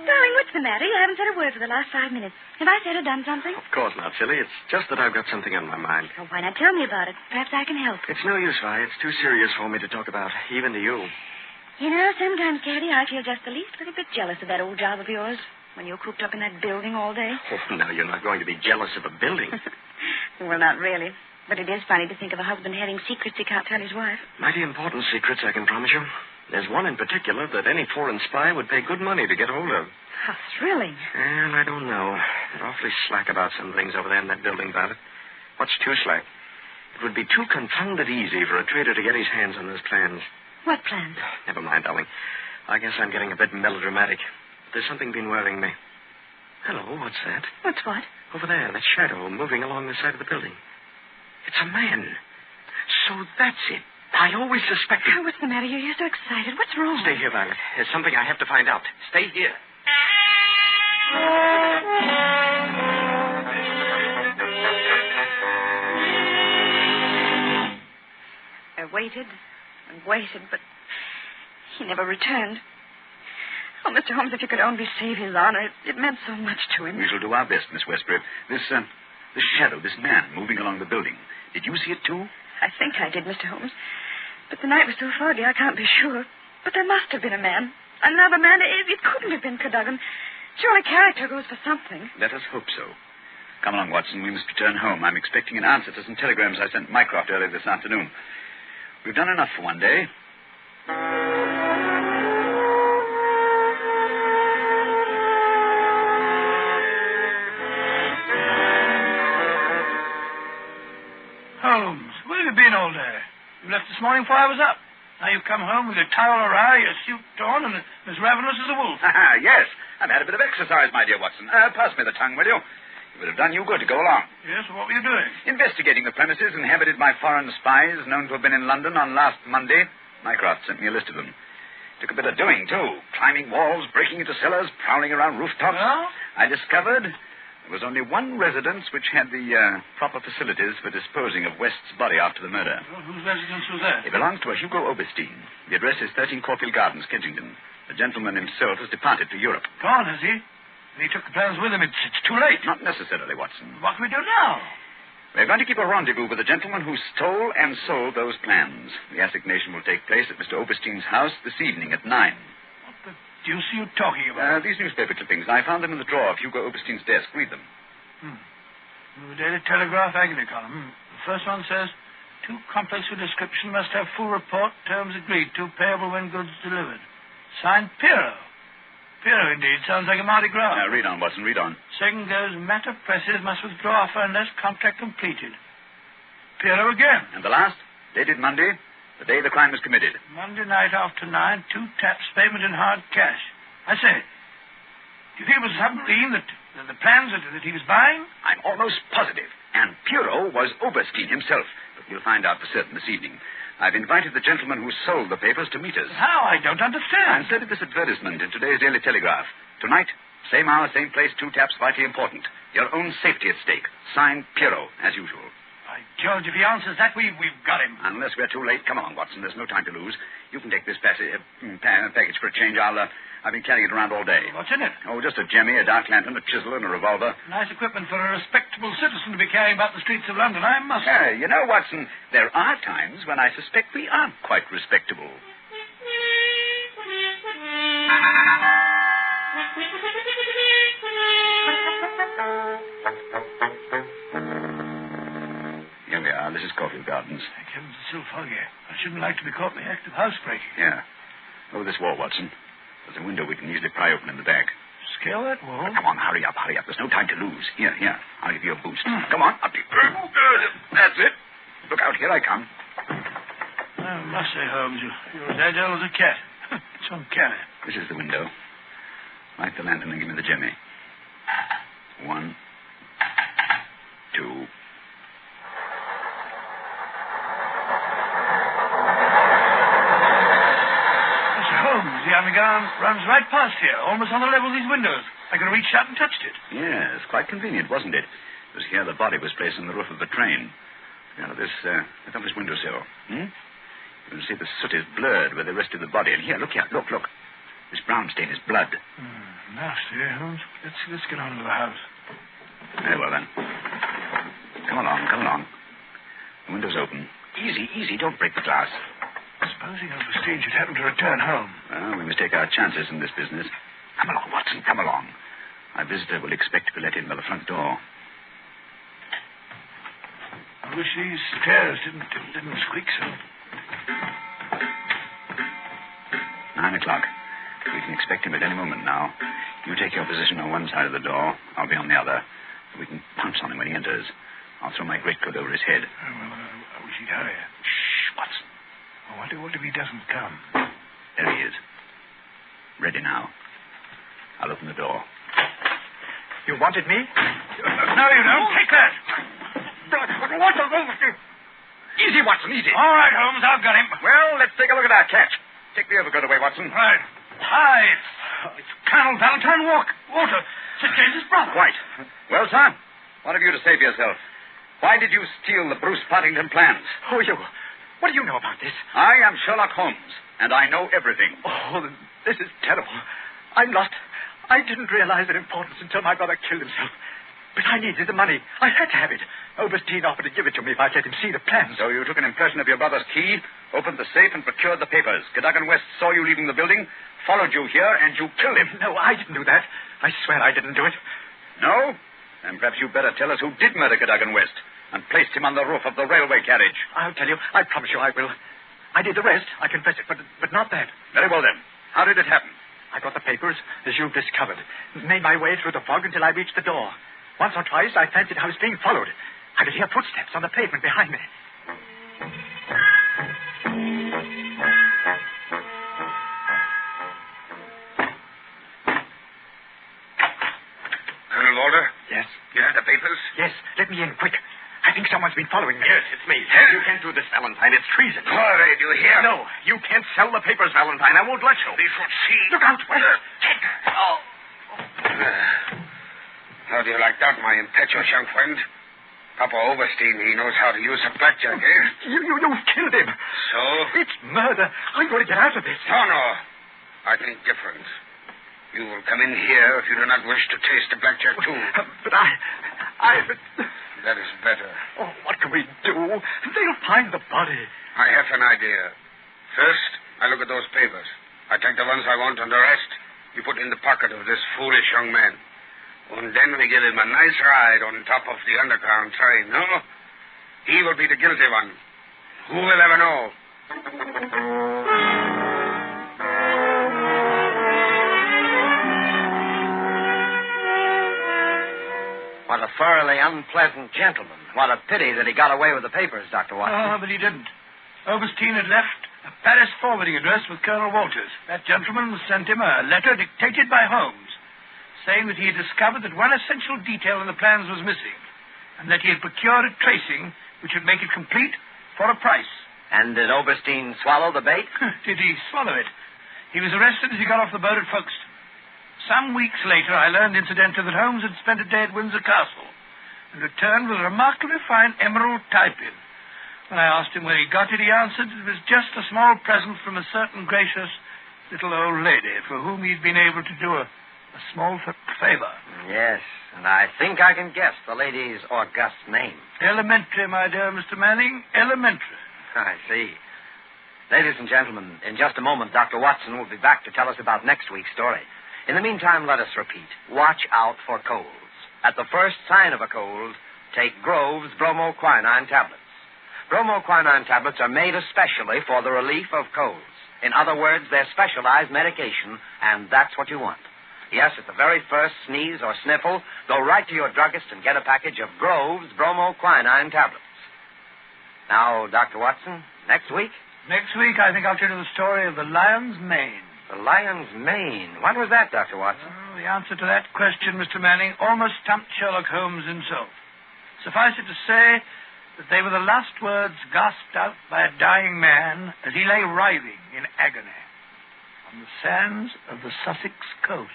Darling, what's the matter? You haven't said a word for the last 5 minutes. Have I said or done something? Of course not, silly. It's just that I've got something on my mind. Well, why not tell me about it? Perhaps I can help. It's no use, Vi. It's too serious for me to talk about, even to you. You know, sometimes, Kennedy, I feel just the least little bit jealous of that old job of yours when you're cooped up in that building all day. Oh, now, you're not going to be jealous of a building. Well, not really. But it is funny to think of a husband having secrets he can't tell his wife. Mighty important secrets, I can promise you. There's one in particular that any foreign spy would pay good money to get hold of. How thrilling. And I don't know. They're awfully slack about some things over there in that building, Violet. What's too slack? It would be too confounded easy for a traitor to get his hands on those plans. What plans? Never mind, darling. I guess I'm getting a bit melodramatic. There's something been worrying me. Hello, what's that? What's what? Over there, that shadow moving along the side of the building. It's a man. So that's it. I always suspected... Oh, what's the matter? You're so excited. What's wrong? Stay here, Violet. There's something I have to find out. Stay here. I waited and waited, but he never returned. Oh, Mr. Holmes, if you could only save his honor, it meant so much to him. We shall do our best, Miss Westbury. This shadow, this man moving along the building. Did you see it, too? I think I did, Mr. Holmes. But the night was so foggy, I can't be sure. But there must have been a man. Another man. It couldn't have been Cadogan. Surely character goes for something. Let us hope so. Come along, Watson. We must return home. I'm expecting an answer to some telegrams I sent Mycroft earlier this afternoon. We've done enough for one day. Holmes, where have you been all day? You left this morning before I was up. Now you've come home with your towel awry, your suit torn, and as ravenous as a wolf. Yes, I've had a bit of exercise, my dear Watson. Pass me the tongue, will you? It would have done you good to go along. Yes, what were you doing? Investigating the premises inhabited by foreign spies known to have been in London on last Monday. Mycroft sent me a list of them. Took a bit of doing, too. Climbing walls, breaking into cellars, prowling around rooftops. Well? I discovered there was only one residence which had the proper facilities for disposing of West's body after the murder. Well, whose residence was that? It belongs to a Hugo Oberstein. The address is 13 Caulfield Gardens, Kensington. The gentleman himself has departed to Europe. Gone, has he? And he took the plans with him. It's too late. Not necessarily, Watson. What can we do now? We're going to keep a rendezvous with the gentleman who stole and sold those plans. The assignation will take place at Mr. Oberstein's house this evening at 9. What the deuce are you talking about? These newspaper clippings. I found them in the drawer of Hugo Oberstein's desk. Read them. The Daily Telegraph agony column. The first one says, too complex for description, must have full report, terms agreed to, payable when goods delivered. Signed, Pirro. Pirro, indeed. Sounds like a Mardi Gras. Read on, Watson, read on. Second goes, matter presses must withdraw offer unless contract completed. Pirro again. And the last, dated Monday, the day the crime was committed. Monday night after 9, 2 taps, payment in hard cash. I say, do you think it was Submarine that the plans that he was buying? I'm almost positive. And Pirro was Oberstein himself. But we'll find out for certain this evening. I've invited the gentleman who sold the papers to meet us. How? I don't understand. Inserted this advertisement in today's Daily Telegraph. Tonight, same hour, same place, 2 taps, vitally important. Your own safety at stake. Signed, Pirro, as usual. By George, if he answers that, we've got him. Unless we're too late. Come along, Watson. There's no time to lose. You can take this package for a change. I've been carrying it around all day. What's in it? Oh, just a jemmy, a dark lantern, a chisel, and a revolver. Nice equipment for a respectable citizen to be carrying about the streets of London, I must say. You know, Watson, there are times when I suspect we aren't quite respectable. Here we are. This is Caulfield Gardens. Thank heavens, it's so foggy. I shouldn't like to be caught in the act of housebreaking. Yeah. Over this wall, Watson. There's a window we can easily pry open in the back. Scale that wall? Come on, hurry up. There's no time to lose. Here. I'll give you a boost. Come on, up you. Good. That's it. Look out, here I come. I must say, Holmes, you're as agile as a cat. It's uncanny. This is the window. Light the lantern and give me the jemmy. 1, 2. The underground runs right past here, almost on the level of these windows. I could have reached out and touched it. Yes, quite convenient, wasn't it? It was here the body was placed on the roof of the train. Look on this windowsill. You can see the soot is blurred where they rested the body. And here, look. This brown stain is blood. Nasty, Holmes. Let's get on to the house. Very well, then. Come along. The window's open. Easy. Don't break the glass. Supposing Overstein should happen to return home. Well, we must take our chances in this business. Come along, Watson, come along. Our visitor will expect to be let in by the front door. I wish these stairs didn't squeak so. 9 o'clock. We can expect him at any moment now. You take your position on one side of the door. I'll be on the other. We can pounce on him when he enters. I'll throw my greatcoat over his head. I wish he'd hurry. Shh, Watson. What if he doesn't come? There he is. Ready now. I'll open the door. You wanted me? No, you don't. Take that. What the Easy, Watson, easy. All right, Holmes, I've got him. Well, let's take a look at our catch. Take the overcoat away, Watson. Right. Hi, it's Colonel Valentine Walker, Sir James's brother. Quite. Well, sir, what have you to say for yourself? Why did you steal the Bruce Partington plans? Who are you? What do you know about this? I am Sherlock Holmes, and I know everything. Oh, this is terrible. I'm lost. I didn't realize their importance until my brother killed himself. But I needed the money. I had to have it. Overstein offered to give it to me if I'd let him see the plans. So you took an impression of your brother's key, opened the safe, and procured the papers. Cadogan West saw you leaving the building, followed you here, and you killed him. No, I didn't do that. I swear I didn't do it. No? Then perhaps you'd better tell us who did murder Cadogan West and placed him on the roof of the railway carriage. I'll tell you. I promise you I will. I did the rest. I confess it, but not that. Very well, then. How did it happen? I got the papers, as you've discovered. Made my way through the fog until I reached the door. Once or twice, I fancied I was being followed. I could hear footsteps on the pavement behind me. Colonel Walter? Yes? You have the papers? Yes. Let me in, quick. I think someone's been following me. Yes, it's me. You can't do this, Valentine. It's treason. Corey, do you hear? No, you can't sell the papers, Valentine. I won't let you. They should see. Look out, West. Take that. Oh. How do you like that, my impetuous young friend? Papa Overstein, he knows how to use a blackjack, eh? You've killed him. So? It's murder. I'm going to get out of this. No. I think different. You will come in here if you do not wish to taste the blackjack, too. But I... That is better. Oh, what can we do? They'll find the body. I have an idea. First, I look at those papers. I take the ones I want, and the rest you put in the pocket of this foolish young man. And then we give him a nice ride on top of the underground train, no? He will be the guilty one. Who will ever know? What a thoroughly unpleasant gentleman. What a pity that he got away with the papers, Dr. Watson. Oh, but he didn't. Overstein had left a Paris forwarding address with Colonel Walters. That gentleman sent him a letter dictated by Holmes, saying that he had discovered that one essential detail in the plans was missing, and that he had procured a tracing which would make it complete for a price. And did Overstein swallow the bait? Did he swallow it? He was arrested as he got off the boat at Folkestone. Some weeks later, I learned incidentally that Holmes had spent a day at Windsor Castle and returned with a remarkably fine emerald tie-pin. When I asked him where he got it, he answered it was just a small present from a certain gracious little old lady for whom he'd been able to do a small favor. Yes, and I think I can guess the lady's august name. Elementary, my dear Mr. Manning, elementary. I see. Ladies and gentlemen, in just a moment, Dr. Watson will be back to tell us about next week's story. In the meantime, let us repeat. Watch out for colds. At the first sign of a cold, take Grove's bromoquinine tablets. Bromoquinine tablets are made especially for the relief of colds. In other words, they're specialized medication, and that's what you want. Yes, at the very first sneeze or sniffle, go right to your druggist and get a package of Grove's bromoquinine tablets. Now, Dr. Watson, next week? Next week, I think I'll tell you the story of the lion's mane. The lion's mane. What was that, Dr. Watson? The answer to that question, Mr. Manning, almost stumped Sherlock Holmes himself. Suffice it to say that they were the last words gasped out by a dying man as he lay writhing in agony on the sands of the Sussex coast.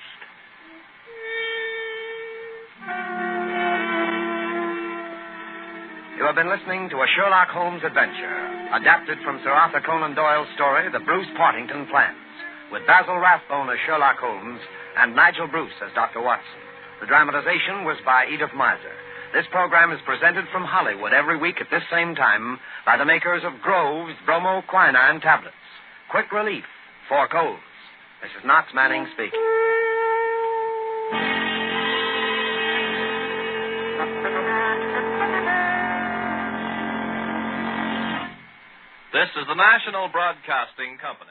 You have been listening to a Sherlock Holmes adventure, adapted from Sir Arthur Conan Doyle's story, The Bruce Partington Plans, with Basil Rathbone as Sherlock Holmes and Nigel Bruce as Dr. Watson. The dramatization was by Edith Miser. This program is presented from Hollywood every week at this same time by the makers of Grove's bromoquinine tablets. Quick relief for colds. This is Knox Manning speaking. This is the National Broadcasting Company.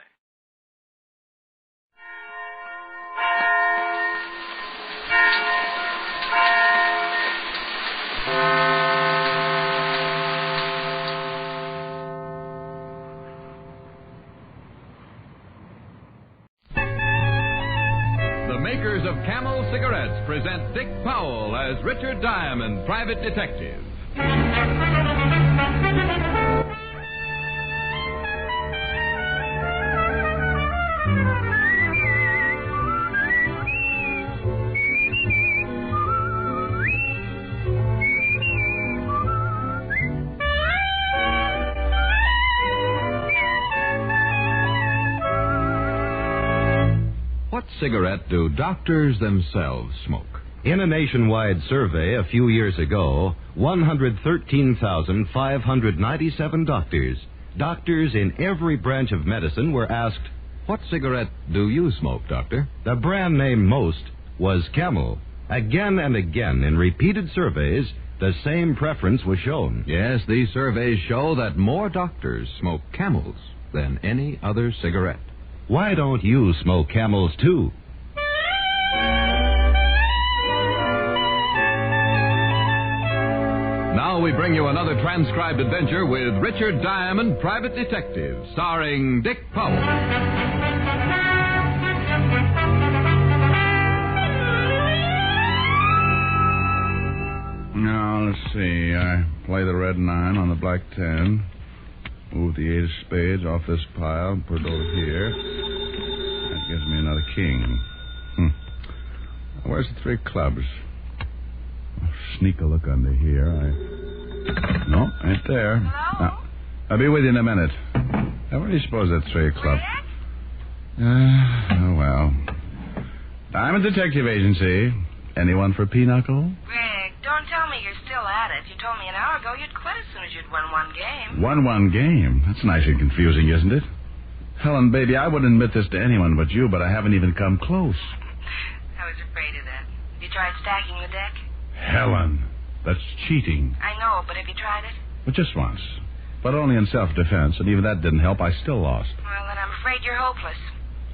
The makers of Camel cigarettes present Dick Powell as Richard Diamond, private detective. What cigarette do doctors themselves smoke? In a nationwide survey a few years ago, 113,597 doctors in every branch of medicine were asked, "What cigarette do you smoke, doctor?" The brand name most was Camel. Again and again, in repeated surveys, the same preference was shown. Yes, these surveys show that more doctors smoke Camels than any other cigarette. Why don't you smoke Camels, too? Now we bring you another transcribed adventure with Richard Diamond, private detective, starring Dick Powell. Now, let's see. I play the red 9 on the black 10. Move the 8 of spades off this pile and put it over here. That gives me another king. Where's the 3 clubs? I'll sneak a look under here. No, ain't there. Hello? I'll be with you in a minute. Now, where do you suppose that 3 o'clock? Oh, well. Diamond Detective Agency. Anyone for Pinochle? Greg, don't tell me you're still at it. You told me an hour ago you'd quit as soon as you'd won one game. Won one game? That's nice and confusing, isn't it? Helen, baby, I wouldn't admit this to anyone but you, but I haven't even come close. I was afraid of that. Have you tried stacking the deck? Helen, that's cheating. I know, but have you tried it? But just once. But only in self-defense, and even that didn't help. I still lost. Well, then I'm afraid you're hopeless.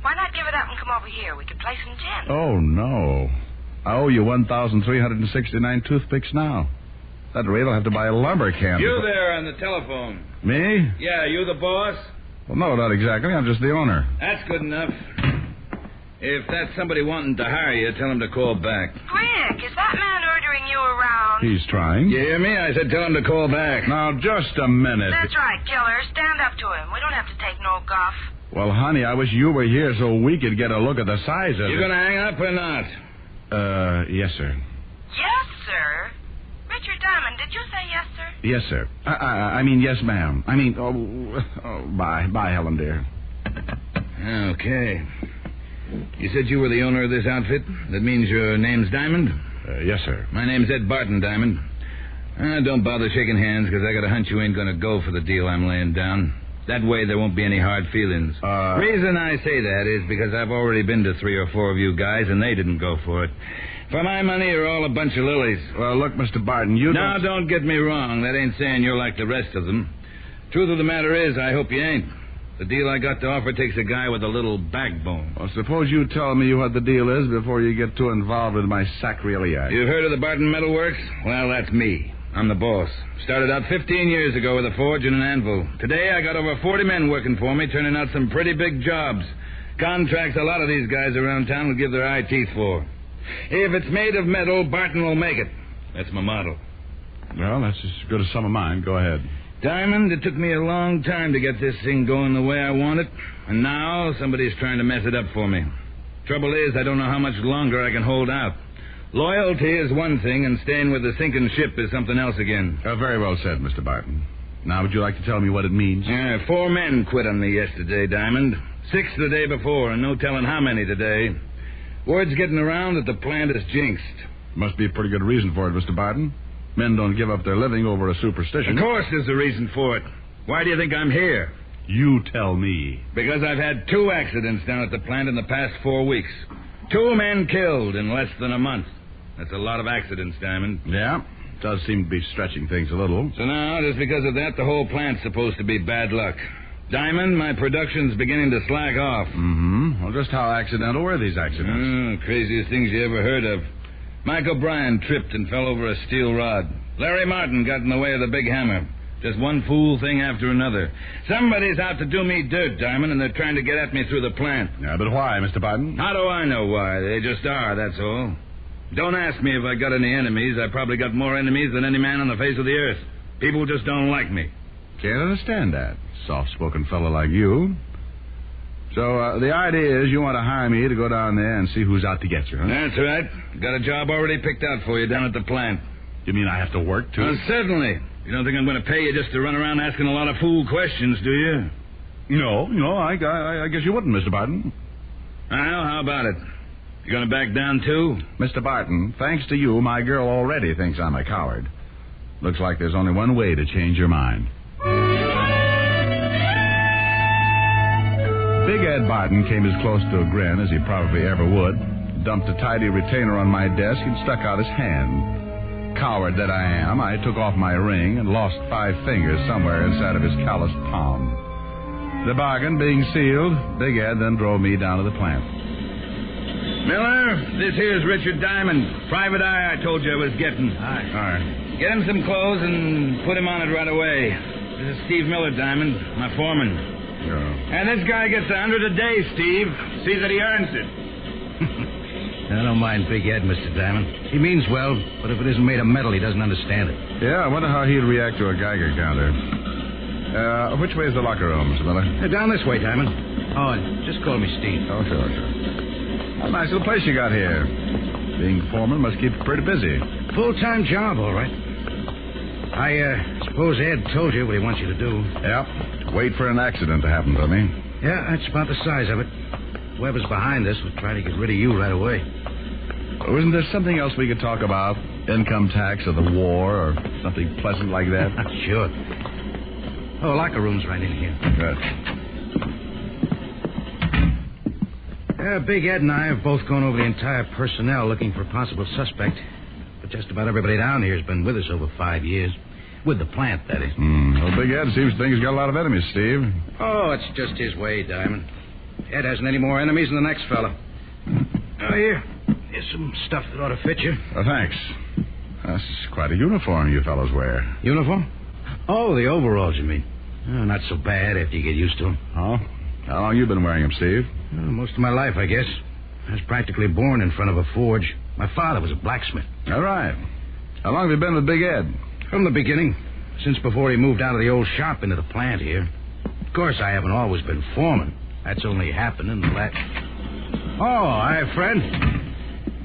Why not give it up and come over here? We could play some gin. Oh, no. I owe you 1,369 toothpicks now. That rate, I'll have to buy a lumber camp. You there on the telephone. Me? Yeah, you the boss? Well, no, not exactly. I'm just the owner. That's good enough. If that's somebody wanting to hire you, tell him to call back. Quick, is that man ordering you around? He's trying. You hear me? I said tell him to call back. Now, just a minute. That's right, killer. Stand up to him. We don't have to take no guff. Well, honey, I wish you were here so we could get a look at the size of it. You gonna hang up or not? Yes, sir. Yes, sir. Richard Diamond, did you say yes, sir? Yes, sir. I mean, yes, ma'am. I mean, bye. Bye, Helen, dear. Okay. You said you were the owner of this outfit? That means your name's Diamond? Yes, sir. My name's Ed Barton, Diamond. Don't bother shaking hands, because I got a hunch you ain't going to go for the deal I'm laying down. That way there won't be any hard feelings. Reason I say that is because I've already been to 3 or 4 of you guys, and they didn't go for it. For my money, you're all a bunch of lilies. Well, look, Mr. Barton, you Now, don't get me wrong. That ain't saying you're like the rest of them. Truth of the matter is, I hope you ain't. The deal I got to offer takes a guy with a little backbone. Well, suppose you tell me what the deal is before you get too involved with my sacrilege. You've heard of the Barton Metal Works? Well, that's me. I'm the boss. Started out 15 years ago with a forge and an anvil. Today, I got over 40 men working for me, turning out some pretty big jobs. Contracts a lot of these guys around town will give their eye teeth for. If it's made of metal, Barton will make it. That's my motto. Well, that's as good as some of mine. Go ahead. Diamond, it took me a long time to get this thing going the way I want it. And now somebody's trying to mess it up for me. Trouble is, I don't know how much longer I can hold out. Loyalty is one thing, and staying with the sinking ship is something else again. Very well said, Mr. Barton. Now, would you like to tell me what it means? 4 men quit on me yesterday, Diamond. 6 the day before, and no telling how many today. Word's getting around that the plant is jinxed. Must be a pretty good reason for it, Mr. Barton. Men don't give up their living over a superstition. Of course there's a reason for it. Why do you think I'm here? You tell me. Because I've had 2 accidents down at the plant in the past 4 weeks. 2 men killed in less than a month. That's a lot of accidents, Diamond. Yeah, does seem to be stretching things a little. So now, just because of that, the whole plant's supposed to be bad luck. Diamond, my production's beginning to slack off. Mm-hmm. Well, just how accidental were these accidents? Craziest things you ever heard of. Mike O'Brien tripped and fell over a steel rod. Larry Martin got in the way of the big hammer. Just one fool thing after another. Somebody's out to do me dirt, Diamond, and they're trying to get at me through the plant. Yeah, but why, Mr. Barton? How do I know why? They just are, that's all. Don't ask me if I got any enemies. I probably got more enemies than any man on the face of the earth. People just don't like me. Can't understand that. Soft-spoken fellow like you. So, the idea is you want to hire me to go down there and see who's out to get you, huh? That's right. Got a job already picked out for you down at the plant. You mean I have to work, too? Well, certainly. You don't think I'm going to pay you just to run around asking a lot of fool questions, do you? No, I guess you wouldn't, Mr. Barton. Well, how about it? You going to back down, too? Mr. Barton, thanks to you, my girl already thinks I'm a coward. Looks like there's only one way to change your mind. Big Ed Barton came as close to a grin as he probably ever would, dumped a tidy retainer on my desk, and stuck out his hand. Coward that I am, I took off my ring and lost 5 fingers somewhere inside of his calloused palm. The bargain being sealed, Big Ed then drove me down to the plant. Miller, this here's Richard Diamond. Private eye I told you I was getting. All right. Get him some clothes and put him on it right away. This is Steve Miller, Diamond, my foreman. Yeah. And this guy gets 100 a day, Steve. See that he earns it. I don't mind Big Ed, Mr. Diamond. He means well, but if it isn't made of metal, he doesn't understand it. Yeah, I wonder how he'd react to a Geiger counter. Which way is the locker room, Mr. Miller? Down this way, Diamond. Oh, just call me Steve. Oh, sure. A nice little place you got here. Being foreman must keep you pretty busy. Full-time job, all right. I suppose Ed told you what he wants you to do. Yep. Wait for an accident to happen to me. Yeah, that's about the size of it. Whoever's behind this will try to get rid of you right away. Oh, isn't there something else we could talk about? Income tax or the war or something pleasant like that? Sure. Oh, locker room's right in here. Good. Big Ed and I have both gone over the entire personnel looking for a possible suspect. But just about everybody down here has been with us over 5 years. With the plant, that is. Well, Big Ed seems to think he's got a lot of enemies, Steve. Oh, it's just his way, Diamond. Ed hasn't any more enemies than the next fella. Oh, here's some stuff that ought to fit you. Oh, thanks. That's quite a uniform you fellows wear. Uniform? Oh, the overalls, you mean? Oh, not so bad after you get used to them. Oh? How long you been wearing them, Steve? Most of my life, I guess. I was practically born in front of a forge. My father was a blacksmith. All right. How long have you been with Big Ed? From the beginning. Since before he moved out of the old shop into the plant here. Of course, I haven't always been foreman. That's only happened in the last... Oh, hi, Fred.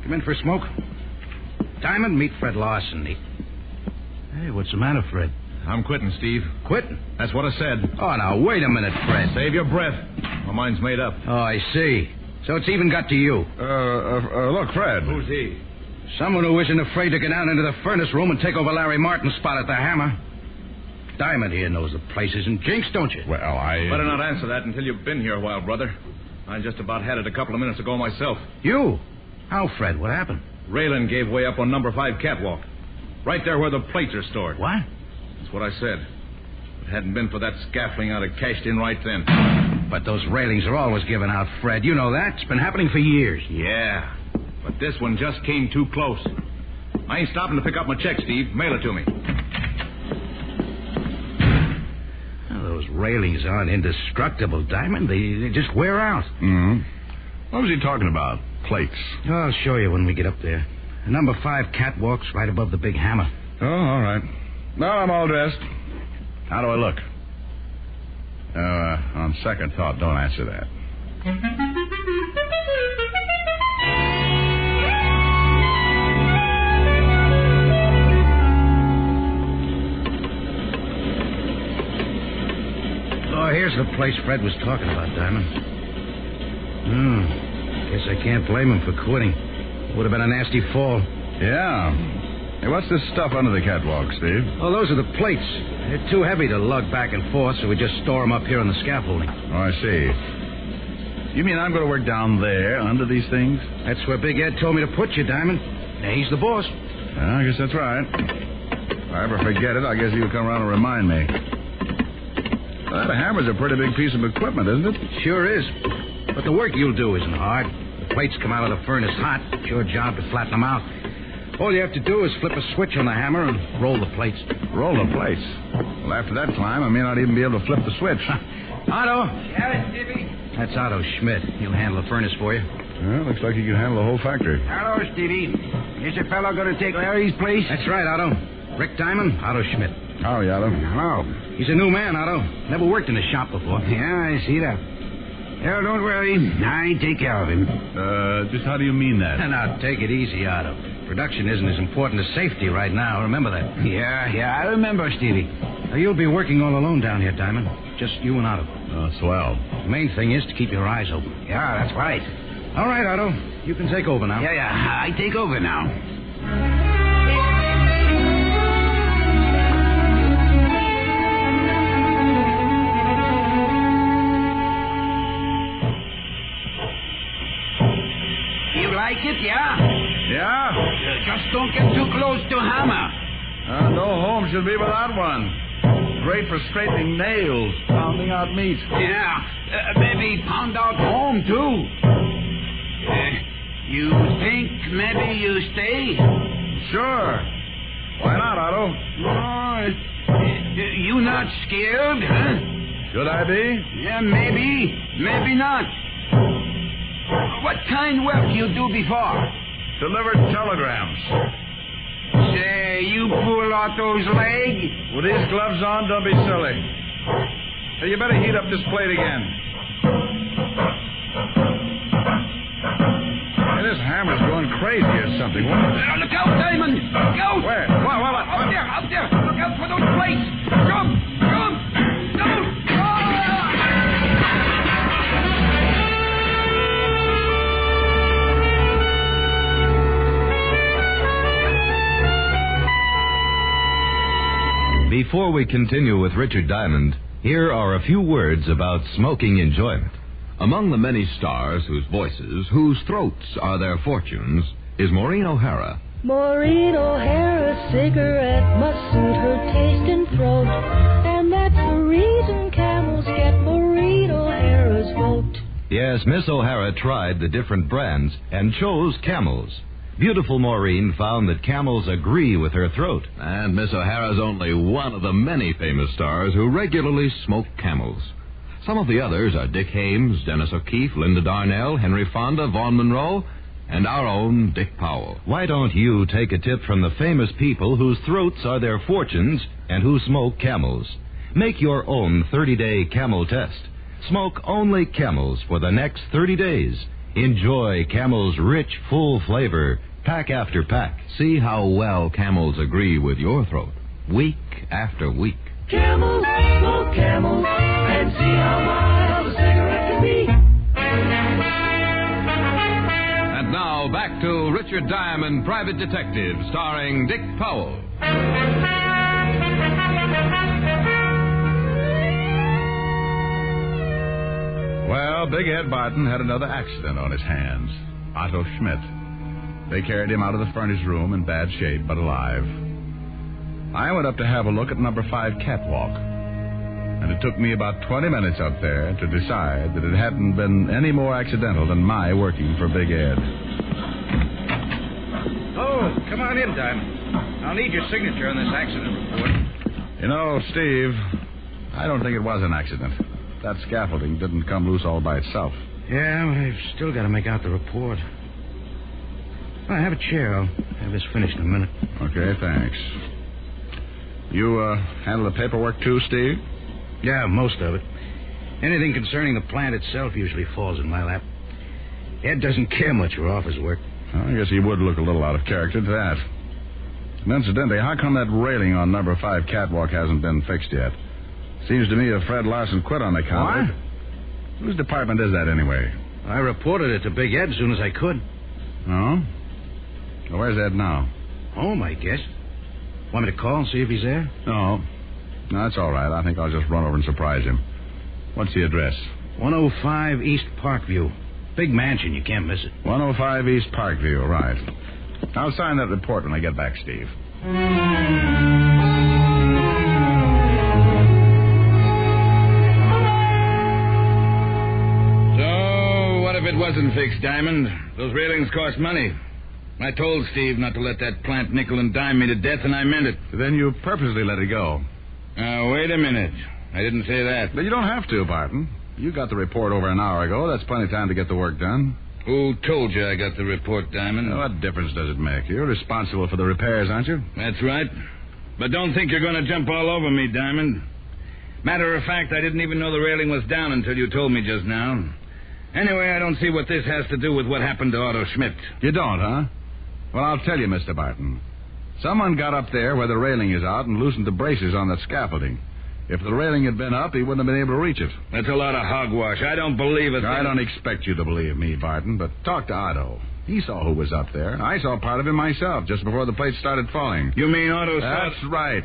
Come in for a smoke? Diamond, meet Fred Larson. Hey, what's the matter, Fred? I'm quitting, Steve. Quitting? That's what I said. Oh, now, wait a minute, Fred. Save your breath. My mind's made up. Oh, I see. So it's even got to you. Look, Fred. Who's he? Someone who isn't afraid to get down into the furnace room and take over Larry Martin's spot at the hammer. Diamond here knows the place isn't jinxed, don't you? Well, Better not answer that until you've been here a while, brother. I just about had it a couple of minutes ago myself. You? How, Fred? What happened? Railing gave way up on number 5 catwalk. Right there where the plates are stored. What? That's what I said. If it hadn't been for that scaffolding, I'd have cashed in right then. But those railings are always given out, Fred. You know that. It's been happening for years. Yeah. But this one just came too close. I ain't stopping to pick up my check, Steve. Mail it to me. Well, those railings aren't indestructible, Diamond. They just wear out. Mm-hmm. What was he talking about? Plates. Oh, I'll show you when we get up there. Number 5 catwalk's right above the big hammer. Oh, all right. Now I'm all dressed. How do I look? On second thought, don't answer that. Oh, here's the place Fred was talking about, Diamond. Guess I can't blame him for quitting. Would have been a nasty fall. Yeah. Hey, what's this stuff under the catwalk, Steve? Oh, those are the plates. They're too heavy to lug back and forth, so we just store them up here on the scaffolding. Oh, I see. You mean I'm going to work down there under these things? That's where Big Ed told me to put you, Diamond. Now, he's the boss. Yeah, I guess that's right. If I ever forget it, I guess you'll come around and remind me. Well, that hammer's a pretty big piece of equipment, isn't it? Sure is. But the work you'll do isn't hard. The plates come out of the furnace hot. It's your job to flatten them out. All you have to do is flip a switch on the hammer and roll the plates. Roll the plates? Well, after that climb, I may not even be able to flip the switch. Otto? Yeah, Stevie? That's Otto Schmidt. He'll handle the furnace for you. Well, looks like he can handle the whole factory. Hello, Stevie. Is your fellow going to take Larry's place? That's right, Otto. Rick Diamond, Otto Schmidt. How are you, Otto? Hello. He's a new man, Otto. Never worked in a shop before. Yeah, I see that. Yeah, don't worry. I take care of him. Just how do you mean that? Now, take it easy, Otto. Production isn't as important as safety right now. Remember that. Yeah, I remember, Stevie. Now, you'll be working all alone down here, Diamond. Just you and Otto. Oh, swell. The main thing is to keep your eyes open. Yeah, that's right. All right, Otto. You can take over now. Yeah, I take over now. You like it, yeah? Yeah? Just don't get too close to hammer. No home should be without one. Great for straightening nails, pounding out meat. Yeah, maybe pound out home, too. You think maybe you stay? Sure. Why not, Otto? You not scared, huh? Should I be? Yeah, maybe not. What kind work you do before? Delivered telegrams. Say, you pull Otto's leg? With these gloves on, don't be silly. Hey, you better heat up this plate again. Hey, this hammer's going crazy or something. Look out, Diamond! Look out! Where? What? Up there! Look out for those plates! Jump! Don't! Before we continue with Richard Diamond, here are a few words about smoking enjoyment. Among the many stars whose voices, whose throats are their fortunes, is Maureen O'Hara. Maureen O'Hara's cigarette must suit her taste and throat, and that's the reason camels get Maureen O'Hara's vote. Yes, Miss O'Hara tried the different brands and chose Camels. Beautiful Maureen found that Camels agree with her throat. And Miss O'Hara's only one of the many famous stars who regularly smoke Camels. Some of the others are Dick Haymes, Dennis O'Keefe, Linda Darnell, Henry Fonda, Vaughn Monroe, and our own Dick Powell. Why don't you take a tip from the famous people whose throats are their fortunes and who smoke Camels? Make your own 30-day Camel test. Smoke only Camels for the next 30 days. Enjoy Camel's rich, full flavor, pack after pack. See how well Camels agree with your throat, week after week. Camels, smoke Camels, and see how mild a cigarette can be. And now, back to Richard Diamond, Private Detective, starring Dick Powell. Well, Big Ed Barton had another accident on his hands. Otto Schmidt. They carried him out of the furnace room in bad shape, but alive. I went up to have a look at number 5 catwalk. And it took me about 20 minutes up there to decide that it hadn't been any more accidental than my working for Big Ed. Oh, come on in, Diamond. I'll need your signature on this accident report. You know, Steve, I don't think it was an accident. That scaffolding didn't come loose all by itself. Yeah, I've still got to make out the report. I have a chair. I'll have this finished in a minute. Okay, thanks. You handle the paperwork too, Steve? Yeah, most of it. Anything concerning the plant itself usually falls in my lap. Ed doesn't care much for office work. Well, I guess he would look a little out of character to that. And incidentally, how come that railing on number 5 catwalk hasn't been fixed yet? Seems to me if Fred Larson quit on account of it. Whose department is that, anyway? I reported it to Big Ed as soon as I could. Oh? Well, where's Ed now? Home, I guess. Want me to call and see if he's there? No, that's all right. I think I'll just run over and surprise him. What's the address? 105 East Parkview. Big mansion. You can't miss it. 105 East Parkview, right. I'll sign that report when I get back, Steve. So, what if it wasn't fixed, Diamond? Those railings cost money. I told Steve not to let that plant nickel and dime me to death, and I meant it. Then you purposely let it go. Now, wait a minute. I didn't say that. But you don't have to, Barton. You got the report over an hour ago. That's plenty of time to get the work done. Who told you I got the report, Diamond? Now, what difference does it make? You're responsible for the repairs, aren't you? That's right. But don't think you're going to jump all over me, Diamond. Matter of fact, I didn't even know the railing was down until you told me just now. Anyway, I don't see what this has to do with what happened to Otto Schmidt. You don't, huh? Well, I'll tell you, Mr. Barton. Someone got up there where the railing is out and loosened the braces on that scaffolding. If the railing had been up, he wouldn't have been able to reach it. That's a lot of hogwash. I don't believe it. I don't expect you to believe me, Barton, but talk to Otto. He saw who was up there. I saw part of him myself just before the plates started falling. You mean Otto saw... That's right.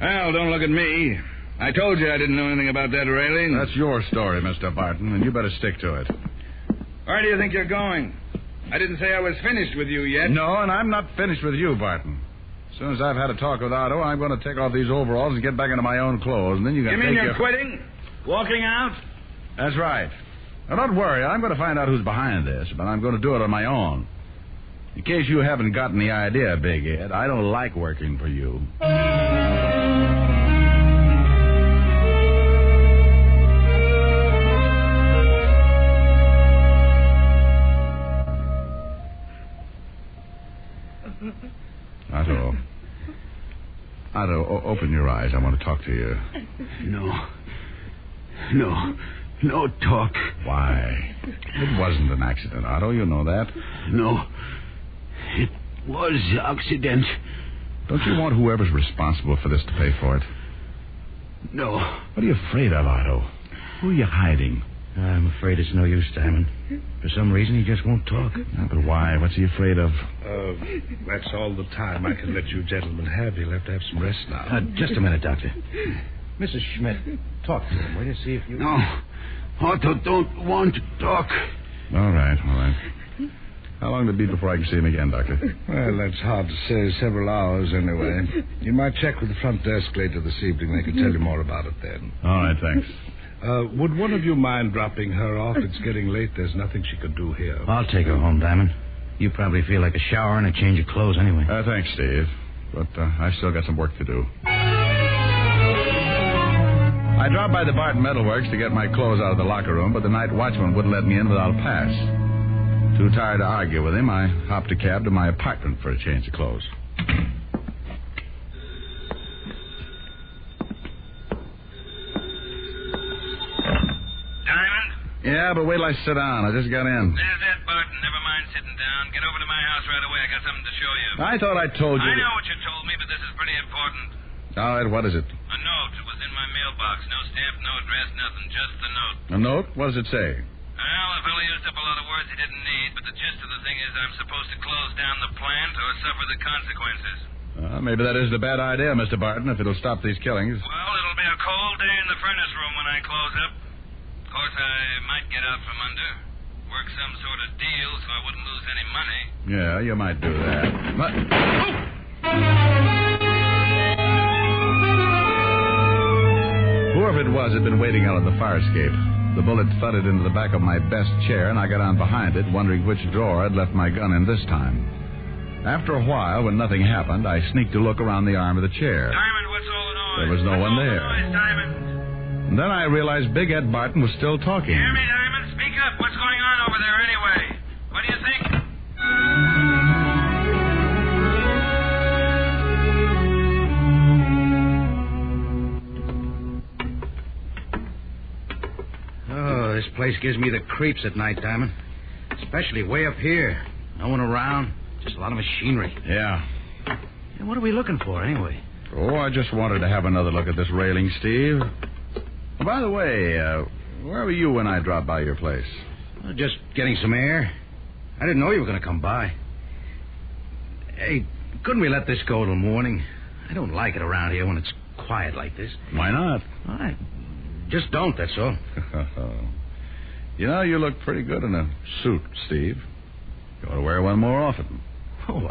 Well, don't look at me. I told you I didn't know anything about that railing. That's your story, Mr. Barton, and you better stick to it. Where do you think you're going? I didn't say I was finished with you yet. No, and I'm not finished with you, Barton. As soon as I've had a talk with Otto, I'm going to take off these overalls and get back into my own clothes, and then you can You mean you're quitting? Walking out? That's right. Now, don't worry. I'm going to find out who's behind this, but I'm going to do it on my own. In case you haven't gotten the idea, Big Ed, I don't like working for you. Otto, open your eyes. I want to talk to you. No talk. Why? It wasn't an accident, Otto. You know that. No. It was accident. Don't you want whoever's responsible for this to pay for it? No. What are you afraid of, Otto? Who are you hiding? I'm afraid it's no use, Diamond. For some reason, he just won't talk. But why? What's he afraid of? That's all the time I can let you gentlemen have. You'll have to have some rest now. Just a minute, Doctor. Mrs. Schmidt, talk to him, will you? See if you... No. Otto don't want to talk. All right. How long will it be before I can see him again, Doctor? Well, that's hard to say. Several hours, anyway. You might check with the front desk later this evening. They can tell you more about it then. All right, thanks. Would one of you mind dropping her off? It's getting late. There's nothing she could do here. I'll take her home, Diamond. You probably feel like a shower and a change of clothes anyway. Thanks, Steve. But I've still got some work to do. I dropped by the Barton Metalworks to get my clothes out of the locker room, but the night watchman wouldn't let me in without a pass. Too tired to argue with him, I hopped a cab to my apartment for a change of clothes. Yeah, but wait till I sit down. I just got in. There's Ed Barton. Never mind sitting down. Get over to my house right away. I got something to show you. I thought I told you. I know what you told me, but this is pretty important. All right, what is it? A note. It was in my mailbox. No stamp, no address, nothing. Just the note. A note? What does it say? Well, the fellow used up a lot of words he didn't need, but the gist of the thing is I'm supposed to close down the plant or suffer the consequences. Maybe that isn't a bad idea, Mr. Barton, if it'll stop these killings. Well, it'll be a cold day in the furnace room when I close up. Of course, I might get out from under. Work some sort of deal so I wouldn't lose any money. Yeah, you might do that. But... Whoever it was had been waiting out on the fire escape. The bullet thudded into the back of my best chair, and I got on behind it, wondering which drawer I'd left my gun in this time. After a while, when nothing happened, I sneaked a look around the arm of the chair. Diamond, what's all the noise? There was no one there. And then I realized Big Ed Barton was still talking. Hear me, Diamond? Speak up. What's going on over there anyway? What do you think? Oh, this place gives me the creeps at night, Diamond. Especially way up here. No one around. Just a lot of machinery. Yeah. And what are we looking for, anyway? Oh, I just wanted to have another look at this railing, Steve. Oh, by the way, Where were you when I dropped by your place? Just getting some air. I didn't know you were going to come by. Hey, couldn't we let this go till morning? I don't like it around here when it's quiet like this. Why not? I just don't, that's all. You know, you look pretty good in a suit, Steve. You ought to wear one more often. Oh,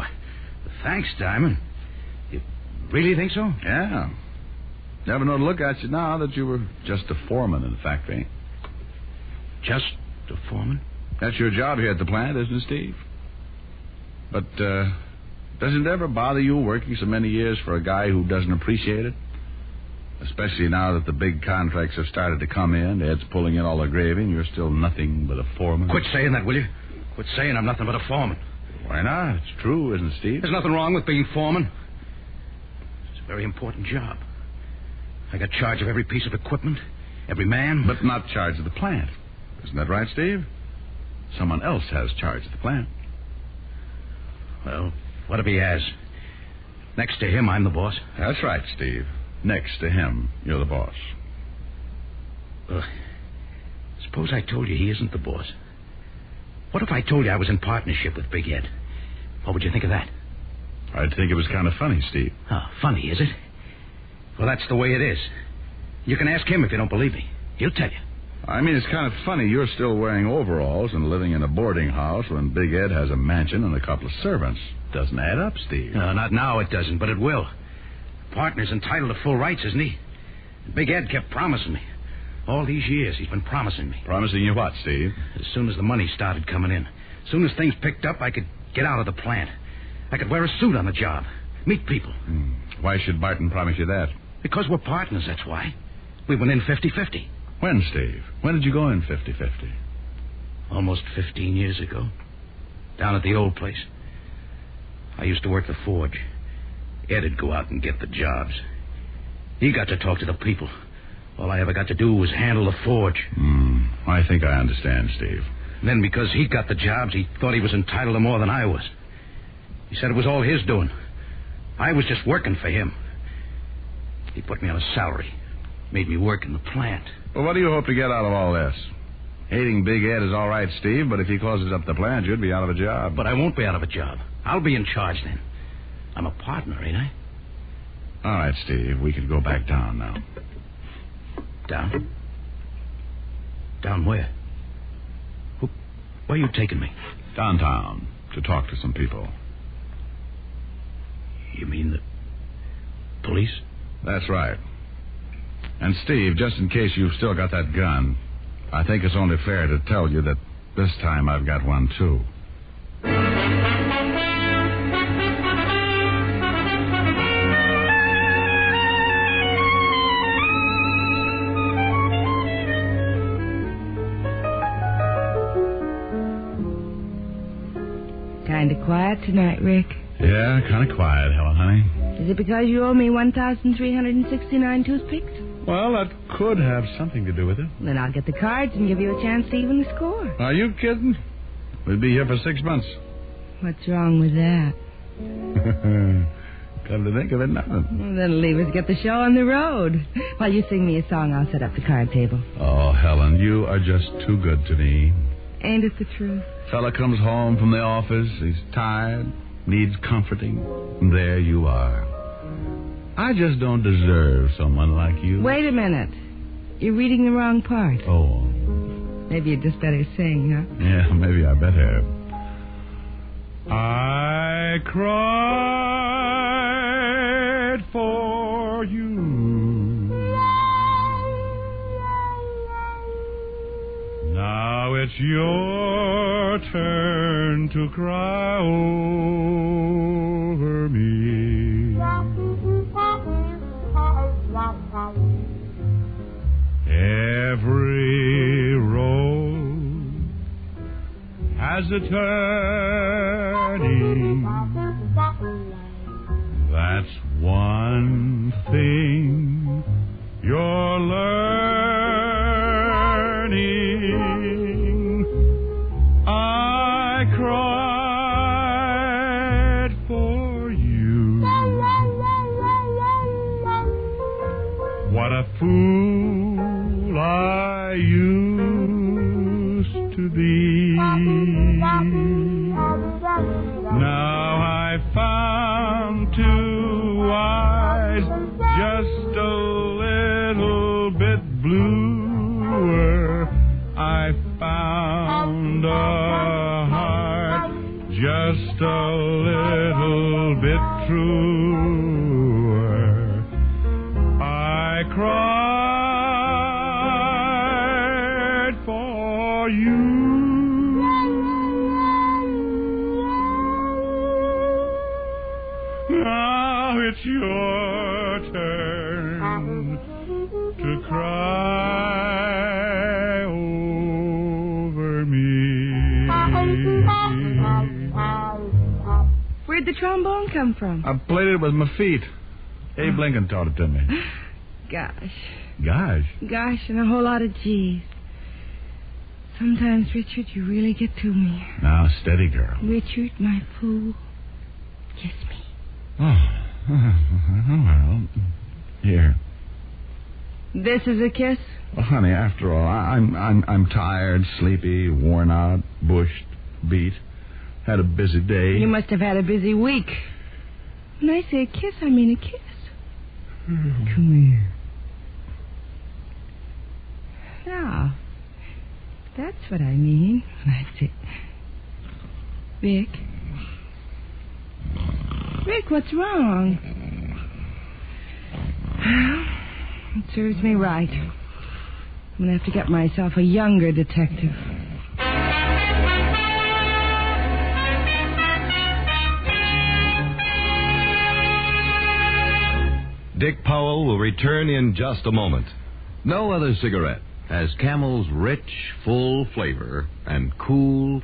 thanks, Diamond. You really think so? Yeah. Never know to look at you now that you were just a foreman in the factory. Just a foreman? That's your job here at the plant, isn't it, Steve? But, doesn't it ever bother you working so many years for a guy who doesn't appreciate it? Especially now that the big contracts have started to come in. Ed's pulling in all the gravy, and you're still nothing but a foreman. Quit saying that, will you? Quit saying I'm nothing but a foreman. Why not? It's true, isn't it, Steve? There's nothing wrong with being foreman. It's a very important job. I got charge of every piece of equipment, every man. But not charge of the plant. Isn't that right, Steve? Someone else has charge of the plant. Well, what if he has? Next to him, I'm the boss. That's right, Steve. Next to him, you're the boss. Suppose I told you he isn't the boss. What if I told you I was in partnership with Big Ed? What would you think of that? I'd think it was kind of funny, Steve. Oh, funny, is it? Well, that's the way it is. You can ask him if you don't believe me. He'll tell you. I mean, it's kind of funny you're still wearing overalls and living in a boarding house when Big Ed has a mansion and a couple of servants. Doesn't add up, Steve. No, not now it doesn't, but it will. Partner's entitled to full rights, isn't he? Big Ed kept promising me. All these years he's been promising me. Promising you what, Steve? As soon as the money started coming in. As soon as things picked up, I could get out of the plant. I could wear a suit on the job. Meet people. Why should Barton promise you that? Because we're partners, that's why. We went in 50-50. When, Steve? When did you go in 50-50? Almost 15 years ago. Down at the old place. I used to work the forge. Ed'd go out and get the jobs. He got to talk to the people. All I ever got to do was handle the forge. I think I understand, Steve. And then because he got the jobs, he thought he was entitled to more than I was. He said it was all his doing. I was just working for him. He put me on a salary. Made me work in the plant. Well, what do you hope to get out of all this? Hating Big Ed is all right, Steve, but if he closes up the plant, you'd be out of a job. But I won't be out of a job. I'll be in charge then. I'm a partner, ain't I? All right, Steve. We could go back down now. Down? Down where? Where are you taking me? Downtown, to talk to some people. You mean the police? That's right. And, Steve, just in case you've still got that gun, I think it's only fair to tell you that this time I've got one, too. Kind of quiet tonight, Rick. Yeah, kind of quiet, Helen, honey. Is it because you owe me 1,369 toothpicks? Well, that could have something to do with it. Then I'll get the cards and give you a chance to even the score. Are you kidding? We'll be here for 6 months. What's wrong with that? Come to think of it, nothing. Well, then leave us get the show on the road. While you sing me a song, I'll set up the card table. Oh, Helen, you are just too good to me. Ain't it the truth? Fella comes home from the office, he's tired, needs comforting, and there you are. I just don't deserve someone like you. Wait a minute. You're reading the wrong part. Oh. Maybe you'd just better sing, huh? Yeah, maybe I better. I cried for you. Now it's your turn to cry over me. Every road has a turning. That's one thing you're learning. I cried for you. What a fool I used just a little bit bluer. I found a heart just a little bit truer. I cried for you. Now it's your turn to cry over me. Where'd the trombone come from? I played it with my feet. Abe Lincoln taught it to me. Gosh. Gosh. Gosh, and a whole lot of G's. Sometimes, Richard, you really get to me. Now, steady, girl. Richard, my fool, kiss me. Oh, well, here. This is a kiss? Well, honey, after all, I'm tired, sleepy, worn out, bushed, beat. Had a busy day. You must have had a busy week. When I say a kiss, I mean a kiss. Come here. Now, that's what I mean when I say... Vic, what's wrong? Well, it serves me right. I'm going to have to get myself a younger detective. Dick Powell will return in just a moment. No other cigarette has Camel's rich, full flavor and cool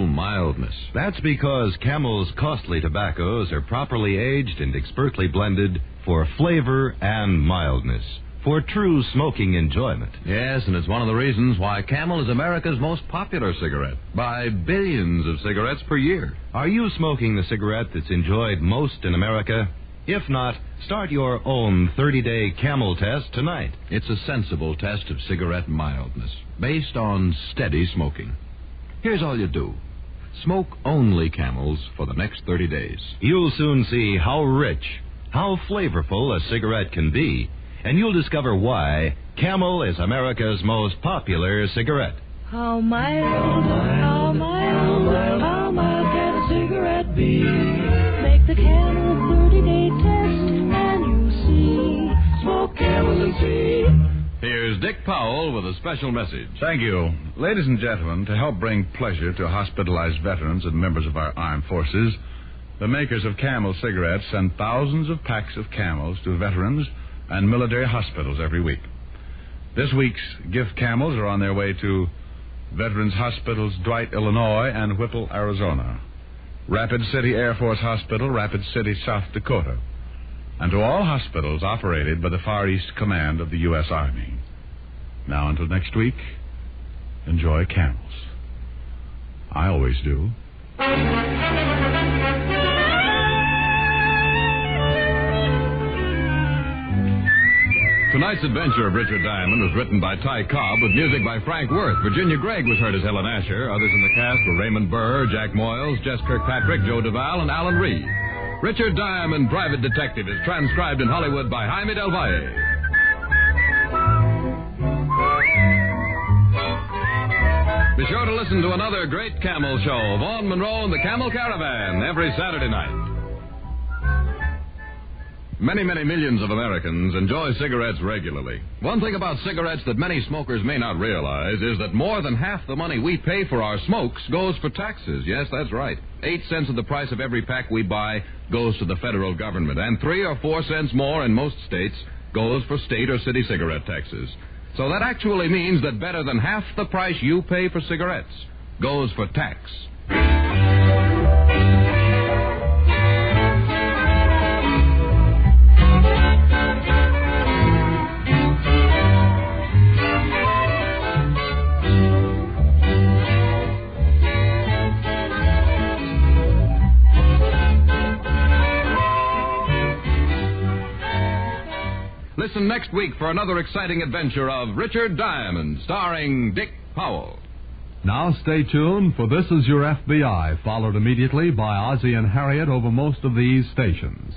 mildness. That's because Camel's costly tobaccos are properly aged and expertly blended for flavor and mildness, for true smoking enjoyment. Yes, and it's one of the reasons why Camel is America's most popular cigarette, by billions of cigarettes per year. Are you smoking the cigarette that's enjoyed most in America? If not, start your own 30-day Camel test tonight. It's a sensible test of cigarette mildness, based on steady smoking. Here's all you do. Smoke only Camels for the next 30 days. You'll soon see how rich, how flavorful a cigarette can be, and you'll discover why Camel is America's most popular cigarette. How mild can a cigarette be? Make the Camel 30-day test and you see. Smoke Camel and see. Here's Dick Powell with a special message. Thank you. Ladies and gentlemen, to help bring pleasure to hospitalized veterans and members of our armed forces, the makers of Camel cigarettes send thousands of packs of Camels to veterans and military hospitals every week. This week's gift Camels are on their way to Veterans Hospitals, Dwight, Illinois, and Whipple, Arizona. Rapid City Air Force Hospital, Rapid City, South Dakota. And to all hospitals operated by the Far East Command of the U.S. Army. Now, until next week, enjoy Camels. I always do. Tonight's adventure of Richard Diamond was written by Ty Cobb with music by Frank Worth. Virginia Gregg was heard as Helen Asher. Others in the cast were Raymond Burr, Jack Moyles, Jess Kirkpatrick, Joe Duvall, and Alan Reed. Richard Diamond, Private Detective, is transcribed in Hollywood by Jaime Del Valle. Be sure to listen to another great Camel show, Vaughn Monroe and the Camel Caravan, every Saturday night. Many millions of Americans enjoy cigarettes regularly. One thing about cigarettes that many smokers may not realize is that more than half the money we pay for our smokes goes for taxes. Yes, that's right. 8 cents of the price of every pack we buy goes to the federal government, and 3 or 4 cents more in most states goes for state or city cigarette taxes. So that actually means that better than half the price you pay for cigarettes goes for tax. Listen next week for another exciting adventure of Richard Diamond, starring Dick Powell. Now stay tuned, for This Is Your FBI, followed immediately by Ozzie and Harriet over most of these stations.